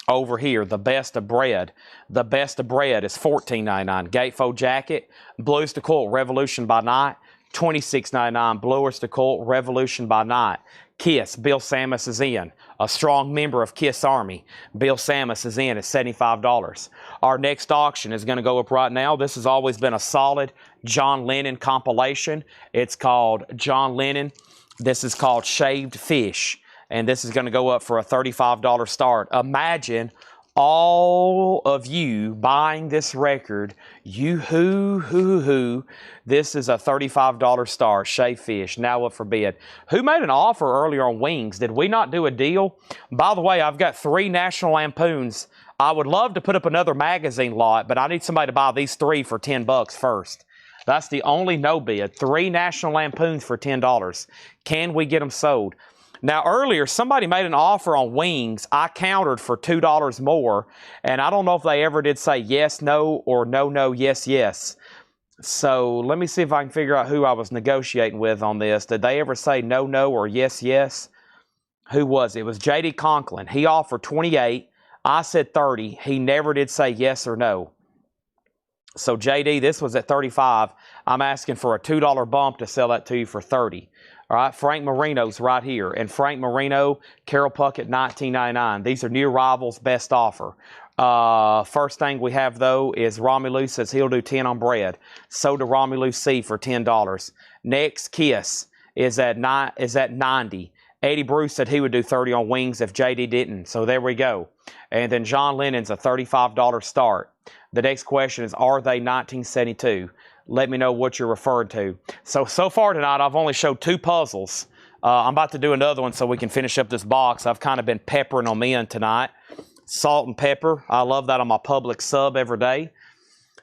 Over here, the best of bread. The best of bread is $14.99. Gatefold jacket. Blues to Colt, Revolution by Night. $26.99. Blowers to Colt, Revolution by Night. Kiss, Bill Samus is in. A strong member of Kiss Army. Bill Samus is in at $75. Our next auction is going to go up right now. This has always been a solid John Lennon compilation. It's called John Lennon. This is called Shaved Fish. And this is going to go up for a $35 start. Imagine all of you buying this record Yoo-hoo. This is a $35 star, Shea Fish, now up for bid. Who made an offer earlier on wings? Did we not do a deal? By the way, I've got 3 National Lampoons. I would love to put up another magazine lot, but I need somebody to buy these 3 for $10 first. That's the only no bid. 3 National Lampoons for $10. Can we get them sold? Now, earlier, somebody made an offer on wings. I countered for $2 more, and I don't know if they ever did say yes, no, or no, no, yes, yes. So let me see if I can figure out who I was negotiating with on this. Did they ever say no, no, or yes, yes? Who was it? It was J.D. Conklin. He offered 28. I said 30. He never did say yes or no. So, JD, this was at 35. I'm asking for a $2 bump to sell that to you for 30. All right, Frank Marino's right here. And Frank Marino, Carol Puckett, $19.99. These are new arrivals, best offer. First thing we have, though, is Romelu says he'll do 10 on bread. So do Romelu C for $10. Next, Kiss is at 90. Eddie Bruce said he would do 30 on wings if JD didn't. So there we go. And then John Lennon's a $35 start. The next question is, are they 1972? Let me know what you're referring to. So far tonight, I've only showed 2 puzzles. I'm about to do another one so we can finish up this box. I've kind of been peppering them in tonight. Salt and pepper. I love that on my public sub every day.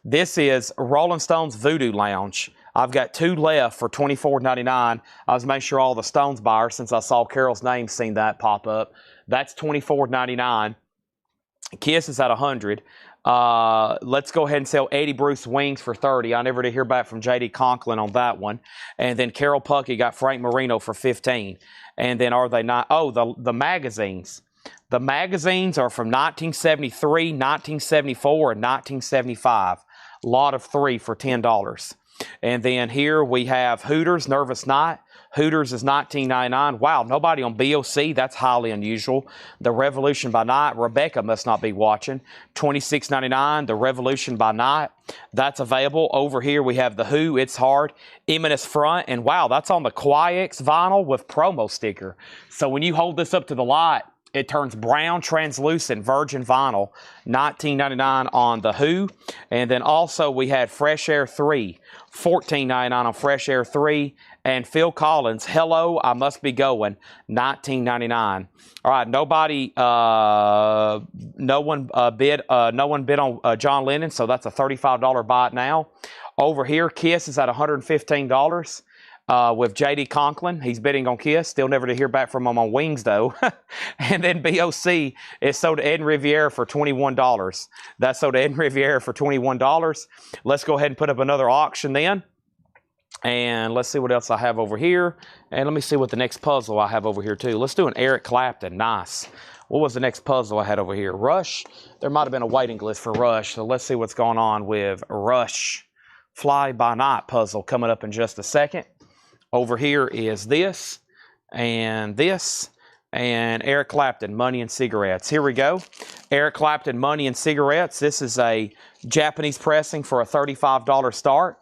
This is Rolling Stones Voodoo Lounge. I've got 2 left for $24.99. I was making sure all the Stones buyers, since I saw Carol's name, seen that pop up. That's $24.99. Kiss is at $100. Let's go ahead and sell Eddie Bruce wings for $30. I never did hear back from J.D. Conklin on that one. And then Carol Puckett got Frank Marino for $15. And then are they not? Oh, the magazines. The magazines are from 1973, 1974, and 1975. Lot of 3 for $10. And then here we have Hooters, Nervous Night. Hooters is $19.99. Wow, nobody on BOC. That's highly unusual. The Revolution by Night. Rebecca must not be watching. $26.99. The Revolution by Night. That's available. Over here we have The Who, It's Hard. Eminence Front. And wow, that's on the Quiex vinyl with promo sticker. So when you hold this up to the light, it turns brown, translucent, virgin vinyl. $19.99 on The Who. And then also we had Fresh Air 3. $14.99 on Fresh Air 3. And Phil Collins, Hello, I Must Be Going, $19.99. All right, no one bid on John Lennon, so that's a $35 buy now. Over here, Kiss is at $115 with J.D. Conklin. He's bidding on Kiss. Still never to hear back from him on wings, though. And then BOC is sold to Ed Riviera for $21. That's sold to Ed Riviera for $21. Let's go ahead and put up another auction then. And let's see what else I have over here. And let me see what the next puzzle I have over here, too. Let's do an Eric Clapton. Nice. What was the next puzzle I had over here? Rush. There might have been a waiting list for Rush. So let's see what's going on with Rush. Fly By Night puzzle coming up in just a second. Over here is this. And this. And Eric Clapton, Money and Cigarettes. Here we go. Eric Clapton, Money and Cigarettes. This is a Japanese pressing for a $35 start.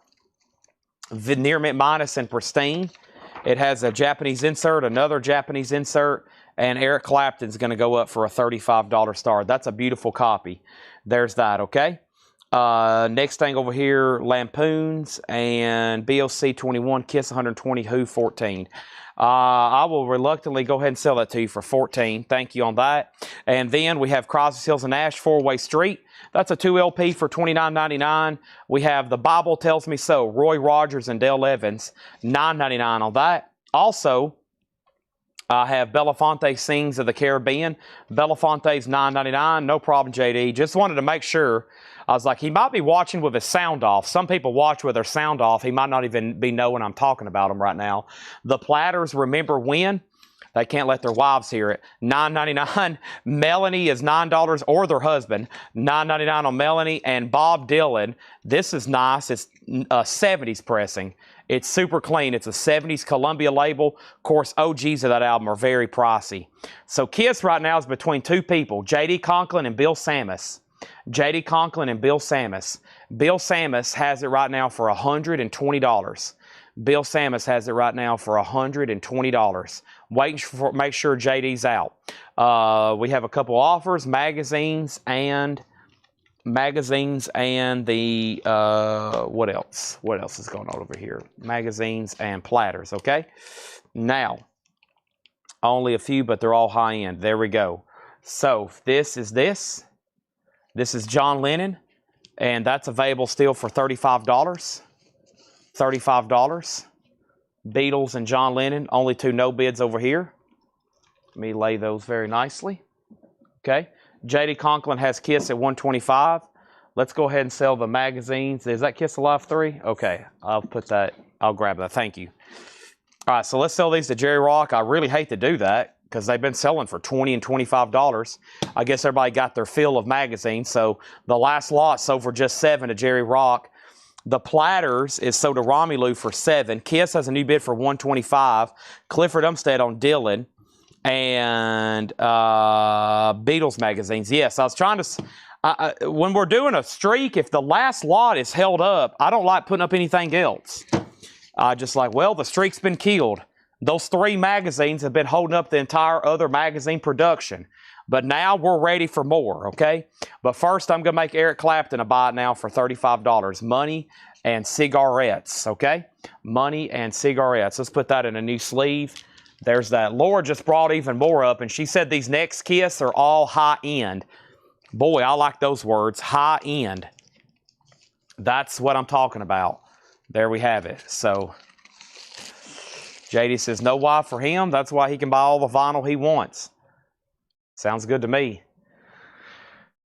Veneer mint minus and pristine. It has a Japanese insert, another Japanese insert, and Eric Clapton's going to go up for a $35 star. That's a beautiful copy. There's that, okay? Next thing over here, Lampoons and BOC 21, Kiss 120, Who 14. I will reluctantly go ahead and sell that to you for $14. Thank you on that. And then we have Crosby, Stills and Nash, Four-Way Street. That's a 2 LP for $29.99. We have The Bible Tells Me So, Roy Rogers and Dale Evans, $9.99 on that. Also, I have Belafonte Sings of the Caribbean. Belafonte's $9.99. No problem, JD. Just wanted to make sure. I was like, he might be watching with his sound off. Some people watch with their sound off. He might not even be knowing I'm talking about him right now. The Platters, Remember When? They can't let their wives hear it. $9.99. Melanie is $9, or their husband. $9.99 on Melanie. And Bob Dylan. This is nice. It's a 70s pressing. It's super clean. It's a 70s Columbia label. Of course, OGs of that album are very pricey. So Kiss right now is between 2 people, J.D. Conklin and Bill Sammis. J.D. Conklin and Bill Sammis. Bill Sammis has it right now for $120. Bill Sammis has it right now for $120. Wait for, make sure JD's out. We have a couple offers, magazines, and magazines and the, what else? What else is going on over here? Magazines and platters, okay? Now, only a few, but they're all high-end. There we go. So, this is this. This is John Lennon, and that's available still for $35. $35. Beatles and John Lennon, only two no bids over here. Let me lay those very nicely. Okay. J.D. Conklin has Kiss at $125. Let's go ahead and sell the magazines. Is that Kiss Alive 3? Okay. I'll put that. I'll grab that. Thank you. All right. So let's sell these to Jerry Rock. I really hate to do that because they've been selling for $20 and $25. I guess everybody got their fill of magazines. So the last lot sold for just $7 to Jerry Rock. The platters is sold to Romelu for $7. Kiss has a new bid for $125. Clifford Umstead on Dylan. And Beatles magazines. Yes, I was trying to... when we're doing a streak, if the last lot is held up, I don't like putting up anything else. Just like, well, the streak's been killed. Those 3 magazines have been holding up the entire other magazine production. But now we're ready for more, okay? But first, I'm going to make Eric Clapton a buy now for $35. Money and cigarettes, okay? Money and cigarettes. Let's put that in a new sleeve. There's that. Laura just brought even more up, and she said these next Kiss are all high-end. Boy, I like those words, high-end. That's what I'm talking about. There we have it. So, JD says no why for him. That's why he can buy all the vinyl he wants. Sounds good to me.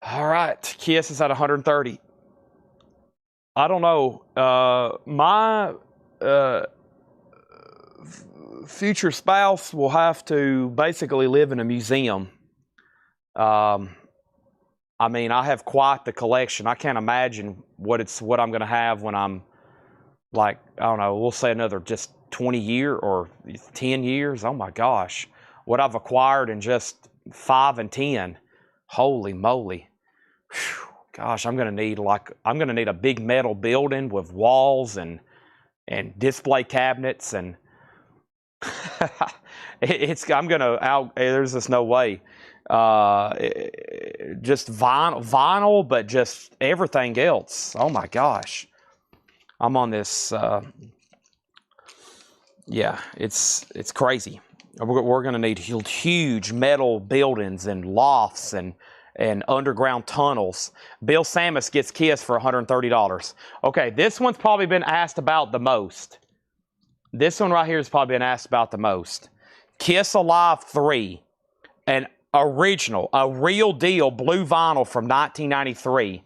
All right, Kiss is at 130. I don't know. My future spouse will have to basically live in a museum. I mean, I have quite the collection. I can't imagine what I'm going to have when I'm like, I don't know, we'll say another just 20 years or 10 years. Oh my gosh, what I've acquired in just 5 and 10. Holy moly. Whew. Gosh, I'm going to need a big metal building with walls and display cabinets and there's just no way. Just vinyl, but just everything else. Oh my gosh. I'm on this, yeah, it's crazy. We're going to need huge metal buildings and lofts and underground tunnels. Bill Samus gets Kiss for $130. Okay, this one's probably been asked about the most. This one right here has probably been asked about the most. Kiss Alive 3, an original, a real deal blue vinyl from 1993.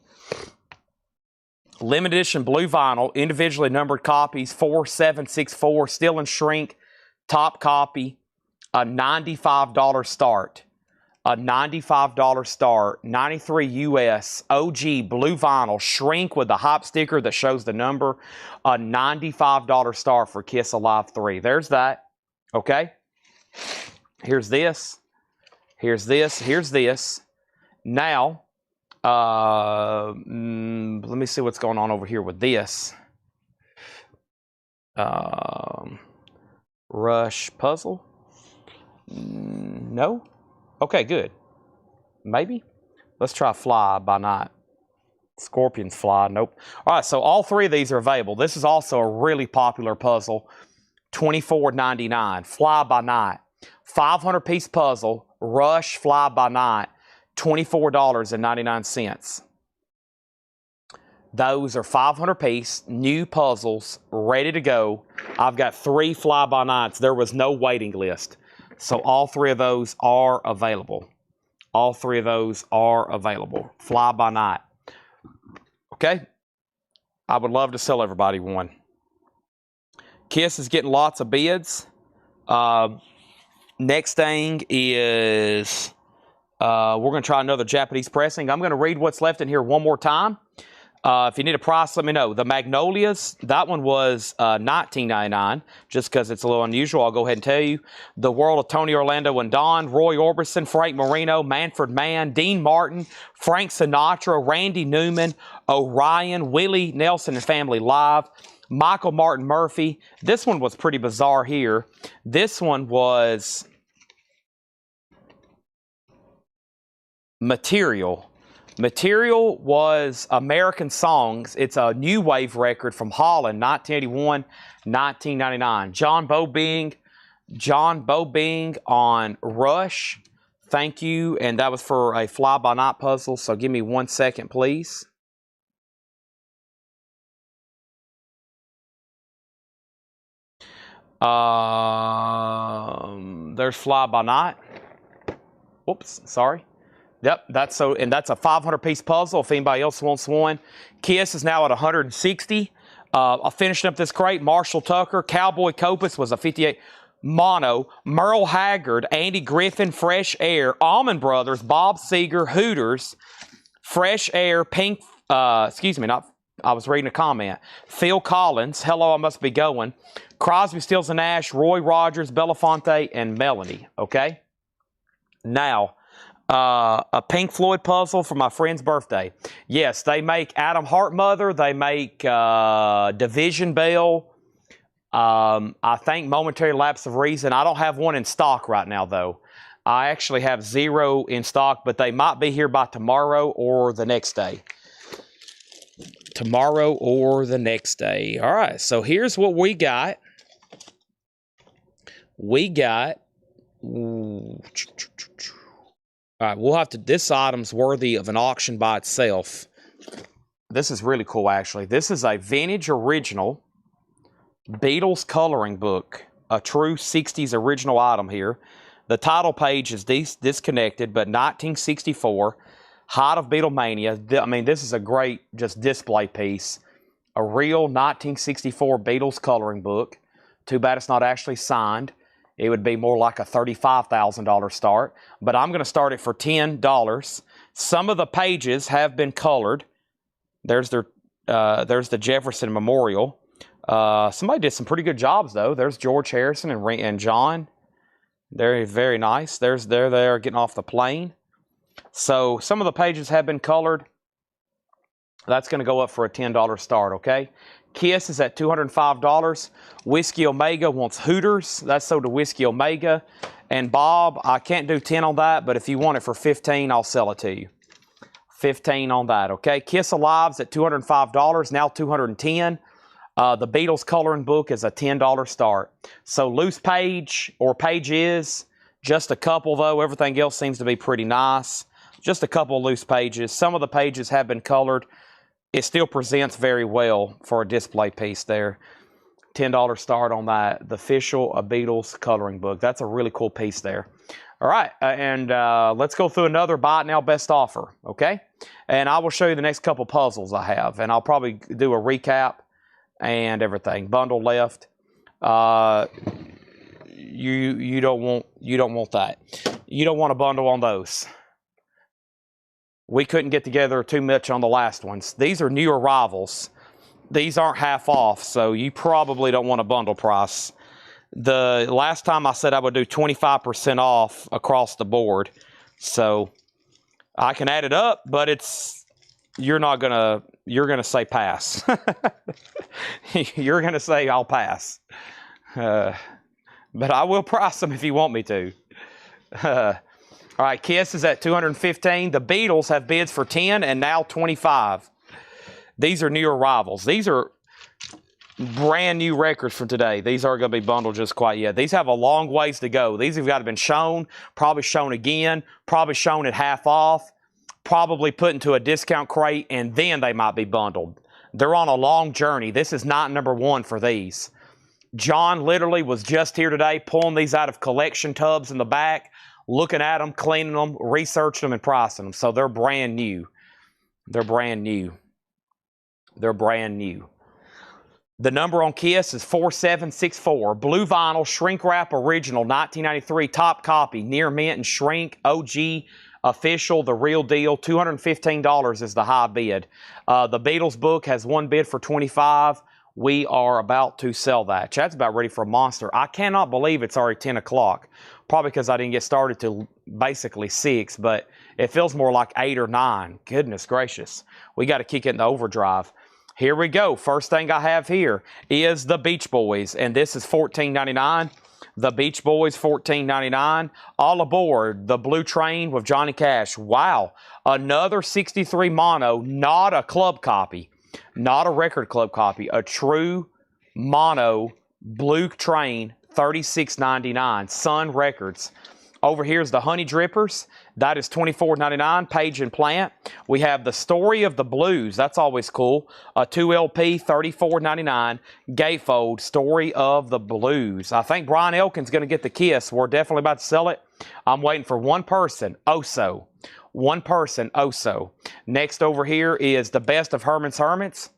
Limited edition blue vinyl, individually numbered copies, 4764, still in shrink, top copy, a $95 start. A $95 start, 93 US, OG blue vinyl, shrink with the hop sticker that shows the number, a $95 start for Kiss Alive 3. There's that, okay? Here's this. Here's this. Here's this. Now, let me see what's going on over here with this. Rush puzzle? No? Okay, good. Maybe? Let's try Fly by Night. Scorpions Fly. Nope. All right, so all 3 of these are available. This is also a really popular puzzle. $24.99. Fly by Night. 500-piece puzzle. Rush Fly by Night. $24.99. Those are 500-piece, new puzzles, ready to go. I've got 3 Fly by Nights. There was no waiting list. So all 3 of those are available. All 3 of those are available. Fly by Night. Okay? I would love to sell everybody one. Kiss is getting lots of bids. Next thing is we're going to try another Japanese pressing. I'm going to read what's left in here one more time. If you need a price, let me know. The Magnolias, that one was $19.99, just because it's a little unusual. I'll go ahead and tell you. The World of Tony Orlando and Don, Roy Orbison, Frank Marino, Manfred Mann, Dean Martin, Frank Sinatra, Randy Newman, Orion, Willie Nelson and Family Live, Michael Martin Murphy. This one was pretty bizarre here. This one was Material. Material was American Songs. It's a new wave record from Holland, 1981, 1999. John Bobing on Rush. Thank you. And that was for a fly-by-night puzzle. So give me 1 second, please. There's fly-by-night. Whoops, sorry. Yep, that's a 500-piece puzzle if anybody else wants one. Kiss is now at 160. I finished up this crate. Marshall Tucker, Cowboy Copus was a 58. Mono, Merle Haggard, Andy Griffin, Fresh Air, Allman Brothers, Bob Seger, Hooters, Fresh Air, Pink, I was reading a comment. Phil Collins, Hello, I Must Be Going, Crosby, Stills and Nash, Roy Rogers, Belafonte, and Melanie, okay? Now, a Pink Floyd puzzle for my friend's birthday. Yes, they make Adam Hartmother, they make Division Bell, I think Momentary Lapse of Reason. I don't have one in stock right now, though. I actually have 0 in stock, but they might be here by tomorrow or the next day. Tomorrow or the next day. All right, so here's what we got. All right, we'll have to, this item's worthy of an auction by itself. This is really cool, actually. This is a vintage original Beatles coloring book, a true 60s original item here. The title page is disconnected, but 1964, height of Beatlemania. I mean, this is a great just display piece. A real 1964 Beatles coloring book. Too bad it's not actually signed. It would be more like a $35,000 start, but I'm going to start it for $10. Some of the pages have been colored. There's the Jefferson Memorial. Somebody did some pretty good jobs, though. There's George Harrison and John. They're very nice. They're getting off the plane. So some of the pages have been colored. That's going to go up for a $10 start, okay? Kiss is at $205. Whiskey Omega wants Hooters. That's sold to Whiskey Omega. And Bob, I can't do 10 on that, but if you want it for 15, I'll sell it to you. 15 on that, okay? Kiss Alive's at $205, now $210. The Beatles coloring book is a $10 start. So loose page or pages, just a couple though. Everything else seems to be pretty nice. Just a couple of loose pages. Some of the pages have been colored. It still presents very well for a display piece there. $10 start on that. The official Beatles coloring book. That's a really cool piece there. All right, and let's go through another buy it now best offer, okay? And I will show you the next couple puzzles I have, and I'll probably do a recap and everything. Bundle left. You don't want that. You don't want a bundle on those. We couldn't get together too much on the last ones. These are new arrivals. These aren't half off, so you probably don't want a bundle price. The last time I said I would do 25% off across the board. So I can add it up, but you're gonna say pass. You're gonna say I'll pass. But I will price them if you want me to. All right, Kiss is at $215. The Beatles have bids for $10 and now $25. These are new arrivals. These are brand new records from today. These aren't going to be bundled just quite yet. These have a long ways to go. These have got to been shown, probably shown again, probably shown at half off, probably put into a discount crate, and then they might be bundled. They're on a long journey. This is not number one for these. John literally was just here today pulling these out of collection tubs in the back, looking at them, cleaning them, researching them, and pricing them. So they're brand new. They're brand new. They're brand new. The number on Kiss is 4764. Blue vinyl, shrink wrap original, 1993, top copy, near mint and shrink, OG, official, the real deal. $215 is the high bid. The Beatles book has one bid for $25. We are about to sell that. Chad's about ready for a monster. I cannot believe it's already 10 o'clock. Probably because I didn't get started till basically 6, but it feels more like 8 or 9. Goodness gracious. We got to kick it in the overdrive. Here we go. First thing I have here is the Beach Boys, and this is $14.99. The Beach Boys, $14.99. All Aboard, the Blue Train with Johnny Cash. Wow. Another 63 mono, not a club copy, not a record club copy, a true mono Blue Train, $36.99. Sun Records. Over here is the Honey Drippers. That is $24.99. Page and Plant. We have the Story of the Blues. That's always cool. A 2LP, $34.99. Gatefold, Story of the Blues. I think Brian Elkin's going to get the Kiss. We're definitely about to sell it. I'm waiting for one person. Oso. One person. Oso. Next over here is the Best of Herman's Hermits.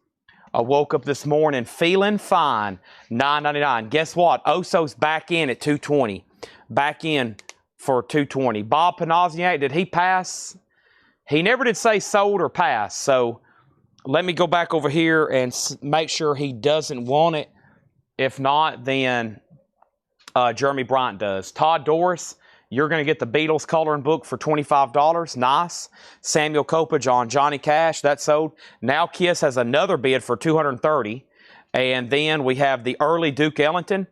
I woke up this morning feeling fine. $9.99. Guess what? Oso's back in at $220. Back in for $220. Bob Panozniak, did he pass? He never did say sold or pass. So let me go back over here and make sure he doesn't want it. If not, then Jeremy Bryant does. Todd Doris, you're going to get the Beatles coloring book for $25. Nice. Samuel Coppage on Johnny Cash. That's sold. Now Kiss has another bid for $230. And then we have the early Duke Ellington.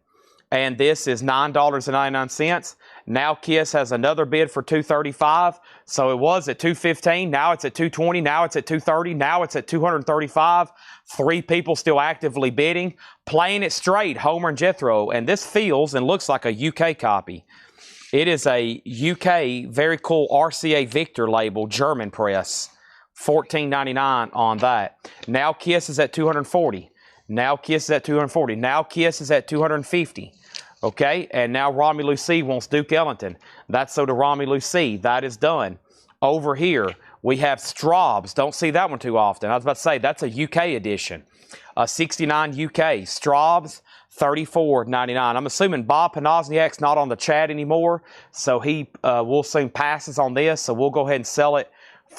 And this is $9.99. Now Kiss has another bid for $235. So it was at $215. Now it's at $220. Now it's at $230. Now it's at $235. 3 people still actively bidding. Playing it straight, Homer and Jethro. And this feels and looks like a UK copy. It is a UK, very cool RCA Victor label, German press. $14.99 on that. Now Kiss is at $240. Now Kiss is at $240. Now Kiss is at $250. Okay, and now Romelu C wants Duke Ellington. That's so to Romelu C. That is done. Over here, we have Straubs. Don't see that one too often. I was about to say, that's a UK edition. 69 UK. Straubs, $34.99. I'm assuming Bob Panozniak's not on the chat anymore, so he will soon passes on this, so we'll go ahead and sell it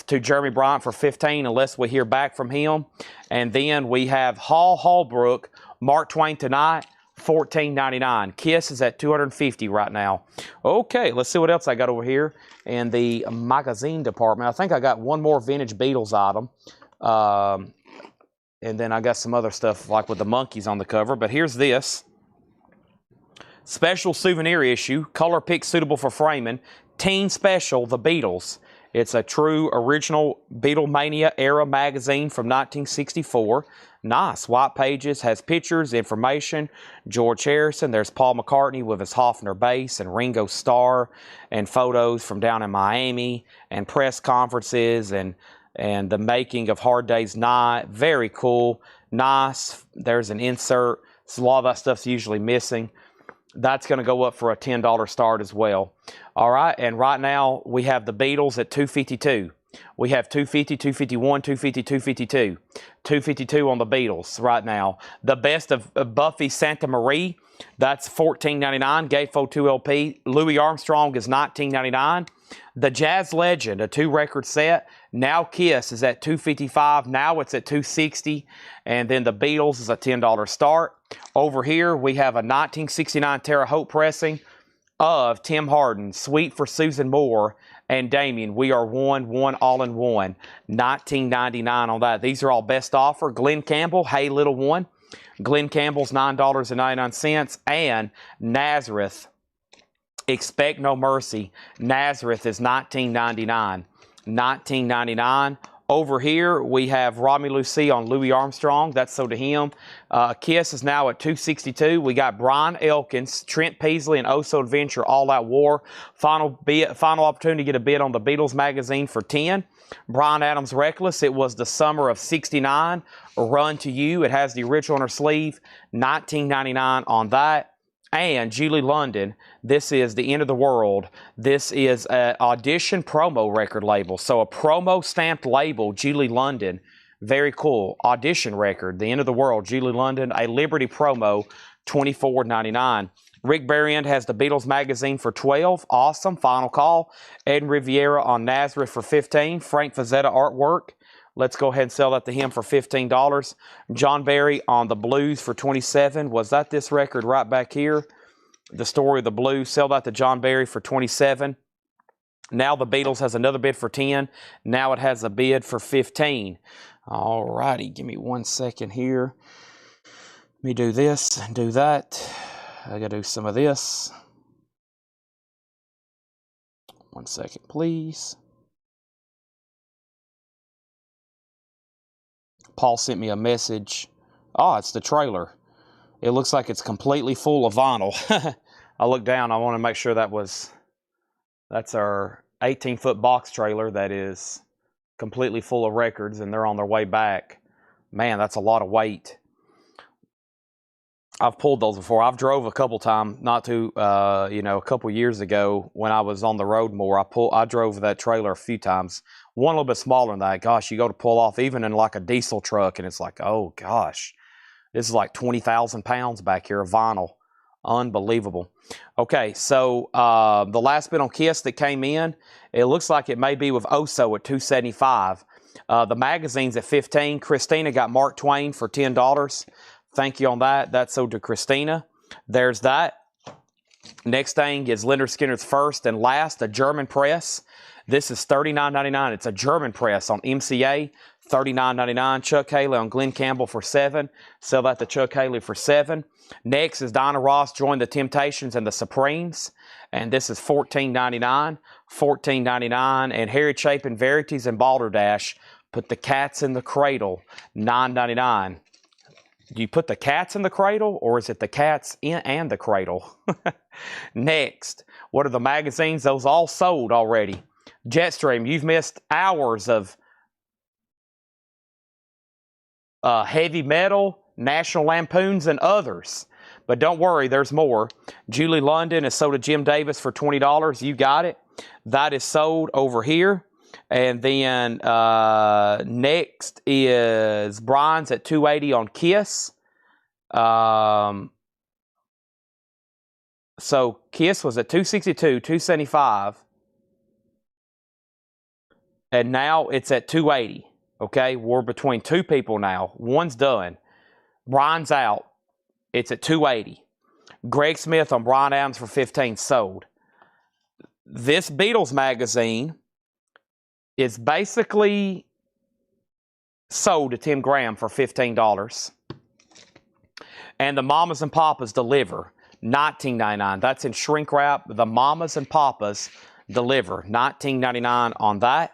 to Jeremy Bryant for $15 unless we hear back from him. And then we have Hall Holbrook, Mark Twain Tonight, $14.99. Kiss is at $250 right now. Okay, let's see what else I got over here in the magazine department. I think I got one more vintage Beatles item. And then I got some other stuff like with the monkeys on the cover. But here's this. Special souvenir issue. Color pick suitable for framing. Teen Special, The Beatles. It's a true original Beatlemania era magazine from 1964. Nice. White pages, has pictures, information. George Harrison. There's Paul McCartney with his Hofner bass and Ringo Starr and photos from down in Miami and press conferences and the making of Hard Day's Night. Very cool. Nice. There's an insert. So a lot of that stuff's usually missing. That's going to go up for a $10 start as well. All right, and right now we have the Beatles at $252. We have $250, $251, $250, $252. $252 on the Beatles right now. The Best of Buffy Santa Marie, that's $14.99. Gatefold 2LP. Louis Armstrong is $19.99. The Jazz Legend, a 2-record set. Now Kiss is at $255. Now it's at $260. And then the Beatles is a $10 start. Over here, we have a 1969 Terre Haute pressing of Tim Hardin, Sweet for Susan Moore, and Damien. We Are One, One All in One. $19.99 on that. These are all best offer. Glenn Campbell, Hey Little One. Glenn Campbell's $9.99. And Nazareth, Expect No Mercy. Nazareth is $19.99. $19.99. Over here, we have Romelu C on Louis Armstrong. That's so to him. Kiss is now at $262. We got Brian Elkins, Trent Peasley, and Oso Adventure All Out War. Final opportunity to get a bid on the Beatles magazine for $10. Bryan Adams Reckless. It was the summer of '69. Run to You. It has the original on her sleeve. $19.99 on that. And Julie London, this is The End of the World. This is an audition promo record label. So a promo stamped label, Julie London. Very cool. Audition record, The End of the World, Julie London. A Liberty promo, $24.99. Rick Berrien has the Beatles magazine for $12. Awesome. Final call. Ed Riviera on Nazareth for $15. Frank Fazetta artwork. Let's go ahead and sell that to him for $15. John Barry on the Blues for $27. Was that this record right back here? The Story of the Blues. Sell that to John Barry for $27. Now the Beatles has another bid for $10. Now it has a bid for $15. All righty. Give me 1 second here. Let me do this and do that. I gotta do some of this. 1 second, please. Paul sent me a message. Oh, it's the trailer. It looks like it's completely full of vinyl. I looked down. I want to make sure that's our 18-foot box trailer that is completely full of records, and they're on their way back. Man, that's a lot of weight. I've pulled those before. I've drove a couple times, a couple years ago when I was on the road more. I drove that trailer a few times. One a little bit smaller than that. Gosh, you go to pull off even in like a diesel truck, and it's like, oh gosh, this is like 20,000 pounds back here of vinyl. Unbelievable. Okay, so the last bit on Kiss that came in, it looks like it may be with Oso at $275. The magazine's at $15. Christina got Mark Twain for $10. Thank you on that. That's sold to Christina. There's that. Next thing is Leonard Skinner's First and Last, a German press. This is $39.99. It's a German press on MCA, $39.99. Chuck Haley on Glenn Campbell for $7. Sell that to Chuck Haley for $7. Next is Donna Ross joined the Temptations and the Supremes, and this is $14.99. $14.99. And Harry Chapin Verities and Balderdash put the Cats in the Cradle, $9.99. Do you put the cats in the cradle, or is it the cats in and the cradle? Next, what are the magazines? Those all sold already. Jetstream, you've missed hours of heavy metal, National Lampoons, and others. But don't worry, there's more. Julie London is sold to Jim Davis for $20. You got it. That is sold over here. And then next is Bronze at $280 on Kiss. So Kiss was at $262, $275. And now it's at $280. Okay, we're between two people now. One's done. Brian's out. It's at $280. Greg Smith on Brian Adams for $15 sold. This Beatles magazine is basically sold to Tim Graham for $15. And the Mamas and Papas deliver, $19.99. That's in shrink wrap. The Mamas and Papas deliver, $19.99 on that.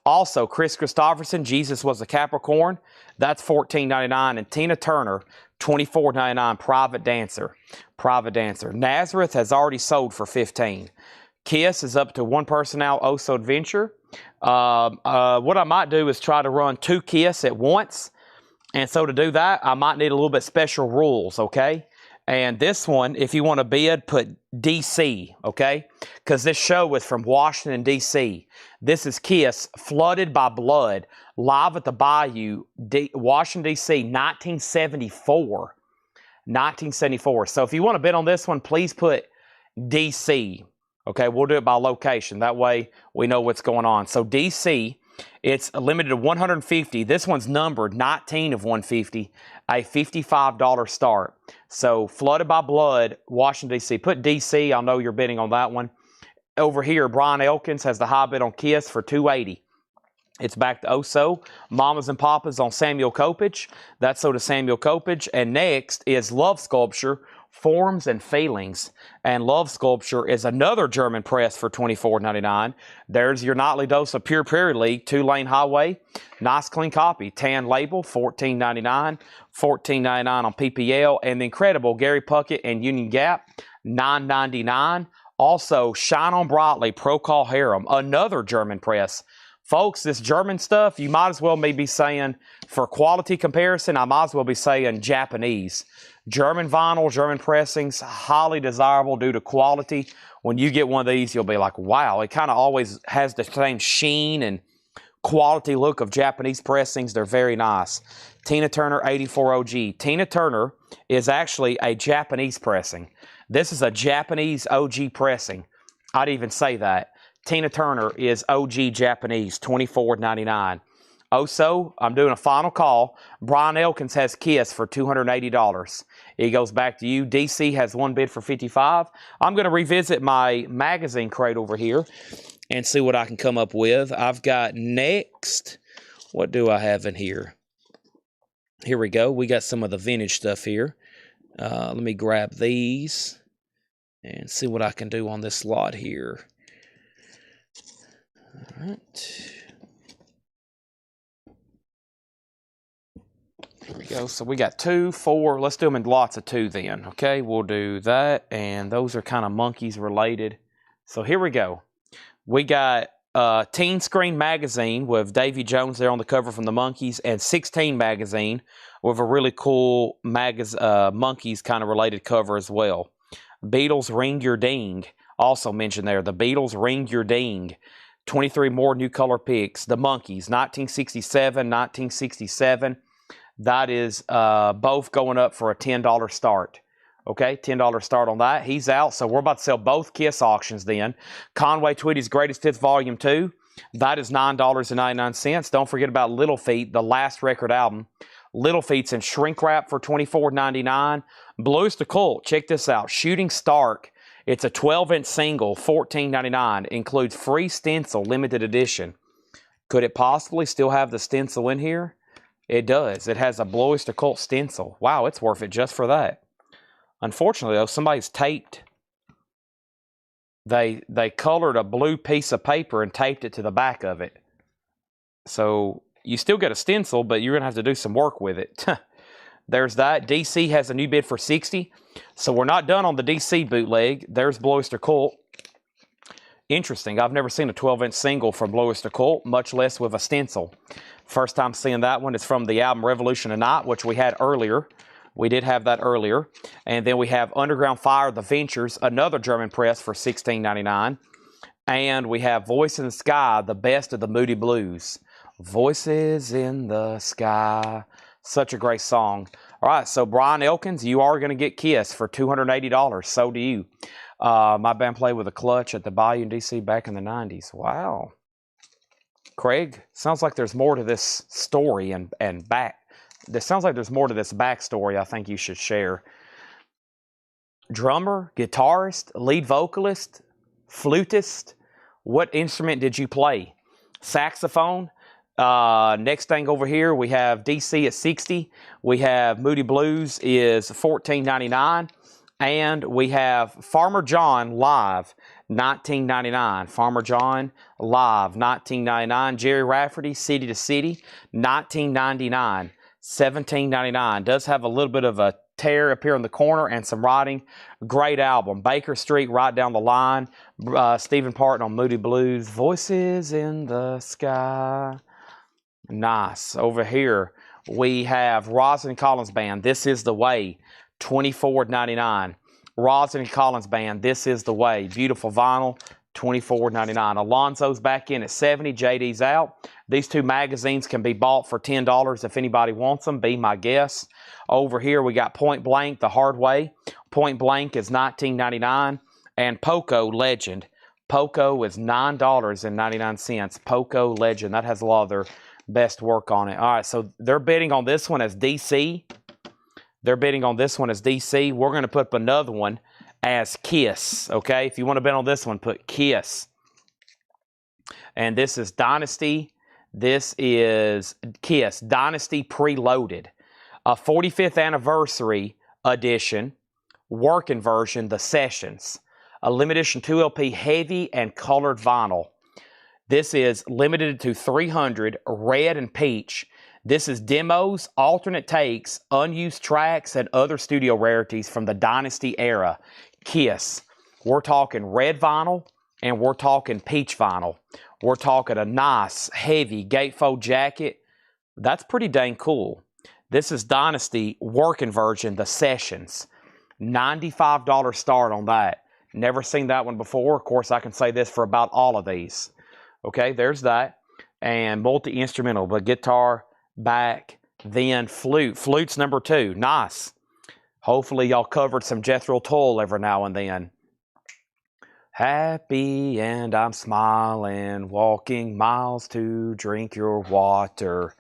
Also, Chris Christopherson, Jesus Was a Capricorn, that's $14.99. And Tina Turner, $24.99, Private Dancer. Private Dancer. Nazareth has already sold for $15. Kiss is up to one person now, Oso Adventure. What I might do is try to run 2 Kiss at once. And so to do that, I might need a little bit special rules, okay? And this one, if you want to bid, put DC, okay? Because this show is from Washington, D.C. This is Kiss, Flooded by Blood, live at the Bayou, Washington, D.C., 1974. 1974. So if you want to bid on this one, please put D.C., okay? We'll do it by location. That way we know what's going on. So D.C., it's limited to 150. This one's numbered 19 of 150, a $55 start. So Flooded by Blood, Washington, D.C. Put D.C. I'll know you're bidding on that one. Over here, Brian Elkins has the high bid on Kiss for $280. It's back to Oso. Mamas and Papas on Samuel Kopich. That's so to Samuel Kopich. And next is Love Sculpture, Forms and Feelings. And Love Sculpture is another German press for $24.99. There's your nightly dose of Pure Prairie League, 2-lane highway. Nice clean copy. Tan label, $14.99. $14.99 on PPL. And the incredible Gary Puckett and Union Gap, $9.99. Also, Shine On Brightly, Procol Harum, another German press. Folks, this German stuff, you might as well maybe saying, for quality comparison, I might as well be saying Japanese. German vinyl, German pressings, highly desirable due to quality. When you get one of these, you'll be like, wow, it kind of always has the same sheen and quality look of Japanese pressings. They're very nice. Tina Turner 84 OG. Tina Turner is actually a Japanese pressing. This is a Japanese OG pressing. I'd even say that. Tina Turner is OG Japanese, $24.99. Oso, I'm doing a final call. Brian Elkins has Kiss for $280. It goes back to you. DC has one bid for $55. I'm going to revisit my magazine crate over here and see what I can come up with. I've got next, what do I have in here? Here we go. We got some of the vintage stuff here. Let me grab these and see what I can do on this lot here. All right. There we go. So we got 2, 4. Let's do them in lots of 2 then. Okay, we'll do that. And those are kind of monkeys related. So here we go. We got Teen Screen Magazine with Davy Jones there on the cover from the Monkees, and 16 Magazine with a really cool Monkees kind of related cover as well. Beatles Ring Your Ding, also mentioned there. The Beatles Ring Your Ding. 23 more new color picks. The Monkees, 1967, 1967. That is both going up for a $10 start. Okay, $10 start on that. He's out, so we're about to sell both Kiss auctions then. Conway Twitty's Greatest Hits Volume 2. That is $9.99. Don't forget about Little Feat, the last record album. Little Feat's in shrink wrap for $24.99. Blues to Cult, check this out. Shooting Stark. It's a 12-inch single, $14.99. Includes free stencil, limited edition. Could it possibly still have the stencil in here? It does. It has a Blues to Cult stencil. Wow, it's worth it just for that. Unfortunately, though, somebody's taped. They colored a blue piece of paper and taped it to the back of it. So you still get a stencil, but you're going to have to do some work with it. There's that. DC has a new bid for $60. So we're not done on the DC bootleg. There's Blues to Cult. Interesting. I've never seen a 12-inch single from Blues to Cult, much less with a stencil. First time seeing that one is from the album Revolution of Night, which we had earlier. We did have that earlier. And then we have Underground Fire, The Ventures, another German press for $16.99. And we have Voice in the Sky, the best of the Moody Blues. Voices in the Sky. Such a great song. All right, so Brian Elkins, you are going to get Kiss for $280. So do you. My band played with a clutch at the Bayou in D.C. back in the 90s. Wow. Craig, sounds like there's more to this story and back. This sounds like there's more to this backstory I think you should share. Drummer, guitarist, lead vocalist, flutist. What instrument did you play? Saxophone. Next thing over here, we have DC at $60. We have Moody Blues is $14.99. And we have Farmer John live, $19.99. Farmer John live, $19.99. Jerry Rafferty, City to City, $19.99. $17.99. Does have a little bit of a tear up here in the corner and some writing. Great album. Baker Street right down the line. Stephen Parton on Moody Blues. Voices in the Sky. Nice. Over here we have Roslyn Collins Band, This Is the Way, $24.99. Roslyn Collins Band, This Is the Way. Beautiful vinyl, $24.99. Alonzo's back in at $70. JD's out. These 2 magazines can be bought for $10 if anybody wants them. Be my guest. Over here we got Point Blank, The Hard Way. Point Blank is $19.99. And Poco Legend. Poco is $9.99. Poco Legend. That has a lot of their best work on it. All right, so they're bidding on this one as DC. They're bidding on this one as DC. We're going to put up another one as Kiss, okay? If you want to bid on this one, put Kiss. And this is Dynasty. This is Kiss, Dynasty Preloaded. A 45th anniversary edition, working version, The Sessions. A limited edition 2LP heavy and colored vinyl. This is limited to 300, red and peach. This is demos, alternate takes, unused tracks, and other studio rarities from the Dynasty era. Kiss. We're talking red vinyl, and we're talking peach vinyl. We're talking a nice, heavy gatefold jacket. That's pretty dang cool. This is Dynasty working version, The Sessions. $95 start on that. Never seen that one before. Of course, I can say this for about all of these. Okay, there's that. And multi-instrumental, but guitar, back, then flute. Flute's number 2. Nice. Hopefully y'all covered some Jethro Tull every now and then. Happy and I'm smiling, walking miles to drink your water.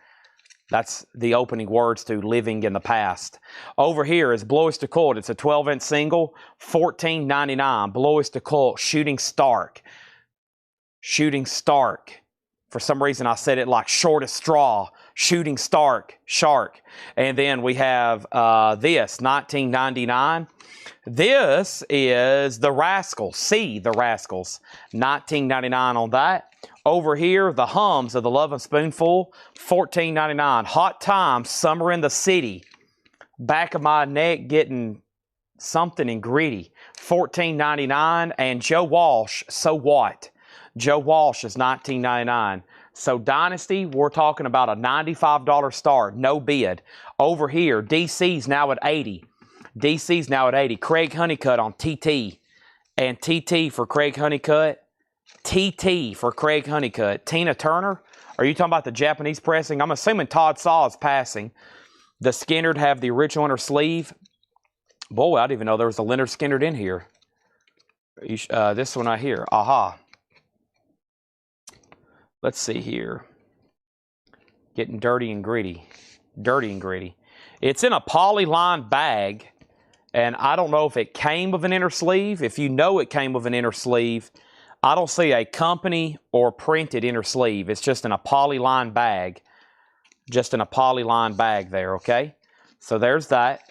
That's the opening words to Living in the Past. Over here is Blues to Cult. It's a 12-inch single, $14.99. Blues to Cult, Shooting Stark. Shooting Stark. For some reason I said it like Shortest Straw. Shooting Shark. And then we have this, 1999. This is the Rascals. The Rascals. 1999 on that. Over here, the Hums of the Lovin' Spoonful. $14.99. Hot Times, Summer in the City. Back of my neck getting something and gritty. $14.99. And Joe Walsh, So What? Joe Walsh is $19.99. So Dynasty, we're talking about a $95 start, no bid. Over here, DC's now at $80. DC's now at $80. Craig Honeycutt on TT. And TT for Craig Honeycutt. TT for Craig Honeycutt. Tina Turner, are you talking about the Japanese pressing? I'm assuming Todd Saw is passing. The Skinnerd have the original inner sleeve. Boy, I didn't even know there was a Leonard Skinnerd in here. This one right here. Aha. Let's see here. Getting dirty and gritty. Dirty and gritty. It's in a polyline bag, and I don't know if it came with an inner sleeve. If you know it came with an inner sleeve, I don't see a company or printed inner sleeve. It's just in a polyline bag. Just in a polyline bag there, okay? So there's that.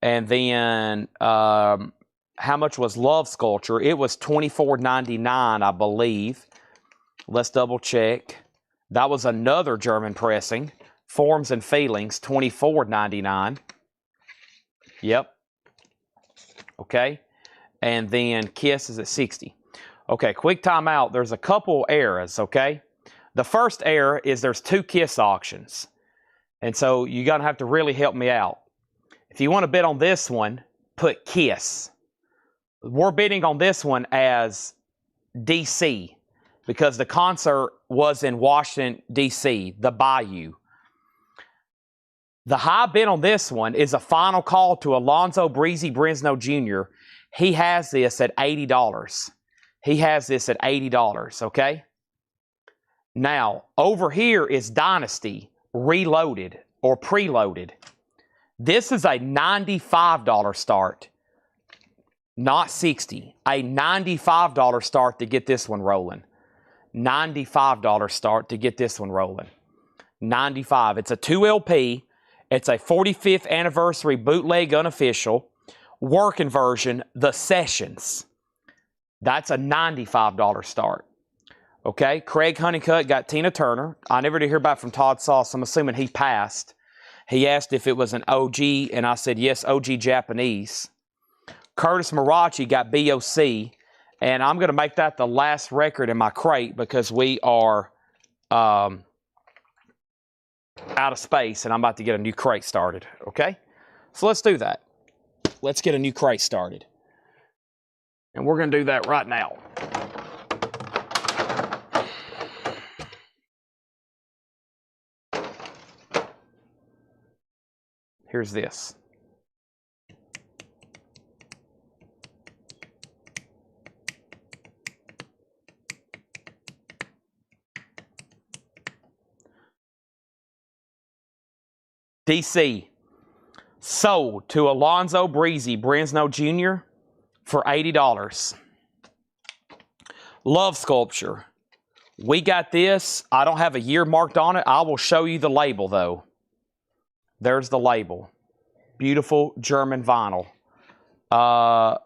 And then how much was Love Sculpture? It was $24.99, I believe. Let's double check. That was another German pressing. Forms and Feelings, $24.99. Yep. Okay. And then Kiss is at $60. Okay, quick time out. There's a couple eras, okay? The first era is there's 2 Kiss auctions. And so you're going to have to really help me out. If you want to bid on this one, put Kiss. We're bidding on this one as DC because the concert was in Washington, D.C., the Bayou. The high bid on this one is a final call to Alonzo Breezy Brisno Jr. He has this at $80. He has this at $80, okay? Now, over here is Dynasty Reloaded or Preloaded. This is a $95 start, not $60. A $95 start to get this one rolling. $95 start to get this one rolling. $95. It's a 2 LP. It's a 45th anniversary bootleg unofficial working version, The Sessions. That's a $95 start. Okay, Craig Honeycutt got Tina Turner. I never did hear back from Todd Sauce. I'm assuming he passed. He asked if it was an OG, and I said, yes, OG Japanese. Curtis Marachi got BOC, and I'm going to make that the last record in my crate because we are out of space, and I'm about to get a new crate started, okay? So let's do that. Let's get a new crate started. And we're going to do that right now. Here's this. DC sold to Alonzo Breezy Brisno Jr. for $80. Love Sculpture. We got this. I don't have a year marked on it. I will show you the label, though. There's the label. Beautiful German vinyl. I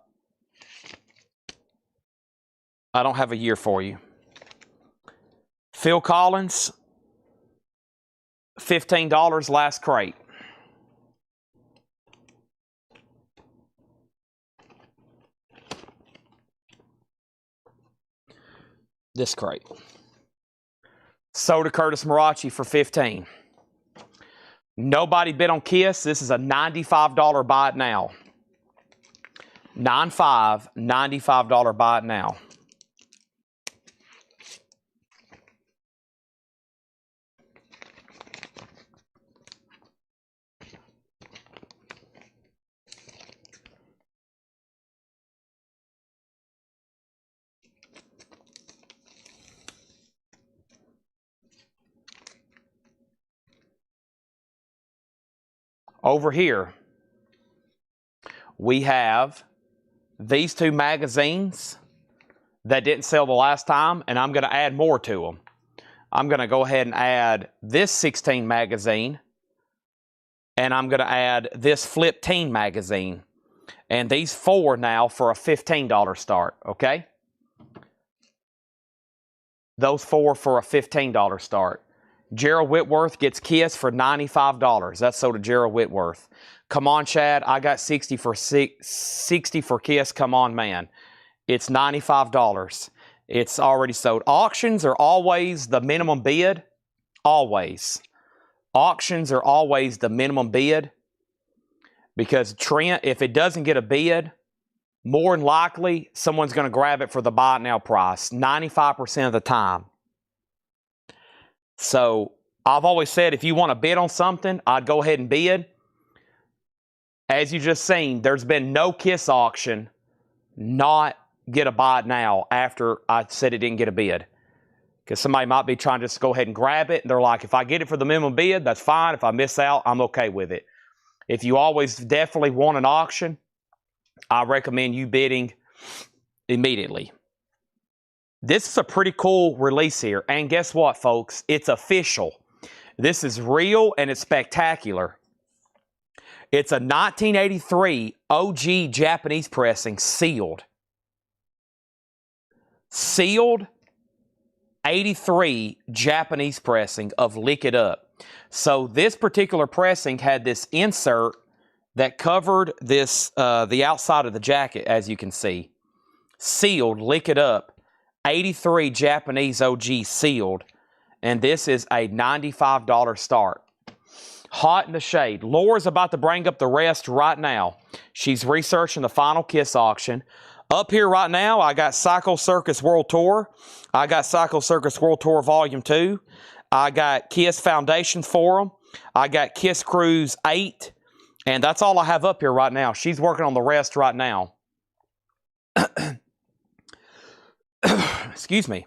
don't have a year for you. Phil Collins, $15 last crate. This crate. Sold to Curtis Marachi for $15. Nobody bid on Kiss. This is a $95 buy it now. $95 buy it now. Over here, we have these 2 magazines that didn't sell the last time, and I'm going to add more to them. I'm going to go ahead and add this 16 magazine. And I'm going to add this flip teen magazine. And these 4 now for a $15 start, okay? Those 4 for a $15 start. Gerald Whitworth gets Kiss for $95. That's sold to Gerald Whitworth. Come on, Chad. I got 60 for Kiss. Come on, man. It's $95. It's already sold. Auctions are always the minimum bid. Always. Auctions are always the minimum bid. Because Trent, if it doesn't get a bid, more than likely, someone's going to grab it for the buy it now price. 95% of the time. So, I've always said if you want to bid on something, I'd go ahead and bid. As you just seen, there's been no Kiss auction not get a buy it now after I said it didn't get a bid. Because somebody might be trying to just go ahead and grab it. And they're like, if I get it for the minimum bid, that's fine. If I miss out, I'm okay with it. If you always definitely want an auction, I recommend you bidding immediately. This is a pretty cool release here. And guess what, folks? It's official. This is real and it's spectacular. It's a 1983 OG Japanese pressing, sealed. Sealed 83 Japanese pressing of Lick It Up. So this particular pressing had this insert that covered this the outside of the jacket, as you can see. Sealed, Lick It Up. 83 Japanese OG sealed. And this is a $95 start. Hot in the shade. Laura's about to bring up the rest right now. She's researching the final Kiss auction. Up here right now, I got Psycho Circus World Tour. I got Psycho Circus World Tour Volume 2. I got Kiss Foundation Forum. I got Kiss Cruise 8. And that's all I have up here right now. She's working on the rest right now. Excuse me.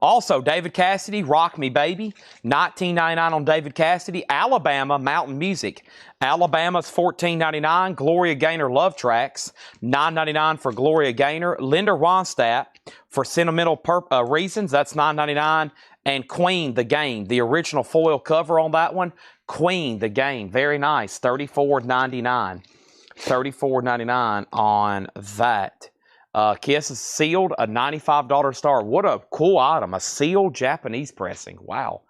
Also, David Cassidy, Rock Me Baby, $19.99 on David Cassidy. Alabama, Mountain Music. Alabama's $14.99. Gloria Gaynor Love Tracks, $9.99 for Gloria Gaynor. Linda Ronstadt for Sentimental Reasons, that's $9.99. And Queen, the Game, the original foil cover on that one. Queen, the Game, very nice, $34.99. $34.99 on that. Kiss is sealed, a $95 star. What a cool item, a sealed Japanese pressing. Wow,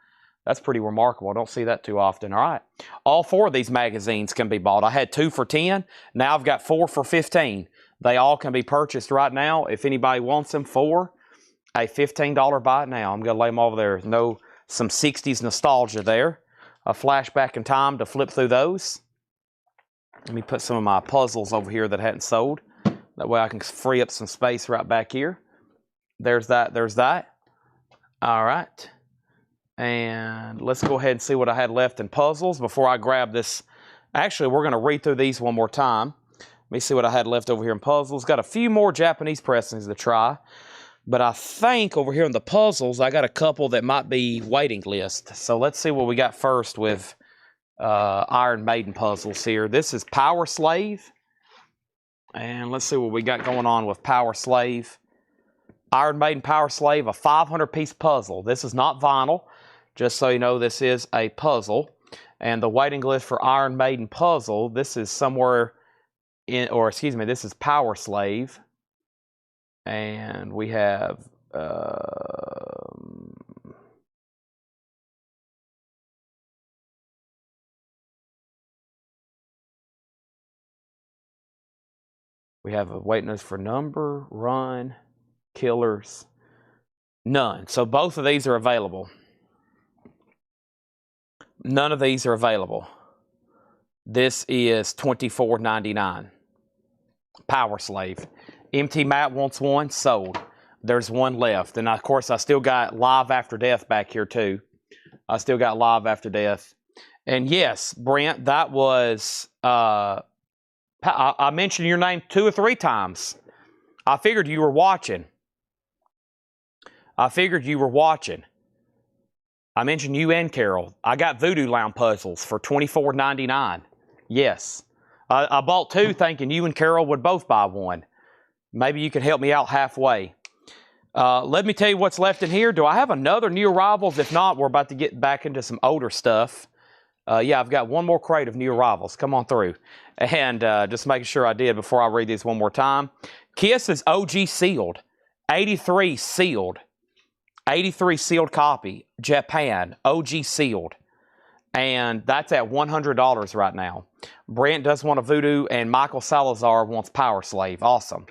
that's pretty remarkable. I don't see that too often. All right, all 4 of these magazines can be bought. I had 2 for $10. Now I've got 4 for $15. They all can be purchased right now. If anybody wants them for a $15 buy it now, I'm going to lay them over there. No, some 60s nostalgia there. A flashback in time to flip through those. Let me put some of my puzzles over here that hadn't sold. That way I can free up some space right back here. There's that, there's that. All right. And let's go ahead and see what I had left in puzzles before I grab this. Actually, we're going to read through these one more time. Let me see what I had left over here in puzzles. Got a few more Japanese pressings to try. But I think over here in the puzzles, I got a couple that might be waiting list. So let's see what we got first with Iron Maiden puzzles here. This is Power Slave. And let's see what we got going on with Power Slave. Iron Maiden Power Slave, a 500-piece puzzle. This is not vinyl. Just so you know, this is a puzzle. And the waiting list for Iron Maiden puzzle, this is somewhere in, or excuse me, this is Power Slave. And we have a waiting list for Number, Run, Killers, none. So both of these are available. None of these are available. This is $24.99. Power Slave. MT Matt wants one, sold. There's one left. And of course, I still got Live After Death back here too. I still got Live After Death. And yes, Brent, that was, I mentioned your name 2 or 3 times. I figured you were watching. I mentioned you and Carol. I got Voodoo Lounge puzzles for $24.99. Yes. I bought 2 thinking you and Carol would both buy one. Maybe you could help me out halfway. Let me tell you what's left in here. Do I have another new arrivals? If not, we're about to get back into some older stuff. Yeah, I've got one more crate of new arrivals. Come on through. And just making sure I did before I read these one more time. Kiss is OG sealed. 83 sealed. 83 sealed copy. Japan. OG sealed. And that's at $100 right now. Brent does want a Voodoo, and Michael Salazar wants Power Slave. Awesome.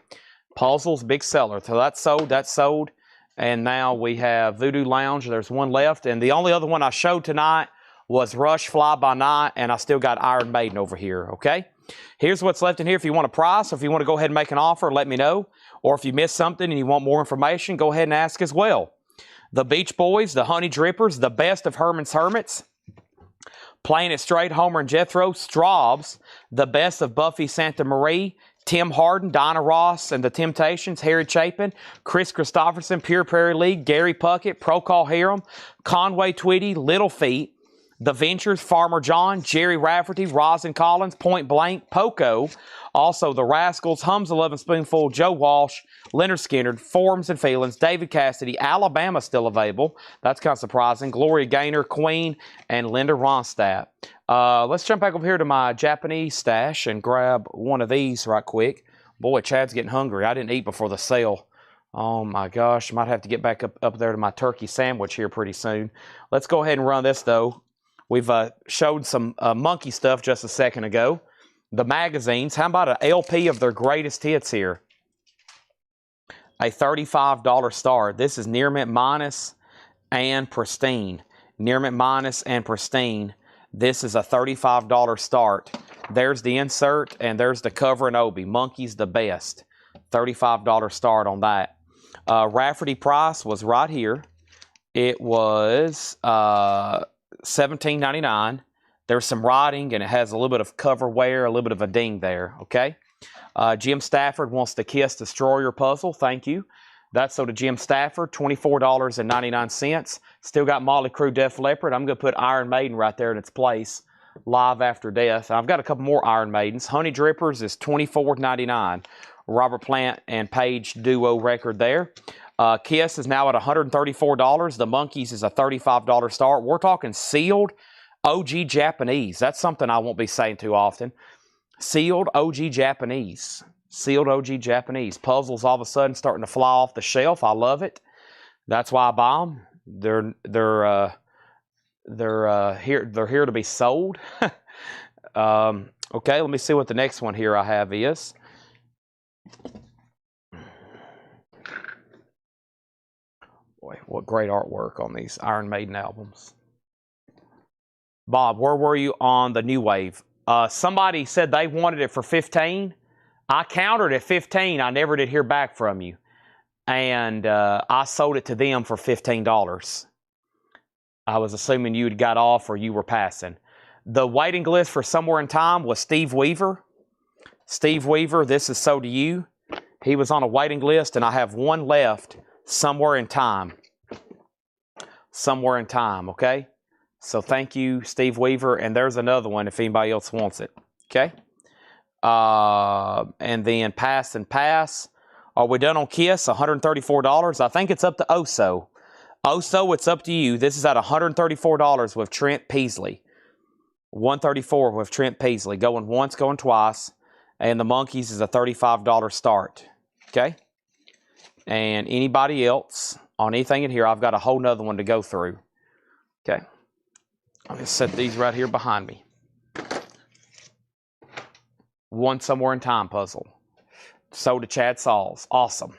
Puzzles, big seller. So that's sold. That's sold. And now we have Voodoo Lounge. There's one left. And the only other one I showed tonight was Rush Fly By Night, and I still got Iron Maiden over here, okay? Here's what's left in here. If you want a price, or if you want to go ahead and make an offer, let me know. Or if you missed something and you want more information, go ahead and ask as well. The Beach Boys, the Honey Drippers, the best of Herman's Hermits, Playing It Straight, Homer and Jethro, Straubs, the best of Buffy Santa Marie, Tim Harden, Dinah Ross and the Temptations, Harry Chapin, Chris Christopherson, Pure Prairie League, Gary Puckett, Procol Harum, Conway Twitty, Little Feet, The Ventures, Farmer John, Jerry Rafferty, Rosin Collins, Point Blank, Poco, also The Rascals, Hums 11 Spoonful, Joe Walsh, Leonard Skinner, Forms and Feelings, David Cassidy, Alabama still available. That's kind of surprising. Gloria Gaynor, Queen, and Linda Ronstadt. Let's jump back over here to my Japanese stash and grab one of these right quick. Boy, Chad's getting hungry. I didn't eat before the sale. Oh my gosh, might have to get back up there to my turkey sandwich here pretty soon. Let's go ahead and run this though. We've showed some monkey stuff just a second ago. The magazines. How about an LP of their greatest hits here? A $35 start. This is Near Mint Minus and Pristine. Near Mint Minus and Pristine. This is a $35 start. There's the insert and there's the cover and Obi. Monkey's the best. $35 start on that. Rafferty price was right here. It was $17.99. There's some writing and it has a little bit of cover wear, a little bit of a ding there, okay? Jim Stafford wants the Kiss Destroyer puzzle. Thank you. That's so to Jim Stafford, $24.99. Still got Motley Crue, Def Leppard. I'm going to put Iron Maiden right there in its place. Live After Death. I've got a couple more Iron Maidens. Honey Drippers is $24.99. Robert Plant and Page duo record there. Kiss is now at $134. The Monkees is a $35 start. We're talking sealed OG Japanese. That's something I won't be saying too often. Sealed OG Japanese. Sealed OG Japanese. Puzzles all of a sudden starting to fly off the shelf. I love it. That's why I buy them. They're here to be sold. Okay, let me see what the next one here I have is. Boy, what great artwork on these Iron Maiden albums. Bob, where were you on the New Wave? Somebody said they wanted it for $15. I countered at $15. I never did hear back from you. And I sold it to them for $15. I was assuming you had got off or you were passing. The waiting list for Somewhere in Time was Steve Weaver. Steve Weaver, this is so to you. He was on a waiting list, and I have one left, Somewhere in Time. Somewhere in Time, okay? So thank you, Steve Weaver, and there's another one if anybody else wants it, okay? And then Pass and Pass. Are we done on Kiss? $134. I think it's up to Oso. Oso, it's up to you. This is at $134 with Trent Peasley. $134 with Trent Peasley. Going once, going twice. And the Monkees is a $35 start. Okay? And anybody else on anything in here, I've got a whole nother one to go through. Okay? I'm going to set these right here behind me. One Somewhere in Time puzzle. Sold to Chad Sauls. Awesome.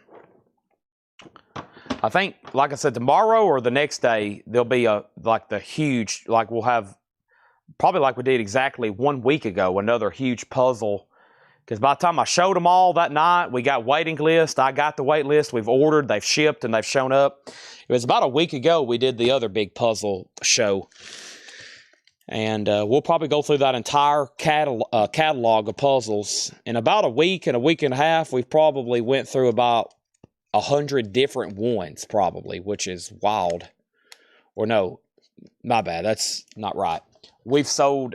I think, like I said, tomorrow or the next day, there'll be the huge, we'll have, probably like we did exactly 1 week ago, another huge puzzle. Because by the time I showed them all that night, we got waiting list. I got the wait list. We've ordered, they've shipped, and they've shown up. It was about a week ago we did the other big puzzle show. And we'll probably go through that entire catalog of puzzles. In about a week and a half, we've probably went through about 100 different ones, probably, which is wild. Or no, my bad. That's not right. We've sold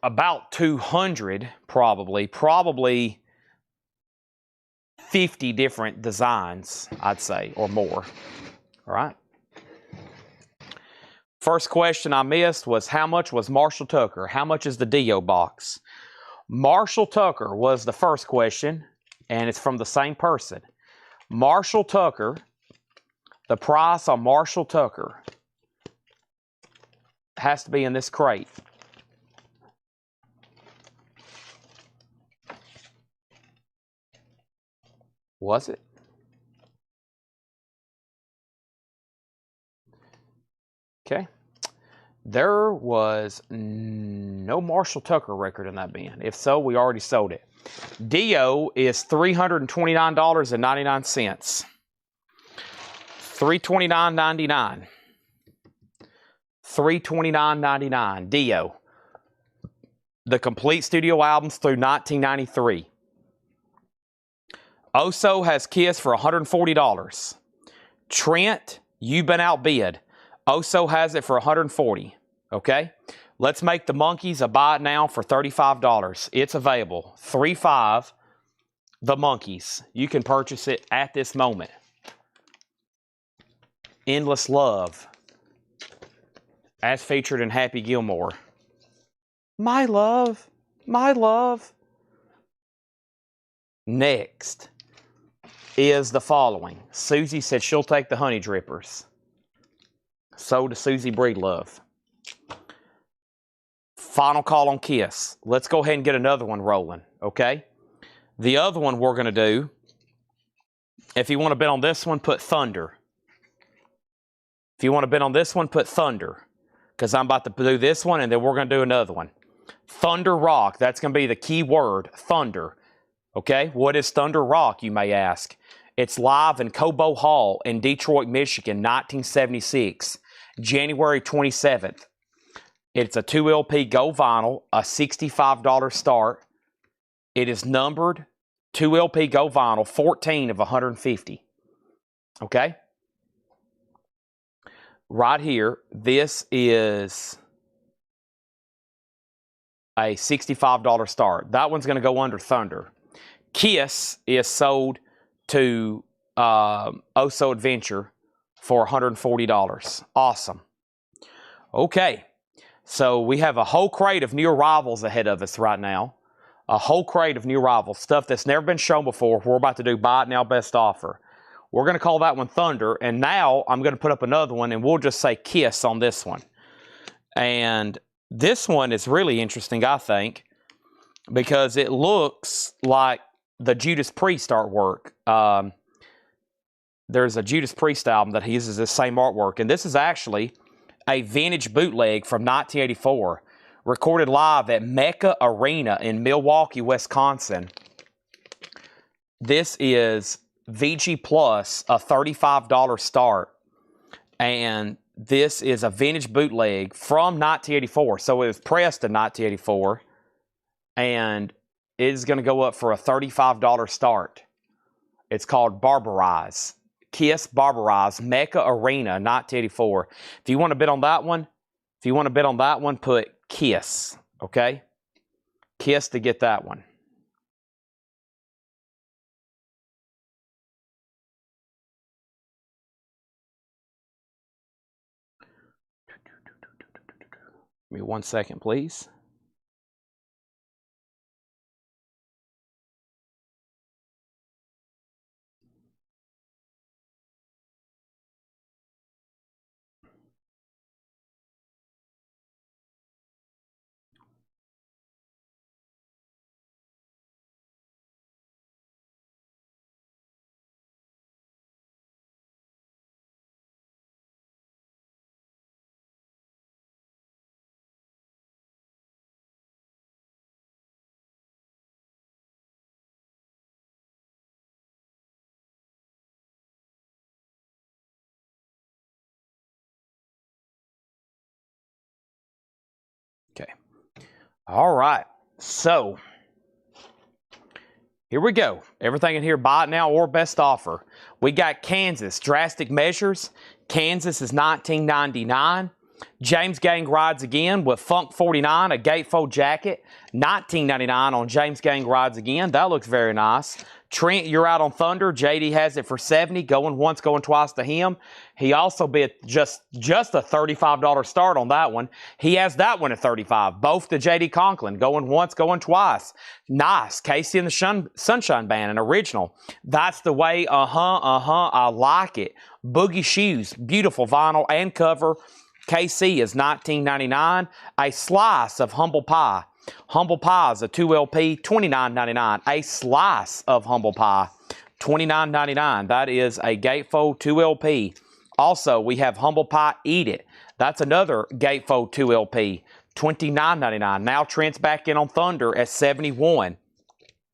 about 200, probably 50 different designs, I'd say, or more. All right. First question I missed was, how much was Marshall Tucker? How much is the Dio box? Marshall Tucker was the first question, and it's from the same person. Marshall Tucker, the price on Marshall Tucker has to be in this crate. Was it? Okay. There was no Marshall Tucker record in that bin. If so, we already sold it. Dio is $329.99. $329.99. $329.99. Dio. The complete studio albums through 1993. Oso has Kiss for $140. Trent, you've been outbid. Oso has it for $140. Okay? Let's make the Monkeys a buy it now for $35. It's available. $35, the Monkeys. You can purchase it at this moment. Endless Love, as featured in Happy Gilmore. My love, my love. Next is the following. Susie said she'll take the Honey Drippers. So does Susie Breedlove. Final call on Kiss. Let's go ahead and get another one rolling, okay? The other one we're going to do, if you want to bet on this one, put Thunder. If you want to bet on this one, put Thunder. Because I'm about to do this one, and then we're going to do another one. Thunder Rock. That's going to be the key word, Thunder. Okay? What is Thunder Rock, you may ask? It's live in Cobo Hall in Detroit, Michigan, 1976, January 27th. It's a 2 LP gold vinyl, a $65 start. It is numbered 2 LP gold vinyl, 14 of 150. Okay? Right here, this is a $65 start. That one's going to go under Thunder. Kiss is sold to Oso Adventure for $140. Awesome. Okay. So we have a whole crate of new arrivals ahead of us right now. A whole crate of new arrivals. Stuff that's never been shown before. We're about to do buy it now, best offer. We're going to call that one Thunder. And now I'm going to put up another one and we'll just say Kiss on this one. And this one is really interesting, I think, because it looks like the Judas Priest artwork. There's a Judas Priest album that uses this same artwork. And this is actually a vintage bootleg from 1984, recorded live at Mecca Arena in Milwaukee, Wisconsin. This is VG Plus, a $35 start. And this is a vintage bootleg from 1984. So it was pressed in 1984. And it is going to go up for a $35 start. It's called Barbarize. Kiss Barbarize, Mecca Arena, 1984. If you want to bet on that one, put Kiss, okay? Kiss to get that one. Give me 1 second, please. Okay. All right. So, here we go. Everything in here, buy it now or best offer. We got Kansas, Drastic Measures. Kansas is $19.99. James Gang Rides Again with Funk 49, a gatefold jacket. $19.99 on James Gang Rides Again. That looks very nice. Trent, you're out on Thunder. JD has it for $70. Going once, going twice to him. He also bid just a $35 start on that one. He has that one at $35. Both to JD Conklin. Going once, going twice. Nice. Casey and the Sunshine Band, an original. That's the way. I like it. Boogie Shoes. Beautiful vinyl and cover. KC is $19.99. A slice of Humble Pie. Humble Pie is a 2LP, $29.99. A slice of Humble Pie, $29.99. That is a gatefold 2LP. Also, we have Humble Pie Eat It. That's another gatefold 2LP, $29.99. Now Trent's back in on Thunder at $71.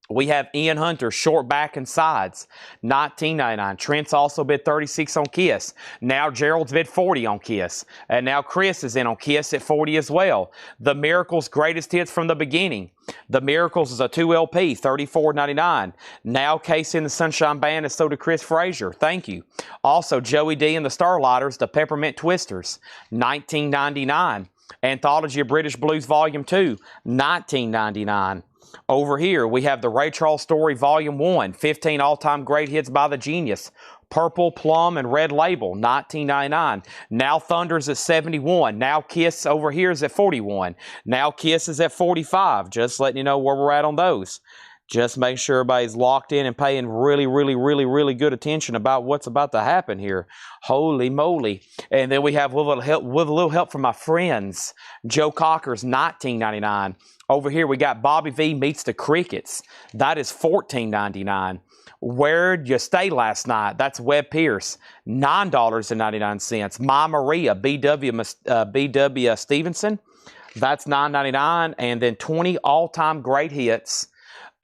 We have Ian Hunter, short back and sides, $19.99. Trent's also bid $36 on Kiss. Now Gerald's bid $40 on Kiss. And now Chris is in on Kiss at $40 as well. The Miracles Greatest Hits from the Beginning. The Miracles is a 2LP, $34.99. Now Casey and the Sunshine Band is sold to Chris Frazier. Thank you. Also Joey D and the Starlighters, the Peppermint Twisters, $19.99. Anthology of British Blues Volume 2, $19.99. Over here, we have the Ray Charles Story Volume 1, 15 all-time great hits by the Genius. Purple, Plum, and Red Label, $19.99. Now Thunder's at $71. Now Kiss over here is at $41. Now Kiss is at $45. Just letting you know where we're at on those. Just make sure everybody's locked in and paying really good attention about what's about to happen here. Holy moly. And then we have with a little help from my friends. Joe Cocker's $19.99. Over here we got Bobby V Meets the Crickets. That is $14.99. Where'd You Stay Last Night? That's Webb Pierce, $9.99. My Maria, B.W. Stevenson. That's $9.99. And then 20 all-time great hits.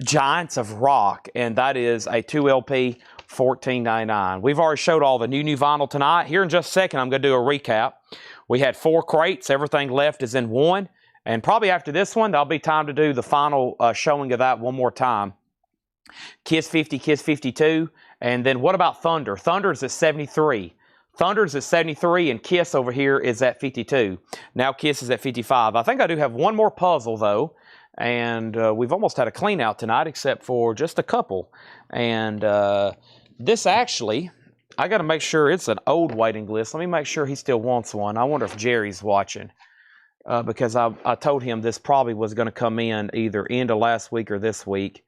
Giants of Rock, and that is a 2LP, $14.99. We've already showed all the new vinyl tonight. Here in just a second, I'm going to do a recap. We had 4 crates. Everything left is in 1. And probably after this one, there'll be time to do the final showing of that one more time. Kiss 50, Kiss 52. And then what about Thunder? Thunder's at 73. Thunder's at 73, and Kiss over here is at 52. Now Kiss is at 55. I think I do have one more puzzle, though. And we've almost had a clean out tonight, except for just a couple. And this actually, I got to make sure it's an old waiting list. Let me make sure he still wants one. I wonder if Jerry's watching. Because I told him this probably was going to come in either end of last week or this week.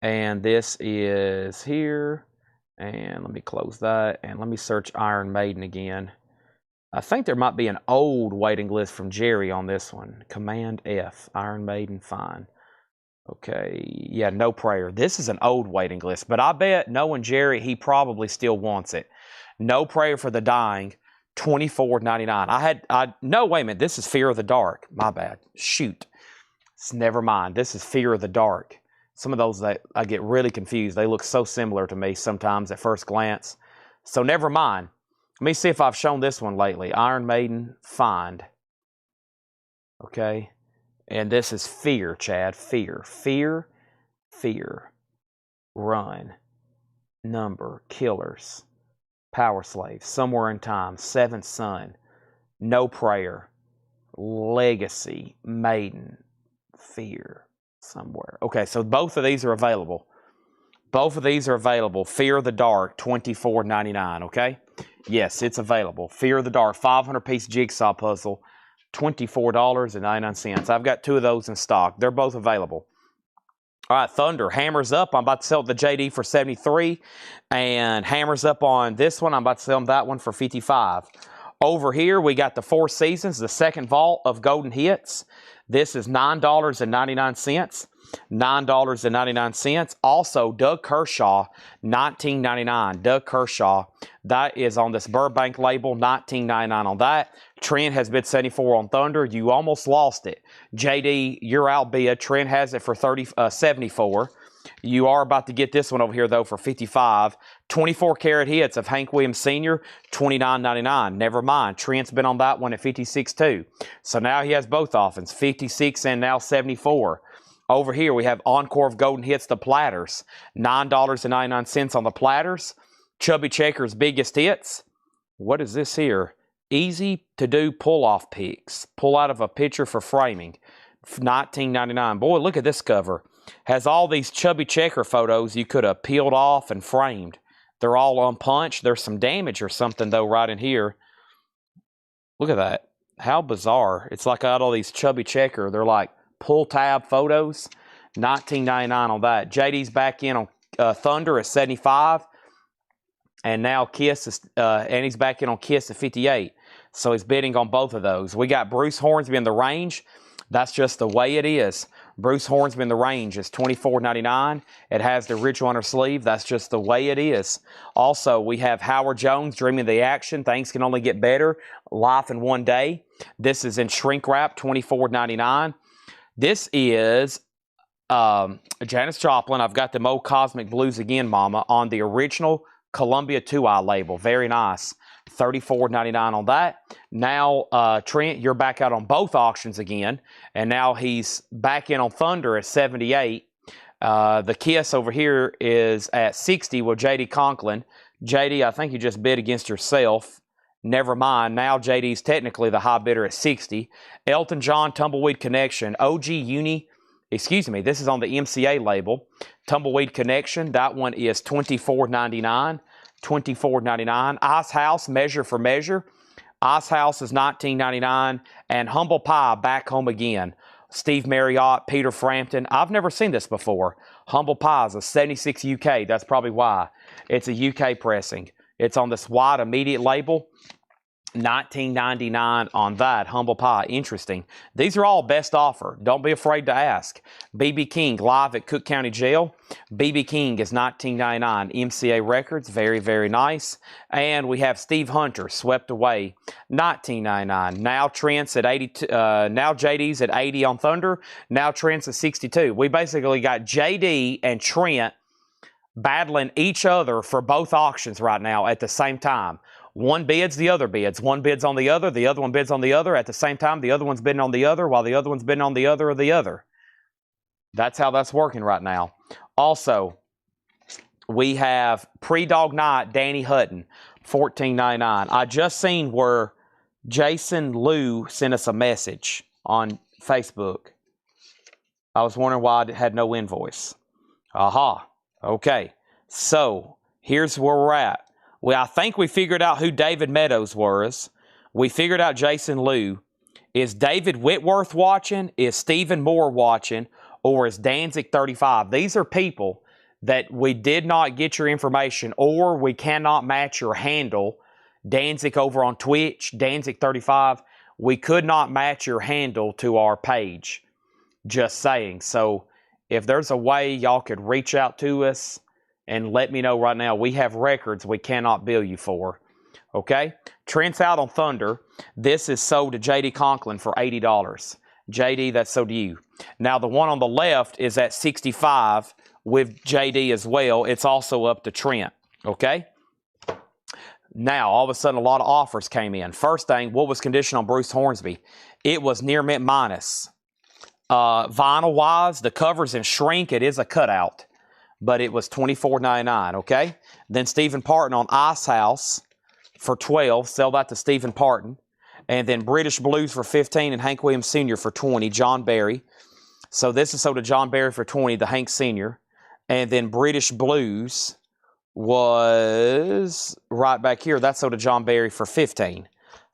And this is here. And let me close that. And let me search Iron Maiden again. I think there might be an old waiting list from Jerry on this one. Command F, Iron Maiden, fine. Okay, yeah, No Prayer. This is an old waiting list, but I bet knowing Jerry, he probably still wants it. No Prayer for the Dying, $24.99. No, wait a minute, this is Fear of the Dark. My bad. Shoot. Never mind. This is Fear of the Dark. Some of those that I get really confused. They look so similar to me sometimes at first glance. So never mind. Let me see if I've shown this one lately. Iron Maiden, Find. Okay. And this is Fear, Chad. Fear. Fear. Fear. Run. Number. Killers. Power Slave. Somewhere in Time. Seventh Son. No Prayer. Legacy. Maiden. Fear. Somewhere. Okay, so both of these are available. Both of these are available. Fear of the Dark, $24.99, okay? Yes, it's available. Fear of the Dark, 500-piece jigsaw puzzle, $24.99. I've got 2 of those in stock. They're both available. All right, Thunder, Hammers Up. I'm about to sell the JD for $73. And Hammers Up on this one. I'm about to sell them that one for $55. Over here, we got the Four Seasons, the second vault of Golden Hits. This is $9.99. $9.99. Also, Doug Kershaw, $19.99. Doug Kershaw, that is on this Burbank label, $19.99 on that. Trent has bid $74 on Thunder. You almost lost it. JD, you're outbid. Trent has it for $74. You are about to get this one over here, though, for $55. 24 karat hits of Hank Williams Sr., $29.99. Never mind. Trent's been on that one at $56 too. So now he has both offense, $56 and now $74. Over here, we have Encore of Golden Hits, the Platters. $9.99 on the Platters. Chubby Checkers Biggest Hits. What is this here? easy to do pull-off pics. Pull out of a picture for framing. $19.99. Boy, look at this cover. Has all these chubby checker photos you could have peeled off and framed. They're all unpunched. There's some damage or something, though, right in here. Look at that. How bizarre. It's like out all these chubby checker. They're like pull tab photos. $19.99 on that. JD's back in on Thunder at 75. And now Kiss is, and he's back in on Kiss at 58. So he's bidding on both of those. We got Bruce Hornsby in the range. That's just the way it is. Bruce Hornsby in the range is $24.99. It has the Rich Runner sleeve. That's just the way it is. Also, we have Howard Jones, Dreaming of the Action. Things can only get better. Life in One Day. This is in shrink wrap, $24.99. This is Janis Joplin. I've got the Mo Cosmic Blues Again, Mama, on the original Columbia 2-eye label. Very nice. $34.99 on that. Now, Trent, you're back out on both auctions again, and now he's back in on Thunder at 78. The Kiss over here is at 60 with JD Conklin. JD, I think you just bid against yourself. Never mind. Now JD's technically the high bidder at 60. Elton John Tumbleweed Connection. OG Uni. Excuse me. This is on the MCA label. Tumbleweed Connection. That one is $24.99. $24.99. Ice House, Measure for Measure. Ice House is $19.99. And Humble Pie, Back Home Again. Steve Marriott, Peter Frampton. I've never seen this before. Humble Pie is a 76 UK. That's probably why. It's a UK pressing. It's on this wide immediate label. $19.99 on that. Humble Pie. Interesting. These are all best offer. Don't be afraid to ask. BB King live at Cook County Jail. BB King is $19.99. MCA Records. Very, very nice. And we have Steve Hunter, Swept Away. $19.99. Now Trent's at 82. Now JD's at 80 on Thunder. Now Trent's at 62. We basically got JD and Trent battling each other for both auctions right now at the same time. One bids, the other bids. One bids on the other one bids on the other. At the same time, the other one's bidding on the other, while the other one's bidding on the other or the other. That's how that's working right now. Also, we have Pre-Dog Night, Danny Hutton, $14.99. I just seen where Jason Liu sent us a message on Facebook. I was wondering why it had no invoice. Aha. Okay. So, here's where we're at. Well, I think we figured out who David Meadows was. We figured out Jason Liu. Is David Whitworth watching? Is Stephen Moore watching? Or is Danzig 35? These are people that we did not get your information, or we cannot match your handle. Danzig over on Twitch, Danzig 35. We could not match your handle to our page. Just saying. So if there's a way y'all could reach out to us and let me know right now. We have records we cannot bill you for. Okay? Trent's out on Thunder. This is sold to JD Conklin for $80. JD, that's sold to you. Now, the one on the left is at 65 with JD as well. It's also up to Trent. Okay? Now, all of a sudden, a lot of offers came in. First thing, what was condition on Bruce Hornsby? It was near mint minus. Vinyl-wise, the cover's in shrink. It is a cutout. But it was $24.99, okay? Then Stephen Parton on Ice House for $12. Sell that to Stephen Parton. And then British Blues for $15 and Hank Williams Sr. for $20. John Barry. So this is sold to John Barry for $20, the Hank Sr. And then British Blues was right back here. That's sold to John Barry for $15.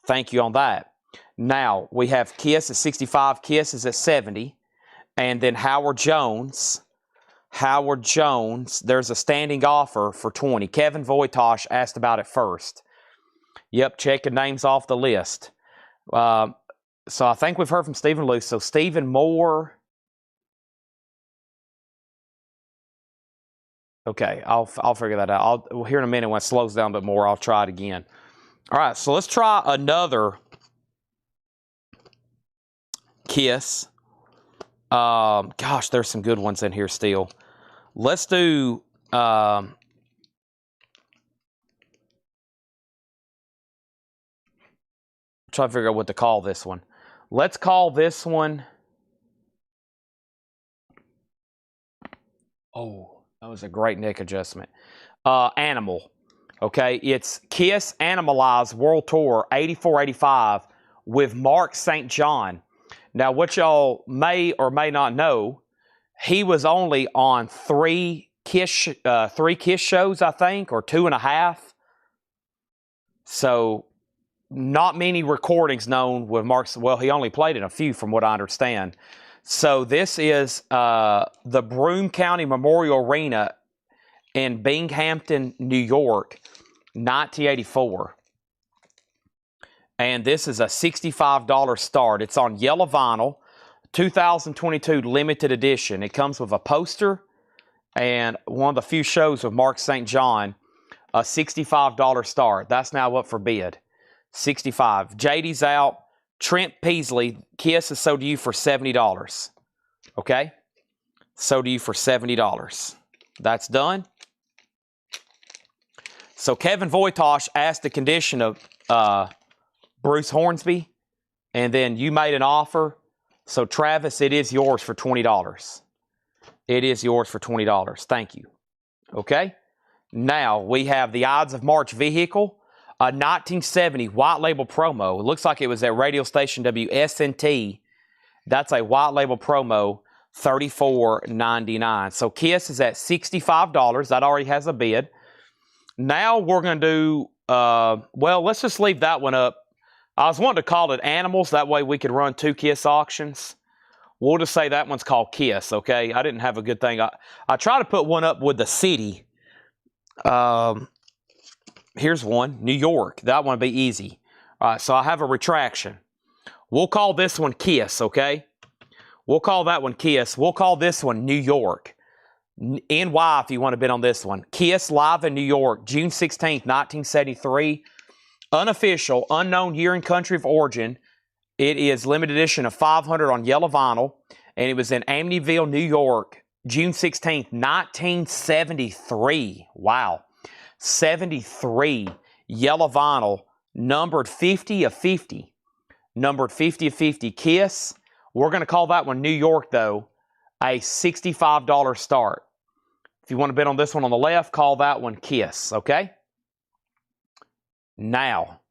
Thank you on that. Now, we have Kiss at 65. Kiss is at 70. And then Howard Jones, there's a standing offer for $20. Kevin Voitosh asked about it first. Yep, checking names off the list. So I think we've heard from Stephen Luce. So Stephen Moore. Okay, I'll figure that out. We'll hear in a minute when it slows down a bit more. I'll try it again. All right, so let's try another Kiss. Gosh, there's some good ones in here still. Let's do try to figure out what to call this one. Let's call this one. Oh, that was a great neck adjustment. Animal. Okay, it's Kiss Animalize World Tour 84-85 with Mark St. John. Now, what y'all may or may not know, he was only on three Kiss shows, I think, or 2.5. So, not many recordings known with Mark. Well, he only played in a few, from what I understand. So, this is the Broome County Memorial Arena in Binghamton, New York, 1984. And this is a $65 start. It's on yellow vinyl, 2022 limited edition. It comes with a poster and one of the few shows of Mark St. John, a $65 start. That's now up for bid. 65. JD's out. Trent Peasley, Kiss is sold to you for $70. Okay? Sold to you for $70. That's done. So Kevin Voitosh asked the condition of Bruce Hornsby, and then you made an offer. So Travis, it is yours for $20. It is yours for $20. Thank you. Okay? Now we have the Ides of March vehicle, a 1970 white label promo. It looks like it was at radio station WSNT. That's a white label promo, $34.99. So Kiss is at $65. That already has a bid. Now we're going to do, well, let's just leave that one up. I was wanting to call it Animals. That way we could run 2 Kiss auctions. We'll just say that one's called Kiss, okay? I didn't have a good thing. I tried to put one up with the city. Here's one, New York. That one would be easy. All right, so I have a retraction. We'll call this one Kiss, okay? We'll call that one Kiss. We'll call this one New York. NY if you want to bid on this one. Kiss live in New York, June 16th, 1973. Unofficial, unknown year and country of origin. It is limited edition of 500 on yellow vinyl. And it was in Amityville, New York, June 16th, 1973. Wow. 73 yellow vinyl, numbered 50 of 50. Numbered 50 of 50. Kiss. We're going to call that one New York, though. A $65 start. If you want to bid on this one on the left, call that one Kiss, okay? Now,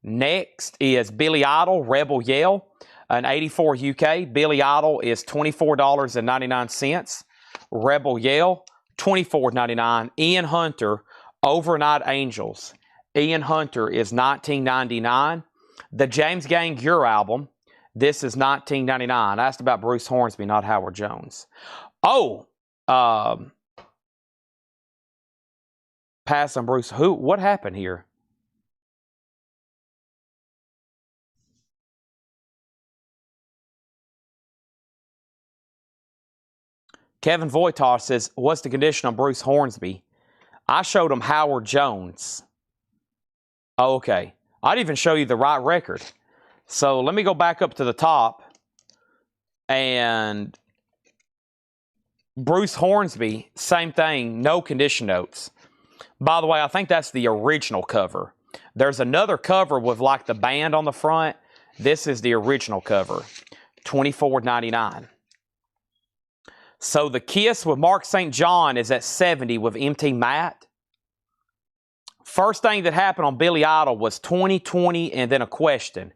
next is Billy Idol, Rebel Yell, an 84 UK. Billy Idol is $24.99. Rebel Yell, $24.99. Ian Hunter, Overnight Angels. Ian Hunter is $19.99. The James Gang Gear album, this is $19.99. I asked about Bruce Hornsby, not Howard Jones. Oh, pass on Bruce. Who? What happened here? Kevin Voitosh says, what's the condition on Bruce Hornsby? I showed him Howard Jones. Oh, okay. I didn't even show you the right record. So let me go back up to the top. And Bruce Hornsby, same thing, no condition notes. By the way, I think that's the original cover. There's another cover with like the band on the front. This is the original cover, $24.99. So the Kiss with Mark St. John is at 70 with MT Matt. First thing that happened on Billy Idol was 2020 and then a question.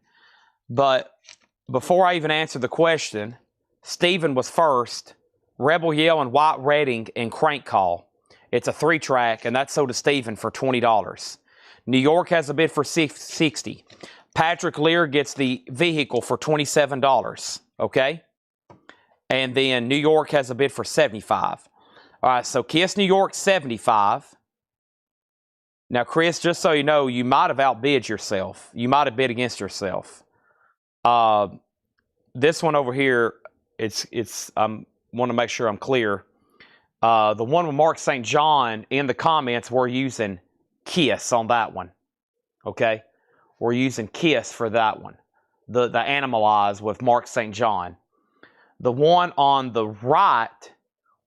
But before I even answered the question, Steven was first. Rebel Yell and White Redding and Crank Call. It's a 3-track, and that's sold to Steven for $20. New York has a bid for $60. Patrick Lear gets the vehicle for $27. Okay? And then New York has a bid for $75. All right, so Kiss New York, $75. Now, Chris, just so you know, you might have outbid yourself. You might have bid against yourself. This one over here, I want to make sure I'm clear. The one with Mark St. John, in the comments, we're using Kiss on that one. Okay? We're using Kiss for that one. The Animalize with Mark St. John. The one on the right,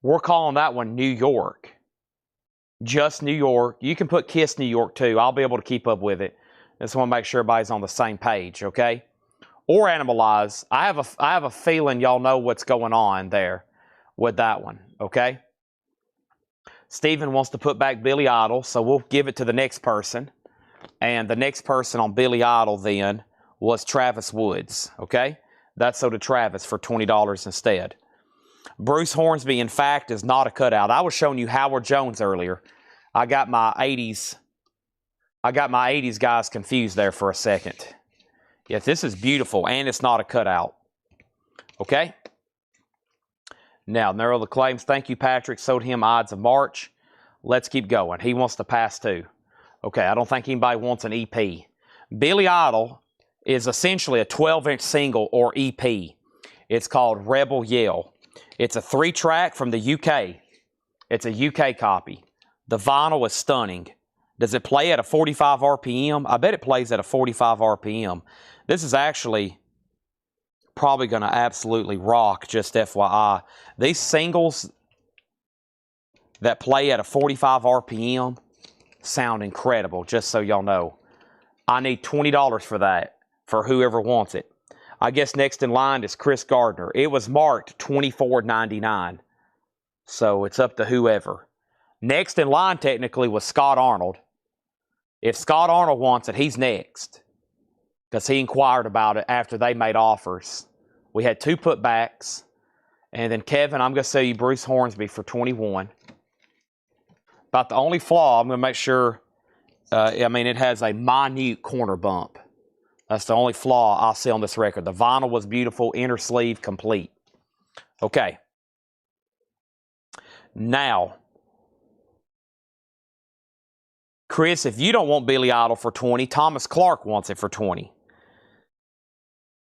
we're calling that one New York. Just New York. You can put Kiss New York too. I'll be able to keep up with it. Just want to make sure everybody's on the same page, okay? Or Animalize. I have a feeling y'all know what's going on there with that one, okay? Steven wants to put back Billy Idol, so we'll give it to the next person. And the next person on Billy Idol then was Travis Woods, okay? That's so to Travis for $20 instead. Bruce Hornsby, in fact, is not a cutout. I was showing you Howard Jones earlier. I got my 80s guys confused there for a second. Yes, this is beautiful, and it's not a cutout. Okay? Now, narrow the claims. Thank you, Patrick. Sold him Odds of March. Let's keep going. He wants to pass too. Okay, I don't think anybody wants an EP. Billy Idol is essentially a 12-inch single or EP. It's called Rebel Yell. It's a 3-track from the UK. It's a UK copy. The vinyl is stunning. Does it play at a 45 RPM? I bet it plays at a 45 RPM. This is actually probably going to absolutely rock, just FYI. These singles that play at a 45 RPM sound incredible, just so y'all know. I need $20 for that, for whoever wants it. I guess next in line is Chris Gardner. It was marked $24.99, so it's up to whoever. Next in line technically was Scott Arnold. If Scott Arnold wants it, he's next, because he inquired about it after they made offers. We had 2 putbacks, and then Kevin, I'm going to sell you Bruce Hornsby for $21. About the only flaw, I'm going to make sure, it has a minute corner bump. That's the only flaw I'll see on this record. The vinyl was beautiful, inner sleeve complete. Okay. Now, Chris, if you don't want Billy Idol for $20, Thomas Clark wants it for $20.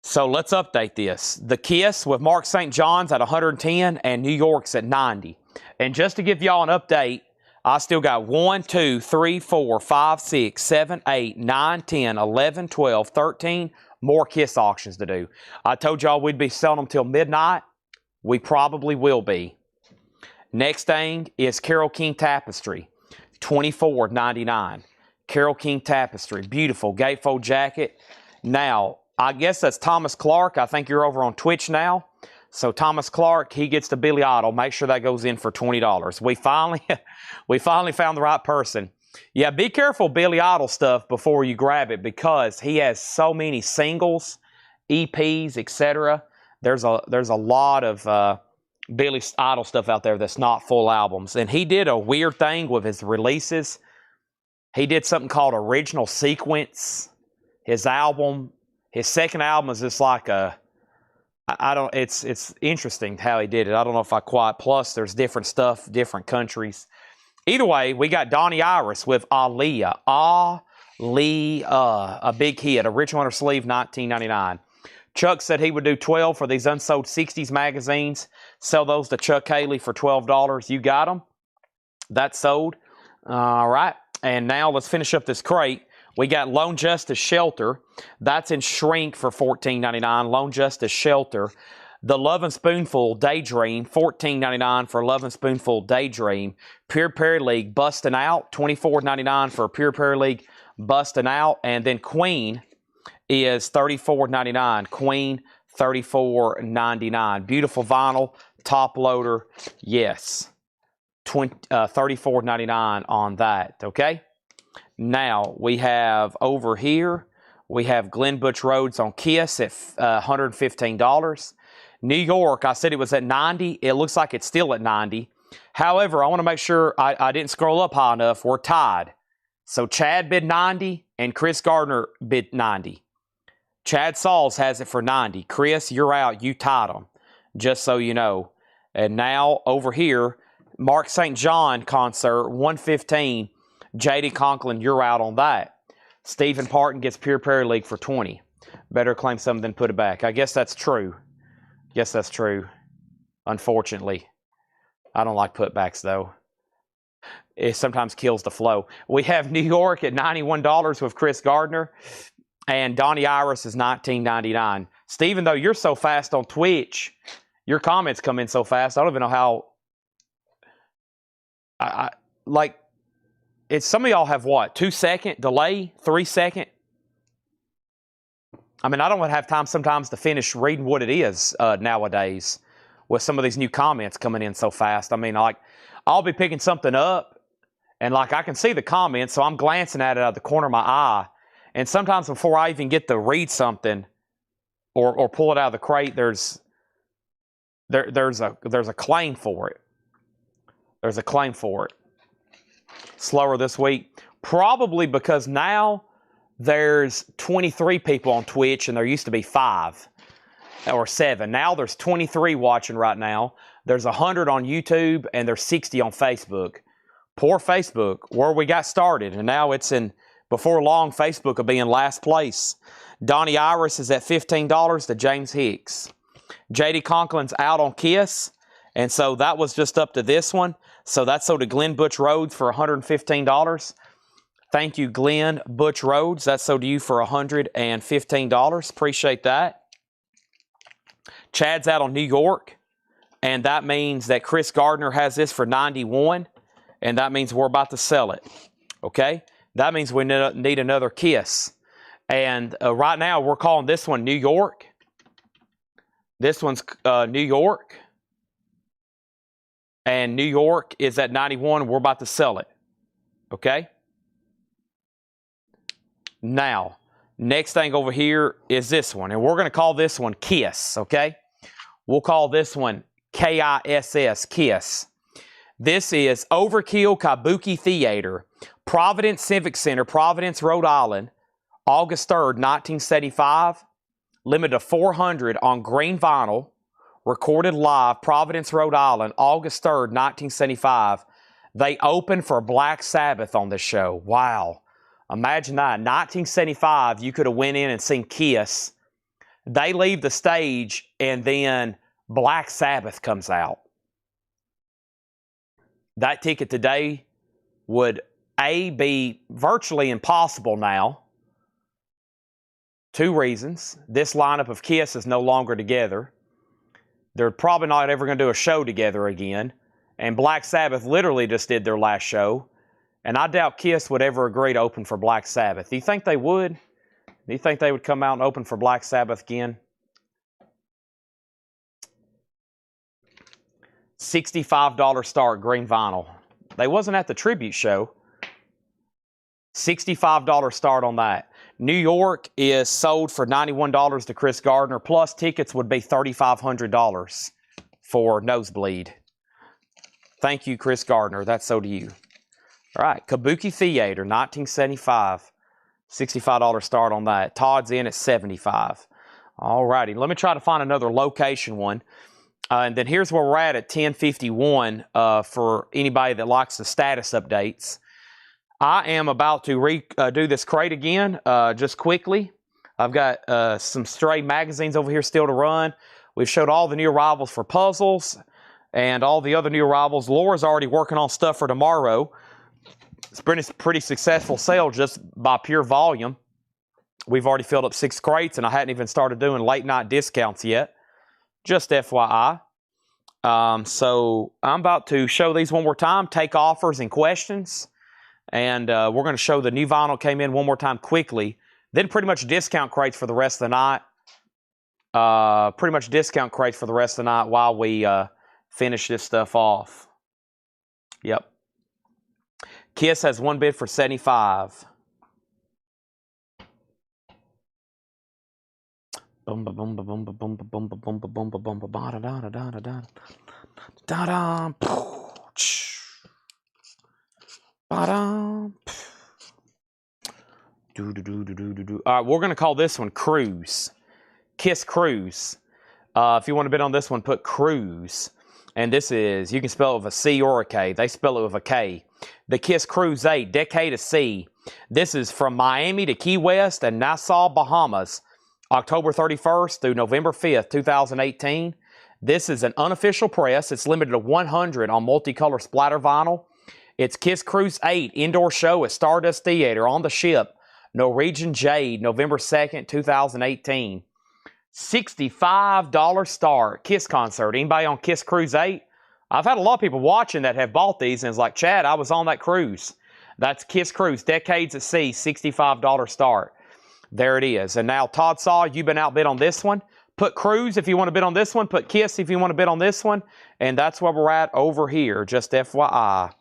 So let's update this. The Kiss with Mark St. John's at $110 and New York's at $90. And just to give y'all an update, I still got 1, 2, 3, 4, 5, 6, 7, 8, 9, 10, 11, 12, 13 more Kiss auctions to do. I told y'all we'd be selling them till midnight. We probably will be. Next thing is Carole King Tapestry, $24.99. Carole King Tapestry, beautiful gatefold jacket. Now, I guess that's Thomas Clark. I think you're over on Twitch now. So Thomas Clark, he gets the Billy Idol. Make sure that goes in for $20. We finally found the right person. Yeah, be careful Billy Idol stuff before you grab it, because he has so many singles, EPs, etc. There's a lot of Billy Idol stuff out there that's not full albums. And he did a weird thing with his releases. He did something called Original Sequence. His second album is just like it's interesting how he did it. I don't know if I quite, plus there's different stuff, different countries. Either way, we got Donnie Iris with Aaliyah. Aaliyah, a big hit, a Rich Winter Sleeve, $19.99. Chuck said he would do 12 for these unsold 60s magazines. Sell those to Chuck Haley for $12. You got them. That's sold. All right. And now let's finish up this crate. We got Lone Justice Shelter. That's in shrink for $14.99. Lone Justice Shelter. The Love and Spoonful Daydream, $14.99 for Love and Spoonful Daydream. Pure Paraleague Bustin' Out, $24.99 for Pure Paraleague Bustin' Out. And then Queen is $34.99. Queen, $34.99. Beautiful vinyl, top loader, yes. $34.99 on that, okay? Now, we have over here, we have Glenn Butch Rhodes on Kiss at $115. New York, I said it was at $90. It looks like it's still at $90. However, I want to make sure I didn't scroll up high enough. We're tied. So Chad bid $90 and Chris Gardner bid $90. Chad Sauls has it for $90. Chris, you're out. You tied them, just so you know. And now over here, Mark St. John concert, $115. J.D. Conklin, you're out on that. Stephen Parton gets Pure Paraleague for $20. Better claim something than put it back. I guess that's true. Unfortunately. I don't like putbacks, though. It sometimes kills the flow. We have New York at $91 with Chris Gardner. And Donnie Iris is $19.99. Stephen, though, you're so fast on Twitch. Your comments come in so fast. I don't even know how... It's some of y'all have what? 2-second delay? 3-second? I mean, I don't have time sometimes to finish reading what it is nowadays with some of these new comments coming in so fast. I mean, like, I'll be picking something up, and like I can see the comments, so I'm glancing at it out of the corner of my eye. And sometimes before I even get to read something or pull it out of the crate, there's a claim for it. There's a claim for it. Slower this week, probably because now there's 23 people on Twitch and there used to be 5 or 7. Now there's 23 watching right now. There's 100 on YouTube and there's 60 on Facebook. Poor Facebook, where we got started, and now it's in. Before long, Facebook will be in last place. Donnie Iris is at $15 to James Hicks. J.D. Conklin's out on Kiss, and so that was just up to this one. So that's sold to Glenn Butch Rhodes for $115. Thank you, Glenn Butch Rhodes. That's sold to you for $115. Appreciate that. Chad's out on New York, and that means that Chris Gardner has this for $91, and that means we're about to sell it. Okay? That means we need another Kiss. And right now, we're calling this one New York. This one's New York. And New York is at 91. We're about to sell it. Okay? Now, next thing over here is this one. And we're going to call this one Kiss. Okay? We'll call this one Kiss, Kiss. This is Overkill Kabuki Theater, Providence Civic Center, Providence, Rhode Island, August 3rd, 1975. Limited to 400 on green vinyl, recorded live, Providence, Rhode Island, August 3rd, 1975. They opened for Black Sabbath on this show. Wow. Imagine that. 1975, you could have went in and seen Kiss. They leave the stage, and then Black Sabbath comes out. That ticket today would, A, be virtually impossible now. 2 reasons. This lineup of Kiss is no longer together. They're probably not ever going to do a show together again. And Black Sabbath literally just did their last show. And I doubt Kiss would ever agree to open for Black Sabbath. Do you think they would? Do you think they would come out and open for Black Sabbath again? $65 start, green vinyl. They wasn't at the tribute show. $65 start on that. New York is sold for $91 to Chris Gardner, plus tickets would be $3,500 for nosebleed. Thank you, Chris Gardner. That's sold to you. All right, Kabuki Theater, 1975. $65 start on that. Todd's in at $75. All righty, let me try to find another location one. And then here's where we're at 10:51 for anybody that likes the status updates. I am about to do this crate again just quickly. I've got some stray magazines over here still to run. We've showed all the new arrivals for puzzles and all the other new arrivals. Laura's already working on stuff for tomorrow. It's been a pretty successful sale just by pure volume. We've already filled up 6 crates, and I hadn't even started doing late night discounts yet. Just FYI. So I'm about to show these one more time, take offers and questions. And we're going to show the new vinyl came in one more time quickly. Then pretty much discount crates for the rest of the night. Pretty much discount crates for the rest of the night while we finish this stuff off. Yep. Kiss has one bid for $75. Boom, boom, boom, boom, boom, boom, boom, boom, boom, boom, boom, boom, boom, da da da da da da da da. All right, we're going to call this one Cruise. Kiss Cruise. If you want to bid on this one, put Cruise. And this is, you can spell it with a C or a K. They spell it with a K. The Kiss Cruise 8, Decade of Sea. This is from Miami to Key West and Nassau, Bahamas. October 31st through November 5th, 2018. This is an unofficial press. It's limited to 100 on multicolor splatter vinyl. It's Kiss Cruise 8 indoor show at Stardust Theater on the ship, Norwegian Jade, November 2nd, 2018. $65 start. Kiss concert. Anybody on Kiss Cruise 8? I've had a lot of people watching that have bought these, and it's like, Chad, I was on that cruise. That's Kiss Cruise, Decades at Sea, $65 start. There it is. And now, Todd Saw, you've been outbid on this one. Put Cruise if you want to bid on this one. Put Kiss if you want to bid on this one. And that's where we're at over here. Just FYI.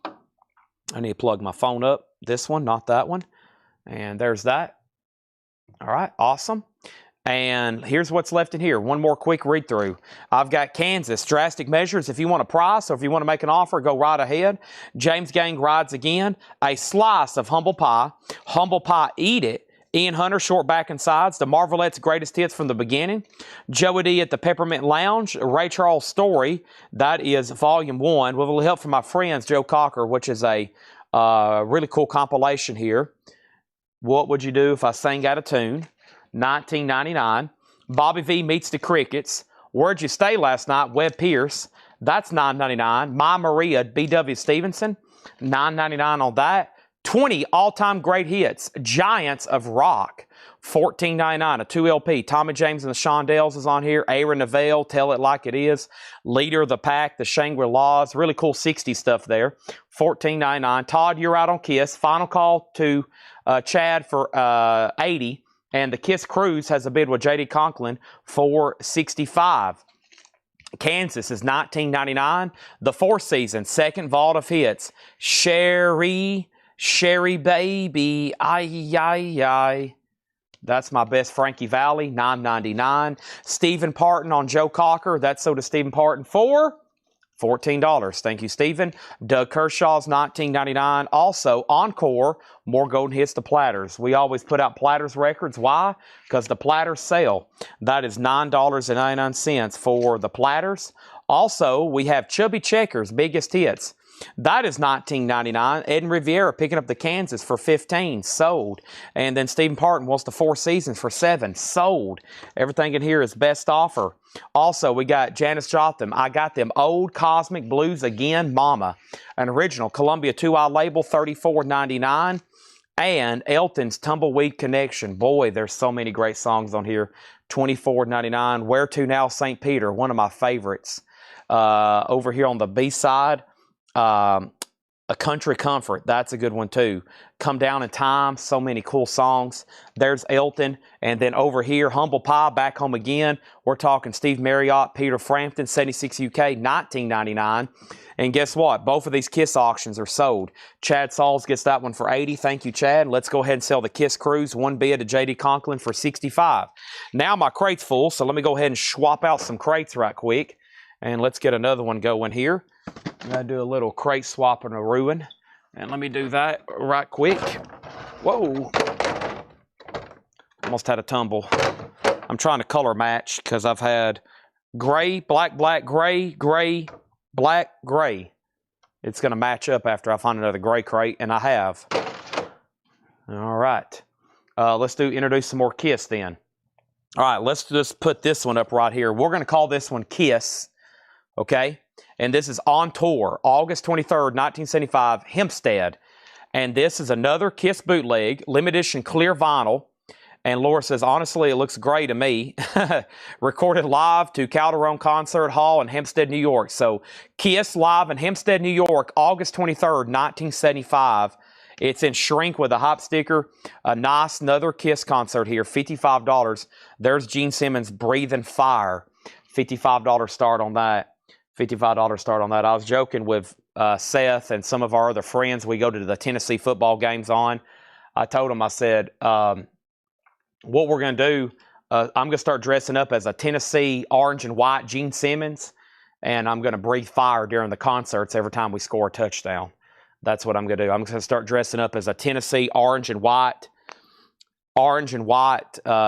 I need to plug my phone up. This one, not that one. And there's that. All right, awesome. And here's what's left in here. One more quick read through. I've got Kansas, Drastic Measures. If you want a price or if you want to make an offer, go right ahead. James Gang rides again. A slice of Humble Pie. Humble Pie, Eat It. Ian Hunter, Short Back and Sides. The Marvelettes' Greatest Hits from the Beginning. Joey D at the Peppermint Lounge. Ray Charles Story. That is Volume 1. With a little help from my friends, Joe Cocker, which is a really cool compilation here. What Would You Do If I Sang Out of Tune? $19.99. Bobby V Meets the Crickets. Where'd You Stay Last Night? Webb Pierce. That's $9.99. My Maria, B.W. Stevenson. $9.99 on that. 20 all-time great hits. Giants of Rock. $14.99. A 2LP. Tommy James and the Shondells is on here. Aaron Neville, Tell It Like It Is. Leader of the Pack, the Shangri-La's. Really cool 60s stuff there. $14.99. Todd, you're out on Kiss. Final call to Chad for $80. And the Kiss Cruise has a bid with J.D. Conklin for $65. Kansas is $19.99. The Four Seasons, second vault of hits. Sherry Baby, ay. That's my best Frankie Valli, $9.99. Stephen Parton on Joe Cocker. That's so to Stephen Parton for $14. Thank you, Stephen. Doug Kershaw's $19.99. Also, Encore, more golden hits to Platters. We always put out Platters records. Why? Because the Platters sell. That is $9.99 for the Platters. Also, we have Chubby Checkers, biggest hits. That is $19.99. Ed and Riviera picking up the Kansas for $15. Sold. And then Stephen Parton wants the Four Seasons for $7. Sold. Everything in here is best offer. Also, we got Janis Jotham. I got them Old Cosmic Blues Again, Mama. An original Columbia 2i label, $34.99. And Elton's Tumbleweed Connection. Boy, there's so many great songs on here. $24.99. Where To Now, St. Peter, one of my favorites. Over here on the B-side. A Country Comfort, that's a good one too. Come Down in Time, so many cool songs. There's Elton. And then over here, Humble Pie, Back Home Again. We're talking Steve Marriott, Peter Frampton, 76 UK, $19.99. And guess what? Both of these Kiss auctions are sold. Chad Sauls gets that one for $80. Thank you, Chad. Let's go ahead and sell the Kiss Cruise. One bid to J.D. Conklin for $65. Now my crate's full, so let me go ahead and swap out some crates right quick. And let's get another one going here. I'm going to do a little crate swap and a ruin. And let me do that right quick. Whoa. Almost had a tumble. I'm trying to color match because I've had gray, black, gray, black, gray. It's going to match up after I find another gray crate, and I have. All right. Let's introduce some more Kiss then. All right, let's just put this one up right here. We're going to call this one Kiss. Okay, and this is on tour, August 23rd, 1975, Hempstead. And this is another Kiss bootleg, limited edition clear vinyl. And Laura says, honestly, it looks gray to me. Recorded live to Calderon Concert Hall in Hempstead, New York. So Kiss live in Hempstead, New York, August 23rd, 1975. It's in shrink with a hop sticker. A nice another Kiss concert here, $55. There's Gene Simmons, Breathing Fire. $55 start on that. $55 start on that. I was joking with Seth and some of our other friends. We go to the Tennessee football games on. I told them, I said, what we're going to do, I'm going to start dressing up as a Tennessee orange and white Gene Simmons, and I'm going to breathe fire during the concerts every time we score a touchdown. That's what I'm going to do. I'm going to start dressing up as a Tennessee orange and white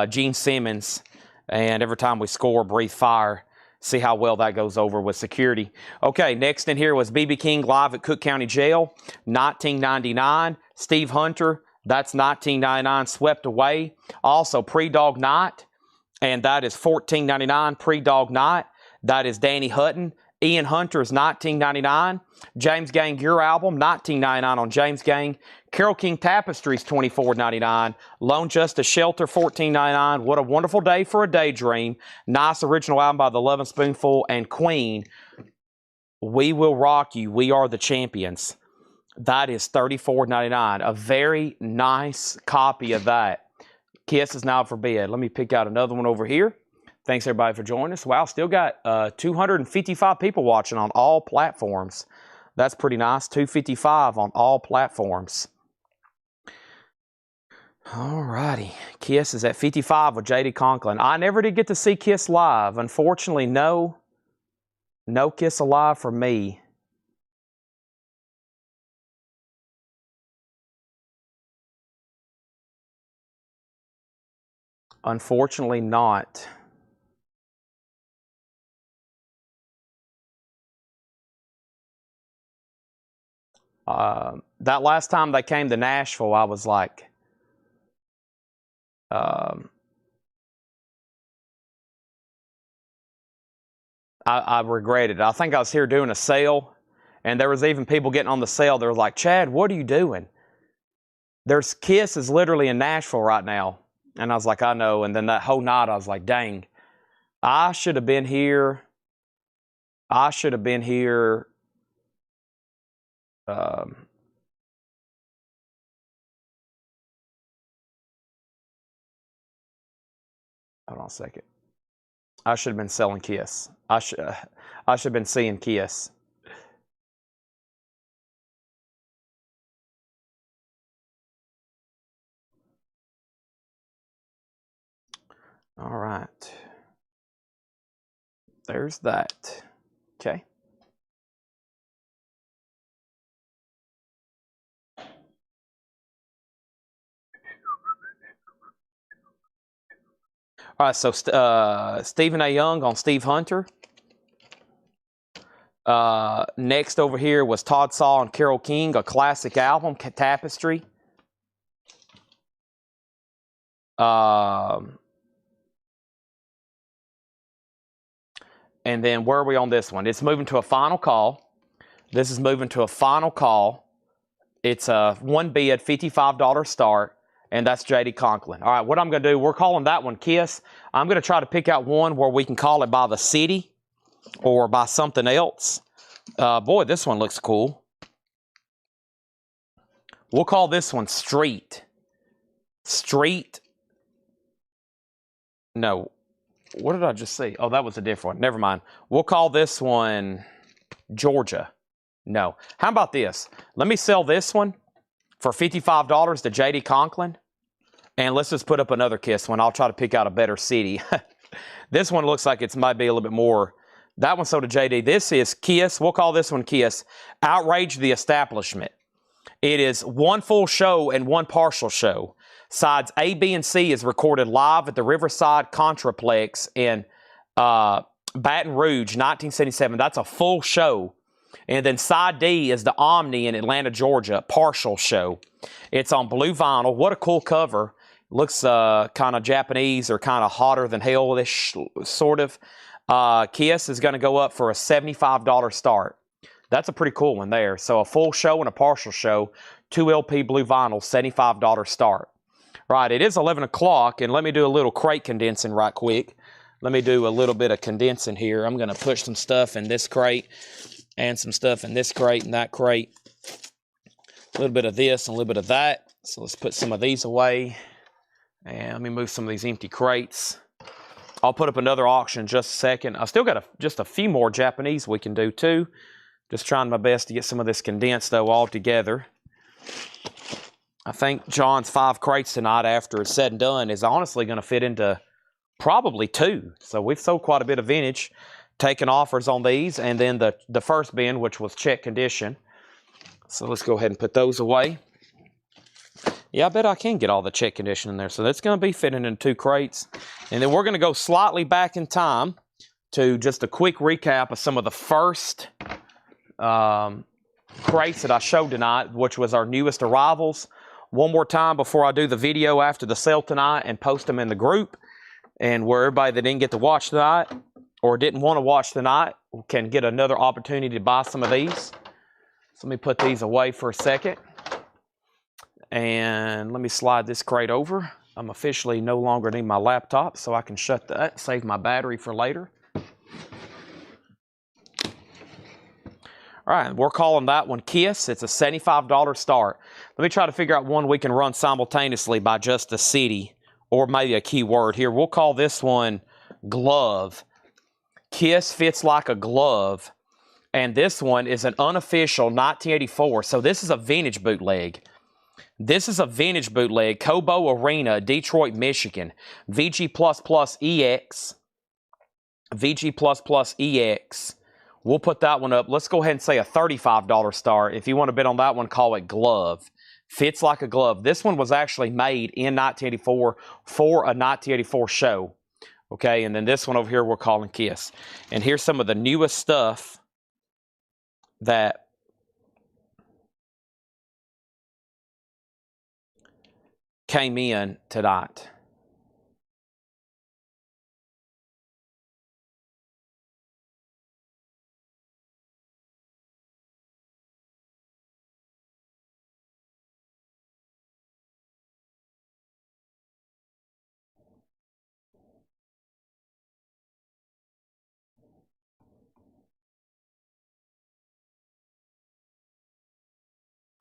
Gene Simmons, and every time we score, breathe fire. See how well that goes over with security. Okay, next in here was B.B. King live at Cook County Jail, $19.99. Steve Hunter, that's $19.99, Swept Away. Also, Pre-Dog Night, and that is $14.99, Pre-Dog Night. That is Danny Hutton. Ian Hunter is $19.99. James Gang, Your Album, $19.99 on James Gang. Carole King Tapestries, $24.99. Lone Justice Shelter, $14.99. What a Wonderful Day for a Daydream. Nice original album by The Lovin' Spoonful. And Queen, We Will Rock You, We Are the Champions. That is $34.99. A very nice copy of that. Kiss is now for bid. Let me pick out another one over here. Thanks everybody for joining us. Wow, still got 255 people watching on all platforms. That's pretty nice. 255 on all platforms. Alrighty. Kiss is at 55 with JD Conklin. I never did get to see Kiss live. Unfortunately, no Kiss alive for me. Unfortunately not. That last time they came to Nashville, I was like, I regretted it. I think I was here doing a sale, and there was even people getting on the sale. They were like, Chad, what are you doing? There's Kiss is literally in Nashville right now. And I was like, I know. And then that whole night, I was like, dang, I should have been here. I should have been here. Hold on a second. I should have been selling Kiss. I should have been seeing Kiss. All right. There's that. Okay. All right, so Stephen A. Young on Steve Hunter. Next over here was Todd Saw and Carole King, a classic album, Tapestry. And then where are we on this one? It's moving to a final call. This is moving to a final call. It's a one bid, $55 start, and that's JD Conklin. All right, what I'm going to do, we're calling that one Kiss. I'm going to try to pick out one where we can call it by the city or by something else. Boy, this one looks cool. We'll call this one Street. Street. No. What did I just see? Oh, that was a different one. Never mind. We'll call this one Georgia. No. How about this? Let me sell this one for $55 to JD Conklin. And let's just put up another Kiss one. I'll try to pick out a better city. This one looks like it might be a little bit more. That one sold to JD. This is Kiss. We'll call this one Kiss. Outrage the Establishment. It is one full show and one partial show. Sides A, B, and C is recorded live at the Riverside Contraplex in Baton Rouge, 1977. That's a full show. And then side D is the Omni in Atlanta, Georgia, partial show. It's on blue vinyl. What a cool cover. Looks kind of Japanese or kind of hotter than hell-ish, sort of. Kiss is going to go up for a $75 start. That's a pretty cool one there. So a full show and a partial show, 2 LP blue vinyl, $75 start. Right, it is 11 o'clock, and let me do a little crate condensing right quick. Let me do a little bit of condensing here. I'm going to push some stuff in this crate and some stuff in this crate and that crate. A little bit of this and a little bit of that. So let's put some of these away. And let me move some of these empty crates. I'll put up another auction in just a second. I still got just a few more Japanese we can do too. Just trying my best to get some of this condensed though all together. I think John's 5 crates tonight after it's said and done is honestly going to fit into probably 2. So we've sold quite a bit of vintage, taking offers on these, and then the first bin, which was check condition. So let's go ahead and put those away. Yeah, I bet I can get all the check condition in there. So that's going to be fitting in 2 crates. And then we're going to go slightly back in time to just a quick recap of some of the first crates that I showed tonight, which was our newest arrivals. One more time before I do the video after the sale tonight and post them in the group. And where everybody that didn't get to watch tonight or didn't want to watch tonight can get another opportunity to buy some of these. So let me put these away for a second. And let me slide this crate over. I'm officially no longer need my laptop, so I can shut that, save my battery for later. All right, we're calling that one Kiss. It's a $75 start. Let me try to figure out one we can run simultaneously by just a city or maybe a keyword here. We'll call this one glove. Kiss fits like a glove. And this one is an unofficial 1984. So this is a vintage bootleg. This is a vintage bootleg. Cobo Arena, Detroit, Michigan. VG++EX. VG++EX. We'll put that one up. Let's go ahead and say a $35 star. If you want to bid on that one, call it glove. Fits like a glove. This one was actually made in 1984 for a 1984 show. Okay, and then this one over here we're calling Kiss. And here's some of the newest stuff that came in tonight.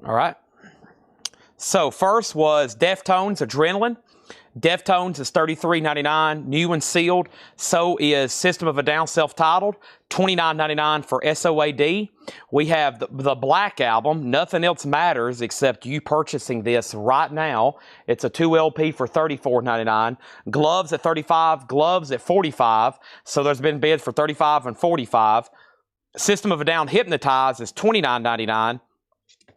All right. So first was Deftones Adrenaline. Deftones is $33.99, new and sealed. So is System of a Down self-titled, $29.99 for SOAD. We have the Black Album, Nothing Else Matters Except You Purchasing This right now. It's a 2 LP for $34.99. Gloves at $35, gloves at $45. So there's been bids for $35 and $45. System of a Down Hypnotize is $29.99.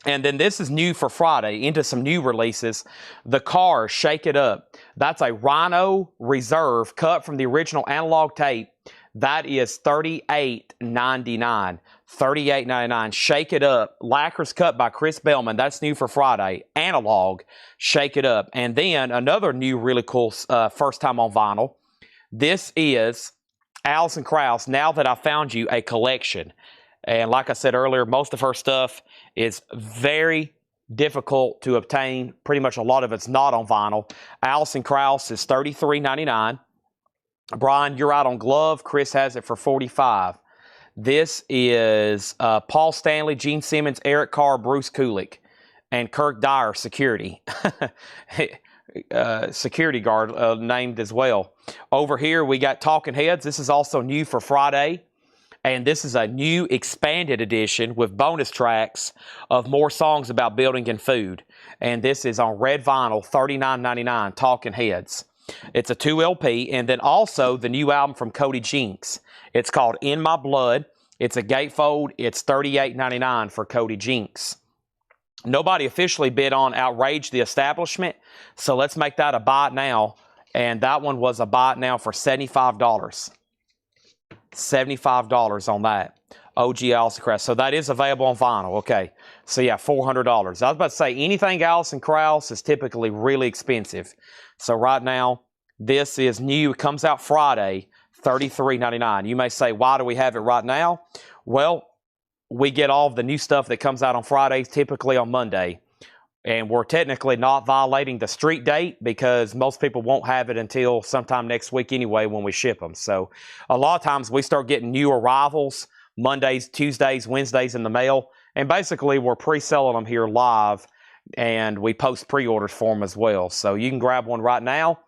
And then this is new for Friday, into some new releases. The Cars, Shake It Up. That's a Rhino Reserve cut from the original analog tape. That is $38.99. $38.99. Shake It Up. Lacquer's cut by Chris Bellman. That's new for Friday. Analog, Shake It Up. And then another new really cool first time on vinyl. This is Alison Krauss, Now That I Found You, a collection. And like I said earlier, most of her stuff is very difficult to obtain. Pretty much a lot of it's not on vinyl. Alison Krauss is $33.99. Brian, you're out on glove. Chris has it for $45. This is Paul Stanley, Gene Simmons, Eric Carr, Bruce Kulick, and Kirk Dyer, security. Security guard named as well. Over here, we got Talking Heads. This is also new for Friday. And this is a new expanded edition with bonus tracks of more songs about building and food. And this is on red vinyl, $39.99, Talking Heads. It's a 2 LP. And then also the new album from Cody Jinks. It's called In My Blood. It's a gatefold. It's $38.99 for Cody Jinks. Nobody officially bid on Outrage the Establishment. So let's make that a buy it now. And that one was a buy it now for $75. $75 on that. OG Alison Krauss. So that is available on vinyl. Okay. So yeah, $400. I was about to say anything Alison Krauss is typically really expensive. So right now, this is new. It comes out Friday, $33.99. You may say, why do we have it right now? Well, we get all of the new stuff that comes out on Fridays, typically on Monday. And we're technically not violating the street date because most people won't have it until sometime next week anyway when we ship them. So a lot of times we start getting new arrivals Mondays, Tuesdays, Wednesdays in the mail. And basically we're pre-selling them here live and we post pre-orders for them as well. So you can grab one right now.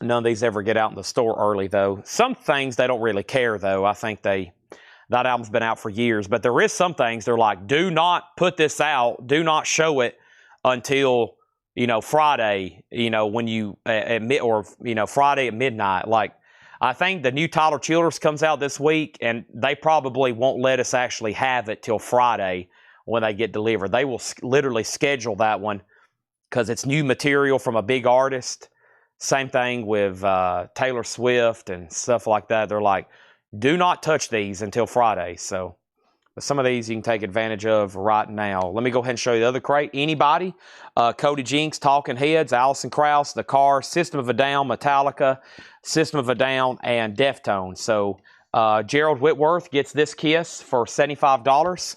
None of these ever get out in the store early though. Some things they don't really care though. I think that album's been out for years, but there is some things they're like, do not put this out, do not show it until, Friday, when you, Friday at midnight. Like, I think the new Tyler Childers comes out this week, and they probably won't let us actually have it till Friday when they get delivered. They will literally schedule that one because it's new material from a big artist. Same thing with Taylor Swift and stuff like that. They're like, do not touch these until Friday. So some of these you can take advantage of right now. Let me go ahead and show you the other crate. Anybody? Cody Jinks, Talking Heads, Alison Krauss, The Cars, System of a Down, Metallica, System of a Down, and Deftones. So Gerald Whitworth gets this Kiss for $75.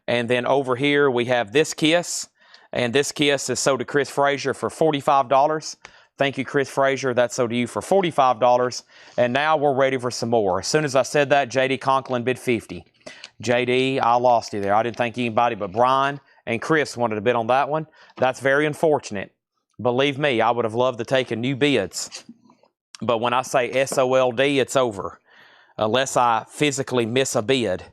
And then over here we have this Kiss. And this Kiss is sold to Chris Frazier for $45. Thank you, Chris Frazier. That's sold to you for $45. And now we're ready for some more. As soon as I said that, J.D. Conklin bid $50. J.D., I lost you there. I didn't think anybody but Brian and Chris wanted to bid on that one. That's very unfortunate. Believe me, I would have loved to take a new bids. But when I say SOLD, it's over. Unless I physically miss a bid.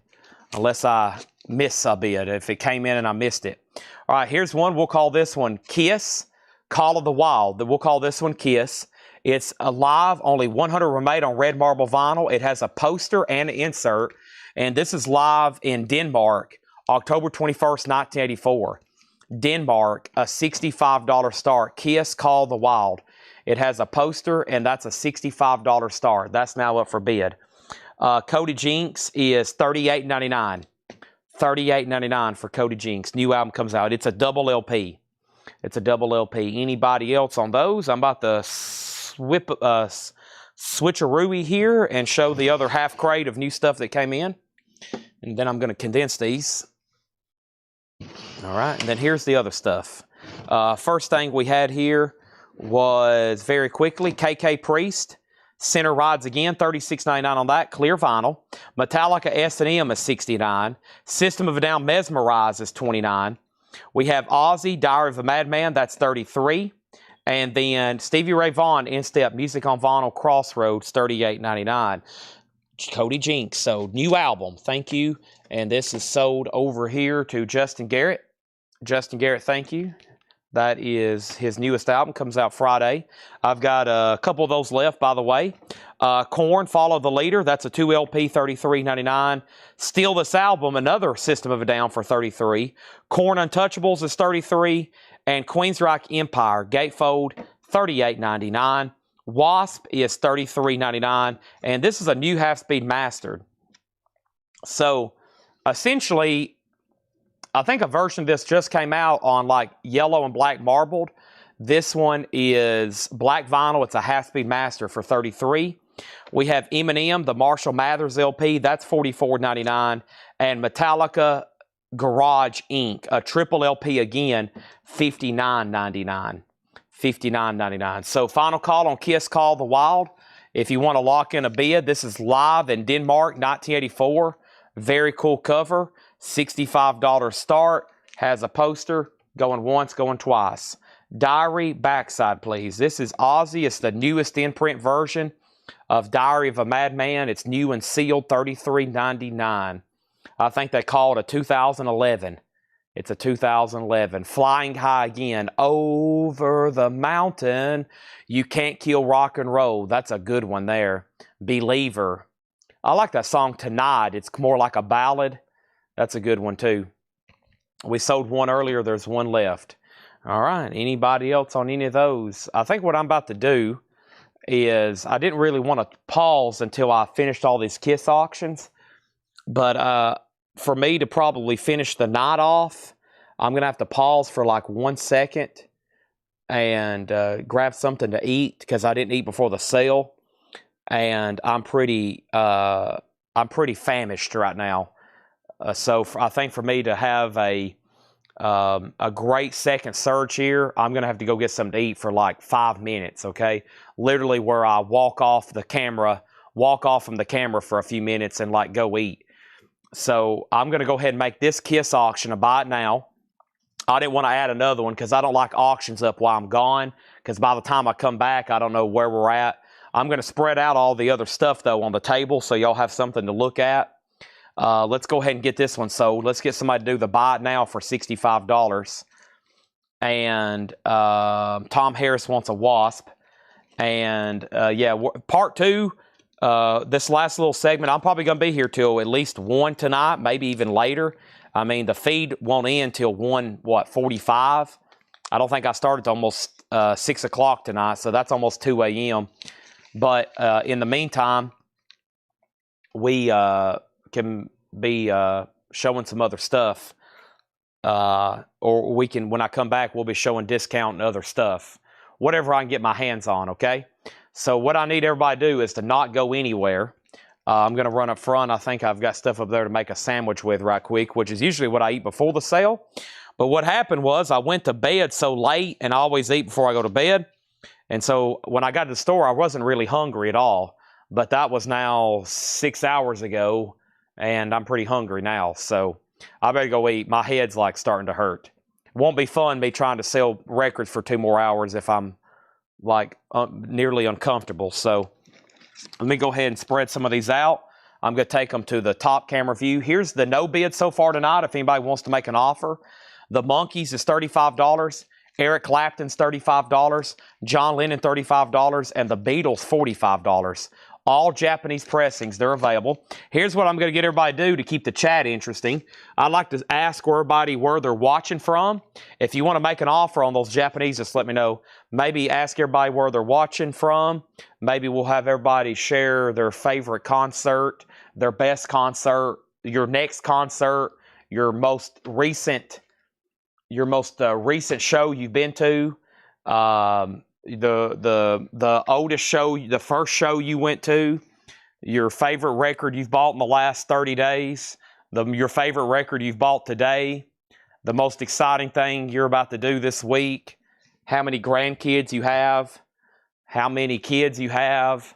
Unless I miss a bid. If it came in and I missed it. All right, here's one. We'll call this one Kiss. Call of the Wild. We'll call this one Kiss. It's live. Only 100 were made on red marble vinyl. It has a poster and an insert. And this is live in Denmark, October 21st, 1984. Denmark, a $65 start. Kiss, Call of the Wild. It has a poster, and that's a $65 start. That's now up for bid. Cody Jinks is $38.99. $38.99 for Cody Jinks. New album comes out. It's a double LP. It's a double LP. Anybody else on those? I'm about to switcheroo here and show the other half crate of new stuff that came in. And then I'm going to condense these. All right. And then here's the other stuff. First thing we had here was, very quickly, KK Priest. Center Rides Again, $36.99 on that. Clear vinyl. Metallica S&M is $69. System of a Down Mesmerize is $29. We have Ozzy, Diary of a Madman, that's $33. And then Stevie Ray Vaughan, In-Step, Music on Vinyl, Crossroads, $38.99. Cody Jinks, so new album, thank you. And this is sold over here to Justin Garrett. Justin Garrett, thank you. That is his newest album, comes out Friday. I've got a couple of those left, by the way. Korn, Follow the Leader, that's a 2 LP, $33.99. Steal This Album, another System of a Down for $33. Korn Untouchables is $33. And Queensryche Empire, Gatefold, $38.99. Wasp is $33.99. And this is a new half-speed mastered. So, essentially, I think a version of this just came out on like yellow and black marbled. This one is black vinyl. It's a half-speed master for $33. We have Eminem, the Marshall Mathers LP. That's $44.99. And Metallica Garage Inc., a triple LP again, $59.99. $59.99. So final call on Kiss, Call the Wild. If you want to lock in a bid, this is live in Denmark, 1984. Very cool cover. $65 start. Has a poster. Going once, going twice. Diary, backside, please. This is Ozzy. It's the newest in-print version of Diary of a Madman. It's new and sealed, $33.99. I think they call it a 2011. It's a 2011. Flying High Again. Over the Mountain. You Can't Kill Rock and Roll. That's a good one there. Believer. I like that song Tonight. It's more like a ballad. That's a good one too. We sold one earlier. There's one left. All right. Anybody else on any of those? I think what I'm about to do is, I didn't really want to pause until I finished all these Kiss auctions. But for me to probably finish the night off, I'm going to have to pause for like 1 second and grab something to eat, because I didn't eat before the sale. And I'm pretty famished right now. So I think for me to have a great second surge here, I'm going to have to go get something to eat for like 5 minutes, okay? Literally where I walk off from the camera for a few minutes and like go eat. So I'm going to go ahead and make this Kiss auction a buy it now. I didn't want to add another one because I don't like auctions up while I'm gone, because by the time I come back, I don't know where we're at. I'm going to spread out all the other stuff, though, on the table so y'all have something to look at. Let's go ahead and get this one sold. Let's get somebody to do the buy it now for $65. And Tom Harris wants a Wasp. And yeah, part two, this last little segment, I'm probably going to be here till at least 1 tonight, maybe even later. I mean, the feed won't end till 1:45. I don't think I started till almost 6 o'clock tonight, so that's almost 2 a.m. But in the meantime, we can be showing some other stuff. Or we can, when I come back, we'll be showing discount and other stuff. Whatever I can get my hands on, okay? So what I need everybody to do is to not go anywhere. I'm going to run up front. I think I've got stuff up there to make a sandwich with right quick, which is usually what I eat before the sale. But what happened was I went to bed so late, and I always eat before I go to bed. And so when I got to the store, I wasn't really hungry at all. But that was now 6 hours ago, and I'm pretty hungry now. So I better go eat. My head's like starting to hurt. Won't be fun me trying to sell records for 2 more hours if I'm like nearly uncomfortable. So let me go ahead and spread some of these out. I'm going to take them to the top camera view. Here's the no bid so far tonight if anybody wants to make an offer. The Monkees is $35. Eric Clapton's $35. John Lennon $35. And the Beatles $45. All Japanese pressings. They're available. Here's what I'm going to get everybody to do to keep the chat interesting. I'd like to ask everybody where they're watching from. If you want to make an offer on those Japanese, just let me know. Maybe ask everybody where they're watching from. Maybe we'll have everybody share their favorite concert, their best concert, your next concert, your most recent show you've been to, the oldest show, the first show you went to, your favorite record you've bought in the last 30 days, your favorite record you've bought today, the most exciting thing you're about to do this week, how many grandkids you have, how many kids you have,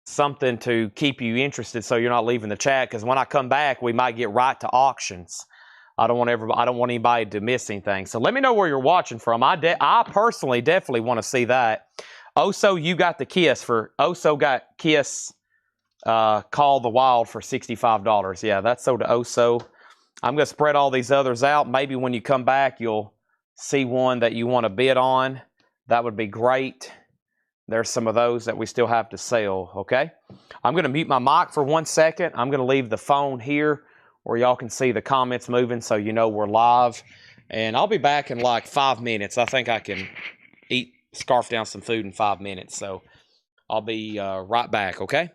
something to keep you interested so you're not leaving the chat, because when I come back, we might get right to auctions. I don't want anybody to miss anything. So let me know where you're watching from. I personally definitely want to see that. Oso, you got the Kiss got Kiss Call the Wild for $65. Yeah, that's sold to Oso. I'm going to spread all these others out. Maybe when you come back, you'll see one that you want to bid on. That would be great. There's some of those that we still have to sell, okay? I'm going to mute my mic for 1 second. I'm going to leave the phone here where y'all can see the comments moving so you know we're live. And I'll be back in like 5 minutes. I think I can scarf down some food in 5 minutes. So I'll be right back, okay?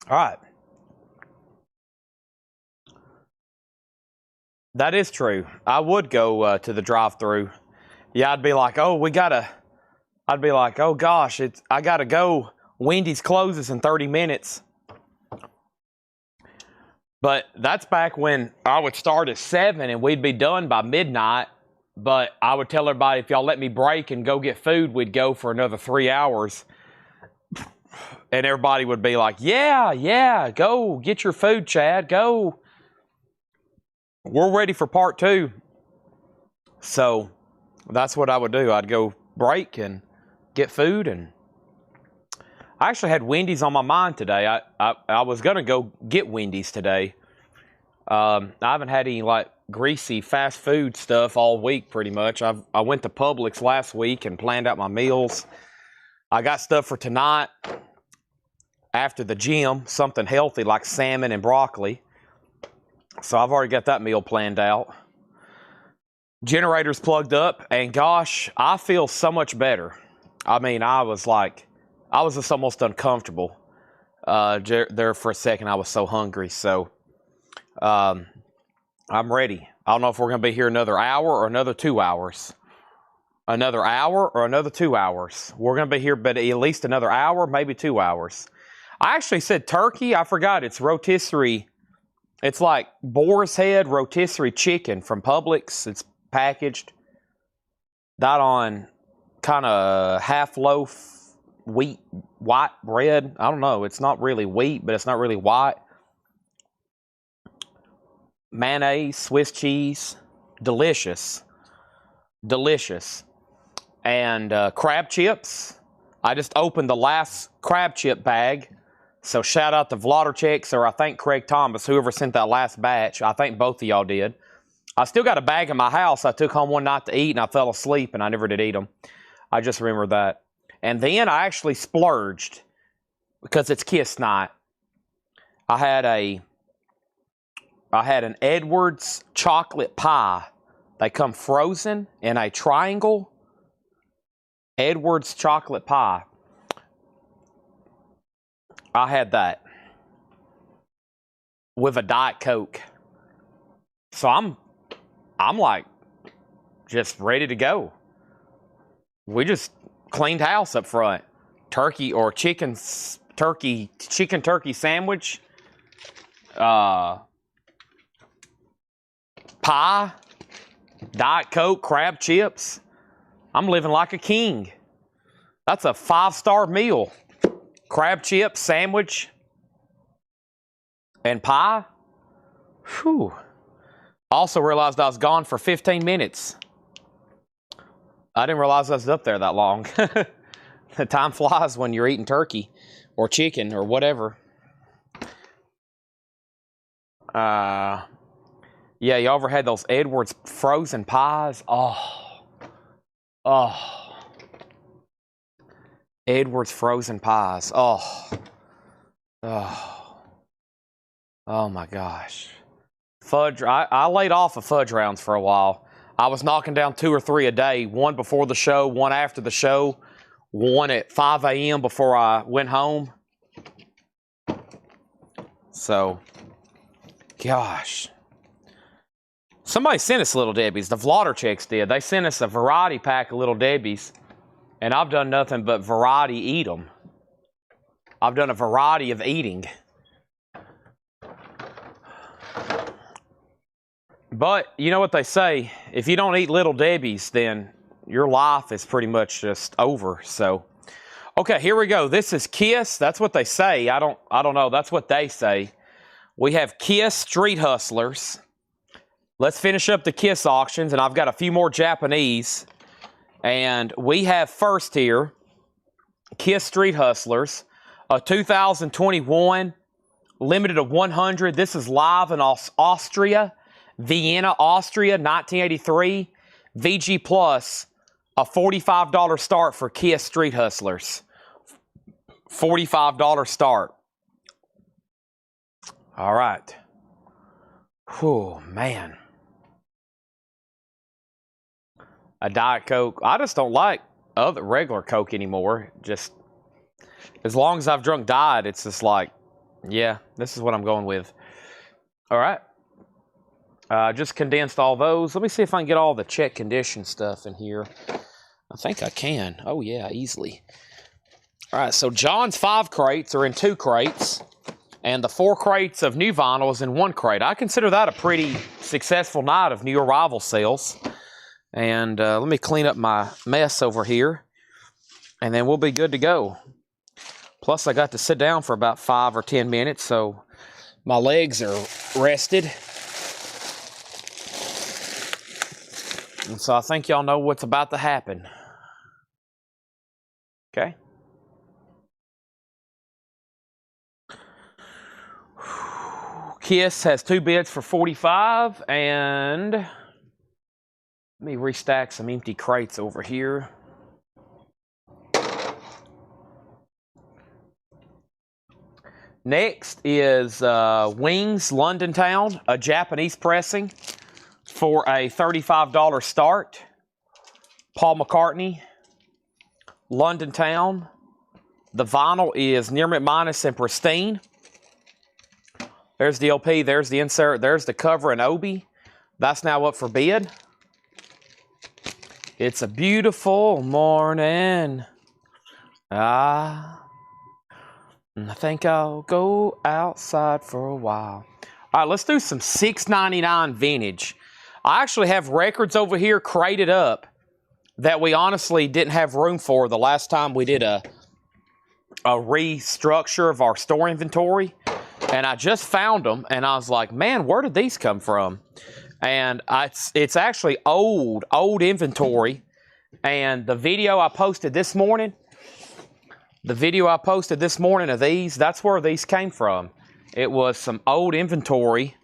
All right. That is true. I would go to the drive-thru. Yeah, I'd be like, oh, I'd be like, oh gosh, I gotta go. Wendy's closes in 30 minutes. But that's back when I would start at 7 and we'd be done by midnight. But I would tell everybody, if y'all let me break and go get food, we'd go for another 3 hours. And everybody would be like, yeah, go get your food, Chad, go. We're ready for part 2. So that's what I would do. I'd go break and get food. And I actually had Wendy's on my mind today. I was going to go get Wendy's today. I haven't had any like greasy fast food stuff all week pretty much. I went to Publix last week and planned out my meals. I got stuff for tonight after the gym, something healthy like salmon and broccoli. So I've already got that meal planned out. Generator's plugged up, and gosh, I feel so much better. I mean, I was just almost uncomfortable there for a second. I was so hungry. So I'm ready. I don't know if we're going to be here another hour or another 2 hours. Another hour or another 2 hours. We're going to be here but at least another hour, maybe 2 hours. I actually said turkey. I forgot. It's rotisserie. It's like boar's head rotisserie chicken from Publix. It's packaged. That on kind of half loaf white bread. I don't know. It's not really wheat, but it's not really white. Mayonnaise, Swiss cheese. Delicious. Delicious. And crab chips. I just opened the last crab chip bag. So shout out to Vlodderchicks, or I think Craig Thomas, whoever sent that last batch. I think both of y'all did. I still got a bag in my house I took home one night to eat, and I fell asleep, and I never did eat them. I just remember that. And then I actually splurged because it's Kiss night. I had an Edwards chocolate pie. They come frozen in a triangle. Edwards chocolate pie. I had that with a Diet Coke. So I'm like just ready to go. We just cleaned house up front. Turkey or chicken turkey sandwich. Pie, Diet Coke, crab chips. I'm living like a king. That's a 5-star meal. Crab chip, sandwich, and pie. Whew. Also realized I was gone for 15 minutes. I didn't realize I was up there that long. The time flies when you're eating turkey or chicken or whatever. Yeah, y'all ever had those Edwards frozen pies? Oh. Edwards frozen pies. Oh my gosh. Fudge. I laid off of fudge rounds for a while. I was knocking down 2 or 3 a day. One before the show, one after the show, one at 5 a.m. before I went home. So, gosh. Somebody sent us Little Debbie's. The Vlodderchicks did. They sent us a variety pack of Little Debbie's. And I've done nothing but variety eat them. I've done a variety of eating. But you know what they say, if you don't eat Little Debbie's, then your life is pretty much just over. So, okay, here we go. This is Kiss. That's what they say. I don't know. That's what they say. We have Kiss Street Hustlers. Let's finish up the Kiss auctions, and I've got a few more Japanese. And we have first here, Kiss Street Hustlers, a 2021, limited of 100. This is live in Austria, Vienna, Austria, 1983. VG Plus, a $45 start for Kiss Street Hustlers. $45 start. All right. Whew, man. A Diet Coke. I just don't like regular Coke anymore. Just as long as I've drunk Diet, it's just like Yeah, this is what I'm going with. All right. Just condensed all those. Let me see if I can get all the check condition stuff in here. I think I can. Oh, yeah, easily. All right, so John's 5 crates are in 2 crates, and the 4 crates of new vinyl is in 1 crate. I consider that a pretty successful night of new arrival sales. And let me clean up my mess over here, and then we'll be good to go. Plus, I got to sit down for about 5 or 10 minutes, so my legs are rested. And so I think y'all know what's about to happen. Okay. Kiss has 2 bids for $45, and let me restack some empty crates over here. Next is Wings London Town, a Japanese pressing for a $35 start. Paul McCartney, London Town. The vinyl is near mint minus and pristine. There's the LP, there's the insert, there's the cover and Obi. That's now up for bid. It's a beautiful morning. I think I'll go outside for a while. All right, let's do some $6.99 vintage. I actually have records over here crated up that we honestly didn't have room for the last time we did a restructure of our store inventory. And I just found them, and I was like, man, where did these come from? And it's actually old inventory. And the video I posted this morning, of these, that's where these came from. It was some old inventory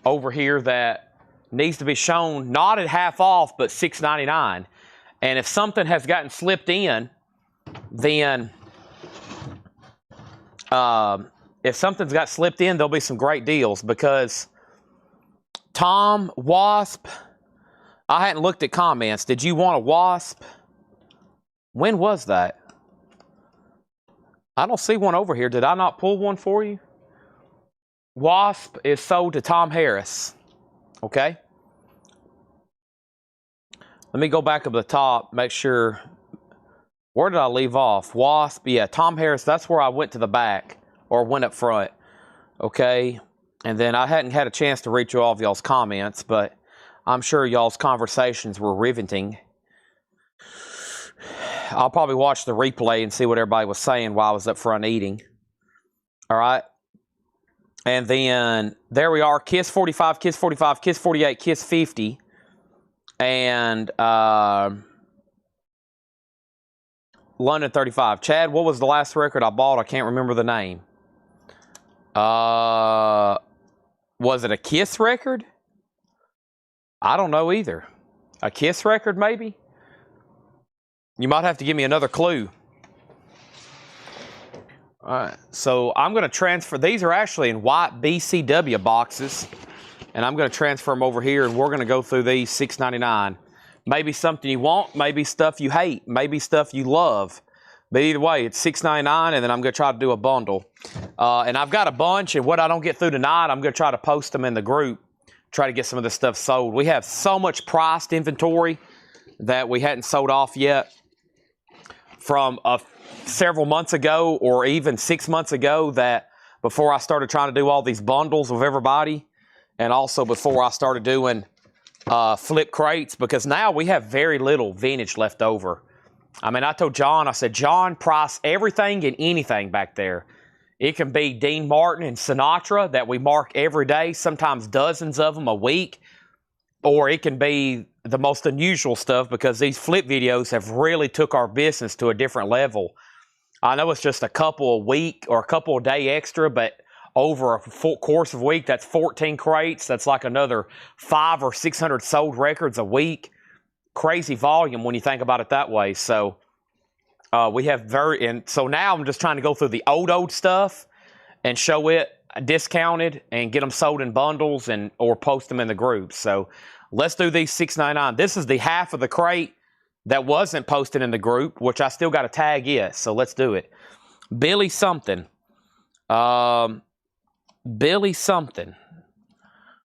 over here that needs to be shown, not at half off, but $6.99. And if something has gotten slipped in, then if something's got slipped in, there'll be some great deals, because Tom Wasp, I hadn't looked at comments. Did you want a Wasp? When was that? I don't see one over here. Did I not pull one for you? Wasp is sold to Tom Harris. Okay. Let me go back up to the top, make sure. Where did I leave off? Wasp, yeah, Tom Harris, that's where I went to the back, or went up front. Okay. And then I hadn't had a chance to read through all of y'all's comments, but I'm sure y'all's conversations were riveting. I'll probably watch the replay and see what everybody was saying while I was up front eating. All right. And then there we are. Kiss 45, Kiss 45, Kiss 48, Kiss 50. And London 35. Chad, what was the last record I bought? I can't remember the name. Was it a Kiss record? I don't know either. A Kiss record, maybe? You might have to give me another clue. All right, so I'm going to transfer. These are actually in white BCW boxes, and I'm going to transfer them over here, and we're going to go through these $6.99. Maybe something you want, maybe stuff you hate, maybe stuff you love. But either way, it's $6.99, and then I'm going to try to do a bundle. And I've got a bunch, and what I don't get through tonight, I'm going to try to post them in the group, try to get some of this stuff sold. We have so much priced inventory that we hadn't sold off yet from several months ago, or even 6 months ago, that before I started trying to do all these bundles with everybody, and also before I started doing flip crates, because now we have very little vintage left over. I mean, I told John, I said, John, price everything and anything back there. It can be Dean Martin and Sinatra that we mark every day, sometimes dozens of them a week, or it can be the most unusual stuff, because these flip videos have really took our business to a different level. I know it's just a couple a week or a couple a day extra, but over a full course of a week, that's 14 crates. That's like another 500 or 600 sold records a week. Crazy volume when you think about it that way. So we have so now I'm just trying to go through the old stuff and show it discounted and get them sold in bundles or post them in the groups. So let's do these $6.99. This is the half of the crate that wasn't posted in the group, which I still got to tag it. So let's do it. Billy something. Billy something.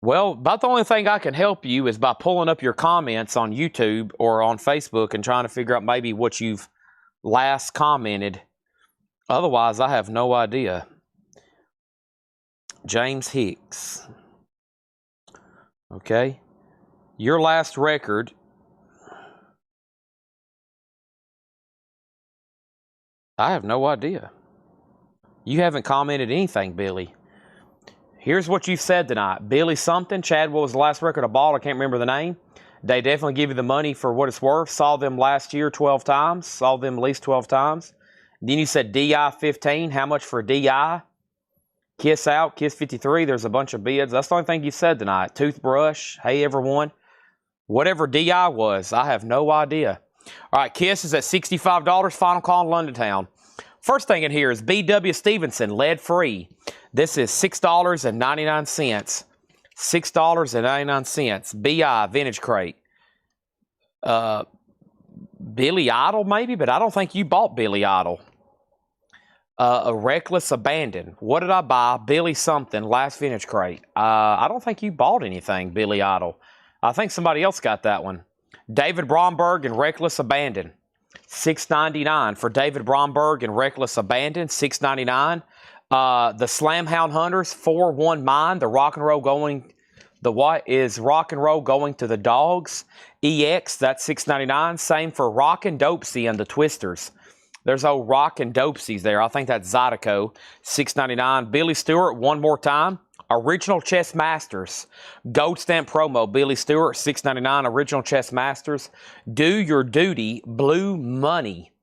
Well, about the only thing I can help you is by pulling up your comments on YouTube or on Facebook and trying to figure out maybe what you've last commented. Otherwise, I have no idea. James Hicks. Okay. Your last record. I have no idea. You haven't commented anything, Billy. Here's what you've said tonight. Billy something. Chad, what was the last record I bought? I can't remember the name. They definitely give you the money for what it's worth. Saw them last year 12 times. Saw them at least 12 times. Then you said DI 15. How much for DI? Kiss out. Kiss 53. There's a bunch of bids. That's the only thing you said tonight. Toothbrush. Hey, everyone. Whatever DI was, I have no idea. All right, Kiss is at $65. Final call in London Town. First thing in here is B.W. Stevenson, lead-free. This is $6.99. $6.99. B.I. Vintage Crate. Billy Idol, maybe, but I don't think you bought Billy Idol. A Reckless Abandon. What did I buy? Billy something, last Vintage Crate. I don't think you bought anything, Billy Idol. I think somebody else got that one. David Bromberg and Reckless Abandon. $6.99 for David Bromberg and Reckless Abandon. $6.99. The Slamhound Hunters 4-1 Mine. The Rock and Roll going. The what is Rock and Roll going to the Dogs. EX. That's $6.99. Same for Rock and Dopesy and the Twisters. There's old Rock and Dopesies there. I think that's Zydeco. $6.99. Billy Stewart one more time. Original Chess Masters. Gold stamp promo. Billy Stewart, $6.99. Original Chess Masters. Do Your Duty. Blue Money.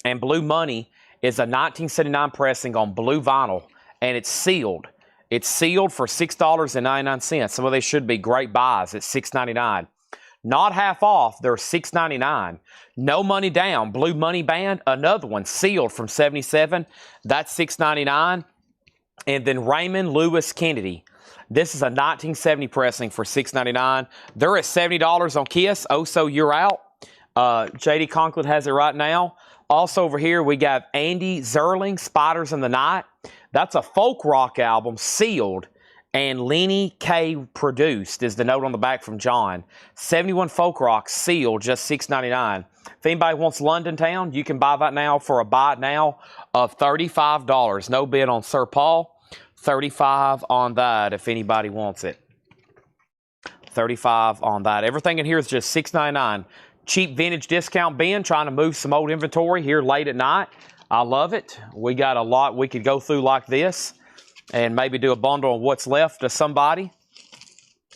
And Blue Money is a 1979 pressing on blue vinyl. And it's sealed. It's sealed for $6.99. Some of these should be great buys at $6.99. Not half off. They're $6.99. No money down. Blue Money Band. Another one sealed from 77. That's $6.99. And then Raymond Lewis Kennedy. This is a 1970 pressing for $6.99. They're at $70 on Kiss. Oh, so you're out. J.D. Conklin has it right now. Also over here, we got Andy Zerling, Spiders in the Night. That's a folk rock album, sealed, and Lenny K. produced, is the note on the back from John. 71 folk rock, sealed, just $6.99. If anybody wants London Town, you can buy that now for a buy now of $35. No bid on Sir Paul. $35 on that if anybody wants it. $35 on that. Everything in here is just $6.99. Cheap vintage discount bin, trying to move some old inventory here late at night. I love it. We got a lot we could go through like this and maybe do a bundle of what's left to somebody.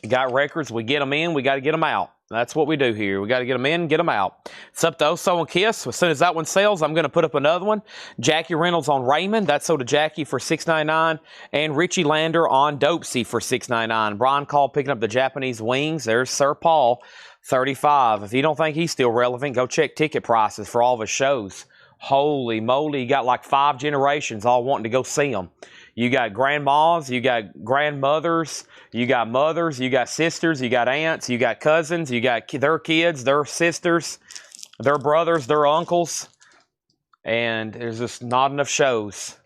We got records. We get them in. We got to get them out. That's what we do here. We got to get them in and get them out. It's up to Oso and Kiss. As soon as that one sells, I'm going to put up another one. Jackie Reynolds on Raymond. That's sold to Jackie for $6.99. And Richie Lander on Dopesy for $6.99. Brian Call picking up the Japanese wings. There's Sir Paul, $35. If you don't think he's still relevant, go check ticket prices for all of his shows. Holy moly, you got like 5 generations all wanting to go see him. You got grandmas, you got grandmothers, you got mothers, you got sisters, you got aunts, you got cousins, you got their kids, their sisters, their brothers, their uncles. And there's just not enough shows.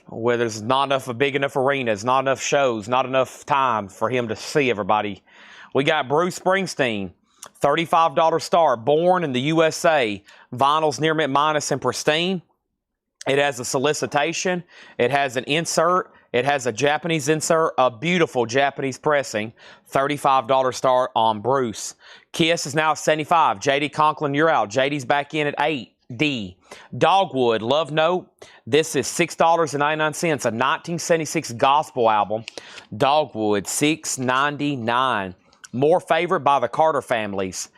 Where there's not enough big enough arenas, not enough shows, not enough time for him to see everybody. We got Bruce Springsteen, $35 star, born in the USA. Vinyls near mint minus and pristine. It has a solicitation. It has an insert. It has a Japanese insert, a beautiful Japanese pressing. $35 star on Bruce. Kiss is now at $75. J.D. Conklin, you're out. J.D.'s back in at $8. D. Dogwood, Love Note. This is $6.99. A 1976 gospel album. Dogwood, $6.99. More Favorite by the Carter Families.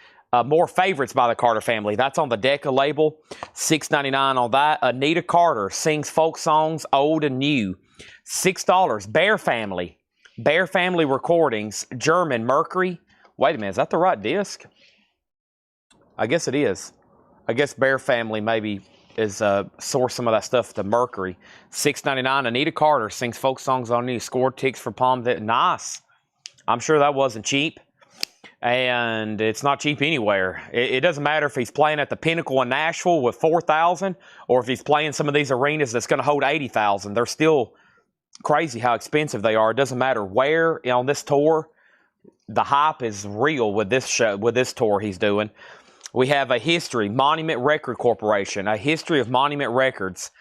More Favorites by the Carter Family. That's on the Decca label. $6.99 on that. Anita Carter sings folk songs, old and new. $6. Bear Family. Bear Family Recordings. German, Mercury. Wait a minute, is that the right disc? I guess it is. I guess Bear Family maybe is source some of that stuff to Mercury. $6.99. Anita Carter sings folk songs on new. Scored ticks for Palm. Nice. I'm sure that wasn't cheap. and it's not cheap anywhere. It doesn't matter if he's playing at the Pinnacle in Nashville with 4,000, or if he's playing some of these arenas that's going to hold 80,000. They're still crazy how expensive they are. It doesn't matter where on this tour. The hype is real with this show, with this tour he's doing. We have a history, Monument Record Corporation, a history of Monument Records,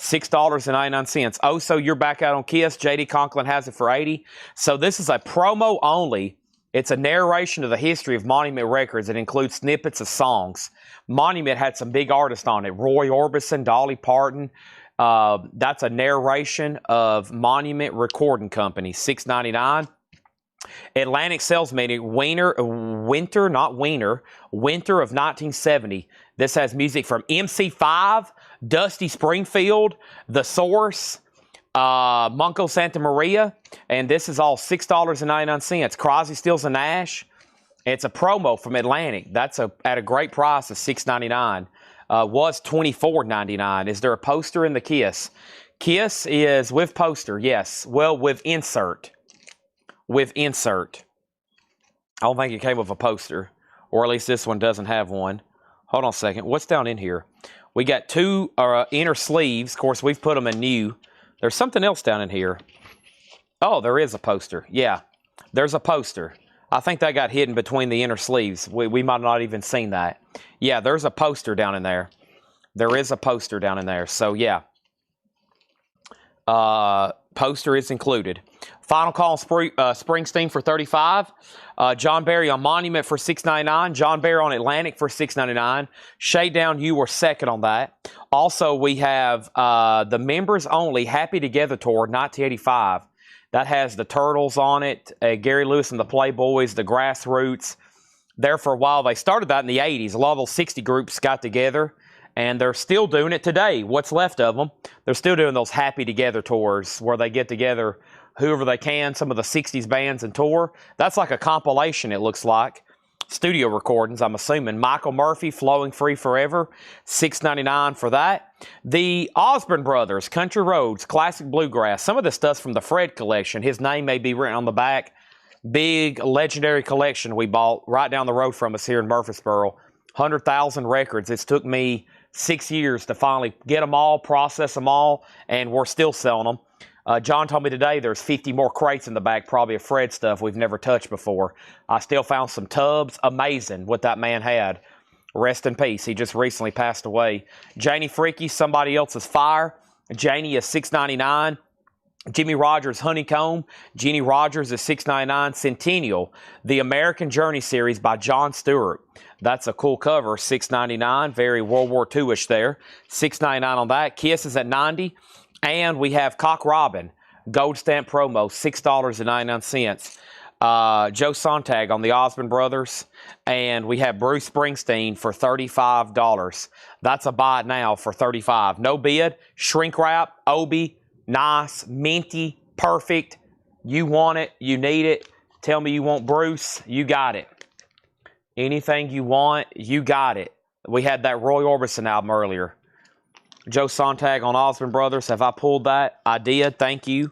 $6.99. Oh, so you're back out on Kiss. J.D. Conklin has it for 80. So this is a promo only. It's a narration of the history of Monument Records. It includes snippets of songs. Monument had some big artists on it. Roy Orbison, Dolly Parton. That's a narration of Monument Recording Company, $6.99. Atlantic Sales Meeting, Winter of 1970. This has music from MC5, Dusty Springfield, The Source, Mungo Santa Maria, and this is all $6.99. Crosby, Stills, and Nash. It's a promo from Atlantic. That's at a great price of $6.99. Was $24.99. Is there a poster in the Kiss? Kiss is with poster, yes. Well, with insert. With insert. I don't think it came with a poster, or at least this one doesn't have one. Hold on a second. What's down in here? We got two inner sleeves. Of course, we've put them in new. There's something else down in here. Oh, there is a poster. Yeah, there's a poster. I think that got hidden between the inner sleeves. We might not even seen that. Yeah, there's a poster down in there. There is a poster down in there. So, yeah. Poster is included. Final Call Springsteen for $35. John Barry on Monument for $6.99. John Barry on Atlantic for $6.99. Shakedown, you were second on that. Also, we have the members only Happy Together Tour 1985. That has the Turtles on it, Gary Lewis and the Playboys, the Grassroots. There for a while. They started that in the 80s. A lot of those 60 groups got together, and they're still doing it today. What's left of them. They're still doing those Happy Together tours where they get together whoever they can, some of the 60s bands and tour. That's like a compilation, it looks like. Studio recordings, I'm assuming. Michael Murphy, Flowing Free Forever, $6.99 for that. The Osborne Brothers, Country Roads, Classic Bluegrass. Some of this stuff's from the Fred collection. His name may be written on the back. Big legendary collection we bought right down the road from us here in Murfreesboro. 100,000 records. It's took me 6 years to finally get them all, process them all, and we're still selling them. John told me today there's 50 more crates in the back, probably of Fred stuff we've never touched before. I still found some tubs. Amazing what that man had. Rest in peace. He just recently passed away. Janie Freaky, Somebody Else's Fire. Janie is $6.99. Jimmy Rogers, Honeycomb. Jeannie Rogers is $6.99. Centennial, the American Journey series by Jon Stewart. That's a cool cover, $6.99. Very World War II-ish there. $6.99 on that. Kiss is at $90. And we have Cock Robin, Gold Stamp promo, $6.99. Joe Sontag on the Osborne Brothers. And we have Bruce Springsteen for $35. That's a buy it now for $35. No bid, shrink wrap, Obi, nice, minty, perfect. You want it, you need it. Tell me you want Bruce, you got it. Anything you want, you got it. We had that Roy Orbison album earlier. Joe Sontag on Osborne Brothers. Have I pulled that? I did. Thank you.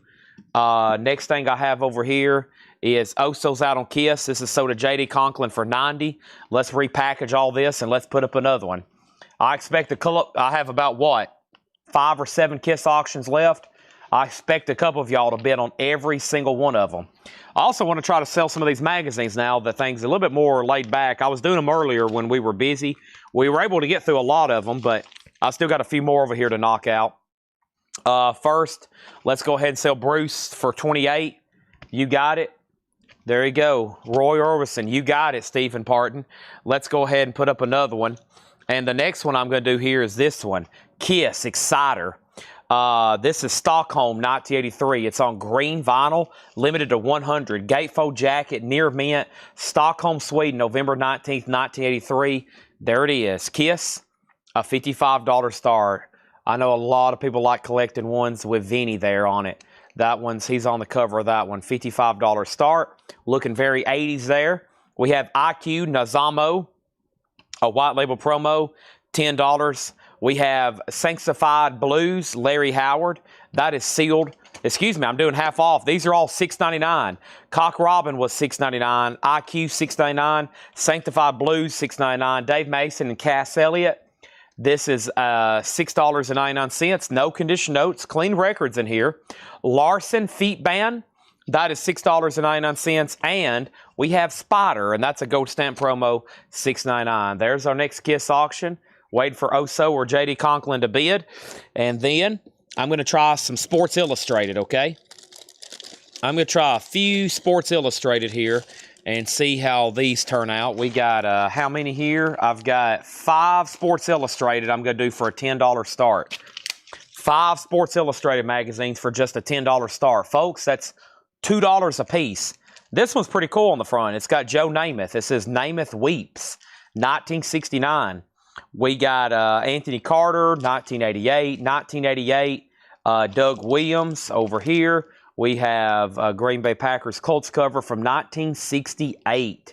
Next thing I have over here is Oso's out on Kiss. This is sold to J.D. Conklin for $90. Let's repackage all this and let's put up another one. I expect I have about, 5 or 7 Kiss auctions left. I expect a couple of y'all to bid on every single one of them. I also want to try to sell some of these magazines now that things are a little bit more laid back. I was doing them earlier when we were busy. We were able to get through a lot of them, but I still got a few more over here to knock out. First, let's go ahead and sell Bruce for $28. You got it. There you go. Roy Orbison, you got it, Stephen Parton. Let's go ahead and put up another one. And the next one I'm going to do here is this one. Kiss Exciter. This is Stockholm 1983. It's on green vinyl, limited to 100. Gatefold jacket, near mint. Stockholm, Sweden, November 19th, 1983. There it is. Kiss. A $55 star. I know a lot of people like collecting ones with Vinny there on it. He's on the cover of that one. $55 start. Looking very 80s there. We have IQ Nazamo, a white label promo, $10. We have Sanctified Blues, Larry Howard. That is sealed Excuse me, I'm doing half off. These are all $6.99. Cock Robin was $6.99. IQ $6.99. Sanctified Blues $6.99. Dave Mason and Cass Elliott. This is $6.99. No condition notes. Clean records in here. Larson Feet Band. That is $6.99. And we have Spider, and that's a gold stamp promo, $6.99. There's our next Kiss auction. Wait for Oso or J.D. Conklin to bid. And then I'm going to try some Sports Illustrated, okay? I'm going to try a few Sports Illustrated here and see how these turn out. We got, how many here? I've got 5 Sports Illustrated I'm going to do for a $10 start. 5 Sports Illustrated magazines for just a $10 start. Folks, that's $2 a piece. This one's pretty cool on the front. It's got Joe Namath. It says Namath Weeps, 1969. We got Anthony Carter, 1988. 1988, Doug Williams over here. We have Green Bay Packers Colts cover from 1968.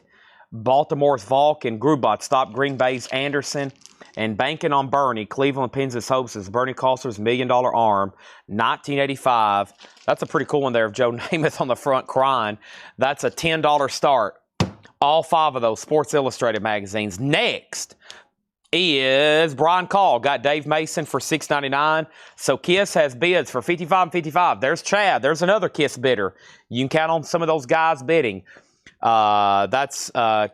Baltimore's Volk and Grubot stopped Green Bay's Anderson. And banking on Bernie, Cleveland pins its hopes as Bernie Kosler's $1 Million Arm, 1985. That's a pretty cool one there of Joe Namath on the front crying. That's a $10 start. All 5 of those Sports Illustrated magazines. Next is Brian Call. Got Dave Mason for $6.99. So Kiss has bids for $55 and $55. There's Chad. There's another Kiss bidder. You can count on some of those guys bidding. That's $55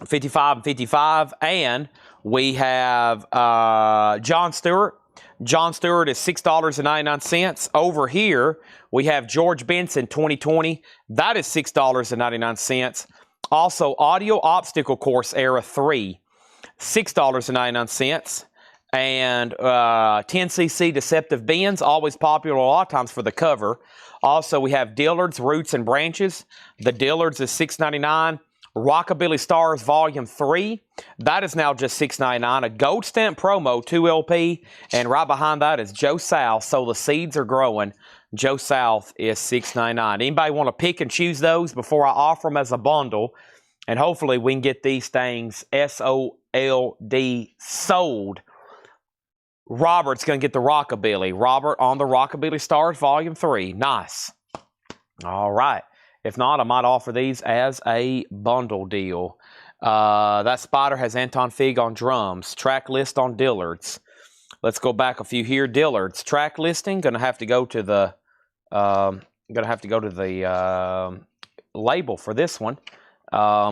and $55. And we have John Stewart. John Stewart is $6.99. Over here, we have George Benson 2020. That is $6.99. Also, Audio Obstacle Course Era 3. $6.99. And 10cc Deceptive Bends, always popular a lot of times for the cover. Also, we have Dillard's Roots and Branches. The Dillard's is $6.99. Rockabilly Stars Volume 3. That is now just $6.99. A gold stamp promo, 2 LP. And right behind that is Joe South. So the seeds are growing. Joe South is $6.99. Anybody want to pick and choose those before I offer them as a bundle? And hopefully we can get these things SOLD sold. Robert's going to get the Rockabilly. Robert on the Rockabilly Stars Volume 3. Nice. All right. If not, I might offer these as a bundle deal. That Spider has Anton Fig on drums. Track list on Dillard's. Let's go back a few here. Dillard's track listing. Going to have to go to the label for this one.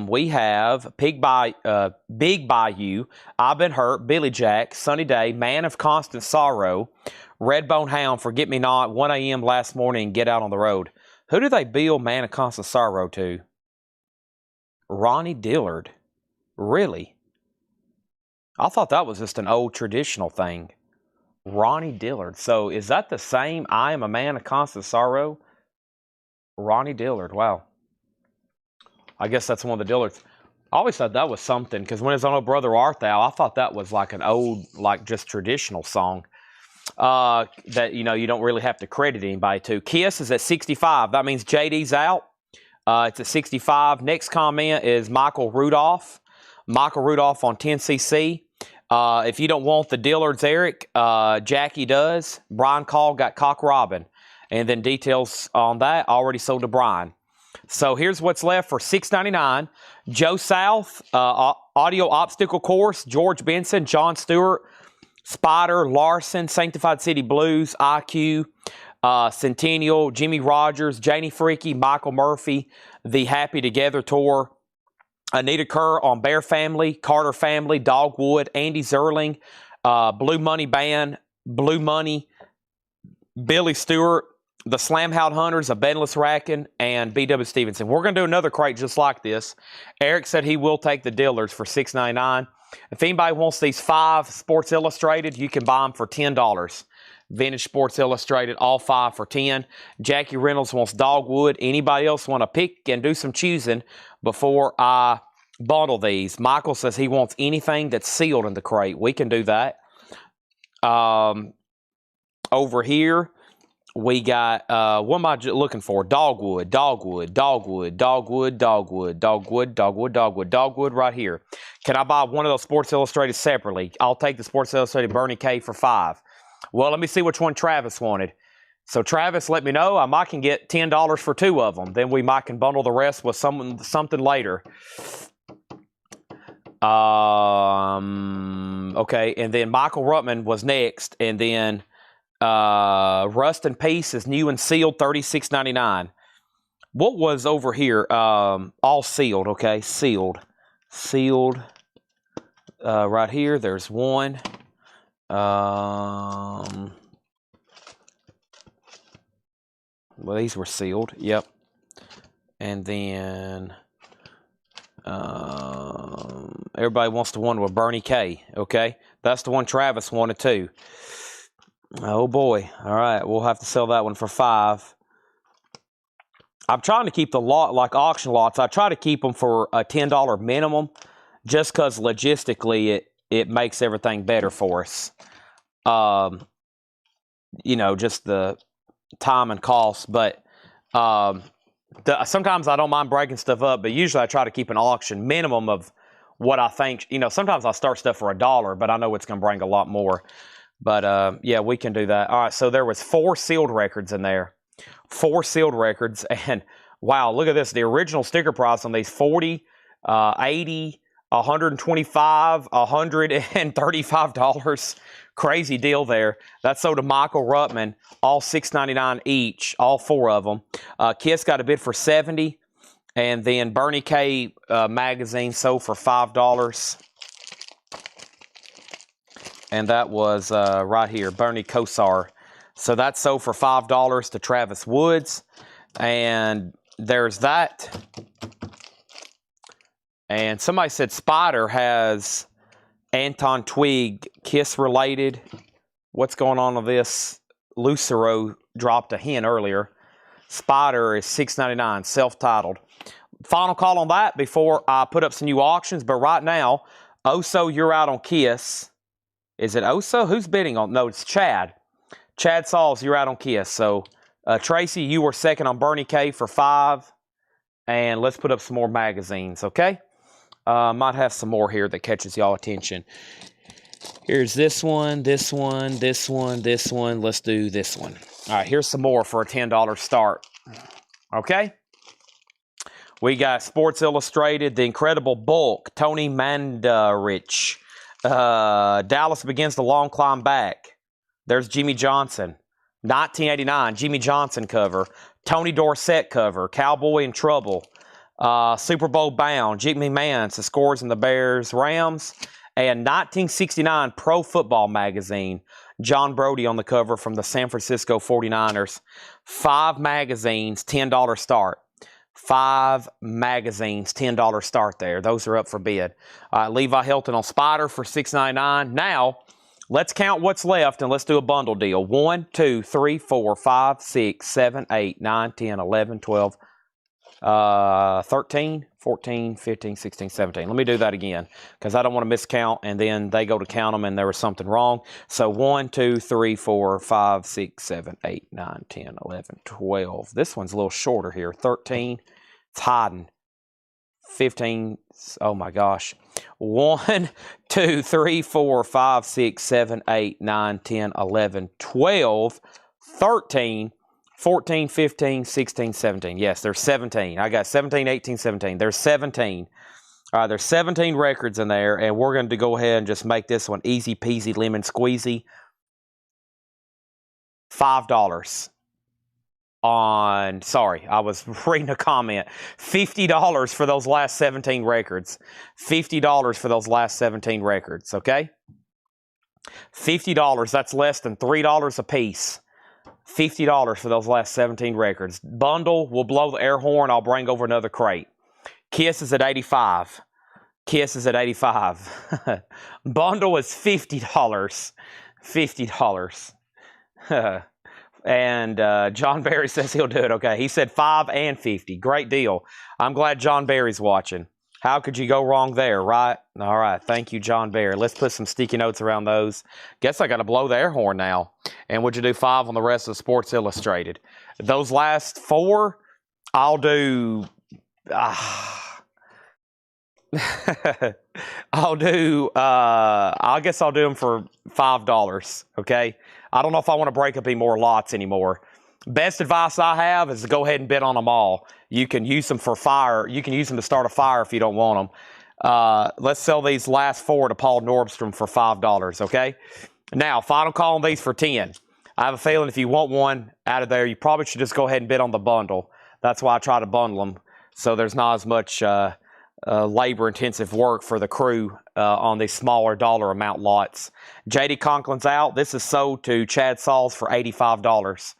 We have Big Bayou, I've Been Hurt, Billy Jack, Sunny Day, Man of Constant Sorrow, Redbone Hound, Forget Me Not, 1 a.m. last morning, Get Out on the Road. Who do they bill Man of Constant Sorrow to? Ronnie Dillard. Really? I thought that was just an old traditional thing. Ronnie Dillard. So is that the same I Am a Man of Constant Sorrow? Ronnie Dillard. Wow. I guess that's one of the Dillards. I always thought that was something, because when it was on Oh Brother Art Thou, I thought that was like an old, like just traditional song that, you know, you don't really have to credit anybody to. Kiss is at 65. That means JD's out. It's at 65. Next comment is Michael Rudolph. Michael Rudolph on 10cc. If you don't want the Dillards, Eric, Jackie does. Brian Call got Cock Robin. And then details on that already sold to Brian. So here's what's left for $6.99. Joe South, Audio Obstacle Course, George Benson, John Stewart, Spider, Larson, Sanctified City Blues, IQ, Centennial, Jimmy Rogers, Janie Freaky, Michael Murphy, the Happy Together Tour, Anita Kerr on Bear Family, Carter Family, Dogwood, Andy Zerling, Blue Money Band, Blue Money, Billy Stewart, the Slamhound Hunters, of Bedless Rackin', and B.W. Stevenson. We're going to do another crate just like this. Eric said he will take the Dillards for $6.99. If anybody wants these 5 Sports Illustrated, you can buy them for $10. Vintage Sports Illustrated, all 5 for $10. Jackie Reynolds wants Dogwood. Anybody else want to pick and do some choosing before I bundle these? Michael says he wants anything that's sealed in the crate. We can do that. Over here, we got, what am I looking for? Dogwood, Dogwood, Dogwood, Dogwood, Dogwood, Dogwood, Dogwood, Dogwood, Dogwood right here. Can I buy one of those Sports Illustrated separately? I'll take the Sports Illustrated Bernie K for $5. Well, let me see which one Travis wanted. So Travis, let me know. I might can get $10 for 2 of them. Then we might can bundle the rest with something later. Okay, and then Michael Ruttman was next, and then Rust and Peace is new and sealed, $36.99. What was over here? All sealed. Okay, sealed. Right here, there's one. Well, these were sealed. Yep. And then everybody wants the one with Bernie K. Okay, that's the one Travis wanted too. Oh boy! All right, we'll have to sell that one for $5. I'm trying to keep the lot like auction lots. I try to keep them for a $10 minimum, just because logistically it makes everything better for us. You know, just the time and cost. But sometimes I don't mind breaking stuff up, but usually I try to keep an auction minimum of what I think. You know, sometimes I start stuff for $1, but I know it's going to bring a lot more. But yeah, we can do that. All right, so there was 4 sealed records in there. 4 sealed records, and wow, look at this. The original sticker price on these, $40, $80, $125, $135. Crazy deal there. That's sold to Michael Ruttman, all $6.99 each, all 4 of them. Kiss got a bid for $70, and then Bernie K magazine sold for $5. And that was right here, Bernie Kosar. So that's sold for $5 to Travis Woods. And there's that. And somebody said Spider has Anton Twig Kiss related. What's going on with this? Lucero dropped a hint earlier. Spider is $6.99, self-titled. Final call on that before I put up some new auctions. But right now, Oso, you're out on Kiss. Is it Oso? Who's bidding on? No, it's Chad. Chad Sauls, you're out on Kiss. So, Tracy, you were second on Bernie K for $5. And let's put up some more magazines, okay? Might have some more here that catches y'all attention. Here's this one, this one, this one, this one. Let's do this one. All right, here's some more for a $10 start. Okay? We got Sports Illustrated, The Incredible Bulk, Tony Mandarich. Dallas begins the long climb back. There's Jimmy Johnson. 1989, Jimmy Johnson cover. Tony Dorsett cover. Cowboy in Trouble. Super Bowl bound. Jimmy Mance, the scores in the Bears, Rams. And 1969 Pro Football Magazine. John Brody on the cover from the San Francisco 49ers. 5 magazines, $10 start. 5 magazines, $10 start there. Those are up for bid. Levi Hilton on Spider for $6.99. Now, let's count what's left and let's do a bundle deal. 1, 2, 3, 4, 5, 6, 7, 8, 9, 10, 11, 12, 13, 14, 15, 16, 17. Let me do that again because I don't want to miscount and then they go to count them and there was something wrong. So 1, 2, 3, 4, 5, 6, 7, 8, 9, 10, 11, 12. This one's a little shorter here. 13. It's hiding. 15. Oh my gosh. 1, 2, 3, 4, 5, 6, 7, 8, 9, 10, 11, 12, 13, 14, 15, 16, 17. Yes, there's 17. I got 17, 18, 17. There's 17. All right, there's 17 records in there, and we're going to go ahead and just make this one easy peasy lemon squeezy. $5 on, sorry, I was reading a comment. $50 for those last 17 records. $50 for those last 17 records, okay? $50, that's less than $3 a piece. $50 for those last 17 records. Bundle, we'll blow the air horn. I'll bring over another crate. Kiss is at $85. Kiss is at $85. Bundle is $50. $50. And John Barry says he'll do it. Okay, he said 5 and 50. Great deal. I'm glad John Barry's watching. How could you go wrong there, right? All right, thank you, John Barry. Let's put some sticky notes around those. Guess I got to blow the air horn now. And would you do 5 on the rest of Sports Illustrated? Those last 4, I'll do... I guess I'll do them for $5, okay? I don't know if I want to break up any more lots anymore. Best advice I have is to go ahead and bid on them all. You can use them for fire. You can use them to start a fire if you don't want them. Let's sell these last 4 to Paul Nordstrom for $5, okay? Now, final call on these for 10. I have a feeling if you want one out of there, you probably should just go ahead and bid on the bundle. That's why I try to bundle them, so there's not as much labor-intensive work for the crew on these smaller dollar amount lots. J.D. Conklin's out. This is sold to Chad Sauls for $85.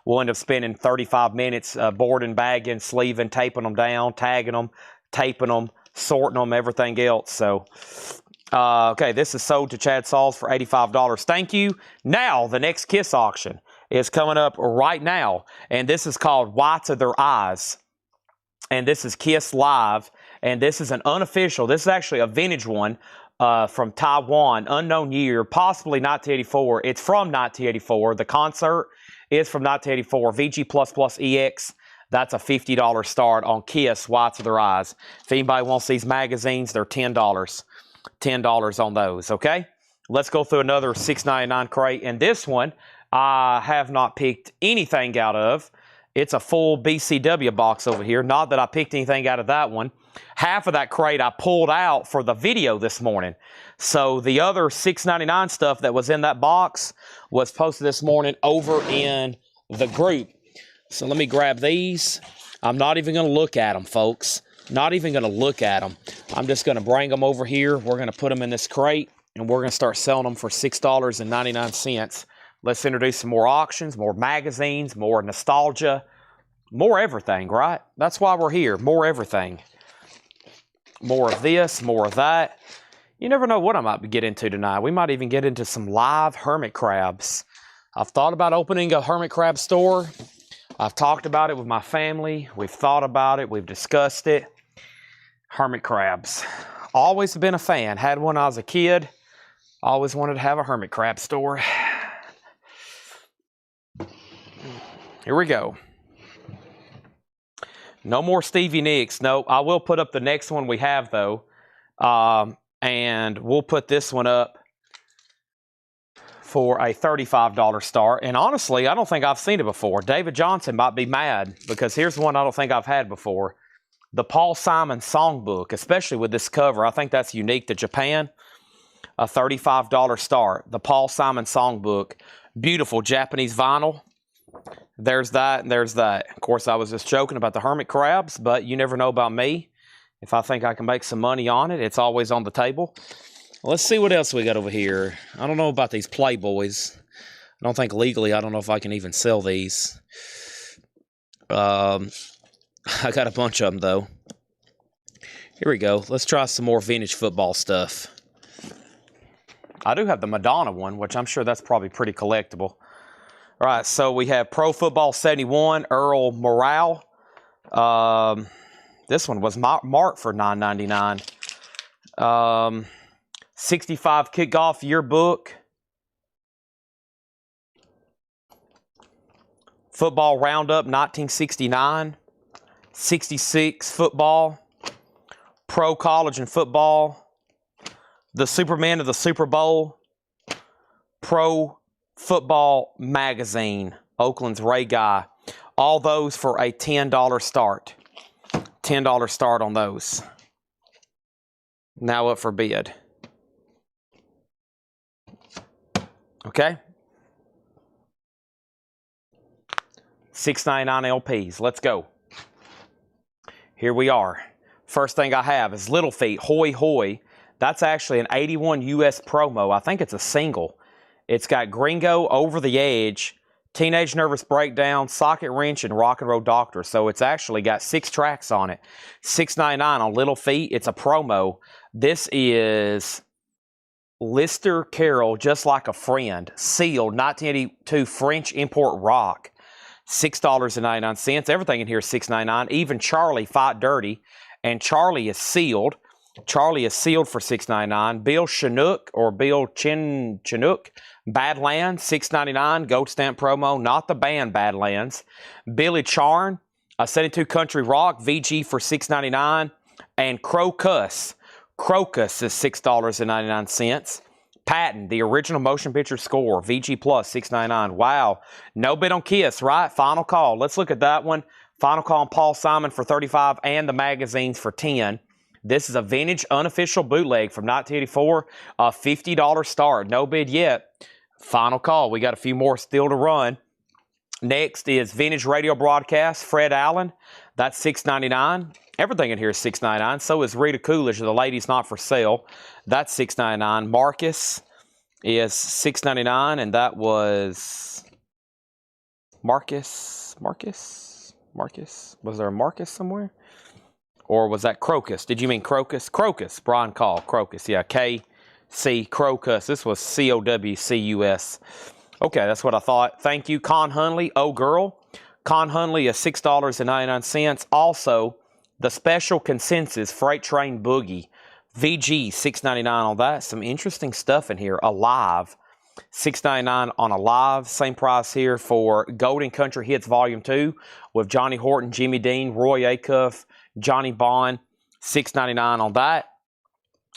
We'll end up spending 35 minutes boarding, bagging, sleeving, taping them down, tagging them, taping them, sorting them, everything else. So, okay, this is sold to Chad Sauls for $85. Thank you. Now, the next KISS auction is coming up right now, and this is called Whites of Their Eyes. And this is KISS Live, and this is an unofficial, this is actually a vintage one from Taiwan, unknown year, possibly 1984. It's from 1984. The concert is from 1984. VG++EX, that's a $50 start on KISS Whites of Their Eyes. If anybody wants these magazines, they're $10. $10 on those, okay? Let's go through another $6.99 crate, and this one I have not picked anything out of. It's a full BCW box over here. Not that I picked anything out of that one. Half of that crate I pulled out for the video this morning. So the other $6.99 stuff that was in that box was posted this morning over in the group. So let me grab these. I'm not even going to look at them, folks. Not even going to look at them. I'm just going to bring them over here. We're going to put them in this crate, and we're going to start selling them for $6.99. Let's introduce some more auctions, more magazines, more nostalgia, more everything, right? That's why we're here, more everything. More of this, more of that. You never know what I might get into tonight. We might even get into some live hermit crabs. I've thought about opening a hermit crab store. I've talked about it with my family. We've thought about it. We've discussed it. Hermit crabs. Always been a fan. Had one when I was a kid. Always wanted to have a hermit crab store. Here we go. No more Stevie Nicks. No, I will put up the next one we have, though. And we'll put this one up for a $35 start. And honestly, I don't think I've seen it before. David Johnson might be mad because here's one I don't think I've had before. The Paul Simon Songbook, especially with this cover. I think that's unique to Japan. A $35 start. The Paul Simon Songbook. Beautiful Japanese vinyl. There's that and there's that. Of course, I was just joking about the hermit crabs, but you never know about me. If I think I can make some money on it, it's always on the table. Let's see what else we got over here. I don't know about these Playboys. I don't think legally, I don't know if I can even sell these. I got a bunch of them, though. Here we go. Let's try some more vintage football stuff. I do have the Madonna one, which I'm sure that's probably pretty collectible. All right, so we have Pro Football 71, Earl Morale. This one was marked for $9.99. 65 Kickoff Yearbook. Football Roundup 1969. 66 Football. Pro College and Football. The Superman of the Super Bowl. Pro Football Magazine, Oakland's Ray Guy. All those for a $10 start. $10 start on those. Now up for bid. Okay. $6.99 LPs. Let's go. Here we are. First thing I have is Little Feat, Hoy Hoy. That's actually an 81 US promo. I think it's a single. It's got Gringo, Over the Edge, Teenage Nervous Breakdown, Socket Wrench, and Rock and Roll Doctor. So it's actually got 6 tracks on it. $6.99 on Little Feat. It's a promo. This is Lister Carroll, Just Like a Friend. Sealed, 1982 French import rock. $6.99. Everything in here is $6.99. Even Charlie, Fight Dirty. And Charlie is sealed. Charlie is sealed for $6.99. Bill Chinook or Bill Chinook. Badlands, $6.99. Gold stamp promo. Not the band Badlands. Billy Charn, a 72 Country Rock. VG for $6.99. And Crocus. Crocus is $6.99. Patton, the original motion picture score, VG Plus, $6.99. Wow. No bid on Kiss, right? Final call. Let's look at that one. Final call on Paul Simon for $35 and the magazines for $10. This is a vintage unofficial bootleg from 1984, a $50 start. No bid yet. Final call. We got a few more still to run. Next is vintage radio broadcast, Fred Allen. That's $6.99. Everything in here is $6.99. So is Rita Coolidge, The Lady's Not For Sale. That's $6.99. Marcus is $6.99, and that was Marcus. Was there a Marcus somewhere? Or was that Crocus? Did you mean Crocus? Crocus. Brian Call. Crocus. Yeah. K-C. Crocus. This was C-O-W-C-U-S. Okay, that's what I thought. Thank you. Con Hunley. Oh, girl. Con Hunley is $6.99. Also, the special consensus Freight Train Boogie. VG, $6.99 on that. Some interesting stuff in here. Alive. $6.99 on Alive. Same price here for Golden Country Hits Volume 2 with Johnny Horton, Jimmy Dean, Roy Acuff, Johnny Bond. $6.99 on that.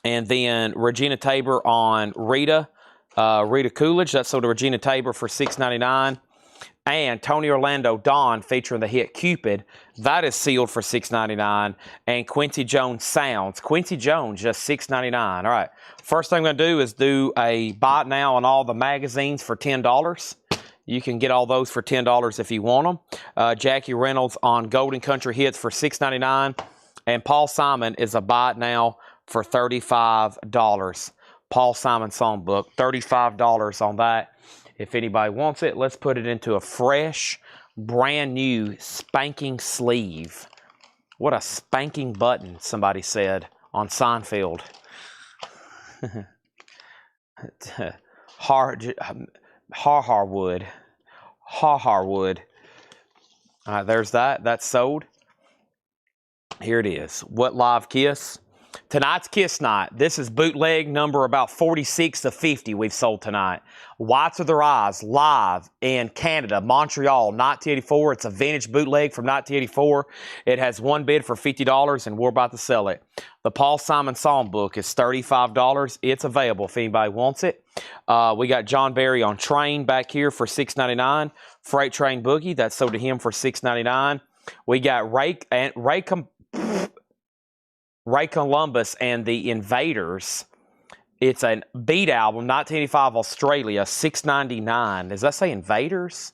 And then Regina Tabor on Rita. Rita Coolidge. That's sold to Regina Tabor for $6.99. And Tony Orlando Dawn featuring the hit Cupid. That is sealed for $6.99. And Quincy Jones Sounds. Quincy Jones, just $6.99. All right. First thing I'm going to do is do a buy it now on all the magazines for $10. You can get all those for $10 if you want them. Jackie Reynolds on Golden Country Hits for $6.99. And Paul Simon is a buy it now for $35. Paul Simon Songbook, $35 on that. If anybody wants it, let's put it into a fresh, brand new spanking sleeve. What a spanking button, somebody said on Seinfeld. Harwood. Harwood. All right, there's that. That's sold. Here it is. What Live Kiss? Tonight's Kiss Night. This is bootleg number about 46 to 50 we've sold tonight. Whites of Their Eyes, live in Canada, Montreal, 1984. It's a vintage bootleg from 1984. It has one bid for $50, and we're about to sell it. The Paul Simon Songbook is $35. It's available if anybody wants it. We got John Barry on Train back here for $6.99. Freight Train Boogie, that's sold to him for $6.99. We got Ray Columbus and the Invaders. It's a beat album, 1985 Australia, $6.99. Does that say Invaders?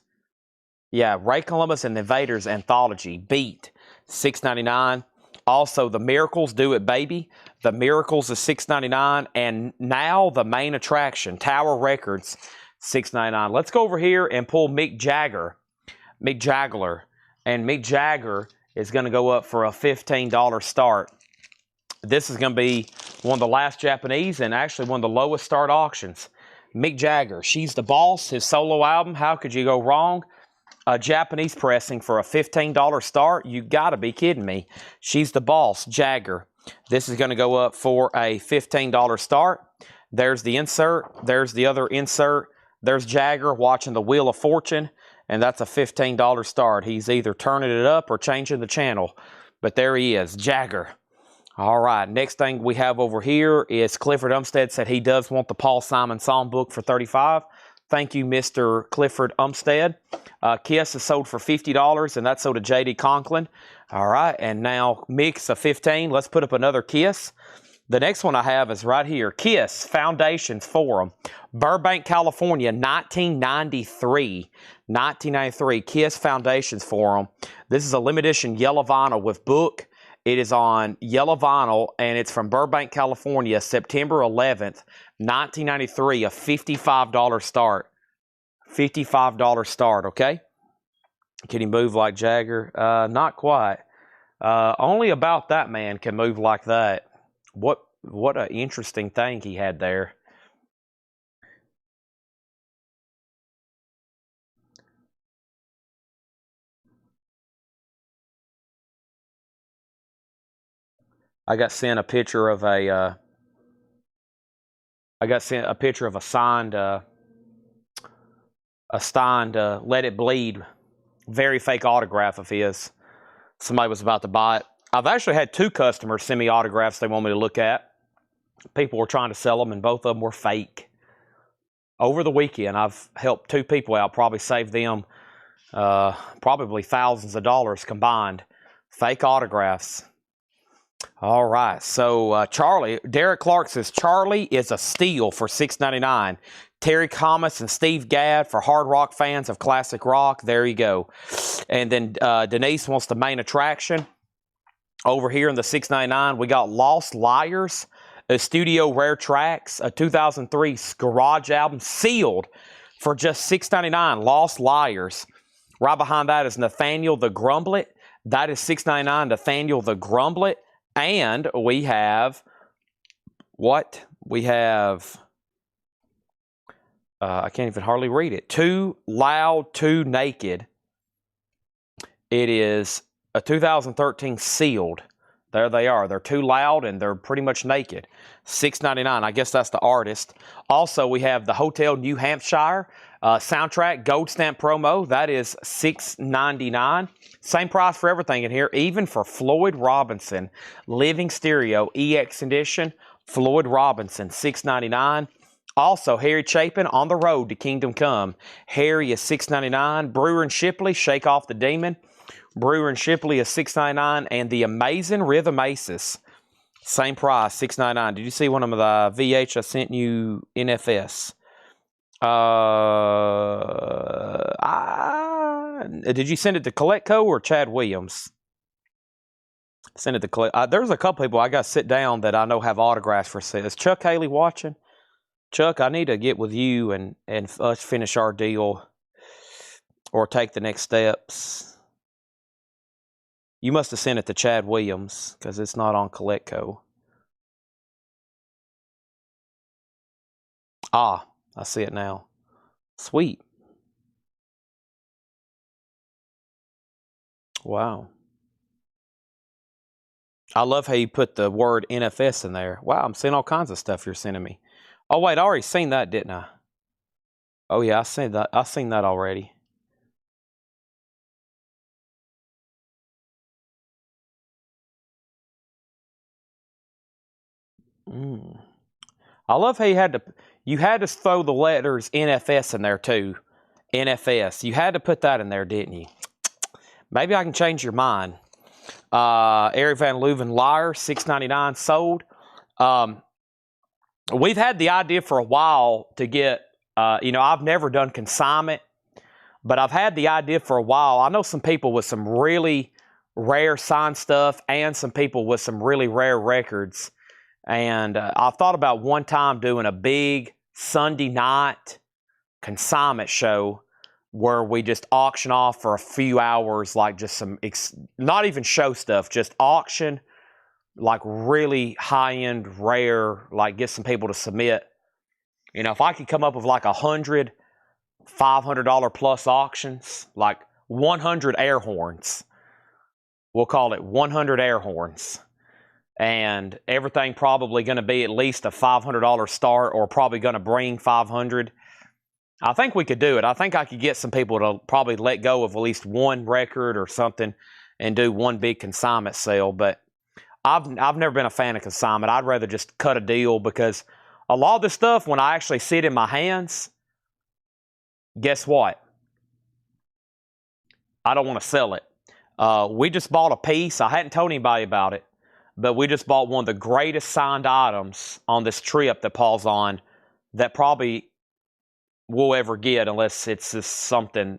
Yeah, Ray Columbus and the Invaders Anthology, beat, $6.99. Also, The Miracles, Do It Baby. The Miracles is $6.99. And now the main attraction, Tower Records, $6.99. Let's go over here and pull Mick Jagger. And Mick Jagger is going to go up for a $15 start. This is going to be one of the last Japanese and actually one of the lowest start auctions. Mick Jagger, She's the Boss, his solo album. How could you go wrong? A Japanese pressing for a $15 start? You got to be kidding me. She's the Boss, Jagger. This is going to go up for a $15 start. There's the insert. There's the other insert. There's Jagger watching the Wheel of Fortune, and that's a $15 start. He's either turning it up or changing the channel. But there he is, Jagger. All right, next thing we have over here is Clifford Umstead said he does want the Paul Simon Songbook for $35. Thank you, Mr. Clifford Umstead. Kiss is sold for $50, and that's sold to J.D. Conklin. All right, and now Mix of $15. Let's put up another Kiss. The next one I have is right here, Kiss Foundations Forum, Burbank, California, 1993. 1993, Kiss Foundations Forum. This is a limited edition yellow vinyl with book. It is on yellow vinyl, and it's from Burbank, California, September 11th, 1993, a $55 start. $55 start, okay? Can he move like Jagger? Not quite. Only about that man can move like that. What an interesting thing he had there. I got sent a picture of a signed Let It Bleed, very fake autograph of his. Somebody was about to buy it. I've actually had two customers send me autographs they want me to look at. People were trying to sell them, and both of them were fake. over the weekend. I've helped 2 people out, probably saved them probably thousands of dollars combined. Fake autographs. All right, so Derek Clark says, Charlie is a steal for $6.99. Terry Thomas and Steve Gadd for hard rock fans of classic rock. There you go. And then Denise wants the main attraction. Over here in the $6.99, we got Lost Liars, a Studio Rare Tracks, a 2003 garage album, sealed for just $6.99. Lost Liars. Right behind that is Nathaniel the Grumblet. That is $6.99. Nathaniel the Grumblet. And we have what? We have, I can't even hardly read it. Too Loud, Too Naked. It is a 2013 sealed. There they are. They're too loud and they're pretty much naked. $6.99. I guess that's the artist. Also, we have the Hotel New Hampshire soundtrack gold stamp promo. That is $6.99. Same price for everything in here, even for Floyd Robinson Living Stereo EX Edition. Floyd Robinson, $6.99. Also, Harry Chapin, On the Road to Kingdom Come. Harry is $6.99. Brewer and Shipley, Shake Off the Demon. Brewer and Shipley is $6.99. And the Amazing Rhythm Aces, same price, $6.99. Did you see one of the VH I sent you, NFS? Did you send it to Collecco or Chad Williams? Send it to Collecco. There's a couple people I got to sit down that I know have autographs for sale. Is Chuck Haley watching? Chuck, I need to get with you and us finish our deal or take the next steps. You must have sent it to Chad Williams because it's not on Collecco. Ah, I see it now. Sweet. Wow. I love how you put the word NFS in there. Wow, I'm seeing all kinds of stuff you're sending me. Oh, wait, I already seen that, didn't I? Oh, yeah, I seen that already. I love how you had to throw the letters NFS in there too. NFS. You had to put that in there, didn't you? Maybe I can change your mind. Eric Van Leuven Liar, $6.99 sold. We've had the idea for a while to get, I've never done consignment, but I've had the idea for a while. I know some people with some really rare signed stuff and some people with some really rare records. And I've thought about one time doing a big Sunday night consignment show where we just auction off for a few hours, like just some, not even show stuff, just auction, like really high-end, rare, like get some people to submit. If I could come up with like 100 $500 plus auctions, like 100 air horns. We'll call it 100 air horns. And everything probably going to be at least a $500 start or probably going to bring 500. I think we could do it. I think I could get some people to probably let go of at least one record or something and do one big consignment sale. But I've never been a fan of consignment. I'd rather just cut a deal because a lot of this stuff, when I actually see it in my hands, guess what? I don't want to sell it. We just bought a piece. I hadn't told anybody about it, but we just bought one of the greatest signed items on this trip that Paul's on that probably we'll ever get unless it's just something.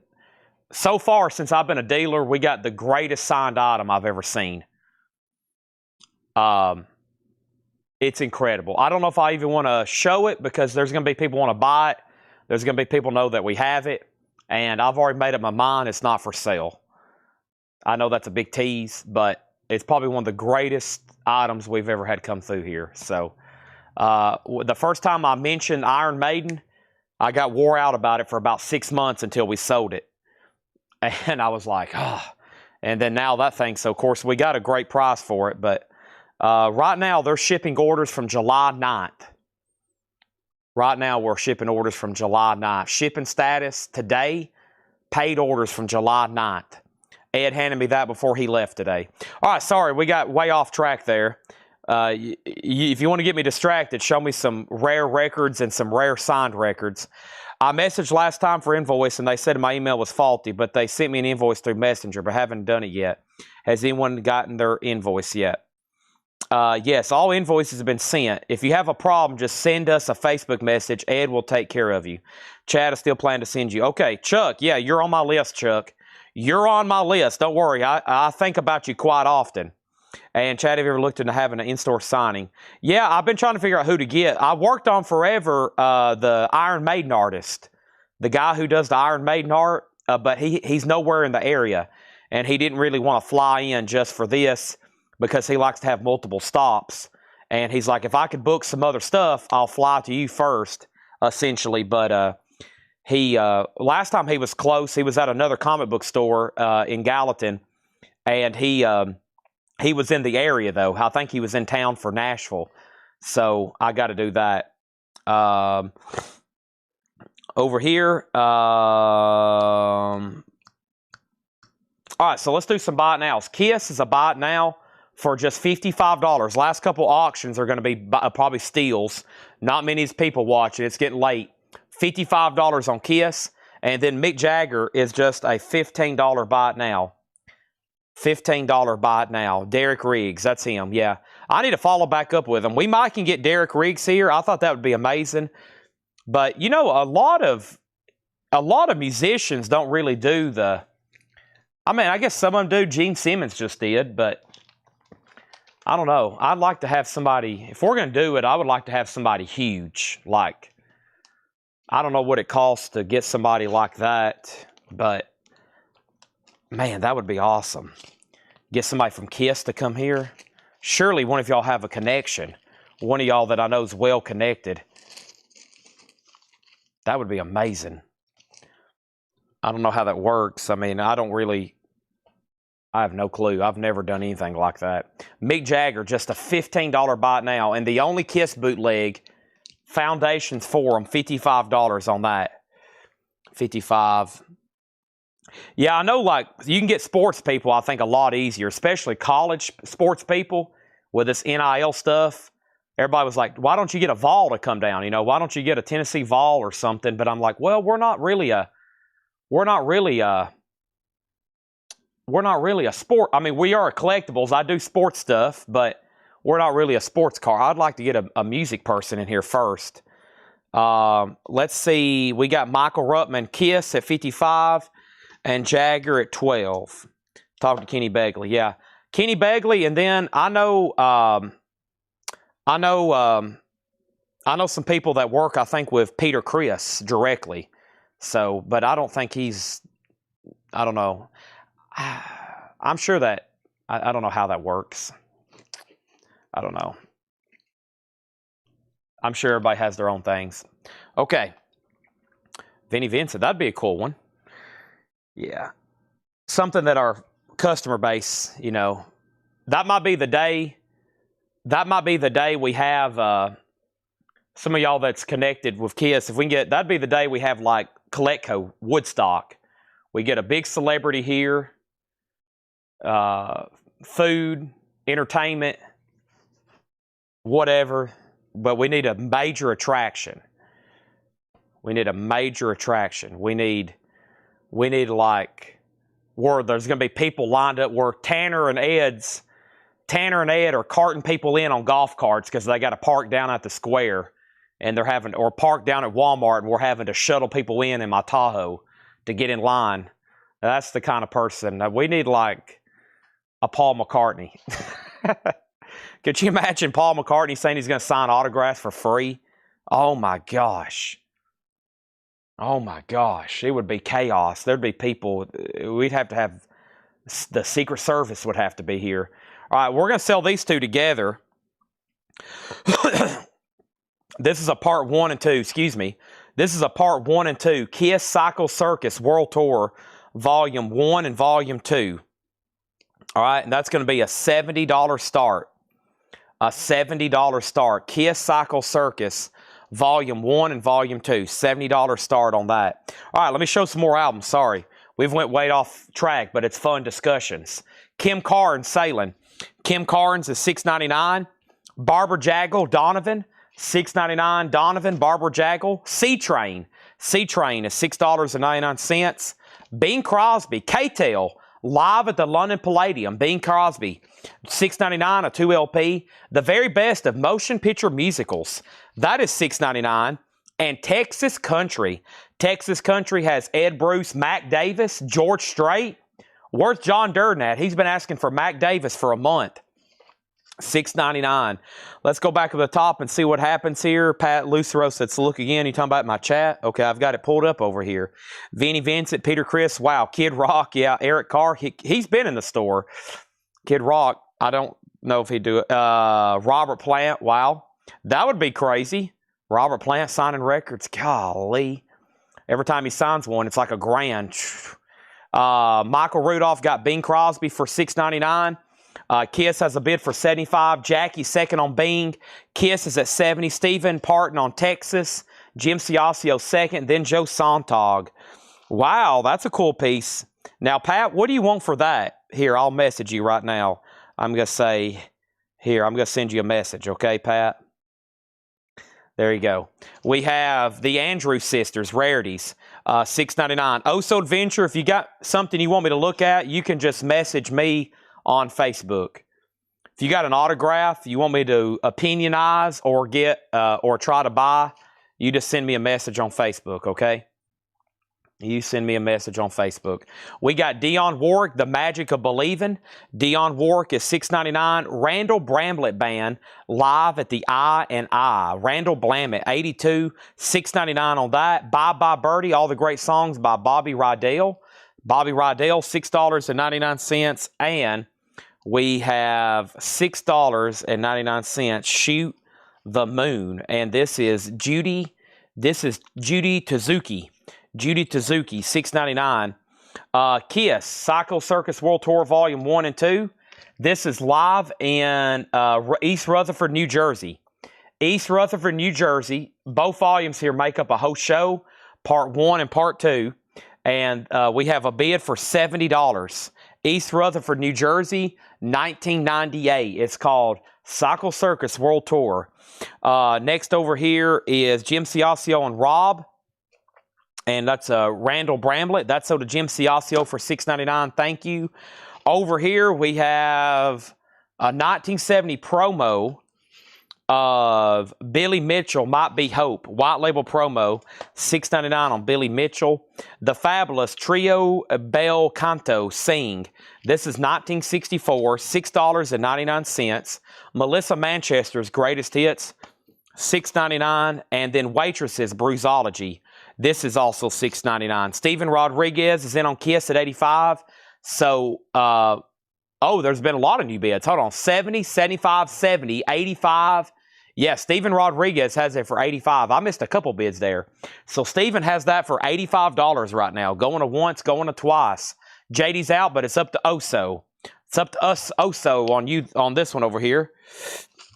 So far, since I've been a dealer, we got the greatest signed item I've ever seen. It's incredible. I don't know if I even want to show it because there's going to be people want to buy it. There's going to be people know that we have it. And I've already made up my mind it's not for sale. I know that's a big tease, but it's probably one of the greatest items we've ever had come through here. So the first time I mentioned Iron Maiden, I got wore out about it for about 6 months until we sold it. And I was like, oh. And then now that thing, so of course we got a great price for it. But right now they're shipping orders from July 9th. Right now we're shipping orders from July 9th. Shipping status today, paid orders from July 9th. Ed handed me that before he left today. All right, sorry, we got way off track there. if you want to get me distracted, show me some rare records and some rare signed records. I messaged last time for invoice, and they said my email was faulty, but they sent me an invoice through Messenger, but haven't done it yet. Has anyone gotten their invoice yet? Yes, all invoices have been sent. If you have a problem, just send us a Facebook message. Ed will take care of you. Chad is still planning to send you. Okay, Chuck, yeah, you're on my list, Chuck. You're on my list. Don't worry. I think about you quite often. And Chad, have you ever looked into having an in-store signing? Yeah, I've been trying to figure out who to get. I worked on forever the Iron Maiden artist, the guy who does the Iron Maiden art, but he's nowhere in the area. And he didn't really want to fly in just for this because he likes to have multiple stops. And he's like, if I could book some other stuff, I'll fly to you first, essentially. But last time he was close, he was at another comic book store in Gallatin, and he was in the area, though. I think he was in town for Nashville. So I got to do that. Over here. All right, so let's do some buy it nows. Kiss is a buy it now for just $55. Last couple auctions are going to be probably steals. Not many people watching. It's getting late. $55 on Kiss. And then Mick Jagger is just a $15 buy it now. $15 buy it now. Derek Riggs, that's him, yeah. I need to follow back up with him. We might can get Derek Riggs here. I thought that would be amazing. But, you know, a lot of musicians don't really do the... I mean, I guess some of them do. Gene Simmons just did, but I don't know. I'd like to have somebody... If we're going to do it, I would like to have somebody huge. Like, I don't know what it costs to get somebody like that, but... Man, that would be awesome. Get somebody from Kiss to come here. Surely one of y'all have a connection. One of y'all that I know is well connected. That would be amazing. I don't know how that works. I mean, I have no clue. I've never done anything like that. Mick Jagger, just a $15 buy it now. And the only Kiss bootleg, Foundations Forum, $55 on that. $55. Yeah, I know, like, you can get sports people, I think, a lot easier, especially college sports people with this NIL stuff. Everybody was like, why don't you get a Vol to come down? You know, why don't you get a Tennessee Vol or something? But I'm like, well, we're not really a sport. I mean, we are a collectibles. I do sports stuff, but we're not really a sports car. I'd like to get a music person in here first. Let's see. We got Michael Ruttman, Kiss at 55. And Jagger at 12. Talk to Kenny Begley. Yeah. Kenny Begley, and then I know some people that work, I think, with Peter Criss directly. So, but I don't think I don't know. I'm sure that, I don't know how that works. I don't know. I'm sure everybody has their own things. Okay. Vinnie Vincent, that'd be a cool one. Yeah. Something that our customer base, you know, that might be the day we have some of y'all that's connected with Kiss. If we can get, that'd be the day we have like Colectco, Woodstock. We get a big celebrity here, food, entertainment, whatever, but we need a major attraction. We need like where there's going to be people lined up where Tanner and Ed are carting people in on golf carts because they got to park down at the square, and or park down at Walmart, and we're having to shuttle people in my Tahoe to get in line. That's the kind of person. We need like a Paul McCartney. Could you imagine Paul McCartney saying he's going to sign autographs for free? Oh my gosh. Oh my gosh, it would be chaos. There'd be people, we'd have to have, the Secret Service would have to be here. All right, we're going to sell these two together. This is a part 1 and 2, excuse me. This is a part 1 and 2, Kiss Cycle Circus World Tour, Volume 1 and Volume 2. All right, and that's going to be a $70 start. A $70 start, Kiss Cycle Circus, Volume 1 and Volume 2, $70 start on that. All right, let me show some more albums. Sorry, we've went way off track, but it's fun discussions. Kim Carnes, Sailing. Kim Carnes is $6.99. Barber Jaggle, Donovan, $6.99. Donovan, Barber Jaggle. C-Train. C-Train is $6.99. Bing Crosby, K-Tail, live at the London Palladium. Bing Crosby, $6.99, a 2 LP. The very best of motion picture musicals. That is $6.99. And Texas Country. Texas Country has Ed Bruce, Mac Davis, George Strait. Where's John Durden at? He's been asking for Mac Davis for a month. $6.99. Let's go back to the top and see what happens here. Pat Lucero said, so look again. You talking about my chat? Okay, I've got it pulled up over here. Vinny Vincent, Peter Chris, wow. Kid Rock, yeah. Eric Carr, he's been in the store. Kid Rock, I don't know if he'd do it. Robert Plant, wow. That would be crazy. Robert Plant signing records. Golly. Every time he signs one, it's like a grand. Michael Rudolph got Bing Crosby for $6.99. Kiss has a bid for $75. Jackie second on Bing. Kiss is at $70. Stephen Parton on Texas. Jim Ciascio second. Then Joe Sontag. Wow, that's a cool piece. Now, Pat, what do you want for that? Here, I'll message you right now. I'm going to say, here, I'm going to send you a message. Okay, Pat? There you go. We have the Andrews Sisters, Rarities, $6.99. Oso Adventure, if you got something you want me to look at, you can just message me on Facebook. If you got an autograph you want me to opinionize or get or try to buy, you just send me a message on Facebook, okay? You send me a message on Facebook. We got Dionne Warwick, The Magic of Believing. Dionne Warwick is $6.99. Randall Bramlett Band, live at the I&I. Randall Bramlett, 82, $6.99 on that. Bye Bye Birdie, all the great songs by Bobby Rydell. Bobby Rydell, $6.99. And we have $6.99, Shoot the Moon. And this is Judy Tezuki. Judy Tezuki, $6.99. Kiss, Psycho Circus World Tour Volume 1 and 2. This is live in East Rutherford, New Jersey. East Rutherford, New Jersey. Both volumes here make up a whole show, Part 1 and Part 2. And we have a bid for $70. East Rutherford, New Jersey, 1998. It's called Psycho Circus World Tour. Next over here is Jim Ciascio and Rob. And that's Randall Bramlett. That's sold to Jim Ciascio for $6.99. Thank you. Over here we have a 1970 promo of Billy Mitchell, Might Be Hope. White label promo, $6.99 on Billy Mitchell. The Fabulous Trio Bel Canto, Sing. This is 1964, $6.99. Melissa Manchester's Greatest Hits, $6.99. And then Waitresses, Bruisology. This is also $6.99. Steven Rodriguez is in on Kiss at $85. So, there's been a lot of new bids. Hold on. $70, $75, $70, $85. Yeah, Steven Rodriguez has it for $85. I missed a couple bids there. So, Steven has that for $85 right now. Going to once, going to twice. JD's out, but it's up to Oso. It's up to us, Oso, on this one over here.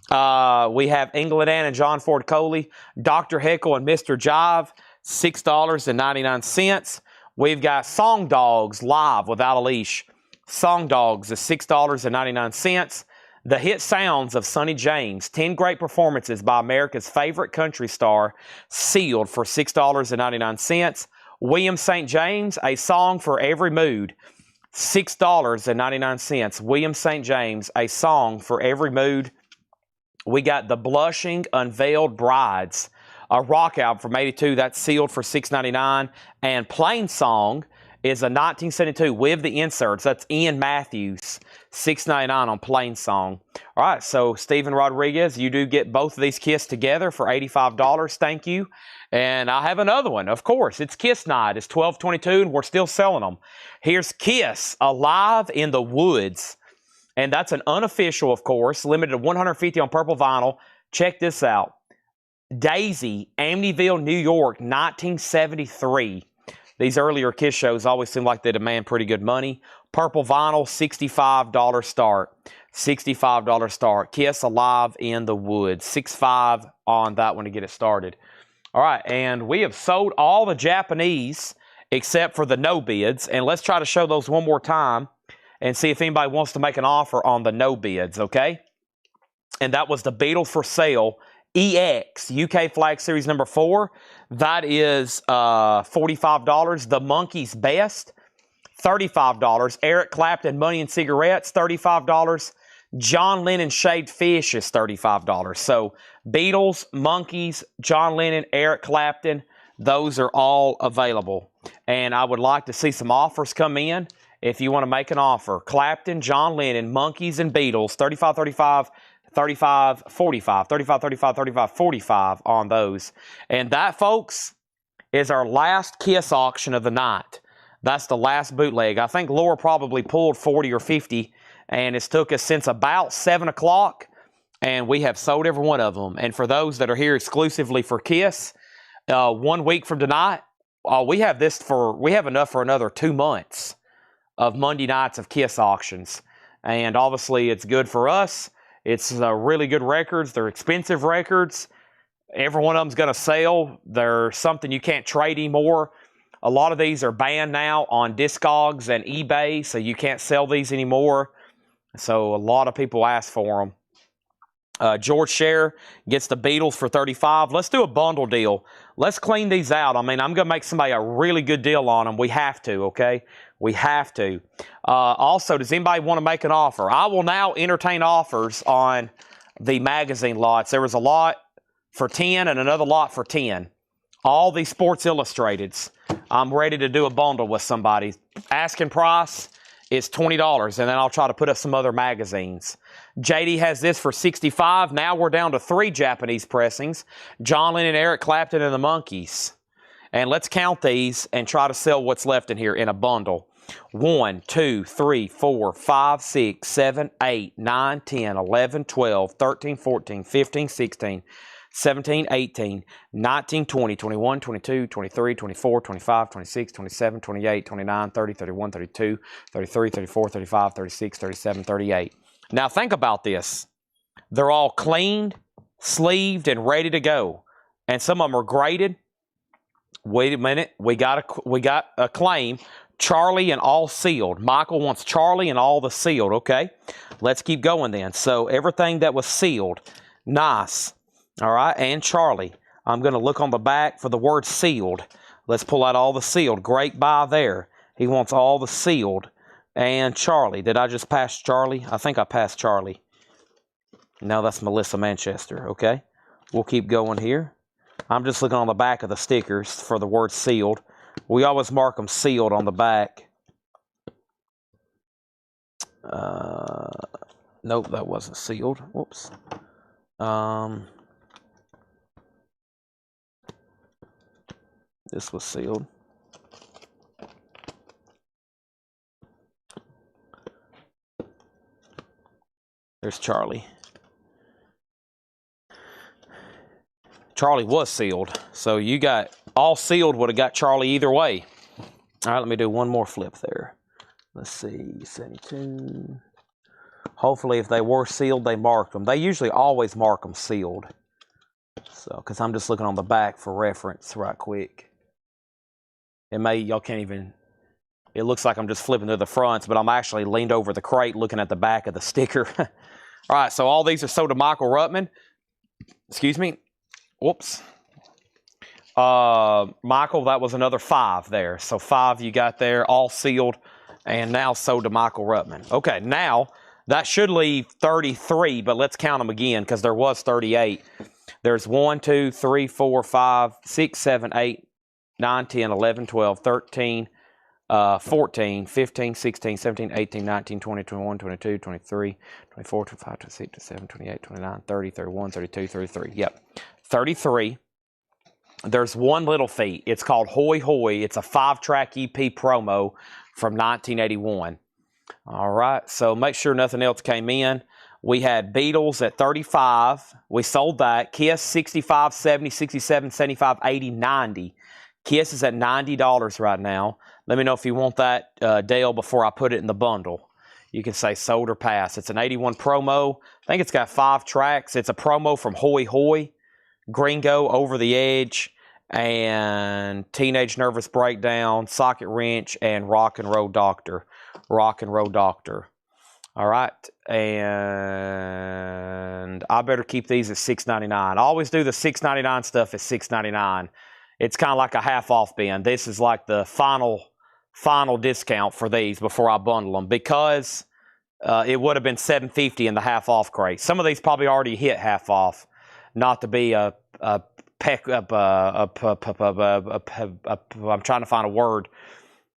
We have England Ann and John Ford Coley. Dr. Heckle and Mr. Jive. $6.99. We've got Song Dogs live without a leash. Song Dogs is $6.99. The hit sounds of Sonny James, 10 great performances by America's favorite country star, sealed for $6.99. William St. James, A Song for Every Mood, $6.99. William St. James, A Song for Every Mood. We got The Blushing Unveiled Brides, a rock album from '82, that's sealed for $6.99. And Plain Song is a 1972 with the inserts. That's Ian Matthews, $6.99 on Plain Song. All right, so Steven Rodriguez, you do get both of these Kiss together for $85. Thank you. And I have another one, of course. It's Kiss Night. It's $12.22, and we're still selling them. Here's Kiss, Alive in the Woods. And that's an unofficial, of course, limited to 150 on purple vinyl. Check this out. Daisy, Amityville, New York, 1973. These earlier Kiss shows always seem like they demand pretty good money. Purple vinyl, $65 start. $65 start. Kiss, Alive in the Woods. $6.5 on that one to get it started. All right, and we have sold all the Japanese except for the no bids. And let's try to show those one more time and see if anybody wants to make an offer on the no bids, okay? and that was the Beetle for Sale EX UK Flag Series number 4. That is $45. The Monkey's Best, $35. Eric Clapton Money and Cigarettes, $35. John Lennon Shaved Fish is $35. So Beatles, Monkeys, John Lennon, Eric Clapton, those are all available. And I would like to see some offers come in. If you want to make an offer, Clapton, John Lennon, Monkeys, and Beatles, 35, 35, 35, 45, 35, 35, 35, 45 on those. And that, folks, is our last Kiss auction of the night. That's the last bootleg. I think Laura probably pulled 40 or 50, and it's took us since about 7 o'clock, and we have sold every one of them. And for those that are here exclusively for Kiss, 1 week from tonight, we have enough for another 2 months of Monday nights of Kiss auctions. And obviously it's good for us. It's really good records. They're expensive records. Every one of them's going to sell. They're something you can't trade anymore. A lot of these are banned now on Discogs and eBay, so you can't sell these anymore. So a lot of people ask for them. George Scher gets the Beatles for $35. Let's do a bundle deal. Let's clean these out. I mean, I'm going to make somebody a really good deal on them. We have to, okay? We have to. Also, does anybody want to make an offer? I will now entertain offers on the magazine lots. There was a lot for 10 and another lot for 10. All these Sports Illustrateds. I'm ready to do a bundle with somebody. Asking price is $20, and then I'll try to put up some other magazines. JD has this for $65. Now we're down to 3 Japanese pressings. John Lennon, Eric Clapton, and the Monkees. And let's count these and try to sell what's left in here in a bundle. 1, 2, 3, 4, 5, 6, 7, 8, 9, 10, 11, 12, 13, 14, 15, 16, 17, 18, 19, 20, 21, 22, 23, 24, 25, 26, 27, 28, 29, 30, 31, 32, 33, 34, 35, 36, 37, 38. Now think about this. They're all cleaned, sleeved, and ready to go. And some of them are graded. Wait a minute. We got a claim. Charlie and all sealed. Michael wants Charlie and all the sealed. Okay. Let's keep going then. So everything that was sealed. Nice. All right. And Charlie. I'm going to look on the back for the word sealed. Let's pull out all the sealed. Great buy there. He wants all the sealed. And Charlie. Did I just pass Charlie? I think I passed Charlie. No, that's Melissa Manchester. Okay. We'll keep going here. I'm just looking on the back of the stickers for the word sealed. We always mark them sealed on the back. Nope, that wasn't sealed. Whoops. This was sealed. There's Charlie. Charlie was sealed. So you got all sealed would have got Charlie either way. All right, let me do one more flip there. Let's see, 72. Hopefully if they were sealed, they marked them. They usually always mark them sealed. So, because I'm just looking on the back for reference right quick. Y'all can't even, it looks like I'm just flipping to the fronts, but I'm actually leaned over the crate looking at the back of the sticker. All right, so all these are sold to Michael Ruttman. Excuse me. Whoops. Michael, that was another 5 there. So 5 you got there, all sealed, and now sold to Michael Ruttman. Okay, now that should leave 33, but let's count them again because there was 38. There's 1, 2, 3, 4, 5, 6, 7, 8, 9, 10, 11, 12, 13, 14, 15, 16, 17, 18, 19, 20, 21, 22, 23, 24, 25, 26, 27, 28, 29, 30, 31, 32, 33. Yep. 33. There's one little feat. It's called Hoy Hoy. It's a 5-track EP promo from 1981. All right. So make sure nothing else came in. We had Beatles at 35. We sold that. Kiss 65, 70, 67, 75, 80, 90. Kiss is at $90 right now. Let me know if you want that, Dale, before I put it in the bundle. You can say sold or pass. It's an 81 promo. I think it's got 5 tracks. It's a promo from Hoy Hoy, Gringo, Over the Edge, and Teenage Nervous Breakdown, Socket Wrench, and Rock and Roll Doctor. Rock and Roll Doctor. All right. And I better keep these at $6.99. I always do the $6.99 stuff at $6.99. It's kind of like a half off bin. This is like the final discount for these before I bundle them, because it would have been $7.50 in the half off crate. Some of these probably already hit half off. Not to be I'm trying to find a word,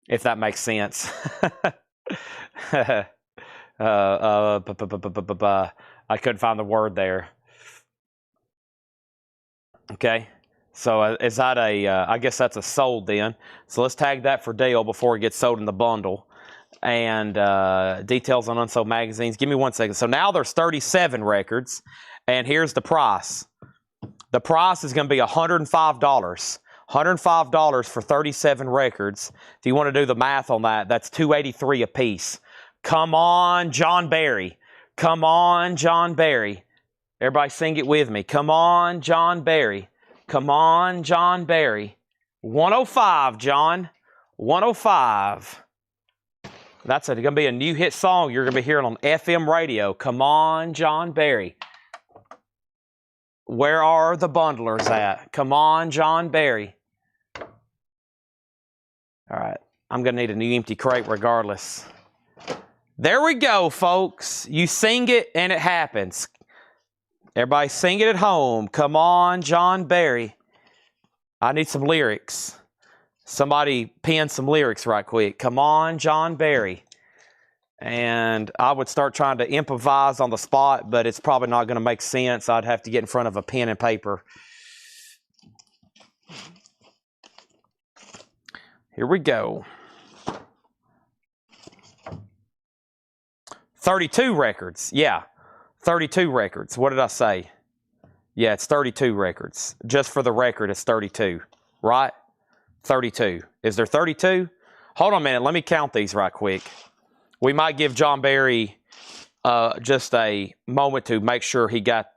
if that makes sense. I couldn't find the word there. Okay, so is that I guess that's a sold then. So let's tag that for Dale before it gets sold in the bundle. And details on unsold magazines. Give me 1 second. So now there's 37 records, and here's the price. The price is going to be $105. $105 for 37 records. If you want to do the math on that, that's $283 a piece. Come on, John Barry. Come on, John Barry. Everybody sing it with me. Come on, John Barry. Come on, John Barry. 105, John. 105. That's going to be a new hit song you're going to be hearing on FM radio. Come on, John Barry. Where are the bundlers at? Come on, John Barry. All right. I'm going to need a new empty crate regardless. There we go, folks. You sing it and it happens. Everybody sing it at home. Come on, John Barry. I need some lyrics. Somebody pen some lyrics right quick. Come on, John Barry. And I would start trying to improvise on the spot, but it's probably not going to make sense. I'd have to get in front of a pen and paper. Here we go. 32 records. Yeah, 32 records. What did I say? Yeah, it's 32 records. Just for the record, it's 32, right? 32. Is there 32? Hold on a minute. Let me count these right quick. We might give John Barry just a moment to make sure he got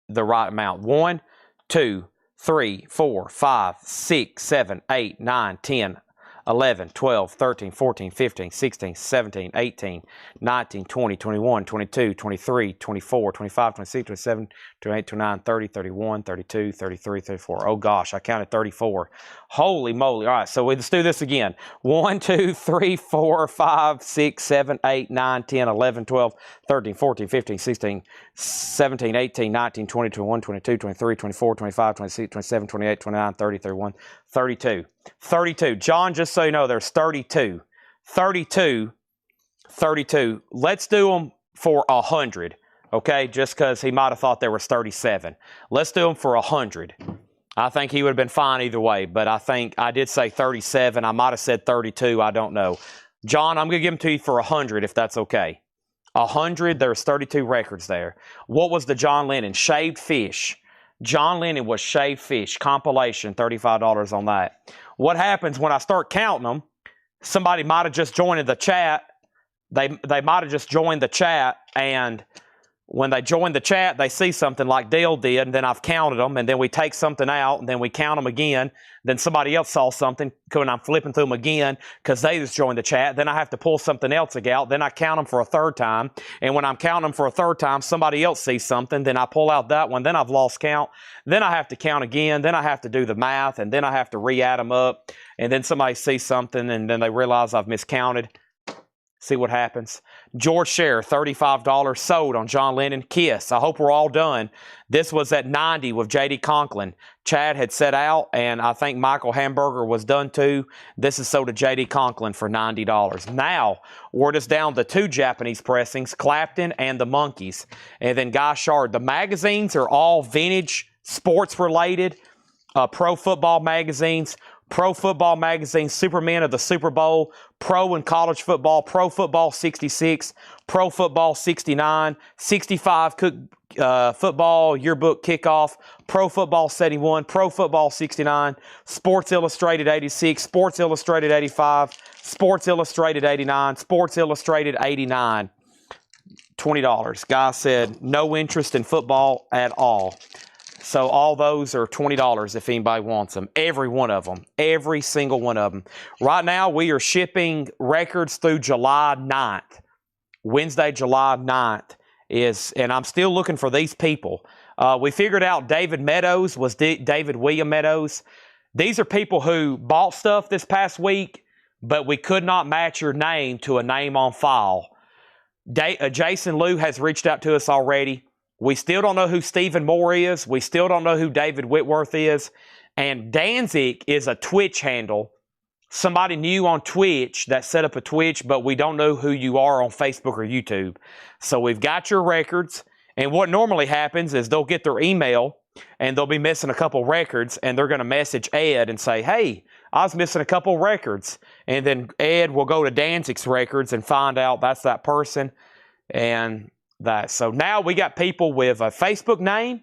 the right amount. 1, 2, 3, 4, 5, 6, 7, 8, 9, 10, 11, 12, 13, 14, 15, 16, 17, 18, 19, 20, 21, 22, 23, 24, 25, 26, 27, 28, 29, 30, 31, 32, 33, 34. Oh gosh, I counted 34. Holy moly. All right, so let's do this again. 1, 2, 3, 4, 5, 6, 7, 8, 9, 10, 11, 12, 13, 14, 15, 16, 17, 18, 19, 20, 21, 22, 23, 24, 25, 26, 27, 28, 29, 30, 31, 32. 32. John, just so you know, there's 32. 32. 32. Let's do them for 100. Okay, just because he might have thought there was 37. Let's do them for 100. I think he would have been fine either way, but I think I did say 37. I might have said 32. I don't know. John, I'm going to give them to you for 100 if that's okay. 100, there's 32 records there. What was the John Lennon? Shaved Fish. John Lennon was Shaved Fish. Compilation, $35 on that. What happens when I start counting them, somebody might have just joined the chat. They might have just joined the chat, and when they join the chat, they see something like Dale did, and then I've counted them, and then we take something out, and then we count them again. Then somebody else saw something, and I'm flipping through them again because they just joined the chat. Then I have to pull something else out. Then I count them for a third time, and when I'm counting them for a third time, somebody else sees something. Then I pull out that one. Then I've lost count. Then I have to count again. Then I have to do the math, and then I have to re-add them up. And then somebody sees something, and then they realize I've miscounted. See what happens. George Scher, $35 sold on John Lennon. Kiss. I hope we're all done. This was at 90 with J.D. Conklin. Chad had set out, and I think Michael Hamburger was done too. This is sold to J.D. Conklin for $90. Now, we're just down to 2 Japanese pressings, Clapton and the Monkees. And then Guy Shard. The magazines are all vintage, sports-related, pro football magazines. Pro Football Magazine, Superman of the Super Bowl, Pro and College Football, Pro Football 66, Pro Football 69, 65 Football Yearbook Kickoff, Pro Football 71, Pro Football 69, Sports Illustrated 86, Sports Illustrated 85, Sports Illustrated 89, Sports Illustrated 89. $20. Guy said no interest in football at all. So all those are $20 if anybody wants them. Every one of them. Every single one of them. Right now, we are shipping records through July 9th. Wednesday, July 9th. is, and I'm still looking for these people. We figured out David Meadows was David William Meadows. These are people who bought stuff this past week, but we could not match your name to a name on file. Jason Liu has reached out to us already. We still don't know who Stephen Moore is. We still don't know who David Whitworth is. And Danzig is a Twitch handle. Somebody new on Twitch that set up a Twitch, but we don't know who you are on Facebook or YouTube. So we've got your records. And what normally happens is they'll get their email and they'll be missing a couple records, and they're going to message Ed and say, hey, I was missing a couple records. And then Ed will go to Danzig's records and find out that's that person. And that. So now we got people with a Facebook name,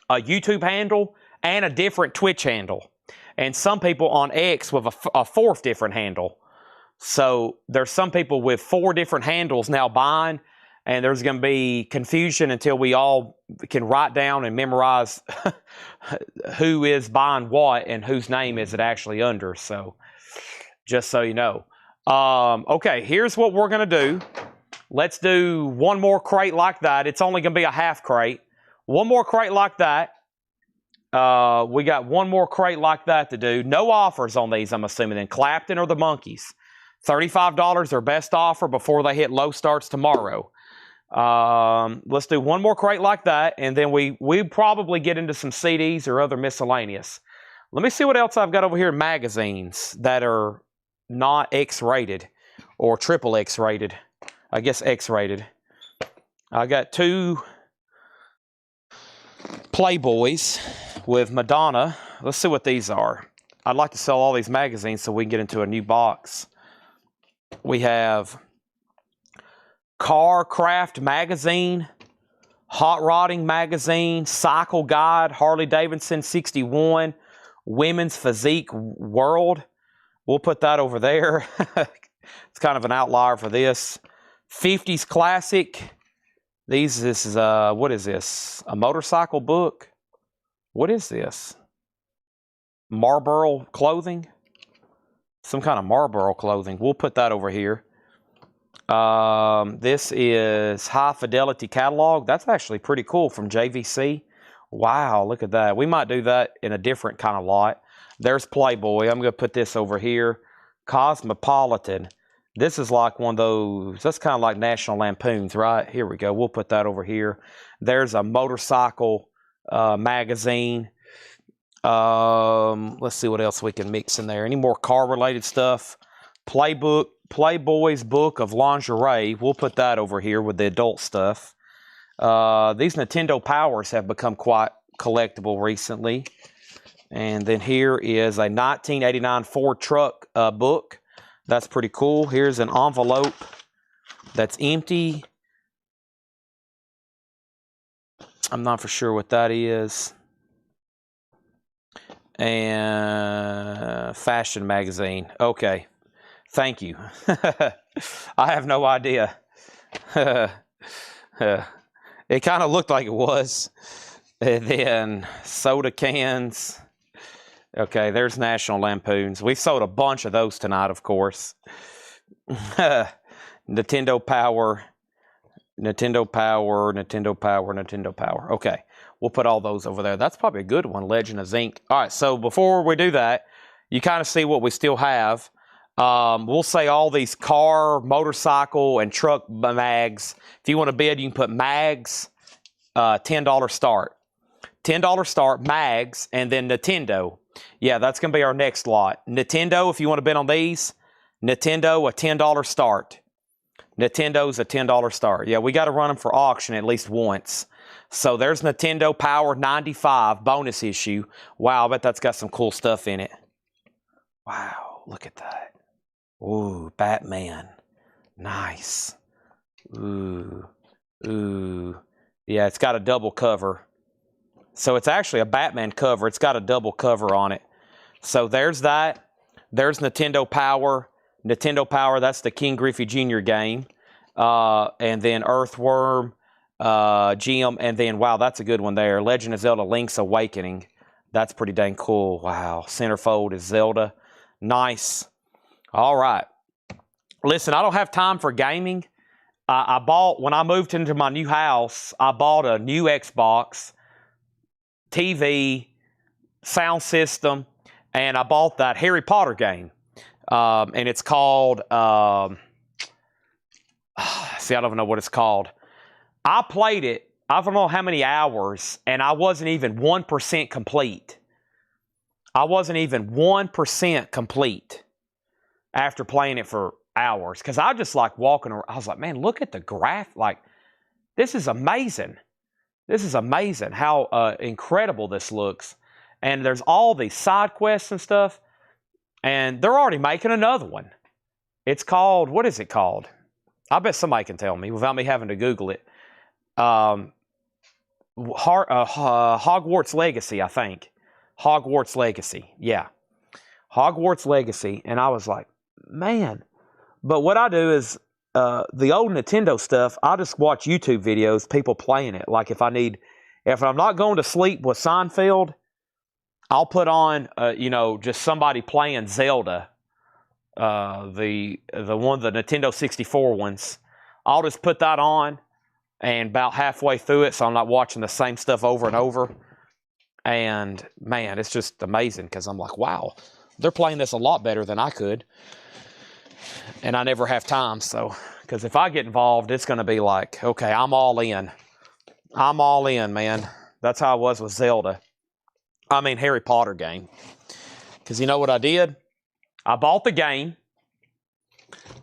a YouTube handle, and a different Twitch handle. And some people on X with a fourth different handle. So there's some people with 4 different handles now buying, and there's going to be confusion until we all can write down and memorize who is buying what and whose name is it actually under. So just so you know. Okay, here's what we're going to do. Let's do one more crate like that. It's only going to be a half crate. One more crate like that. We got one more crate like that to do. No offers on these, I'm assuming. Then Clapton or the Monkeys. $35 their best offer before they hit low starts tomorrow. Let's do one more crate like that, and then we probably get into some CDs or other miscellaneous. Let me see what else I've got over here in magazines that are not X-rated or triple X-rated. I guess X-rated. I got 2 Playboys with Madonna. Let's see what these are. I'd like to sell all these magazines so we can get into a new box. We have Car Craft Magazine, Hot Rodding Magazine, Cycle Guide, Harley Davidson 61, Women's Physique World. We'll put that over there. It's kind of an outlier for this. 50s Classic. This is what is this? A motorcycle book? What is this? Marlboro clothing? Some kind of Marlboro clothing. We'll put that over here. This is High Fidelity Catalog. That's actually pretty cool from JVC. Wow, look at that. We might do that in a different kind of lot. There's Playboy. I'm going to put this over here. Cosmopolitan. This is like one of those, that's kind of like National Lampoons, right? Here we go. We'll put that over here. There's a motorcycle magazine. Let's see what else we can mix in there. Any more car-related stuff? Playboy's Book of Lingerie. We'll put that over here with the adult stuff. These Nintendo Powers have become quite collectible recently. And then here is a 1989 Ford truck book. That's pretty cool. Here's an envelope that's empty. I'm not for sure what that is. And fashion magazine. Okay. Thank you. I have no idea. It kind of looked like it was. And then soda cans. Okay, there's National Lampoons. We've sold a bunch of those tonight, of course. Nintendo Power. Nintendo Power, Nintendo Power, Nintendo Power. Okay, we'll put all those over there. That's probably a good one, Legend of Zinc. All right, so before we do that, you kind of see what we still have. We'll say all these car, motorcycle, and truck mags. If you want to bid, you can put mags, $10 start. $10 start, mags, and then Nintendo. Yeah, that's going to be our next lot. Nintendo, if you want to bid on these, Nintendo, a $10 start. Nintendo's a $10 start. Yeah, we got to run them for auction at least once. So there's Nintendo Power 95 bonus issue. Wow, I bet that's got some cool stuff in it. Wow, look at that. Ooh, Batman. Nice. Ooh. Yeah, it's got a double cover. So it's actually a Batman cover. It's got a double cover on it. So there's that. There's Nintendo Power. Nintendo Power, that's the King Griffey Jr. game. And then Earthworm, Jim, and then, wow, that's a good one there. Legend of Zelda Link's Awakening. That's pretty dang cool. Wow. Centerfold is Zelda. Nice. All right. Listen, I don't have time for gaming. I bought, when I moved into my new house, I bought a new Xbox, TV, sound system, and I bought that Harry Potter game. And it's called, see, I don't even know what it's called. I played it, I don't know how many hours, and I wasn't even 1% complete. I wasn't even 1% complete after playing it for hours. Because I just like walking around. I was like, man, look at the graph. Like, this is amazing. This is amazing how incredible this looks. And there's all these side quests and stuff. And they're already making another one. It's called, what is it called? I bet somebody can tell me without me having to Google it. Hogwarts Legacy, I think. Hogwarts Legacy, yeah. Hogwarts Legacy. And I was like, man. But what I do is, the old Nintendo stuff, I just watch YouTube videos, people playing it. Like if I'm not going to sleep with Seinfeld, I'll put on, just somebody playing Zelda, the Nintendo 64 ones. I'll just put that on, and about halfway through it, so I'm not watching the same stuff over and over. And man, it's just amazing because I'm like, wow, they're playing this a lot better than I could. And I never have time, so, because if I get involved, it's going to be like, okay, I'm all in. I'm all in, man. That's how I was with Zelda. I mean, Harry Potter game. Because you know what I did? I bought the game.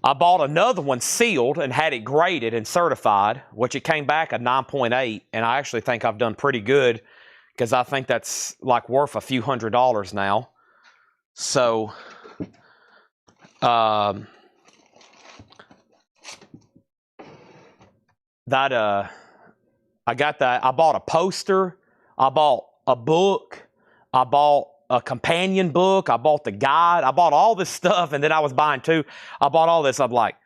I bought another one sealed and had it graded and certified, which it came back a 9.8, and I actually think I've done pretty good because I think that's like worth a few $100s now. So, I got that. I bought a poster. I bought a book. I bought a companion book. I bought the guide. I bought all this stuff, and then I was buying too. I bought all this. I'm like,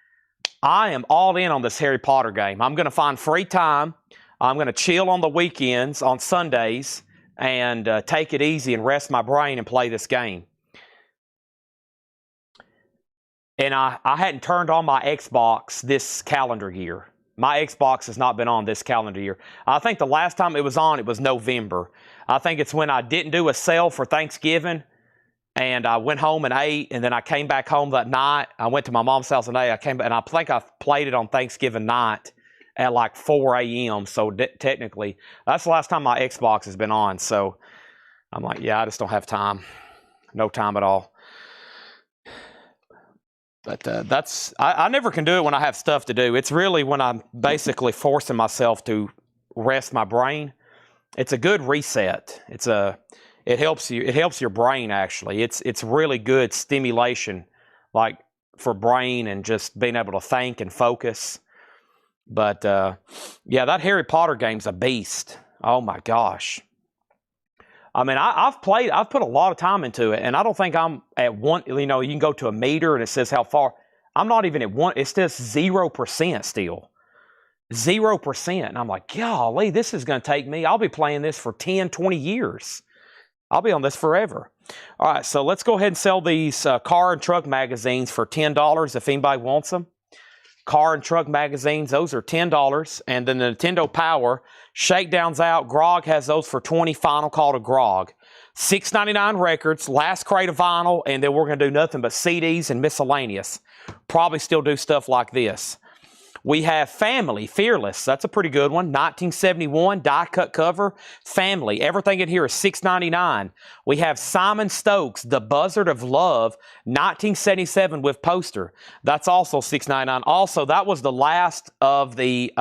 I am all in on this Harry Potter game. I'm going to find free time. I'm going to chill on the weekends, on Sundays, and take it easy and rest my brain and play this game. And I hadn't turned on my Xbox this calendar year. My Xbox has not been on this calendar year. I think the last time it was on, it was November. I think it's when I didn't do a sale for Thanksgiving, and I went home and ate, and then I came back home that night. I went to my mom's house and ate. I came back, and I think I played it on Thanksgiving night at like 4 a.m. So technically, that's the last time my Xbox has been on. So I'm like, yeah, I just don't have time. No time at all. But I never can do it when I have stuff to do. It's really when I'm basically forcing myself to rest my brain. It's a good reset. It helps you. It helps your brain actually. It's really good stimulation, like for brain and just being able to think and focus. But yeah, that Harry Potter game's a beast. Oh my gosh. I mean, I've put a lot of time into it, and I don't think I'm at one, you can go to a meter and it says how far. I'm not even at one, it's just 0% still. 0%. And I'm like, golly, this is going to take me, I'll be playing this for 10, 20 years. I'll be on this forever. All right, so let's go ahead and sell these car and truck magazines for $10 if anybody wants them. Car and truck magazines, those are $10. And then the Nintendo Power, Shakedown's out. Grog has those for $20. Final call to Grog. $6.99 records, last crate of vinyl, and then we're going to do nothing but CDs and miscellaneous. Probably still do stuff like this. We have Family, Fearless. That's a pretty good one. 1971, die-cut cover. Family. Everything in here is $6.99. We have Simon Stokes, The Buzzard of Love, 1977 with poster. That's also $6.99. Also, that was the last of the...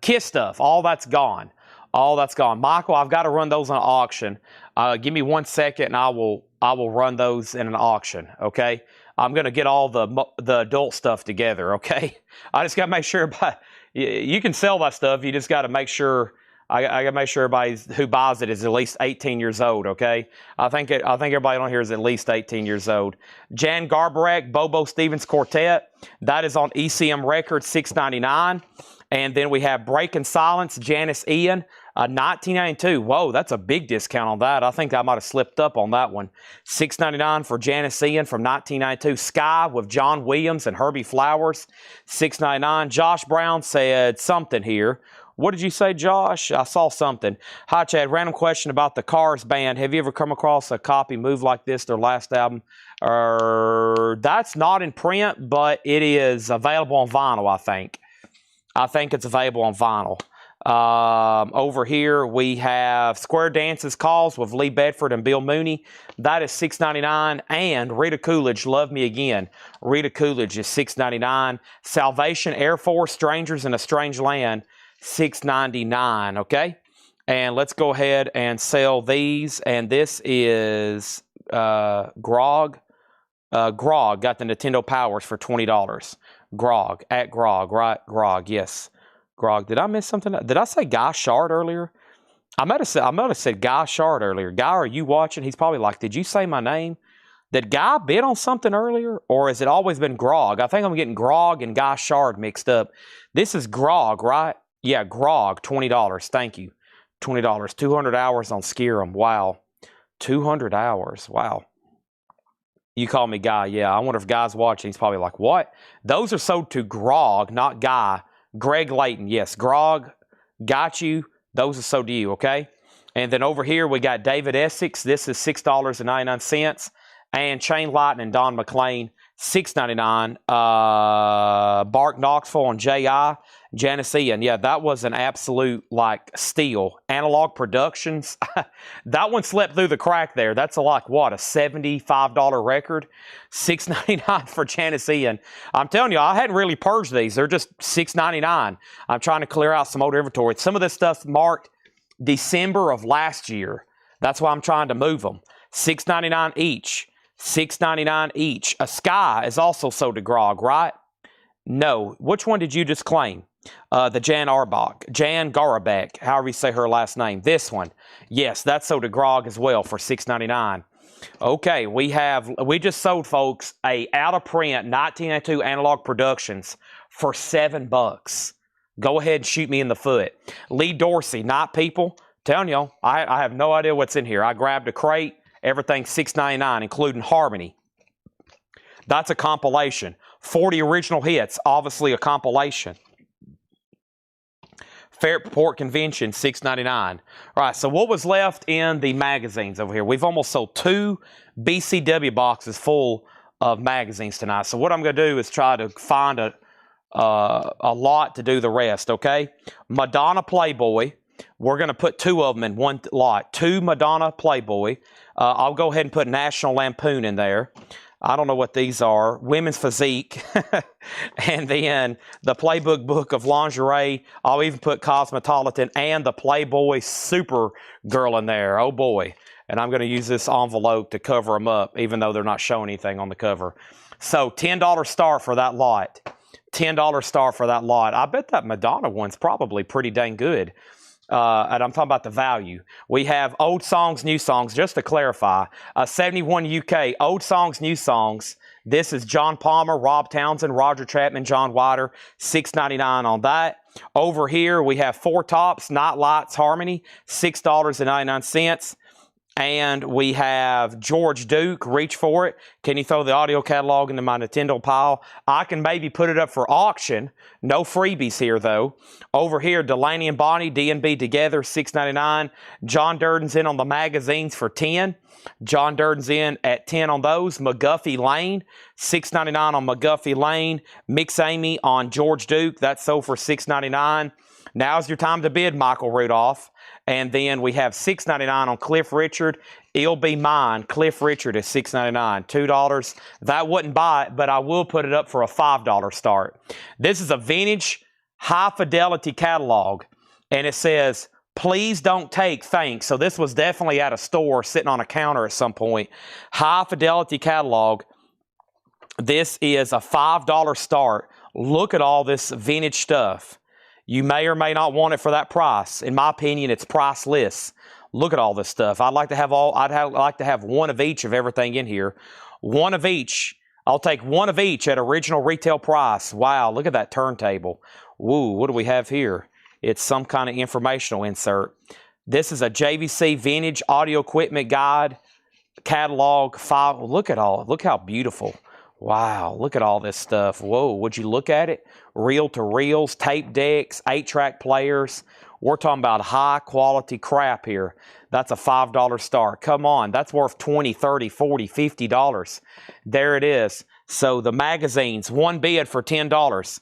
Kiss stuff. All that's gone. All that's gone. Michael, I've got to run those on auction. Give me 1 second and I will run those in an auction, okay? I'm going to get all the adult stuff together, okay? I just got to make sure you can sell that stuff. You just got to make sure I got to make sure everybody who buys it is at least 18 years old, okay? I think everybody on here is at least 18 years old. Jan Garbarek, Bobo Stevens Quartet. That is on ECM Records, $6.99. And then we have Breaking Silence, Janice Ian, 1992. Whoa, that's a big discount on that. I think I might have slipped up on that one. $6.99 for Janice Ian from 1992. Sky with John Williams and Herbie Flowers, $6.99. Josh Brown said something here. What did you say, Josh? I saw something. Hi, Chad. Random question about the Cars band. Have you ever come across a copy Move Like This, their last album? That's not in print, but it is available on vinyl, I think. I think it's available on vinyl. Over here, we have Square Dance's Calls with Lee Bedford and Bill Mooney. That is $6.99. And Rita Coolidge, Love Me Again. Rita Coolidge is $6.99. Salvation Air Force, Strangers in a Strange Land, $6.99. Okay? And let's go ahead and sell these. And this is Grog. Grog got the Nintendo Powers for $20. Grog, at Grog, right? Grog, yes. Grog. Did I miss something? Did I say Guy Shard earlier? I might have said Guy Shard earlier. Guy, are you watching? He's probably like, did you say my name? Did Guy bid on something earlier? Or has it always been Grog? I think I'm getting Grog and Guy Shard mixed up. This is Grog, right? Yeah, Grog, $20. Thank you. $20. 200 hours on Skyrim. Wow. 200 hours. Wow. You call me Guy. Yeah, I wonder if Guy's watching. He's probably like, what? Those are sold to Grog, not Guy. Greg Layton. Yes, Grog, got you. Those are sold to you, okay? And then over here, we got David Essex. This is $6.99. And Chain Lightning, Don McLean, $6.99. Bark Knoxville and J.I. Janice Ian. Yeah, that was an absolute, like, steal. Analog Productions. That one slept through the crack there. That's like, what, a $75 record? $6.99 for Janice Ian. I'm telling you, I hadn't really purged these. They're just $6.99. I'm trying to clear out some old inventory. Some of this stuff marked December of last year. That's why I'm trying to move them. $6.99 each. $6.99 each. A Sky is also sold to Grog, right? No. Which one did you just claim? The Jan Garabek, however you say her last name. This one. Yes, that's sold to Grog as well for $6.99. Okay, we just sold, folks, a out-of-print 1992 Analog Productions for $7. Go ahead and shoot me in the foot. Lee Dorsey, Night People. Telling y'all, I have no idea what's in here. I grabbed a crate. Everything's $6.99, including Harmony. That's a compilation. 40 original hits, obviously a compilation. Fairport Convention, $6.99. All right, so what was left in the magazines over here? We've almost sold 2 BCW boxes full of magazines tonight. So what I'm going to do is try to find a lot to do the rest, okay? Madonna Playboy. We're going to put 2 of them in one lot. 2 Madonna Playboy. I'll go ahead and put National Lampoon in there. I don't know what these are. Women's Physique. And then the Playbook Book of Lingerie. I'll even put Cosmopolitan and the Playboy Super Girl in there. Oh, boy. And I'm going to use this envelope to cover them up, even though they're not showing anything on the cover. So $10 star for that lot. $10 star for that lot. I bet that Madonna one's probably pretty dang good. And I'm talking about the value. We have Old Songs, New Songs. Just to clarify, 71 UK, Old Songs, New Songs. This is John Palmer, Rob Townsend, Roger Chapman, John Wider, $6.99 on that. Over here, we have Four Tops, Night Lights, Harmony, $6.99. And we have George Duke, Reach For It. Can you throw the audio catalog into my Nintendo pile? I can maybe put it up for auction. No freebies here, though. Over here, Delaney and Bonnie, D&B Together, $6.99. John Durden's in on the magazines for $10. John Durden's in at $10 on those. McGuffey Lane, $6.99 on McGuffey Lane. Mix Amy on George Duke. That's sold for $6.99. Now's your time to bid, Michael Rudolph. And then we have $6.99 on Cliff Richard. It'll Be Mine. Cliff Richard is $6.99. $2. That wouldn't buy it, but I will put it up for a $5 start. This is a vintage high-fidelity catalog, and it says, please don't take, thanks. So this was definitely at a store sitting on a counter at some point. High-fidelity catalog. This is a $5 start. Look at all this vintage stuff. You may or may not want it for that price. In my opinion, it's priceless. Look at all this stuff. I'd like to have one of each of everything in here. One of each. I'll take one of each at original retail price. Wow, look at that turntable. Woo, what do we have here? It's some kind of informational insert. This is a JVC Vintage Audio Equipment Guide catalog file. Look how beautiful. Wow, look at all this stuff. Whoa, would you look at it? Reel-to-reels, tape decks, 8-track players. We're talking about high quality crap here. That's a $5 star. Come on, that's worth $20, $30, $40, $50. There it is. So the magazines, one bid for $10.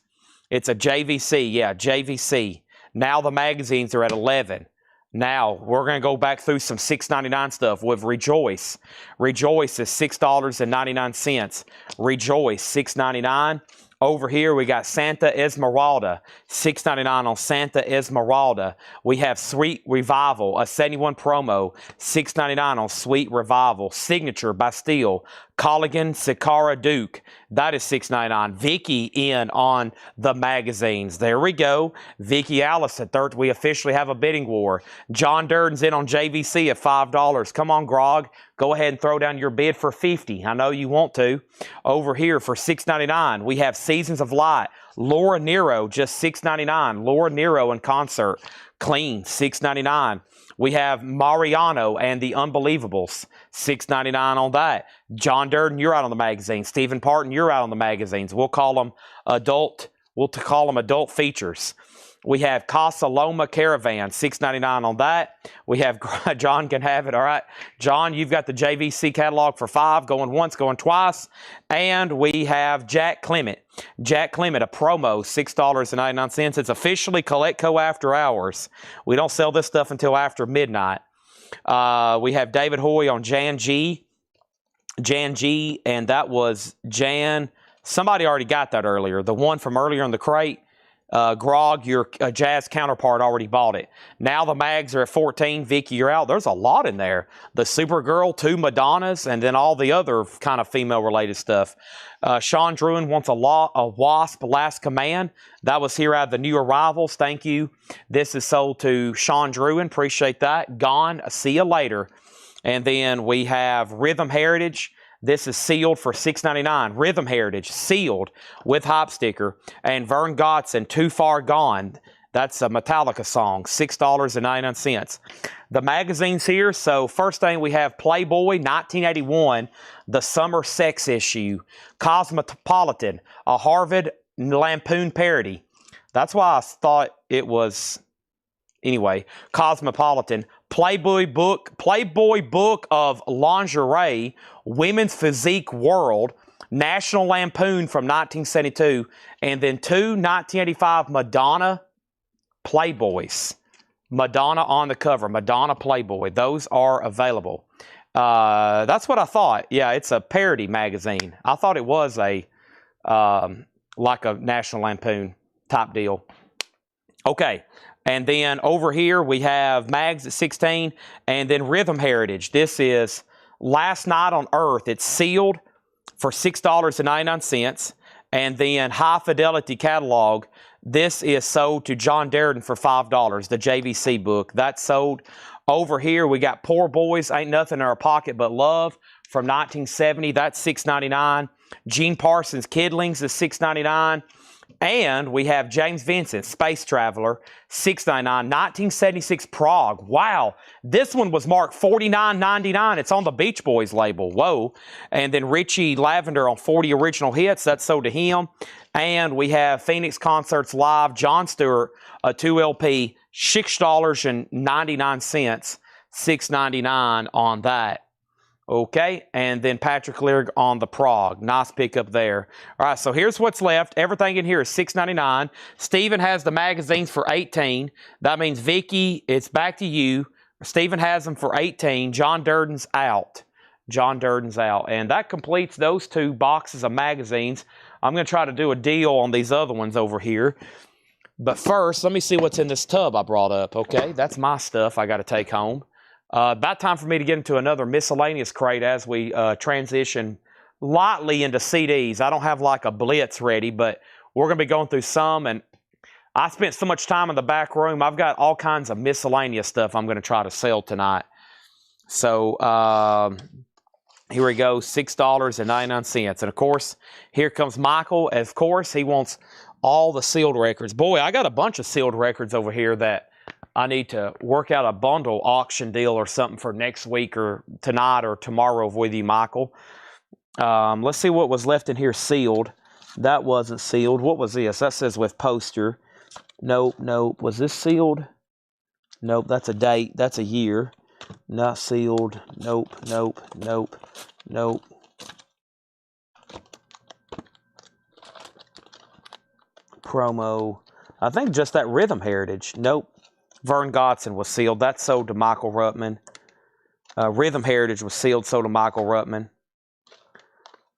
It's a JVC, yeah, JVC. Now the magazines are at 11. Now, we're going to go back through some $6.99 stuff with Rejoice. Rejoice is $6.99. Rejoice, $6.99. Over here, we got Santa Esmeralda, $6.99 on Santa Esmeralda. We have Sweet Revival, a 71 promo, $6.99 on Sweet Revival. Signature Bastille, Colligan Sicara Duke, that is $6.99. Vicky in on the magazines. There we go. Vicky Allison, third. We officially have a bidding war. John Durden's in on JVC at $5. Come on, Grog. Go ahead and throw down your bid for $50. I know you want to. Over here for $6.99, we have Seasons of Light. Laura Nero, just $6.99. Laura Nero in concert. Clean, $6.99. We have Mariano and the Unbelievables, $6.99 on that. John Durden, you're out on the magazine. Stephen Parton, you're out on the magazines. We'll call them adult. We'll call them adult features. We have Casa Loma Caravan, $6.99 on that. We have, John can have it, all right. John, you've got the JVC catalog for $5, going once, going twice. And we have Jack Clement. Jack Clement, a promo, $6.99. It's officially Collectco After Hours. We don't sell this stuff until after midnight. We have David Hoy on Jan G. Jan G, and that was Jan. Somebody already got that earlier. The one from earlier in the crate. Grog, your Jazz counterpart, already bought it. Now the mags are at 14. Vicky, you're out. There's a lot in there. The Supergirl, 2 Madonnas, and then all the other kind of female-related stuff. Sean Druin wants a Wasp Last Command. That was here out of the new arrivals. Thank you. This is sold to Sean Druin. Appreciate that. Gone. See you later. And then we have Rhythm Heritage. This is sealed for $6.99. Rhythm Heritage, sealed with hop sticker. And Vern Godson, Too Far Gone. That's a Metallica song, $6.99. The magazines here, so first thing we have Playboy, 1981, the summer sex issue. Cosmopolitan, a Harvard Lampoon parody. That's why I thought it was, anyway, Cosmopolitan. Playboy book of lingerie, Women's Physique World, National Lampoon from 1972, and then 2 1985 Madonna Playboys. Madonna on the cover, Madonna Playboy. Those are available. That's what I thought. Yeah, it's a parody magazine. I thought it was a like a National Lampoon type deal. Okay. And then over here we have mags at 16, and then Rhythm Heritage. This is Last Night on Earth. It's sealed for $6.99. And then High Fidelity Catalog. This is sold to John Darden for $5, the JVC book. That's sold. Over here we got Poor Boys, Ain't Nothing in Our Pocket But Love from 1970. That's $6.99. Gene Parsons' Kidlings is $6.99. And we have James Vincent, Space Traveler, $6.99. 1976 Prague. Wow. This one was marked $49.99. It's on the Beach Boys label. Whoa. And then Richie Lavender on 40 Original Hits. That's sold to him. And we have Phoenix Concerts Live, Jon Stewart, a 2LP, $6.99. $6.99 on that. Okay, and then Patrick Lear on the Prague. Nice pickup there. All right, so here's what's left. Everything in here is $6.99. Steven has the magazines for $18. That means, Vicky, it's back to you. Steven has them for $18. John Durden's out. John Durden's out. And that completes those 2 boxes of magazines. I'm going to try to do a deal on these other ones over here. But first, let me see what's in this tub I brought up, okay? That's my stuff I got to take home. About time for me to get into another miscellaneous crate as we transition lightly into CDs. I don't have like a blitz ready, but we're going to be going through some. And I spent so much time in the back room. I've got all kinds of miscellaneous stuff I'm going to try to sell tonight. So here we go, $6.99. And of course, here comes Michael. Of course, he wants all the sealed records. Boy, I got a bunch of sealed records over here that I need to work out a bundle auction deal or something for next week or tonight or tomorrow with you, Michael. Let's see what was left in here sealed. That wasn't sealed. What was this? That says with poster. Nope, nope. Was this sealed? Nope, that's a date. That's a year. Not sealed. Nope, nope, nope, nope. Promo. I think just that Rhythm Heritage. Nope. Vern Godson was sealed. That sold to Michael Ruttman. Rhythm Heritage was sealed, sold to Michael Ruttman.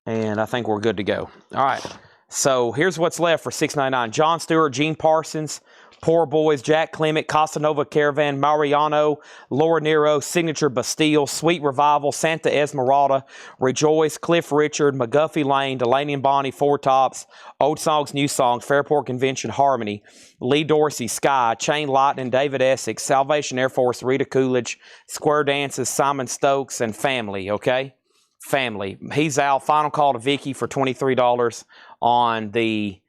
And I think we're good to go. All right. So here's what's left for $6.99. John Stewart, Gene Parsons, Poor Boys, Jack Clement, Casanova Caravan, Mariano, Laura Nero, Signature Bastille, Sweet Revival, Santa Esmeralda, Rejoice, Cliff Richard, McGuffey Lane, Delaney and Bonnie, Four Tops, Old Songs, New Songs, Fairport Convention, Harmony, Lee Dorsey, Sky, Chain Lightning, David Essex, Salvation Air Force, Rita Coolidge, Square Dances, Simon Stokes, and Family, okay? Family. He's out. Final call to Vicky for $23 on the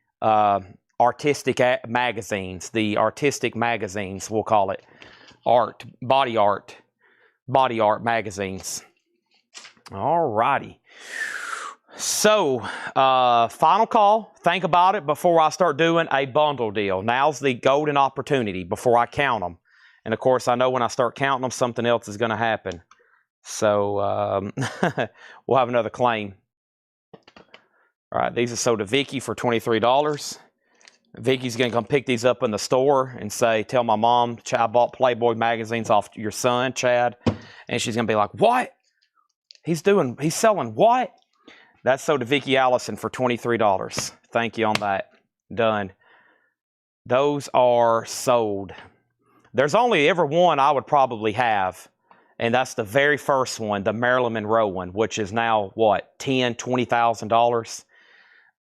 artistic magazines. The artistic magazines, we'll call it. Body art magazines. All righty. So, final call. Think about it before I start doing a bundle deal. Now's the golden opportunity before I count them. And, of course, I know when I start counting them, something else is going to happen. So, we'll have another claim. All right, these are sold to Vicky for $23. Vicky's going to come pick these up in the store and say, tell my mom, I bought Playboy magazines off your son, Chad. And she's going to be like, what? He's selling what? That's sold to Vicky Allison for $23. Thank you on that. Done. Those are sold. There's only ever one I would probably have. And that's the very first one, the Marilyn Monroe one, which is now, what, $10,000, $20,000?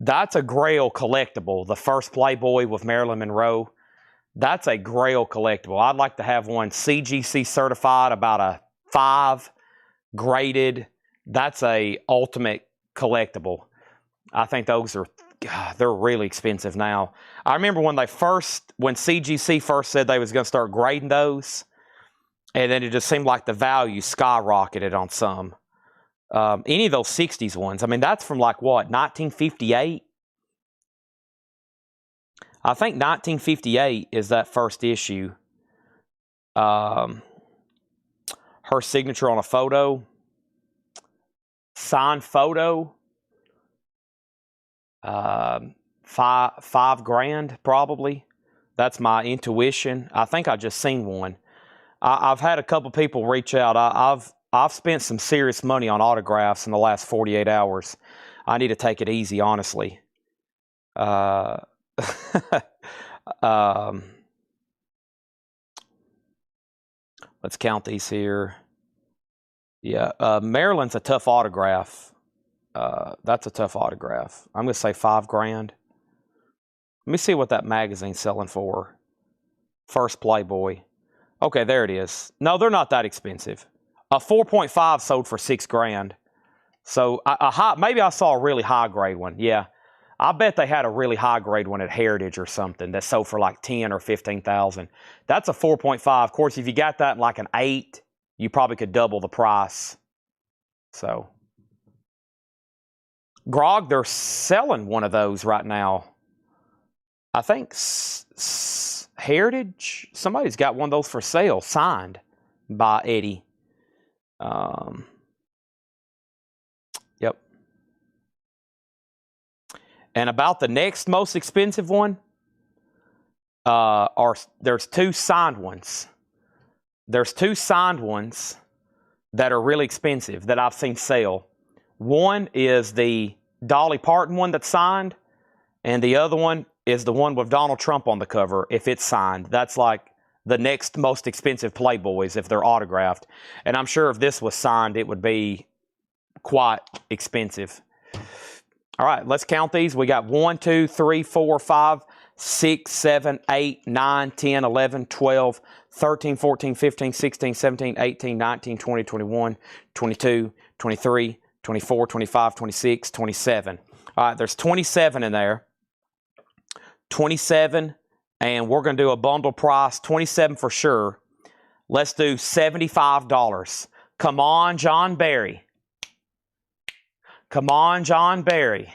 That's a Grail collectible. The first Playboy with Marilyn Monroe. That's a Grail collectible. I'd like to have one CGC certified, about a 5, graded. That's a ultimate collectible. I think those are, God, they're really expensive now. I remember when CGC first said they was going to start grading those. And then it just seemed like the value skyrocketed on some. Any of those 60s ones. I mean, that's from like what, 1958? I think 1958 is that first issue. Her signature on a photo. Signed photo. $5,000 probably. That's my intuition. I think I just seen one. I've had a couple people reach out. I've spent some serious money on autographs in the last 48 hours. I need to take it easy, honestly. Let's count these here. Yeah, Maryland's a tough autograph. That's a tough autograph. I'm going to say $5,000. Let me see what that magazine's selling for. First Playboy. Okay, there it is. No, they're not that expensive. A 4.5 sold for $6,000. So maybe I saw a really high grade one. Yeah, I bet they had a really high grade one at Heritage or something that sold for like 10 or 15,000. That's a 4.5. Of course, if you got that in like an 8, you probably could double the price. So, Grog, they're selling one of those right now. I think Heritage, somebody's got one of those for sale, signed by Eddie. Yep. And about the next most expensive one, there's 2 signed ones. There's 2 signed ones that are really expensive that I've seen sell. One is the Dolly Parton one that's signed, and the other one is the one with Donald Trump on the cover, if it's signed. That's like the next most expensive Playboys if they're autographed. And I'm sure if this was signed, it would be quite expensive. All right, let's count these. We got 1, 2, 3, 4, 5, 6, 7, 8, 9, 10, 11, 12, 13, 14, 15, 16, 17, 18, 19, 20, 21, 22, 23, 24, 25, 26, 27. All right, there's 27 in there. 27, and we're going to do a bundle price, 27 for sure. Let's do $75. Come on, John Barry. Come on, John Barry.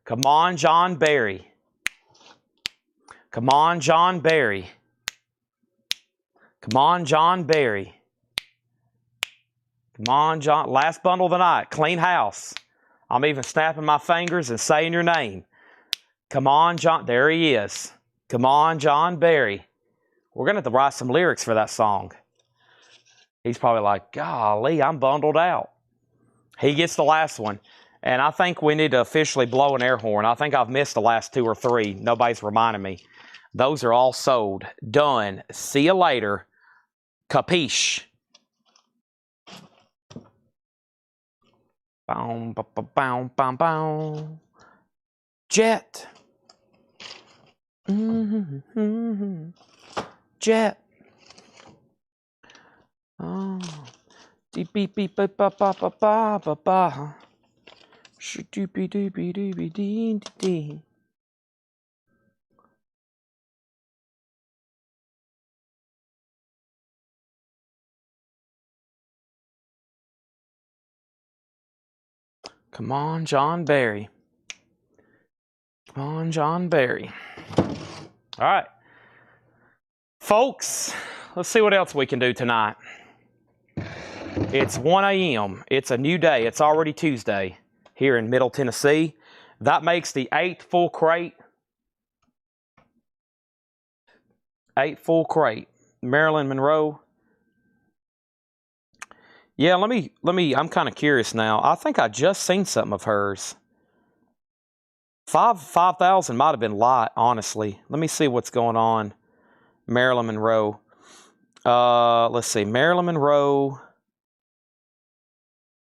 Come on, John Barry. Come on, John Barry. Come on, John Barry. Come on, John. Last bundle of the night. Clean house. I'm even snapping my fingers and saying your name. Come on, John. There he is. Come on, John Barry. We're going to have to write some lyrics for that song. He's probably like, golly, I'm bundled out. He gets the last one. And I think we need to officially blow an air horn. I think I've missed the last 2 or 3. Nobody's reminding me. Those are all sold. Done. See you later. Capiche. Bow, bow, bow, bow, bow. Jet. Jet. Oh. Deep beep beep ba ba ba ba ba ba ba. Doopy doopy doopy dee dee. Come on, John Barry. Come on, John Barry. All right. Folks, let's see what else we can do tonight. It's 1 a.m. It's a new day. It's already Tuesday here in Middle Tennessee. That makes the 8th full crate. 8th full crate. Marilyn Monroe. Yeah, let me, I'm kind of curious now. I think I just seen something of hers. 5,000 might have been light, honestly. Let me see what's going on. Marilyn Monroe. Let's see. Marilyn Monroe.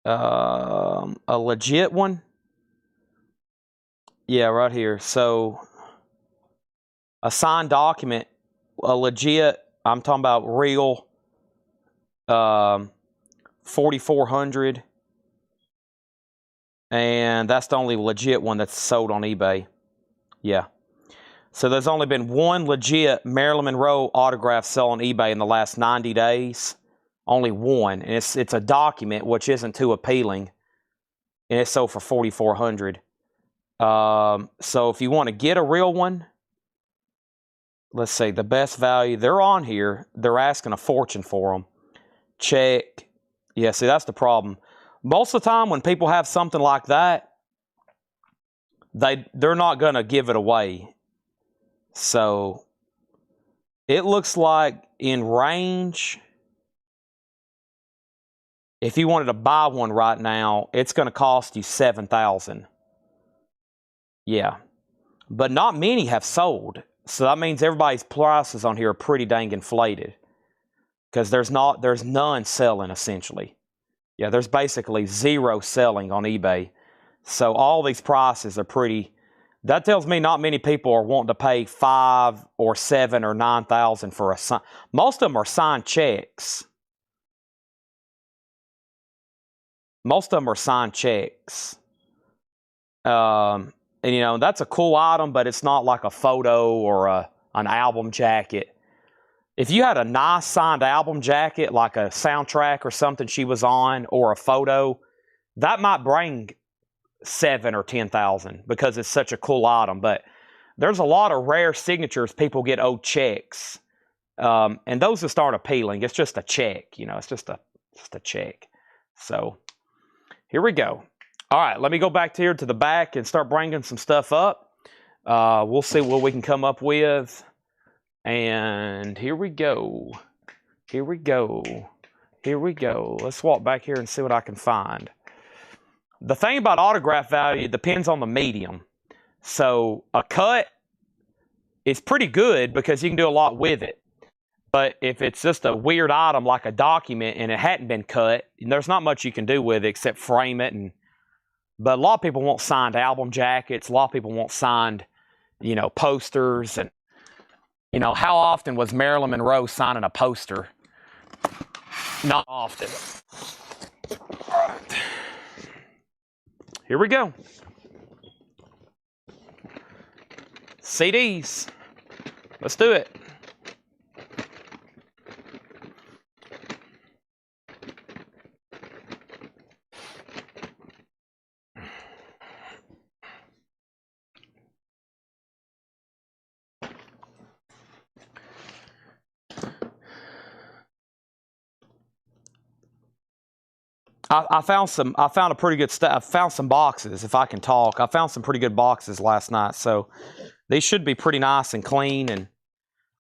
A legit one. Yeah, right here. So, a signed document. A legit, I'm talking about real. 4,400, and that's the only legit one that's sold on eBay. Yeah. So there's only been one legit Marilyn Monroe autograph sell on eBay in the last 90 days. Only one, and it's a document, which isn't too appealing, and it's sold for 4,400. So if you want to get a real one, let's see, the best value, they're on here. They're asking a fortune for them. Check. Yeah, see, that's the problem. Most of the time when people have something like that, they're not going to give it away. So, it looks like in range, if you wanted to buy one right now, it's going to cost you $7,000. Yeah. But not many have sold. So that means everybody's prices on here are pretty dang inflated. Because there's none selling, essentially. Yeah, there's basically zero selling on eBay. So all these prices are pretty. That tells me not many people are wanting to pay $5,000 or $7,000 or $9,000 for a sign. Most of them are signed checks. Most of them are signed checks. And you know, that's a cool item, but it's not like a photo or an album jacket. If you had a nice signed album jacket, like a soundtrack or something she was on, or a photo, that might bring $7,000 or $10,000 because it's such a cool item. But there's a lot of rare signatures people get owed checks, and those just aren't appealing. It's just a check, you know. It's just a check. So here we go. All right, let me go back here to the back and start bringing some stuff up. We'll see what we can come up with. And here we go. Here we go. Here we go. Let's walk back here and see what I can find. The thing about autograph value, it depends on the medium. So a cut is pretty good because you can do a lot with it. But if it's just a weird item like a document and it hadn't been cut, there's not much you can do with it except frame it. But a lot of people want signed album jackets. A lot of people want signed, you know, posters. And, you know, how often was Marilyn Monroe signing a poster? Not often. All right. Here we go. CDs. Let's do it. I found a pretty good stuff. I found some boxes, if I can talk. I found some pretty good boxes last night, so these should be pretty nice and clean. And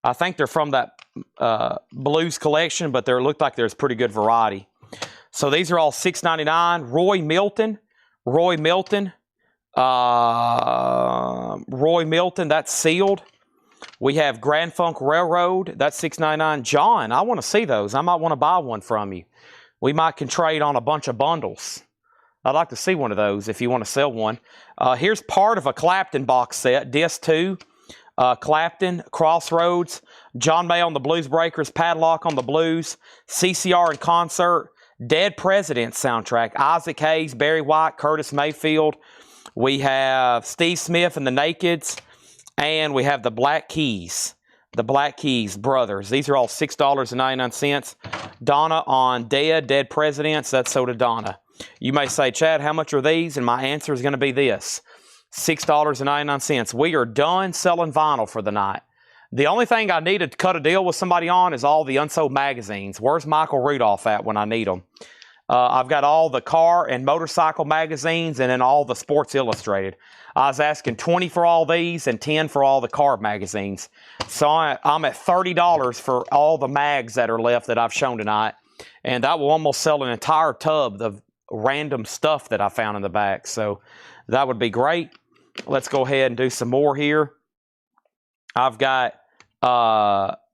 I think they're from that blues collection, but they look like there's pretty good variety. So these are all $6.99. Roy Milton. That's sealed. We have Grand Funk Railroad. That's $6.99. John, I want to see those. I might want to buy one from you. We might can trade on a bunch of bundles. I'd like to see one of those if you want to sell one. Here's part of a Clapton box set. Disc 2, Clapton, Crossroads, John May on the Blues Breakers, Padlock on the Blues, CCR in concert, Dead Presidents soundtrack, Isaac Hayes, Barry White, Curtis Mayfield. We have Steve Smith and the Nakeds, and we have the Black Keys. The Black Keys Brothers. These are all $6.99. Donna on Dead Presidents. That's so to Donna. You may say, Chad, how much are these? And my answer is going to be this. $6.99. We are done selling vinyl for the night. The only thing I needed to cut a deal with somebody on is all the unsold magazines. Where's Michael Rudolph at when I need them? I've got all the car and motorcycle magazines and then all the Sports Illustrated. I was asking $20 for all these and $10 for all the car magazines. So I'm at $30 for all the mags that are left that I've shown tonight. And that will almost sell an entire tub of random stuff that I found in the back. So that would be great. Let's go ahead and do some more here. I've got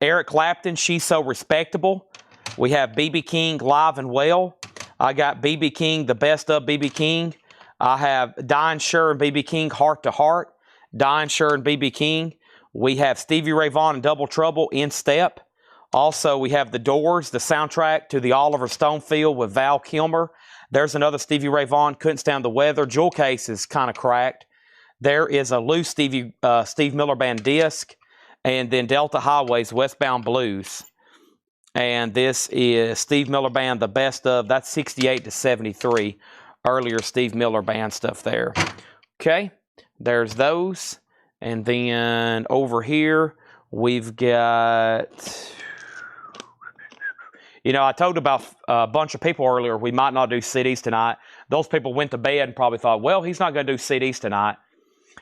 Eric Clapton, She's So Respectable. We have B.B. King, Live and Well. I got B.B. King, The Best of B.B. King. I have Diane Shure and B.B. King, Heart to Heart. Diane Shure and B.B. King. We have Stevie Ray Vaughan and Double Trouble, In Step. Also, we have The Doors, the soundtrack to the Oliver Stone Field with Val Kilmer. There's another Stevie Ray Vaughan, Couldn't Stand the Weather. Jewel case is kind of cracked. There is a loose Steve Miller Band disc. And then Delta Highways, Westbound Blues. And this is Steve Miller Band, The Best of. That's 68 to 73. Earlier Steve Miller Band stuff there. Okay, there's those. And then over here, we've got... You know, I told about a bunch of people earlier we might not do CDs tonight. Those people went to bed and probably thought, well, he's not going to do CDs tonight.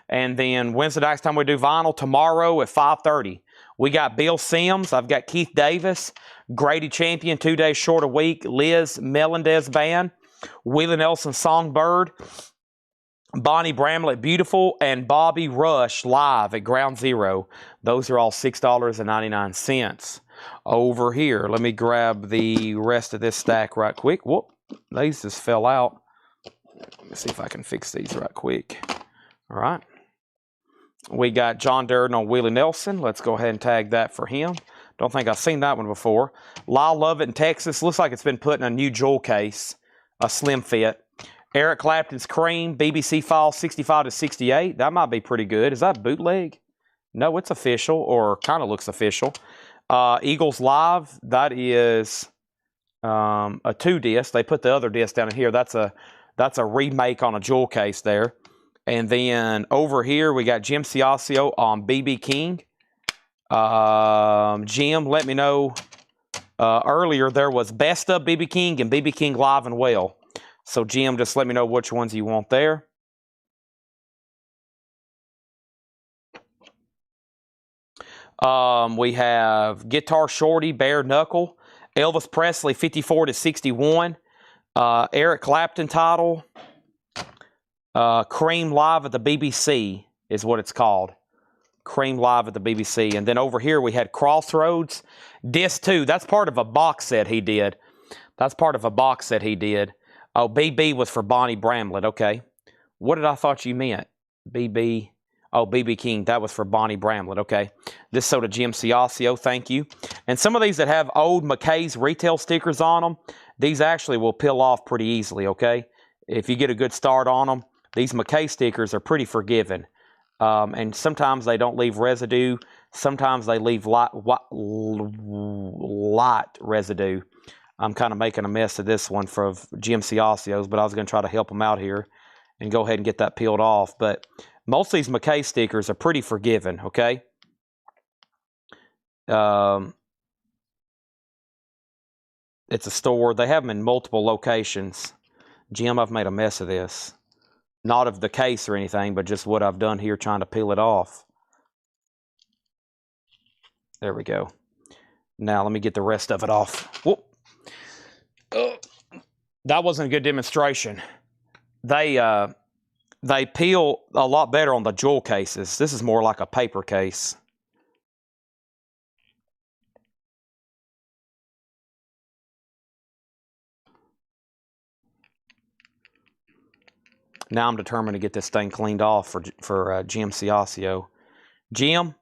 And then when's the next time we do vinyl? Tomorrow at 5:30. We got Bill Sims. I've got Keith Davis. Grady Champion, 2 days short a week. Liz Melendez Band. Willie Nelson Songbird. Bonnie Bramlett Beautiful. And Bobby Rush live at Ground Zero. Those are all $6.99. Over here, let me grab the rest of this stack right quick. Whoop, these just fell out. Let's see if I can fix these right quick. All right. We got John Durden on Willie Nelson. Let's go ahead and tag that for him. Don't think I've seen that one before. Lyle Lovett in Texas. Looks like it's been put in a new jewel case. A slim fit. Eric Clapton's Cream. BBC File 65 to 68. That might be pretty good. Is that bootleg? No, it's official, or kind of looks official. Eagles Live. That is a 2 disc. They put the other disc down in here. That's a remake on a jewel case there. And then over here, we got Jim Ciascio on B.B. King. Jim, let me know. Earlier, there was Best of B.B. King and B.B. King Live and Well. So, Jim, just let me know which ones you want there. We have Guitar Shorty, Bare Knuckle. Elvis Presley, 54 to 61. Eric Clapton title. Cream Live at the BBC is what it's called. Cream Live at the BBC. And then over here we had Crossroads. Disc 2. That's part of a box set he did. That's part of a box set he did. Oh, BB was for Bonnie Bramlett. Okay. What did I thought you meant? BB. Oh, B.B. King. That was for Bonnie Bramlett. Okay. This so to Jim Ciascio. Thank you. And some of these that have old McKay's retail stickers on them, these actually will peel off pretty easily. Okay. If you get a good start on them, these McKay stickers are pretty forgiving. And sometimes they don't leave residue. Sometimes they leave light residue. I'm kind of making a mess of this one for GMC Ossios, but I was going to try to help them out here and go ahead and get that peeled off. But most of these McKay stickers are pretty forgiving, okay? It's a store. They have them in multiple locations. Jim, I've made a mess of this. Not of the case or anything, but just what I've done here trying to peel it off. There we go. Now let me get the rest of it off. Whoop. That wasn't a good demonstration. They peel a lot better on the jewel cases. This is more like a paper case. Now I'm determined to get this thing cleaned off for GMC Ossio. Jim,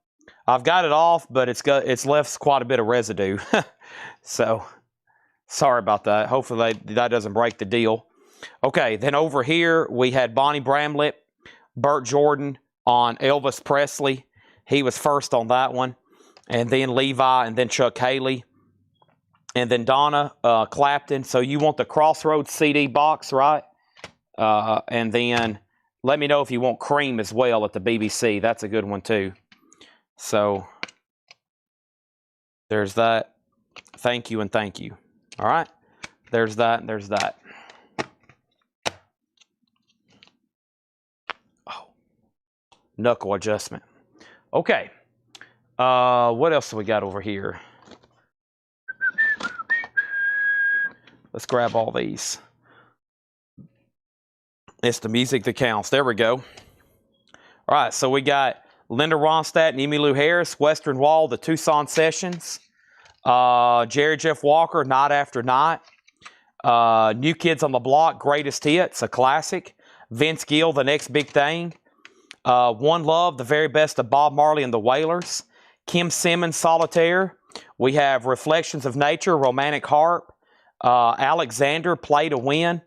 I've got it off, but it's left quite a bit of residue. So sorry about that. Hopefully that doesn't break the deal. Okay, then over here we had Bonnie Bramlett, Burt Jordan on Elvis Presley. He was first on that one. And then Levi, and then Chuck Haley. And then Donna Clapton. So you want the Crossroads CD box, right? And then let me know if you want Cream as well at the BBC. That's a good one too. So there's that. Thank you and thank you. All right. There's that and there's that. Oh, knuckle adjustment. Okay. What else do we got over here? Let's grab all these. It's the music that counts. There we go. All right, so we got Linda Ronstadt and Emmylou Harris, Western Wall, the Tucson Sessions. Jerry Jeff Walker, Night After Night. New Kids on the Block, Greatest Hits, a classic. Vince Gill, The Next Big Thing. One Love, The Very Best of Bob Marley and the Wailers. Kim Simmons, Solitaire. We have Reflections of Nature, Romantic Harp. Alexander, Play to Win.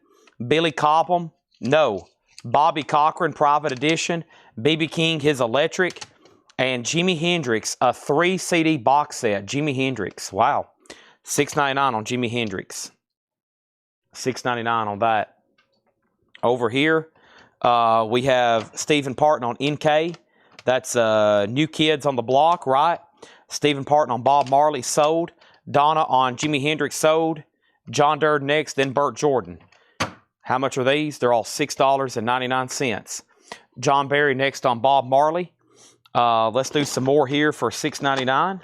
Billy Cobham, No. Bobby Cochran, Private Edition. B.B. King, His Electric. And Jimi Hendrix, a 3 CD box set. Jimi Hendrix, wow. $6.99 on Jimi Hendrix. $6.99 on that. Over here, we have Stephen Parton on NK. That's New Kids on the Block, right? Stephen Parton on Bob Marley, Sold. Donna on Jimi Hendrix, Sold. John Durden next, then Burt Jordan. How much are these? They're all $6.99. John Barry next on Bob Marley. Let's do some more here for $6.99.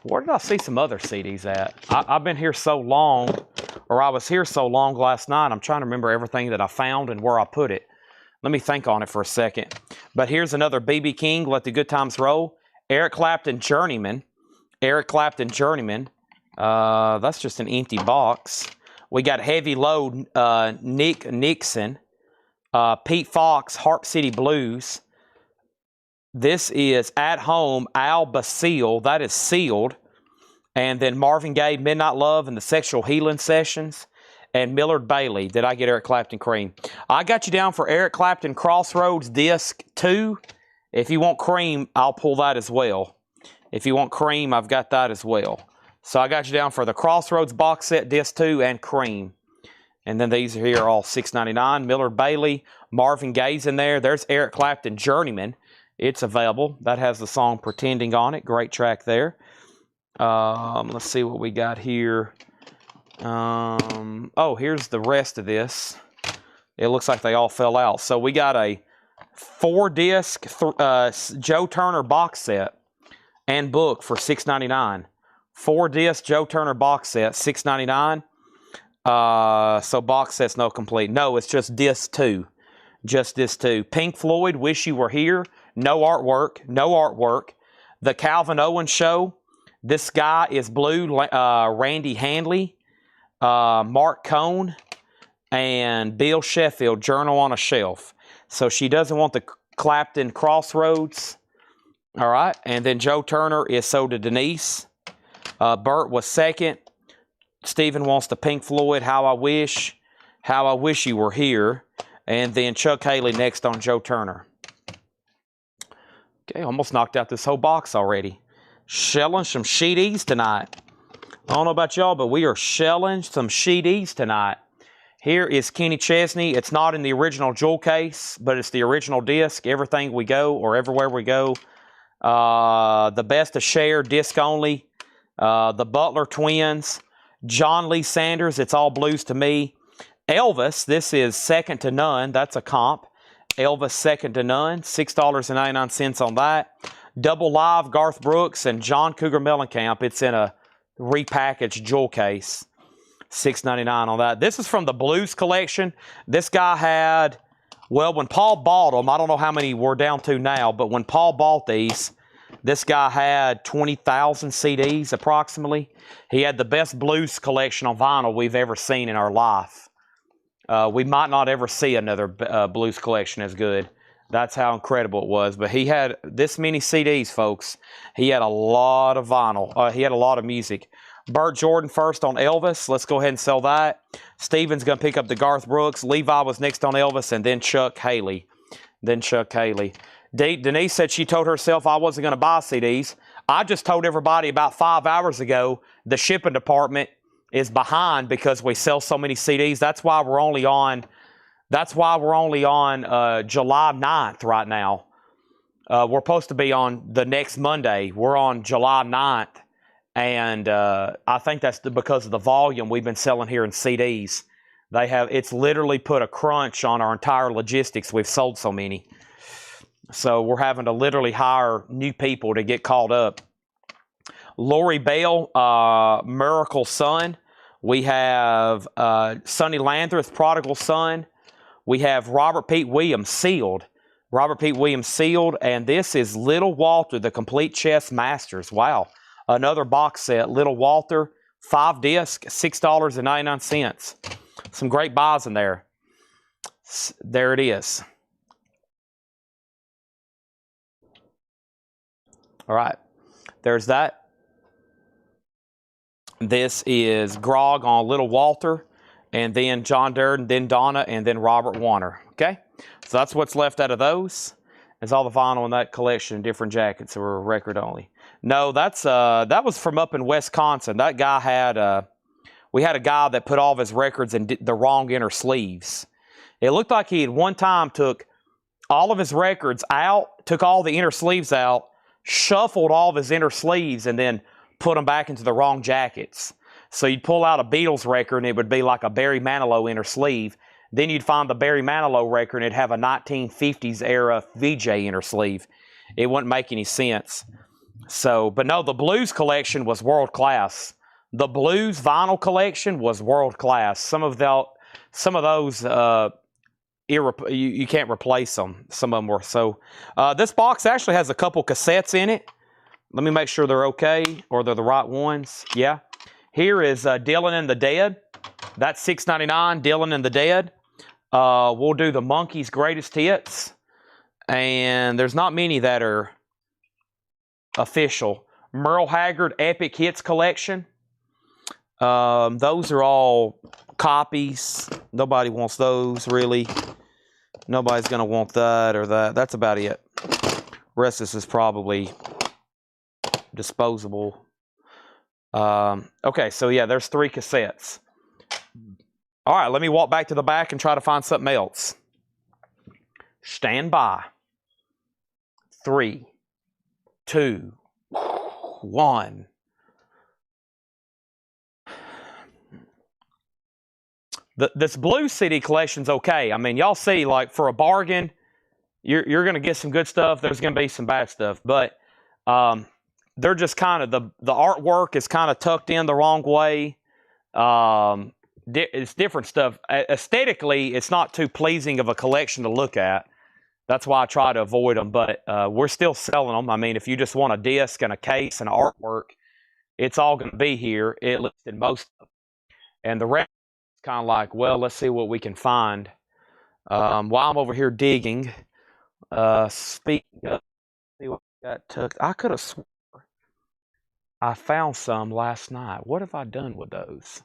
Where did I see some other CDs at? I've been here so long, or I was here so long last night, I'm trying to remember everything that I found and where I put it. Let me think on it for a second. But here's another B.B. King, Let the Good Times Roll. Eric Clapton, Journeyman. Eric Clapton, Journeyman. That's just an empty box. We got Heavy Load, Nick Nixon. Pete Fox, Harp City Blues. This is At Home, Al Basile. That is sealed. And then Marvin Gaye, Midnight Love and the Sexual Healing Sessions. And Millard Bailey. Did I get Eric Clapton Cream? I got you down for Eric Clapton Crossroads Disc 2. If you want Cream, I'll pull that as well. If you want Cream, I've got that as well. So I got you down for the Crossroads box set, Disc 2, and Cream. And then these are here all $6.99. Millard Bailey, Marvin Gaye's in there. There's Eric Clapton Journeyman. It's available. That has the song Pretending on it. Great track there. Let's see what we got here. Oh, here's the rest of this. It looks like they all fell out. So we got a 4-disc Joe Turner box set and book for $6.99. 4-disc Joe Turner box set, $6.99. So box set's no complete. No, it's just disc 2. Just disc 2. Pink Floyd, Wish You Were Here. No artwork. No artwork. The Calvin Owens Show. This Guy Is Blue. Randy Handley. Mark Cohn. And Bill Sheffield, Journal on a Shelf. So she doesn't want the Clapton Crossroads. All right. And then Joe Turner is sold to Denise. Burt was second. Stephen wants the Pink Floyd, How I Wish You Were Here. And then Chuck Haley next on Joe Turner. Okay, almost knocked out this whole box already. Shelling some sheeties tonight. I don't know about y'all, but we are shelling some sheeties tonight. Here is Kenny Chesney. It's not in the original jewel case, but it's the original disc. Everything we go, or everywhere we go. The Best of Share, disc only. The Butler Twins. John Lee Sanders, It's All Blues to Me. Elvis, this is Second to None. That's a comp. Elvis Second to None, $6.99 on that. Double Live, Garth Brooks and John Cougar Mellencamp. It's in a repackaged jewel case. $6.99 on that. This is from the Blues collection. This guy had, well, when Paul bought them, I don't know how many we're down to now, but when Paul bought these, this guy had 20,000 CDs approximately. He had the best blues collection on vinyl we've ever seen in our life. We might not ever see another blues collection as good. That's how incredible it was. But he had this many CDs, folks. He had a lot of vinyl. He had a lot of music. Burt Jordan first on Elvis. Let's go ahead and sell that. Steven's going to pick up the Garth Brooks. Levi was next on Elvis, and then Chuck Haley. Denise said she told herself I wasn't going to buy CDs. I just told everybody about 5 hours ago the shipping department is behind because we sell so many CDs. That's why we're only on July 9th right now. We're supposed to be on the next Monday. We're on July 9th. And I think that's because of the volume we've been selling here in CDs. It's literally put a crunch on our entire logistics. We've sold so many. So we're having to literally hire new people to get caught up. Lori Bell, Miracle Son. We have Sonny Landreth, Prodigal Son. We have Robert Pete Williams, Sealed. And this is Little Walter, the Complete Chess Masters. Wow. Another box set, Little Walter, 5 disc, $6.99. Some great buys in there. There it is. All right. There's that. This is Grog on Little Walter, and then John Durden, then Donna, and then Robert Warner. Okay? So that's what's left out of those. It's all the vinyl in that collection, different jackets, so we're record only. No, that was from up in Wisconsin. That guy had, we had a guy that put all of his records in the wrong inner sleeves. It looked like he had one time took all of his records out, took all the inner sleeves out, shuffled all of his inner sleeves, and then put them back into the wrong jackets. So you'd pull out a Beatles record, and it would be like a Barry Manilow inner sleeve. Then you'd find the Barry Manilow record, and it'd have a 1950s era VJ inner sleeve. It wouldn't make any sense. So, but no, the blues collection was world class. The blues vinyl collection was world class. Some of those, you can't replace them. Some of them were so. This box actually has a couple cassettes in it. Let me make sure they're okay, or they're the right ones. Yeah. Here is Dylan and the Dead. That's $6.99, Dylan and the Dead. We'll do the Monkees' Greatest Hits. And there's not many that are official. Merle Haggard Epic Hits Collection. Those are all copies. Nobody wants those, really. Nobody's going to want that or that. That's about it. Rest of this is probably disposable. Okay, so yeah, there's 3 cassettes. All right, let me walk back to the back and try to find something else. Stand by. 3, 2, 1. This blue CD collection's okay. I mean, y'all see, like, for a bargain, you're going to get some good stuff. There's going to be some bad stuff. But they're just kind of, the artwork is kind of tucked in the wrong way. It's different stuff. Aesthetically, it's not too pleasing of a collection to look at. That's why I try to avoid them. But we're still selling them. I mean, if you just want a disc and a case and artwork, it's all going to be here, at least in most of them. And the rest is kind of like, well, let's see what we can find. While I'm over here digging, speaking of, see what we got tucked. I could have sworn I found some last night. What have I done with those?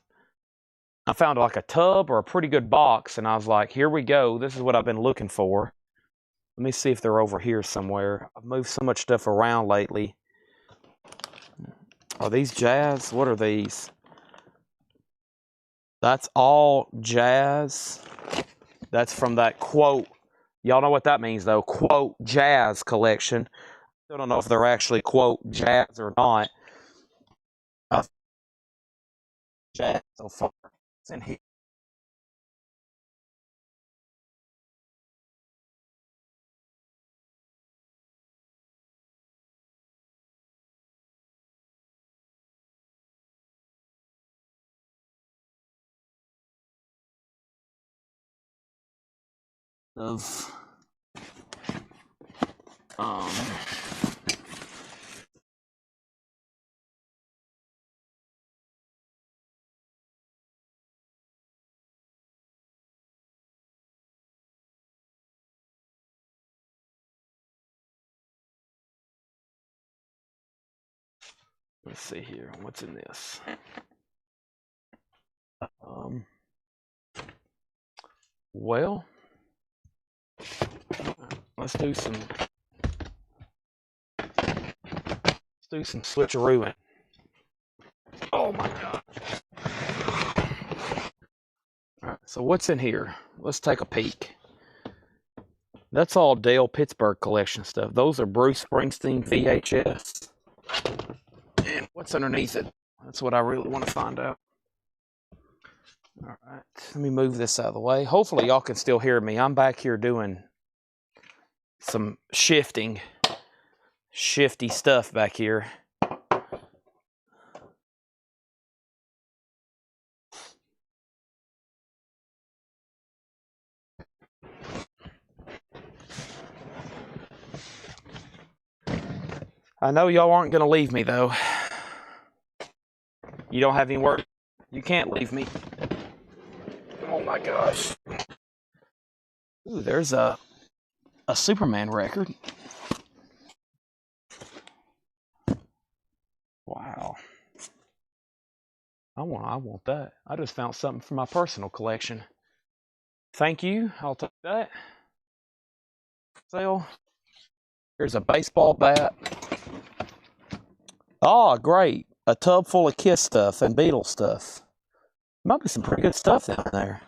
I found like a tub or a pretty good box, and I was like, here we go. This is what I've been looking for. Let me see if they're over here somewhere. I've moved so much stuff around lately. Are these jazz? What are these? That's all jazz. That's from that quote. Y'all know what that means, though. Quote jazz collection. Still don't know if they're actually quote jazz or not. Jazz so far. It's in here. Of let's see here. What's in this? Well, let's do some switcherooing. Oh my god. Alright, so what's in here? Let's take a peek. That's all Dale Pittsburgh collection stuff. Those are Bruce Springsteen VHS. And what's underneath it? That's what I really want to find out. All right, let me move this out of the way. Hopefully y'all can still hear me. I'm back here doing some shifty stuff back here. I know y'all aren't going to leave me, though. You don't have any work. You can't leave me. Oh my gosh. Ooh, there's a Superman record. Wow. I want that. I just found something for my personal collection. Thank you. I'll take that. Sale. Here's a baseball bat. Oh, great. A tub full of Kiss stuff and Beatles stuff. Might be some pretty good stuff down there.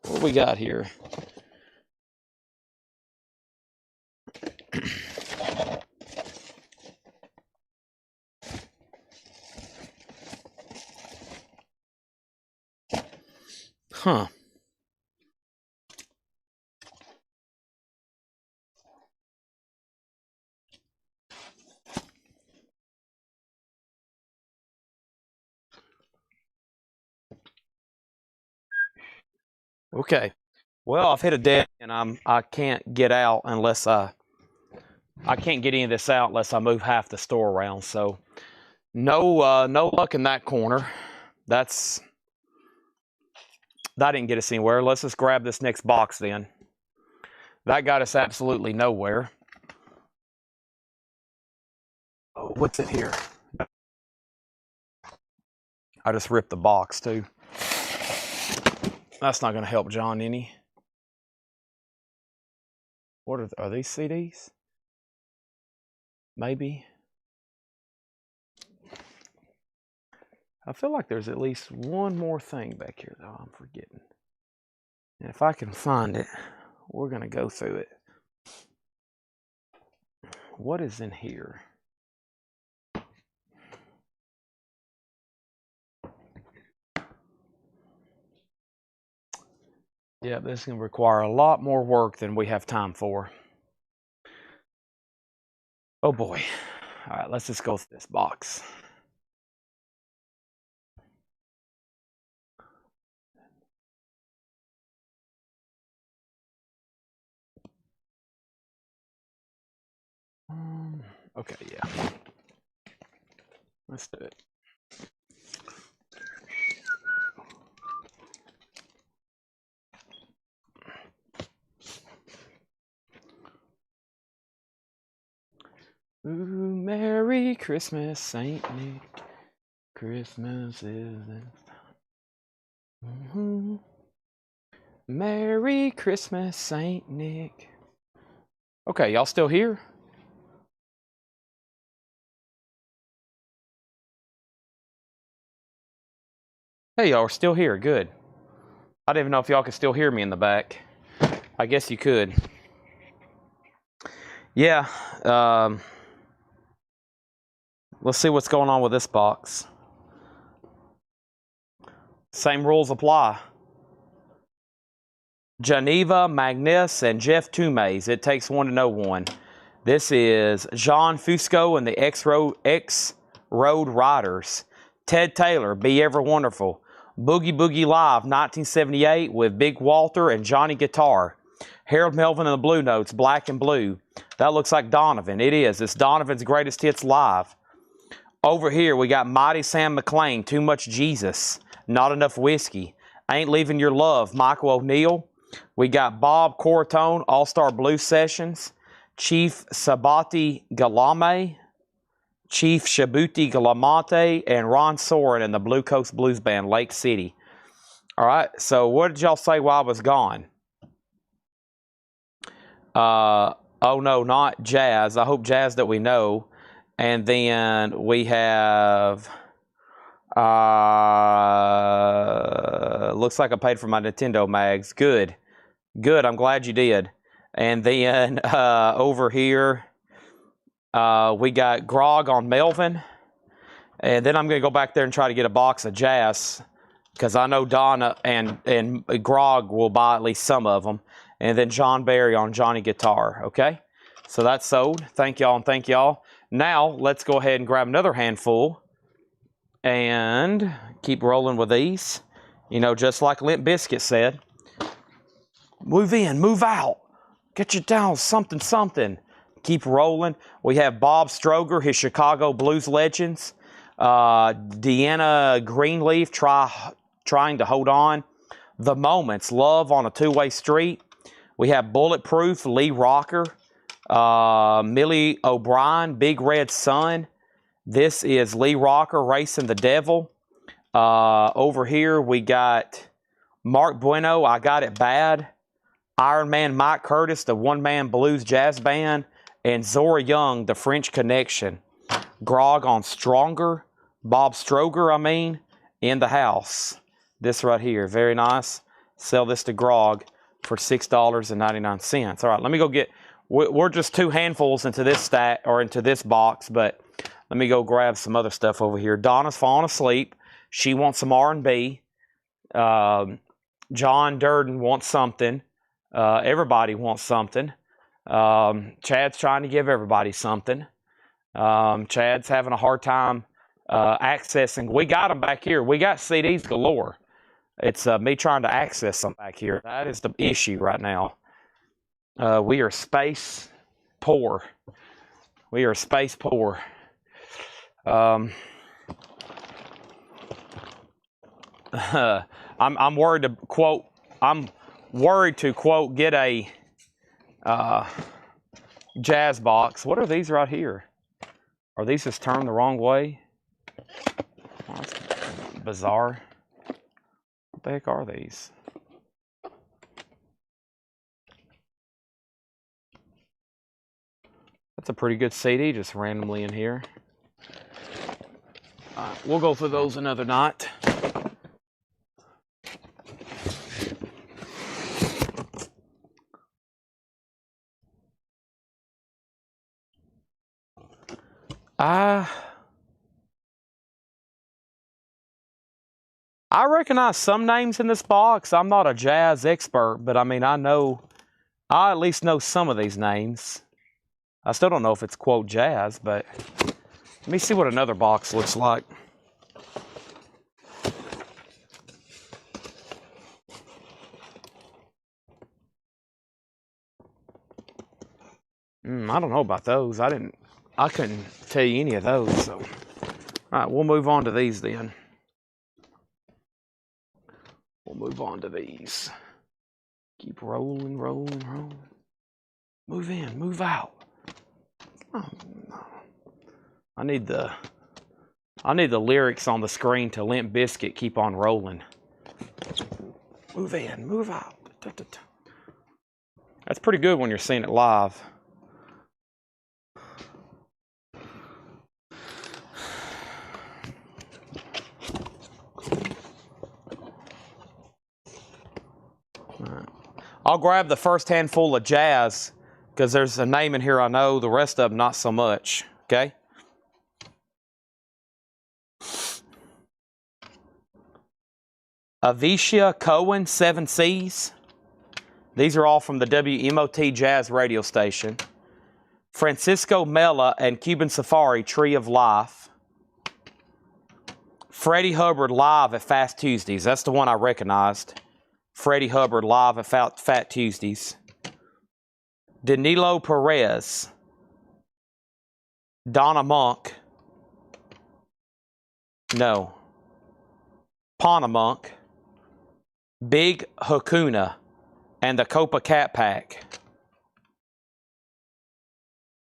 What we got here? Huh. Okay. Well, I've hit a dead end, and I can't get out unless I can't get any of this out unless I move half the store around. So no luck in that corner. That didn't get us anywhere. Let's just grab this next box then. That got us absolutely nowhere. Oh, what's in here? I just ripped the box too. That's not going to help John any. What are these CDs? Maybe. I feel like there's at least one more thing back here that I'm forgetting. And if I can find it, we're going to go through it. What is in here? Yeah, this is going to require a lot more work than we have time for. Oh boy. All right, let's just go through this box. Okay, yeah. Let's do it. Ooh, Merry Christmas, Saint Nick. Christmas is Merry Christmas, Saint Nick. Okay, y'all still here? Hey, y'all are still here. Good. I didn't even know if y'all could still hear me in the back. I guess you could. Yeah. Let's see what's going on with this box. Same rules apply. Geneva, Magnus, and Jeff Tumays. It takes one to know one. This is Jean Fusco and the X-Road Riders. Ted Taylor, Be Ever Wonderful. Boogie Boogie Live, 1978, with Big Walter and Johnny Guitar. Harold Melvin and the Blue Notes, Black and Blue. That looks like Donovan. It is. It's Donovan's Greatest Hits Live. Over here, we got Mighty Sam McLean, Too Much Jesus, Not Enough Whiskey. Ain't Leaving Your Love, Michael O'Neill. We got Bob Cortone, All-Star Blues Sessions. Chief Sabati Galame, Chief Shabuti Galamante, and Ron Soren in the Blue Coast Blues Band, Lake City. All right, so what did y'all say while I was gone? Oh, no, not Jazz. I hope Jazz that we know. And then we have... looks like I paid for my Nintendo mags. Good. Good, I'm glad you did. And then over here, we got Grog on Melvin. And then I'm going to go back there and try to get a box of Jazz, because I know Donna and Grog will buy at least some of them. And then John Barry on Johnny Guitar, okay? So that's sold. Thank y'all and thank y'all. Now, let's go ahead and grab another handful and keep rolling with these. You know, just like Limp Bizkit said. Move in, move out. Get you down, something, something. Keep rolling. We have Bob Stroger, his Chicago Blues Legends. Deanna Greenleaf, trying to hold on. The Moments, Love on a Two-Way Street. We have Bulletproof, Lee Rocker. Millie O'Brien, Big Red Sun. This is Lee Rocker, Racing the Devil. Over here, we got Mark Bueno, I Got It Bad. Iron Man Mike Curtis, the one-man blues jazz band. And Zora Young, the French Connection. Grog on Stronger. Bob Stroger, in the house. This right here, very nice. Sell this to Grog for $6.99. All right, let me go get... We're just two handfuls into this stack, or into this box, but let me go grab some other stuff over here. Donna's falling asleep. She wants some R&B. John Durden wants something. Everybody wants something. Chad's trying to give everybody something. Chad's having a hard time accessing. We got them back here. We got CDs galore. It's me trying to access them back here. That is the issue right now. We are space poor. We are space poor. I'm worried to quote. I'm worried to quote get a jazz box. What are these right here? Are these just turned the wrong way? Oh, that's bizarre. What the heck are these? That's a pretty good CD just randomly in here. We'll go through those another night. I recognize some names in this box. I'm not a jazz expert, but I at least know some of these names. I still don't know if it's quote jazz, but let me see what another box looks like. I don't know about those. I couldn't tell you any of those. So, all right, we'll move on to these then. We'll move on to these. Keep rolling, rolling, rolling. Move in, move out. Oh, no. I need the lyrics on the screen to Limp Bizkit, Keep on Rolling. Move in, move out. That's pretty good when you're seeing it live. I'll grab the first handful of jazz because there's a name in here I know, the rest of them not so much, okay? Avisha Cohen, 7 C's. These are all from the WMOT Jazz radio station. Francisco Mella and Cuban Safari, Tree of Life. Freddie Hubbard live at Fast Tuesdays. That's the one I recognized. Freddie Hubbard live at Fat Tuesdays. Danilo Perez. Donna Monk. No. Pana Monk. Big Hakuna and the Copa Cat Pack.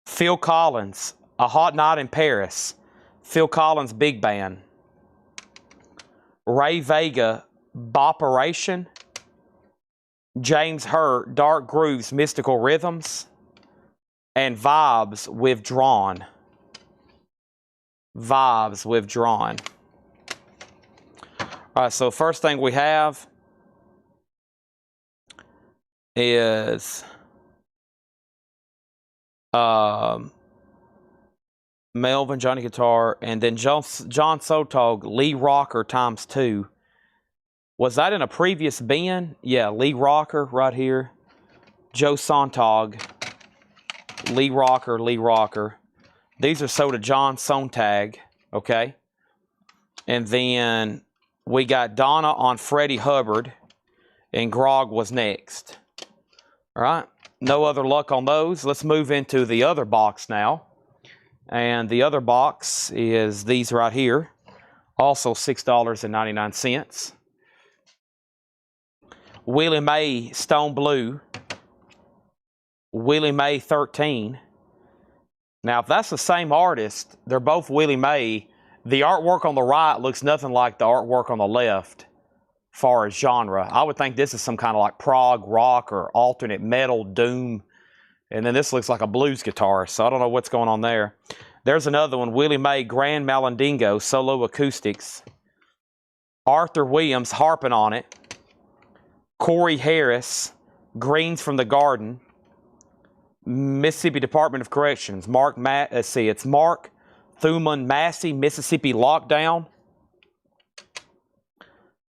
Phil Collins, A Hot Night in Paris. Phil Collins Big Band. Ray Vega, Boperation. James Hurt, Dark Grooves, Mystical Rhythms. And Vibes, Withdrawn. Vibes, Withdrawn. All right, so first thing we have is Melvin, Johnny Guitar, and then John Sotog, Lee Rocker ×2. Was that in a previous bin? Yeah, Lee Rocker right here. Joe Sontag, Lee Rocker, Lee Rocker. These are sold to John Sontag, okay? And then we got Donna on Freddie Hubbard, and Grog was next. All right, no other luck on those. Let's move into the other box now. And the other box is these right here. Also $6.99. Willie Mae Stone Blue. Willie Mae 13. Now, if that's the same artist, they're both Willie Mae. The artwork on the right looks nothing like the artwork on the left. Far as genre, I would think this is some kind of like prog rock or alternate metal doom, and then this looks like a blues guitar, so I don't know what's going on there. There's another one, Willie Mae Grand Malandingo Solo Acoustics. Arthur Williams harping on it. Corey Harris, Greens from the Garden. Mississippi Department of Corrections. It's Mark Thuman Massey, Mississippi Lockdown.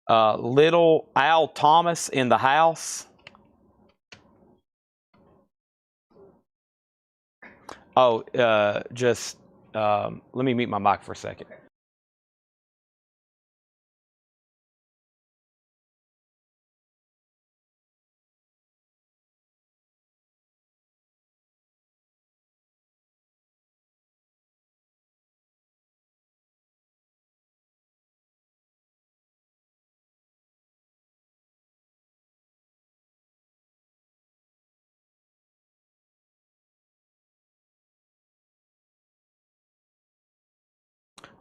Little Al Thomas in the House. Oh, let me mute my mic for a second.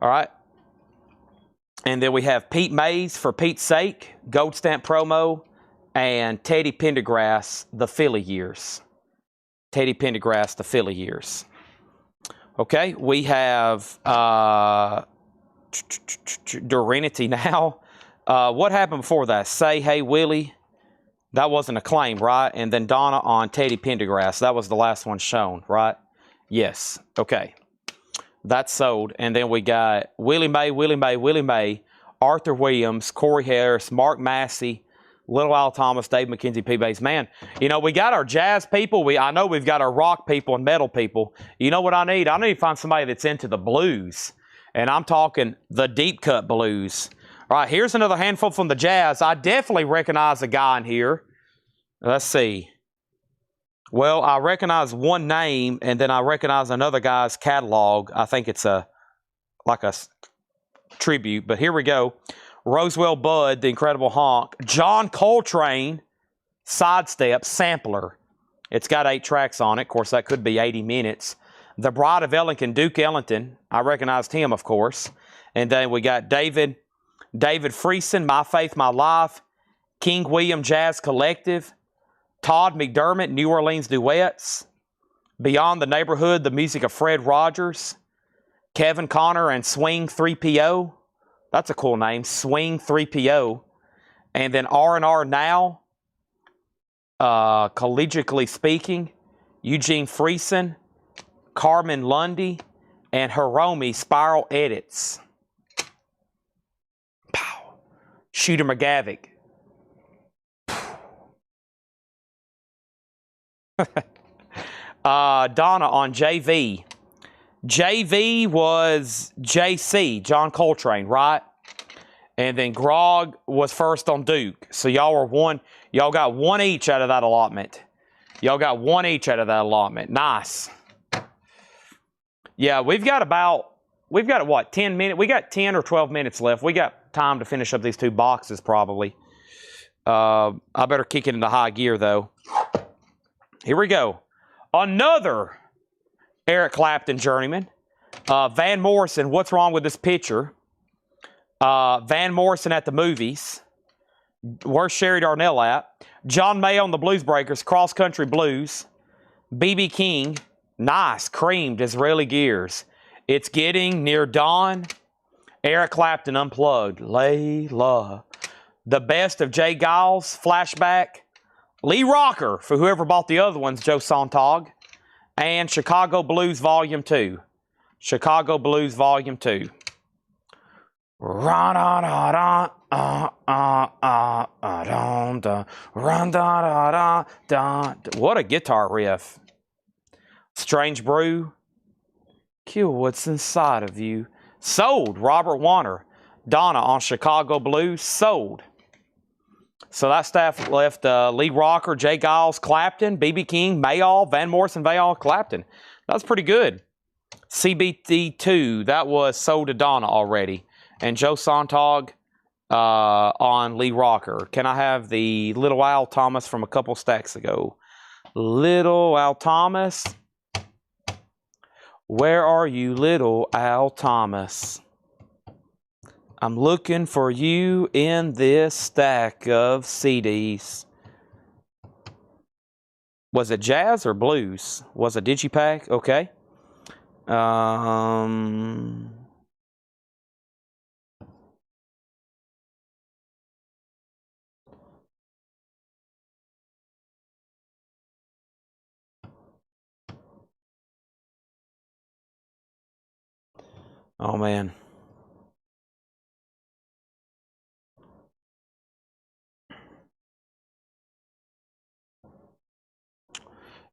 All right. And then we have Pete Mays for Pete's Sake, Gold Stamp Promo, and Teddy Pendergrass, The Philly Years. Teddy Pendergrass, The Philly Years. Okay, we have Duranity now. What happened before that? Say Hey Willie. That wasn't a claim, right? And then Donna on Teddy Pendergrass. That was the last one shown, right? Yes. Okay. That's sold. And then we got Willie Mae, Arthur Williams, Corey Harris, Mark Massey, Little Al Thomas, Dave McKenzie, P. Bass. Man, you know, we got our jazz people. I know we've got our rock people and metal people. You know what I need? I need to find somebody that's into the blues. And I'm talking the deep cut blues. All right, here's another handful from the jazz. I definitely recognize a guy in here. Let's see. Well, I recognize one name, and then I recognize another guy's catalog. I think it's like a tribute, but here we go. Roswell Bud, The Incredible Honk. John Coltrane, Sidestep, Sampler. It's got 8 tracks on it. Of course, that could be 80 minutes. The Bride of Ellington, Duke Ellington. I recognized him, of course. And then we got David Friesen, My Faith, My Life. King William Jazz Collective, Todd McDermott, New Orleans Duets, Beyond the Neighborhood, the music of Fred Rogers, Kevin Connor and Swing 3PO. That's a cool name, Swing 3PO. And then R&R Now, Collegiately Speaking, Eugene Friesen, Carmen Lundy, and Hiromi Spiral Edits. Pow. Shooter McGavick. Donna on JV. JV was JC, John Coltrane, right? And then Grog was first on Duke. So y'all were one. Y'all got one each out of that allotment. Y'all got one each out of that allotment. Nice. Yeah, we've got what, 10 minutes? We got 10 or 12 minutes left. We got time to finish up these two boxes probably. I better kick it into high gear though. Here we go. Another Eric Clapton journeyman. Van Morrison, what's wrong with this picture? Van Morrison at the movies. Where's Sherry Darnell at? John May on the Blues Breakers, Cross Country Blues. B.B. King, nice, creamed Israeli gears. It's Getting Near Dawn. Eric Clapton Unplugged. Layla. The Best of Jay Giles, Flashback. Lee Rocker, for whoever bought the other ones, Joe Sontag. And Chicago Blues Volume 2. Chicago Blues Volume 2. What a guitar riff. Strange Brew. Kill What's Inside of You. Sold. Robert Warner. Donna on Chicago Blues. Sold. So that staff left Lee Rocker, Jay Giles, Clapton, B.B. King, Mayall, Van Morrison, Mayall, Clapton. That was pretty good. CBT2, that was sold to Donna already. And Joe Sontag on Lee Rocker. Can I have the Little Al Thomas from a couple stacks ago? Little Al Thomas. Where are you, Little Al Thomas? I'm looking for you in this stack of CDs. Was it jazz or blues? Was it digipack? Okay. Oh, man.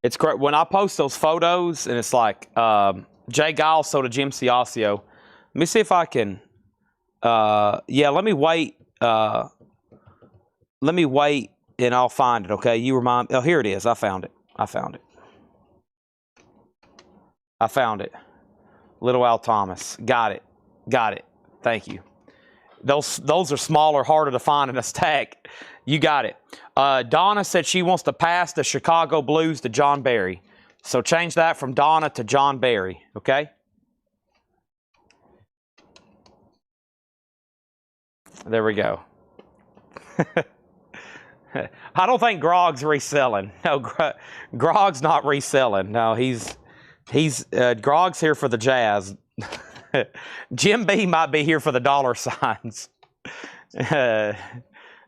It's great. When I post those photos, and it's like Jay Giles sold to Jim Ciascio. Let me see if I can. Yeah, let me wait. Let me wait, and I'll find it. Okay, you remind. Oh, here it is. I found it. I found it. I found it. Little Al Thomas. Got it. Got it. Thank you. Those are smaller, harder to find in a stack. You got it. Donna said she wants to pass the Chicago Blues to John Barry. So change that from Donna to John Barry, okay? There we go. I don't think Grog's reselling. No, Grog's not reselling. No, he's Grog's here for the jazz. Jim B might be here for the dollar signs.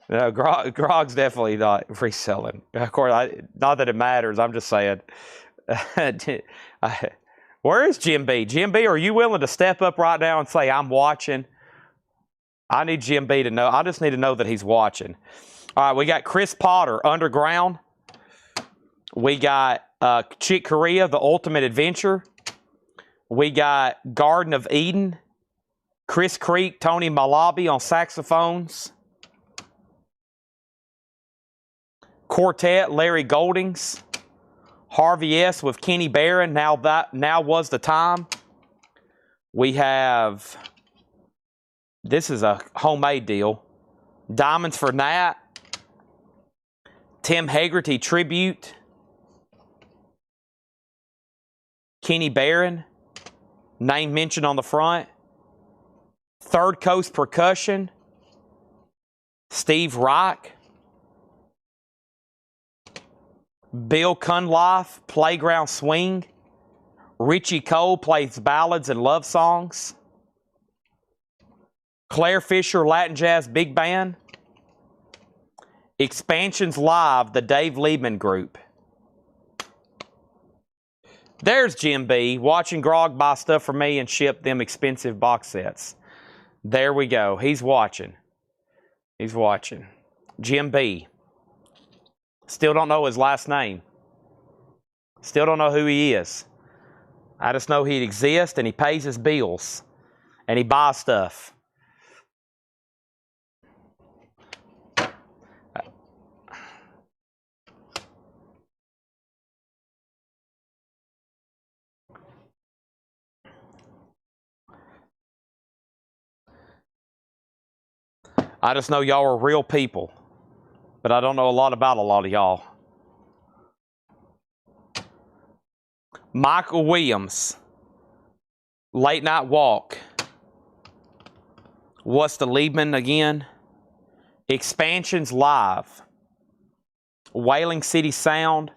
No, Grog's definitely not reselling. Of course, not that it matters. I'm just saying. Where is Jim B? Jim B, are you willing to step up right now and say, I'm watching? I need Jim B to know. I just need to know that he's watching. All right, we got Chris Potter, Underground. We got Chick Corea, The Ultimate Adventure. We got Garden of Eden. Chris Creek, Tony Malabi on saxophones. Quartet, Larry Goldings. Harvey S. with Kenny Barron, Now Was the Time. We have, this is a homemade deal. Diamonds for Nat. Tim Haggerty Tribute. Kenny Barron. Name mentioned on the front. Third Coast Percussion. Steve Reich. Bill Cunliffe, Playground Swing. Richie Cole plays ballads and love songs. Claire Fisher, Latin Jazz Big Band. Expansions Live, the Dave Liebman Group. There's Jim B. watching Grog buy stuff for me and ship them expensive box sets. There we go. He's watching. He's watching. Jim B. Still don't know his last name. Still don't know who he is. I just know he exists and he pays his bills. And he buys stuff. I just know y'all are real people. But I don't know a lot about a lot of y'all. Michael Williams. Late Night Walk. What's the Liebman again? Expansions Live. Whaling City Sound.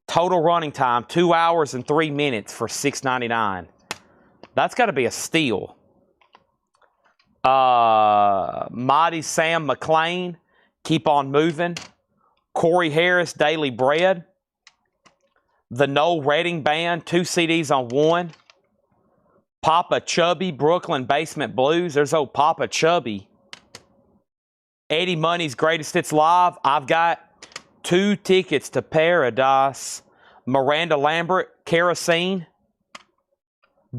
Total running time, 2 hours and 3 minutes for $6.99. That's got to be a steal. Mighty Sam McLean, Keep On Moving. Corey Harris, Daily Bread. The Noel Redding Band, 2 CDs on 1. Papa Chubby, Brooklyn Basement Blues. There's old Papa Chubby. Eddie Money's Greatest Hits Live. I've got 2 tickets to Paradise. Miranda Lambert, Kerosene.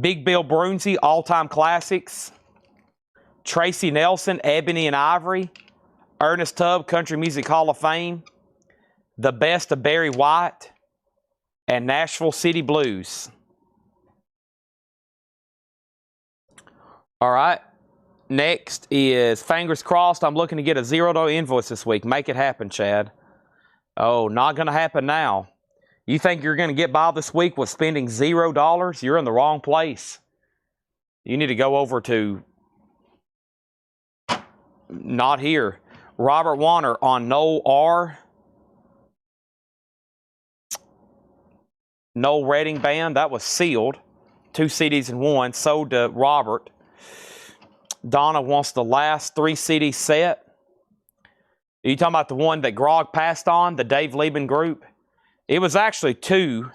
Big Bill Brunsey, All Time Classics. Tracy Nelson, Ebony and Ivory. Ernest Tubb, Country Music Hall of Fame. The Best of Barry White. And Nashville City Blues. All right. Next is fingers crossed. I'm looking to get a $0 invoice this week. Make it happen, Chad. Oh, not going to happen now. You think you're going to get by this week with spending $0? You're in the wrong place. You need to go over to not here. Robert Warner on Noel R. Noel Redding Band. That was sealed. 2 CDs in 1. Sold to Robert. Donna wants the last 3 CD set. Are you talking about the one that Grog passed on, the Dave Liebman Group? It was actually 2.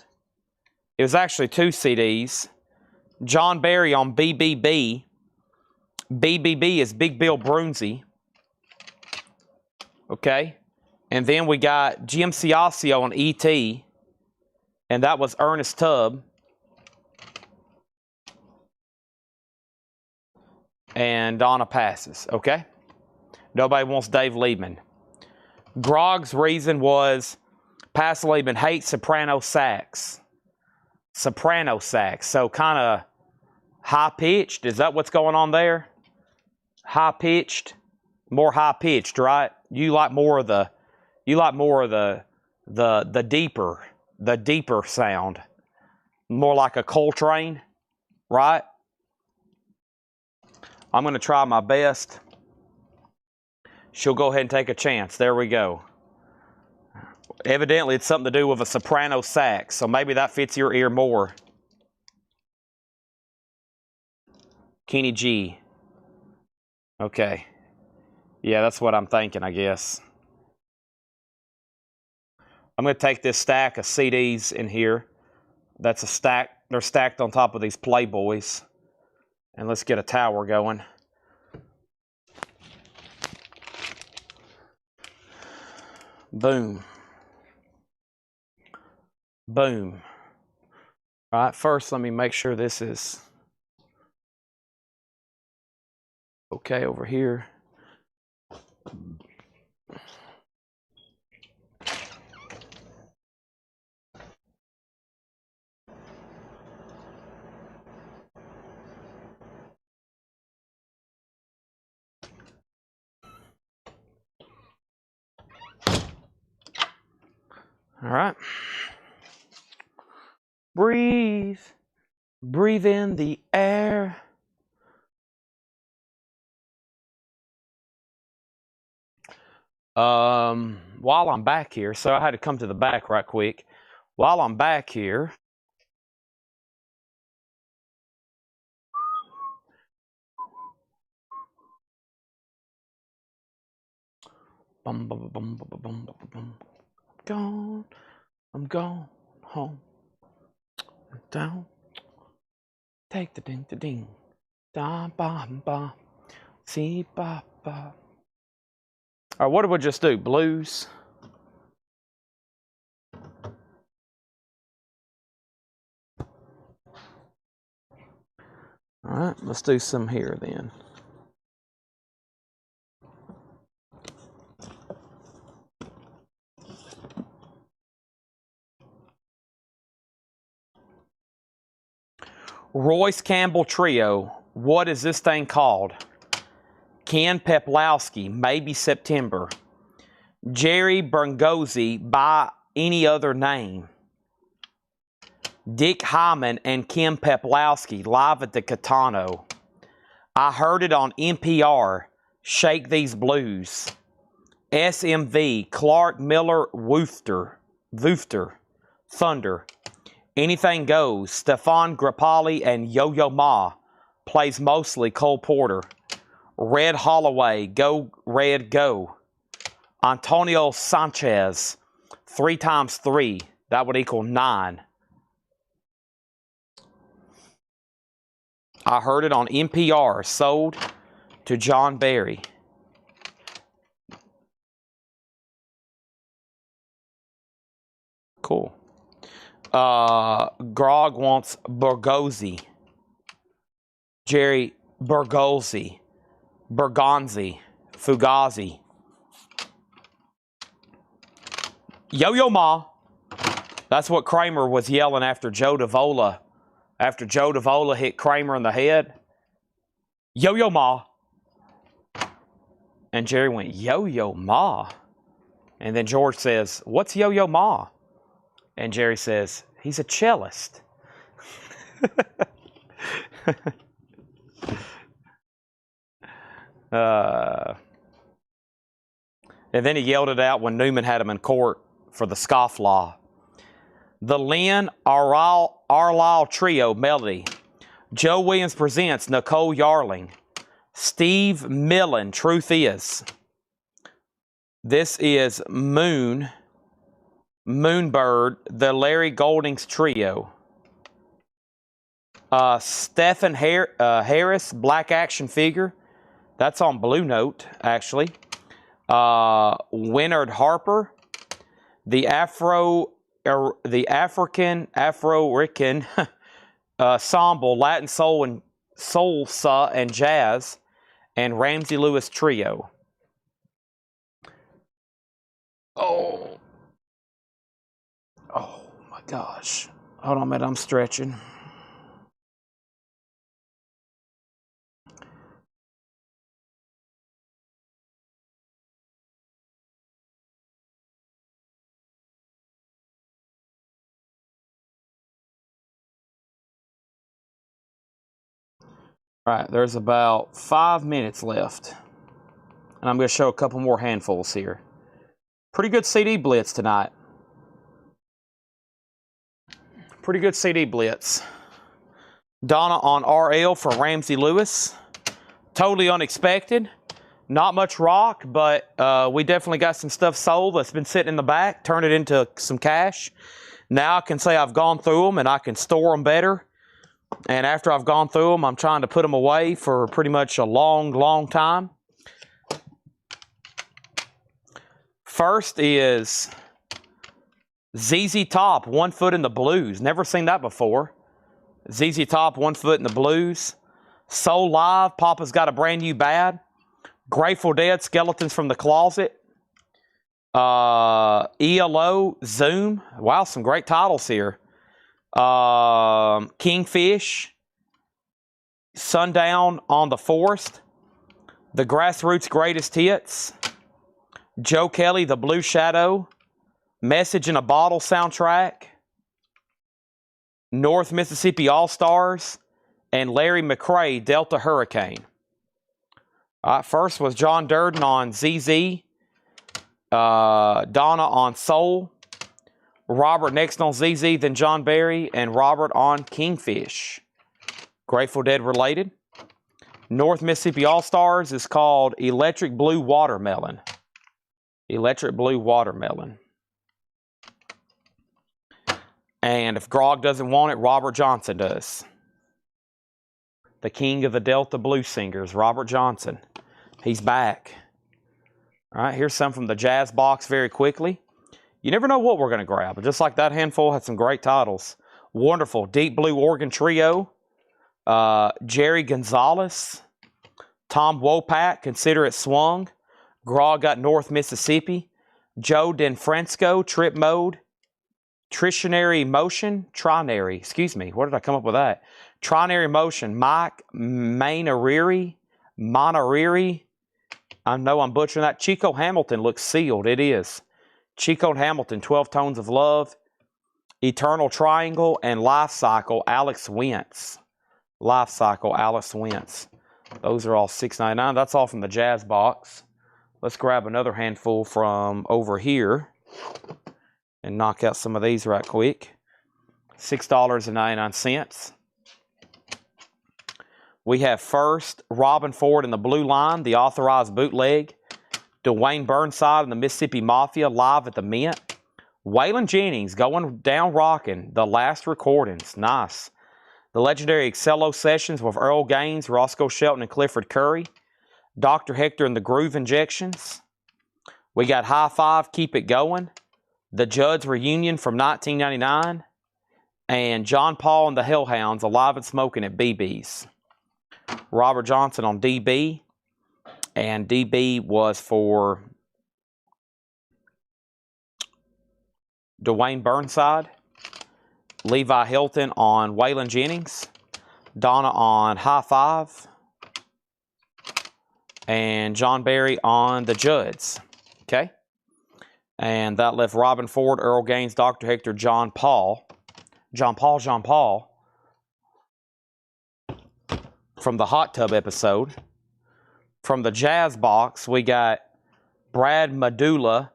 It was actually 2 CDs. John Barry on BBB. BBB is Big Bill Brunsey. Okay. And then we got Jim Ciascio on ET. And that was Ernest Tubb. And Donna passes. Okay. Nobody wants Dave Liebman. Grog's reason was Pastor Liebman hates soprano sax. Soprano sax. So kind of high-pitched. Is that what's going on there? High-pitched. More high-pitched, right? You like more of the deeper sound. More like a Coltrane, right? I'm going to try my best. She'll go ahead and take a chance. There we go. Evidently, it's something to do with a soprano sax, so maybe that fits your ear more. Kenny G. Okay. Yeah, that's what I'm thinking, I guess. I'm going to take this stack of CDs in here. That's a stack. They're stacked on top of these Playboys. And let's get a tower going. Boom. Boom. All right, first let me make sure this is okay over here. All right. Breathe. Breathe in the air. while I'm back here, so I had to come to the back right quick. While I'm back here, gone. I'm gone home. Down. Take the ding, the ding. Da ba ba. See ba ba. All right, what did we just do? Blues. All right, let's do some here then. Royce Campbell Trio. What is this thing called? Ken Peplowski, maybe September. Jerry Berngozi, by any other name. Dick Hyman and Kim Peplowski, live at the Catano. I heard it on NPR, Shake These Blues. SMV, Clark Miller Woofter, Thunder. Anything Goes, Stefan Grappoli and Yo-Yo Ma, plays mostly Cole Porter. Red Holloway, Go Red Go. Antonio Sanchez, 3 times 3, that would equal 9. I heard it on NPR, sold to John Barry. Cool. Grog wants Bergozzi. Jerry Bergolzi. Bergonzi. Fugazi. Yo-Yo Ma. That's what Kramer was yelling after Joe Davola. After Joe Davola hit Kramer in the head. Yo-Yo Ma. And Jerry went, Yo-Yo Ma. And then George says, what's Yo-Yo Ma? And Jerry says, he's a cellist. And then he yelled it out when Newman had him in court for the scofflaw. The Lynn Arlyle Trio melody. Joe Williams presents Nicole Yarling. Steve Millen, Truth Is. This is Moonbird, the Larry Goldings Trio. Stephen Harris, Black Action Figure. That's on Blue Note, actually. Winard Harper. The African Ensemble, Latin Soul and Salsa and Jazz, and Ramsey Lewis Trio. Oh my gosh. Hold on a minute, I'm stretching. All right, there's about 5 minutes left. And I'm going to show a couple more handfuls here. Pretty good CD blitz tonight. Pretty good CD blitz. Donna on RL for Ramsey Lewis. Totally unexpected. Not much rock, but we definitely got some stuff sold that's been sitting in the back. Turned it into some cash. Now I can say I've gone through them and I can store them better. And after I've gone through them, I'm trying to put them away for pretty much a long, long time. First is ZZ Top, 1 Foot in the Blues. Never seen that before. ZZ Top, 1 Foot in the Blues. Soul Live, Papa's Got a Brand New Bad. Grateful Dead, Skeletons from the Closet. ELO, Zoom. Wow, some great titles here. Kingfish, Sundown on the Forest, The Grassroots Greatest Hits, Joe Kelly, The Blue Shadow, Message in a Bottle soundtrack, North Mississippi All-Stars, and Larry McCray, Delta Hurricane. All right, first was John Durden on ZZ. Donna on Soul. Robert next on ZZ, then John Barry, and Robert on Kingfish. Grateful Dead related. North Mississippi All-Stars is called Electric Blue Watermelon. Electric Blue Watermelon. And if Grog doesn't want it, Robert Johnson does. The king of the Delta blues singers, Robert Johnson. He's back. All right, here's some from the Jazz box very quickly. You never know what we're going to grab. But just like that handful had some great titles. Wonderful Deep Blue Organ Trio. Jerry Gonzalez. Tom Wopat, Consider It Swung. Grog got North Mississippi. Joe DeFrancesco, Trip Mode. Trinary Motion. Excuse me. Where did I come up with that? Trinary Motion. Mike Manariri. I know I'm butchering that. Chico Hamilton looks sealed. It is. Chico Hamilton, 12 Tones of Love, Eternal Triangle, and Life Cycle, Alex Wentz. Life Cycle, Alex Wentz. Those are all $6.99. That's all from the Jazz box. Let's grab another handful from over here and knock out some of these right quick. $6.99. We have first Robin Ford in the Blue Line, the authorized bootleg. Dwayne Burnside and the Mississippi Mafia live at the Mint. Waylon Jennings going down rocking. The Last Recordings. Nice. The legendary Excello Sessions with Earl Gaines, Roscoe Shelton, and Clifford Curry. Dr. Hector and the Groove Injections. We got High Five, Keep It Going. The Judds Reunion from 1999. And John Paul and the Hellhounds, Alive and Smoking at BB's. Robert Johnson on DB. And DB was for Dwayne Burnside. Levi Hilton on Waylon Jennings. Donna on High Five. And John Barry on the Judds. Okay? And that left Robin Ford, Earl Gaines, Dr. Hector, John Paul. John Paul. From the Hot Tub episode. From the Jazz box, we got Brad Medulla.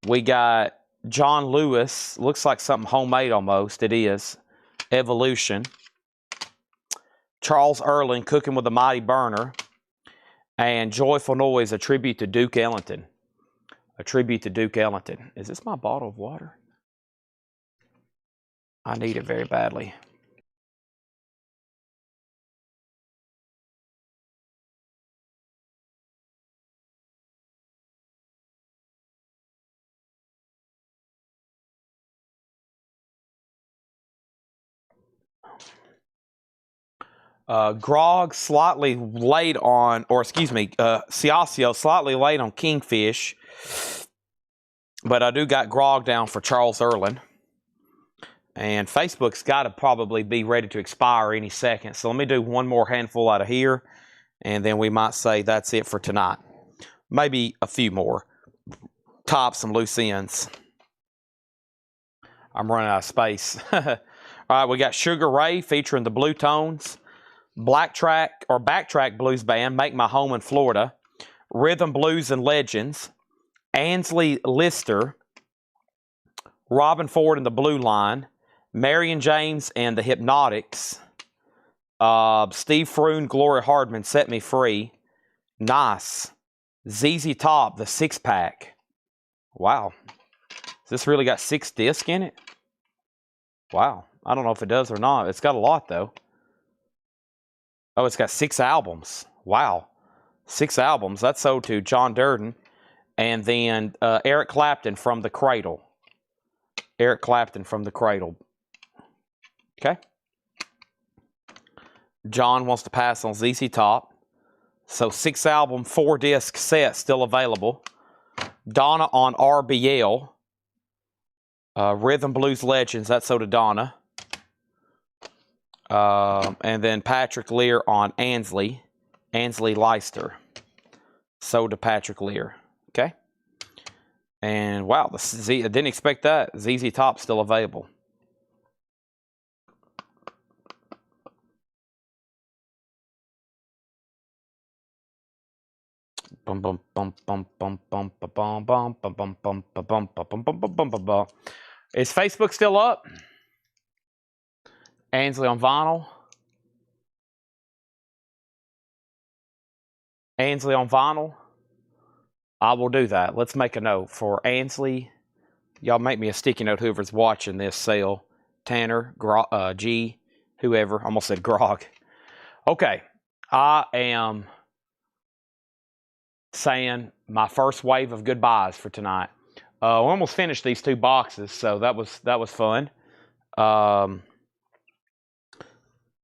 We got John Lewis. Looks like something homemade almost. It is. Evolution. Charles Erling, Cooking with a Mighty Burner. And Joyful Noise, a tribute to Duke Ellington. A tribute to Duke Ellington. Is this my bottle of water? I need it very badly. Grog slightly late on, Ciascio slightly late on Kingfish. But I do got Grog down for Charles Erling. And Facebook's got to probably be ready to expire any second. So let me do one more handful out of here. And then we might say that's it for tonight. Maybe a few more. Top some loose ends. I'm running out of space. All right, we got Sugar Ray featuring the Blue Tones. Backtrack Blues Band, Make My Home in Florida. Rhythm Blues and Legends. Ansley Lister. Robin Ford and the Blue Line. Marion James and the Hypnotics. Steve Froon, Gloria Hardman, Set Me Free. Nice. ZZ Top, the 6-pack. Wow. Has this really got 6 discs in it? Wow. I don't know if it does or not. It's got a lot, though. Oh, it's got 6 albums. Wow. 6 albums. That's sold to John Durden. And then Eric Clapton from the Cradle. Eric Clapton from the Cradle. Okay. John wants to pass on ZZ Top. So 6 album, 4 disc set still available. Donna on RBL. Rhythm Blues Legends. That's so to Donna. And then Patrick Lear on Ansley. Ansley Leister. So to Patrick Lear. Okay. And wow, I didn't expect that. ZZ Top still available. Is Facebook still up? Ainsley on vinyl. Ainsley on vinyl. I will do that. Let's make a note for Ainsley. Y'all make me a sticky note, whoever's watching this sale. Tanner, G, whoever. I almost said Grog. Okay. I am saying my first wave of goodbyes for tonight. We almost finished these 2 boxes, so that was fun.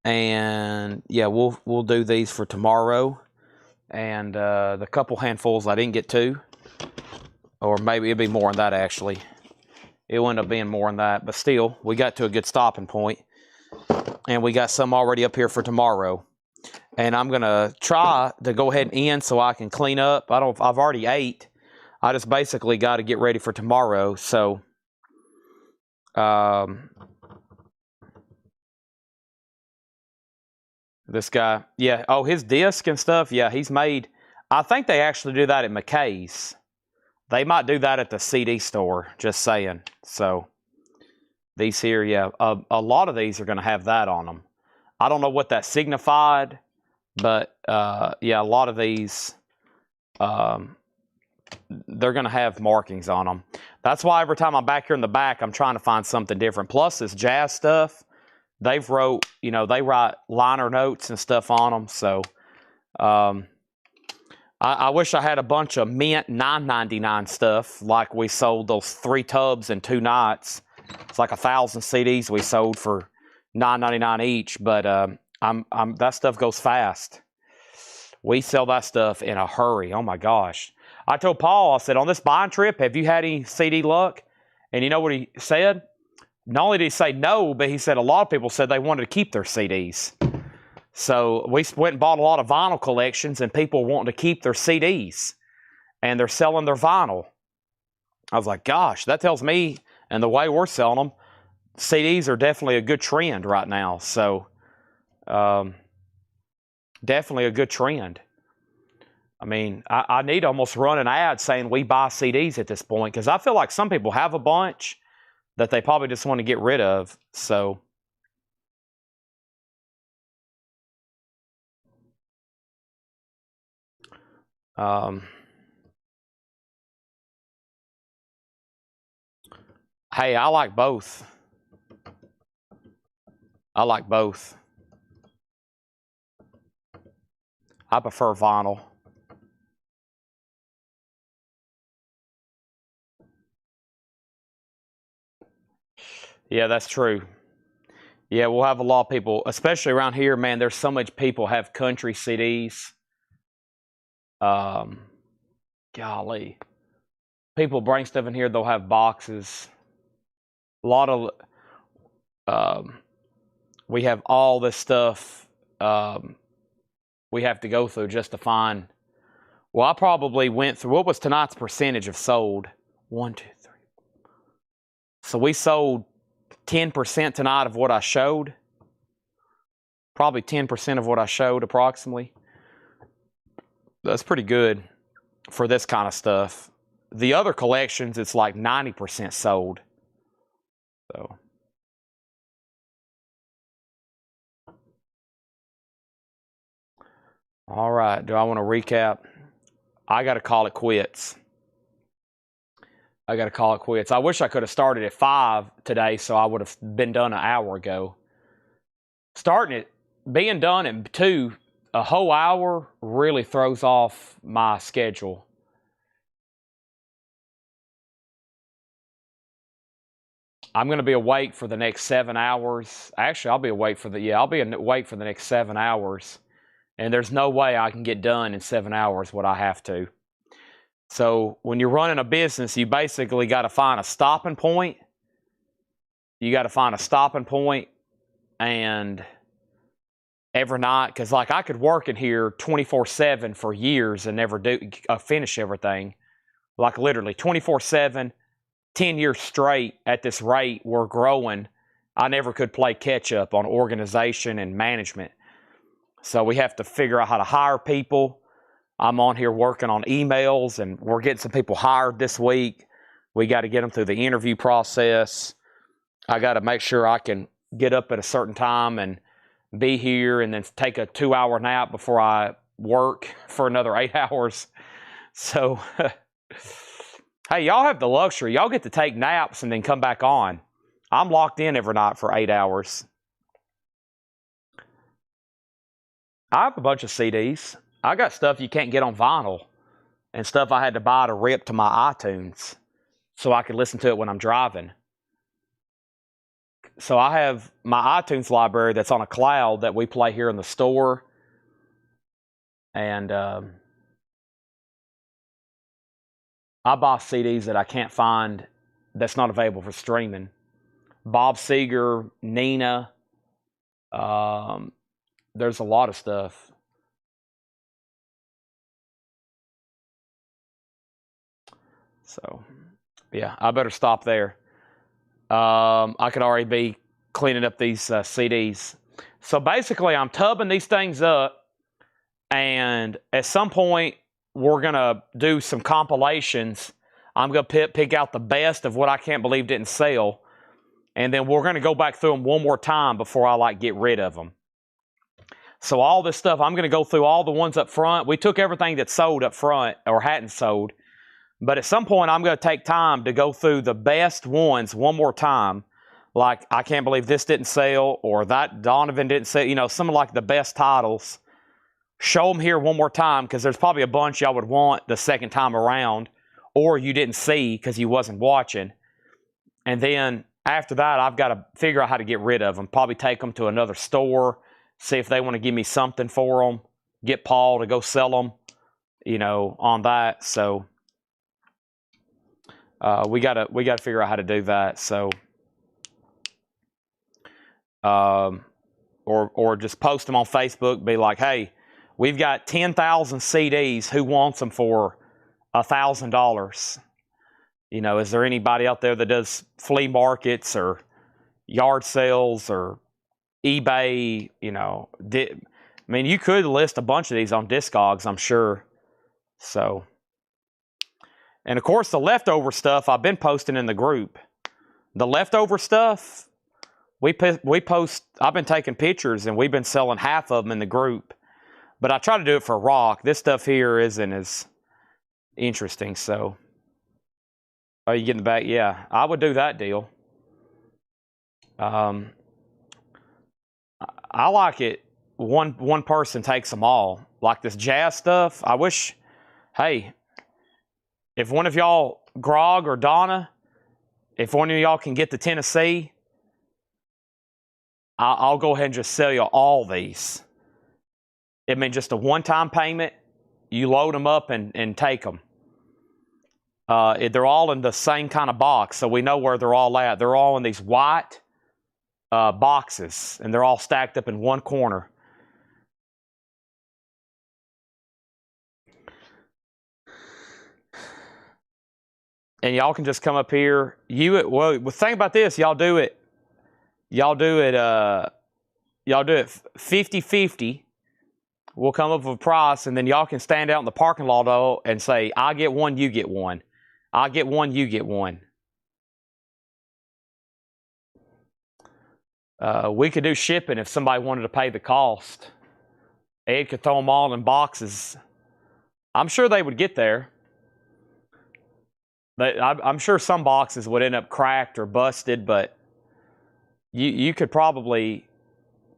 And yeah, we'll do these for tomorrow. And the couple handfuls I didn't get to, or maybe it'll be more than that actually. It will end up being more than that, but still, we got to a good stopping point. And we got some already up here for tomorrow. And I'm going to try to go ahead and end so I can clean up. I've already ate. I just basically got to get ready for tomorrow. So, this guy, yeah. Oh, his disc and stuff. Yeah, he's made. I think they actually do that at McKay's. They might do that at the CD store. Just saying. So, these here, yeah. A lot of these are going to have that on them. I don't know what that signified, but yeah, a lot of these, they're going to have markings on them. That's why every time I'm back here in the back, I'm trying to find something different. Plus, this jazz stuff, they've wrote, they write liner notes and stuff on them. So, I wish I had a bunch of mint $9.99 stuff, like we sold those 3 tubs in 2 nights. It's like 1,000 CDs we sold for $9.99 each, but that stuff goes fast. We sell that stuff in a hurry. Oh my gosh. I told Paul, I said, on this buying trip, have you had any CD luck? And you know what he said? Not only did he say no, but he said a lot of people said they wanted to keep their CDs. So we went and bought a lot of vinyl collections, and people wanting to keep their CDs, and they're selling their vinyl. I was like, gosh, that tells me, and the way we're selling them, CDs are definitely a good trend right now. So, definitely a good trend. I mean, I need to almost run an ad saying we buy CDs at this point, because I feel like some people have a bunch that they probably just want to get rid of. So, hey, I like both. I like both. I prefer vinyl. Yeah, that's true. Yeah, we'll have a lot of people, especially around here, man, there's so much people have country CDs. Golly. People bring stuff in here, they'll have boxes. A lot of, we have all this stuff we have to go through just to find. Well, I probably went through, what was tonight's percentage of sold? 1, 2, 3. So we sold 10% tonight of what I showed. Probably 10% of what I showed approximately. That's pretty good for this kind of stuff. The other collections, it's like 90% sold. So. All right, do I want to recap? I got to call it quits. I wish I could have started at 5 today, so I would have been done an hour ago. Being done at 2, a whole hour really throws off my schedule. I'm going to be awake for the next 7 hours. Actually, I'll be awake for the next 7 hours. And there's no way I can get done in 7 hours what I have to. So when you're running a business, you basically got to find a stopping point. And every night, because like I could work in here 24/7 for years and never finish everything. Like literally 24/7, 10 years straight at this rate we're growing. I never could play catch up on organization and management. So we have to figure out how to hire people. I'm on here working on emails, and we're getting some people hired this week. We got to get them through the interview process. I got to make sure I can get up at a certain time and be here and then take a 2-hour nap before I work for another 8 hours. So, hey, y'all have the luxury. Y'all get to take naps and then come back on. I'm locked in every night for 8 hours. I have a bunch of CDs. I got stuff you can't get on vinyl and stuff I had to buy to rip to my iTunes so I could listen to it when I'm driving. So I have my iTunes library that's on a cloud that we play here in the store. And I buy CDs that I can't find that's not available for streaming. Bob Seger, Nina. There's a lot of stuff. So, yeah, I better stop there. I could already be cleaning up these CDs. So basically, I'm tubbing these things up, and at some point, we're going to do some compilations. I'm going to pick out the best of what I can't believe didn't sell, and then we're going to go back through them one more time before I get rid of them. So all this stuff, I'm going to go through all the ones up front. We took everything that sold up front or hadn't sold. But at some point, I'm going to take time to go through the best ones one more time. Like, I can't believe this didn't sell, or that Donovan didn't sell. Some of the best titles. Show them here one more time, because there's probably a bunch y'all would want the second time around, or you didn't see because you wasn't watching. And then after that, I've got to figure out how to get rid of them. Probably take them to another store, see if they want to give me something for them, get Paul to go sell them, on that. So we gotta figure out how to do that. So, or just post them on Facebook. Be like, hey, we've got 10,000 CDs. Who wants them for $1,000? Is there anybody out there that does flea markets or yard sales or eBay? You could list a bunch of these on Discogs, I'm sure. So. And of course, the leftover stuff I've been posting in the group. The leftover stuff, we post. I've been taking pictures, and we've been selling half of them in the group. But I try to do it for rock. This stuff here isn't as interesting. So, oh, you getting back? Yeah, I would do that deal. I like it. One person takes them all. Like this jazz stuff. I wish. Hey. If one of y'all, Grog or Donna, if one of y'all can get the Tennessee, I'll go ahead and just sell you all these. Just a one-time payment. You load them up and take them. They're all in the same kind of box, so we know where they're all at. They're all in these white boxes, and they're all stacked up in one corner. And y'all can just come up here. The thing about this, y'all do it 50-50. We'll come up with a price, and then y'all can stand out in the parking lot and say, I get one, you get one. I get one, you get one. We could do shipping if somebody wanted to pay the cost. Ed could throw them all in boxes. I'm sure they would get there. I'm sure some boxes would end up cracked or busted, but you could probably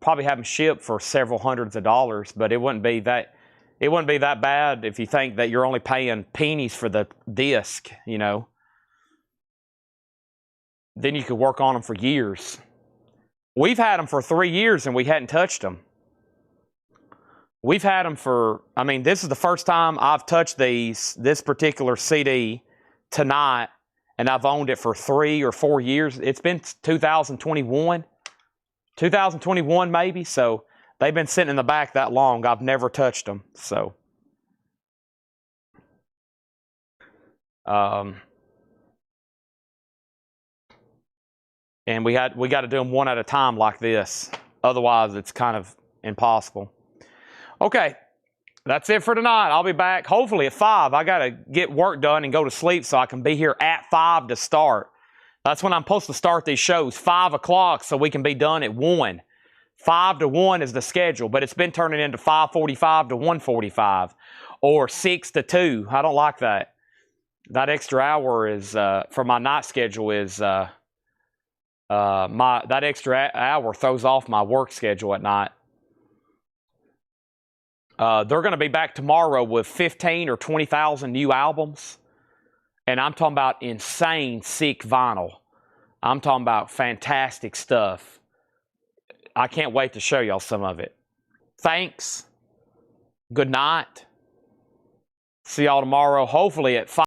have them shipped for several hundreds of dollars, but it wouldn't be that bad if you think that you're only paying pennies for the disc, Then you could work on them for years. We've had them for 3 years and we hadn't touched them. We've had them this is the first time I've touched this particular CD tonight, and I've owned it for 3 or 4 years. It's been 2021 maybe, so they've been sitting in the back that long. I've never touched them. So and we got to do them one at a time like this, otherwise it's kind of impossible. Okay, That's it for tonight. I'll be back hopefully at 5. I got to get work done and go to sleep so I can be here at 5 to start. That's when I'm supposed to start these shows, 5 o'clock, so we can be done at 1. 5 to 1 is the schedule, but it's been turning into 5:45 to 1:45 or 6 to 2. I don't like that. That extra hour is, for my night schedule is, that extra hour throws off my work schedule at night. They're going to be back tomorrow with 15 or 20,000 new albums. And I'm talking about insane, sick vinyl. I'm talking about fantastic stuff. I can't wait to show y'all some of it. Thanks. Good night. See y'all tomorrow, hopefully at 5.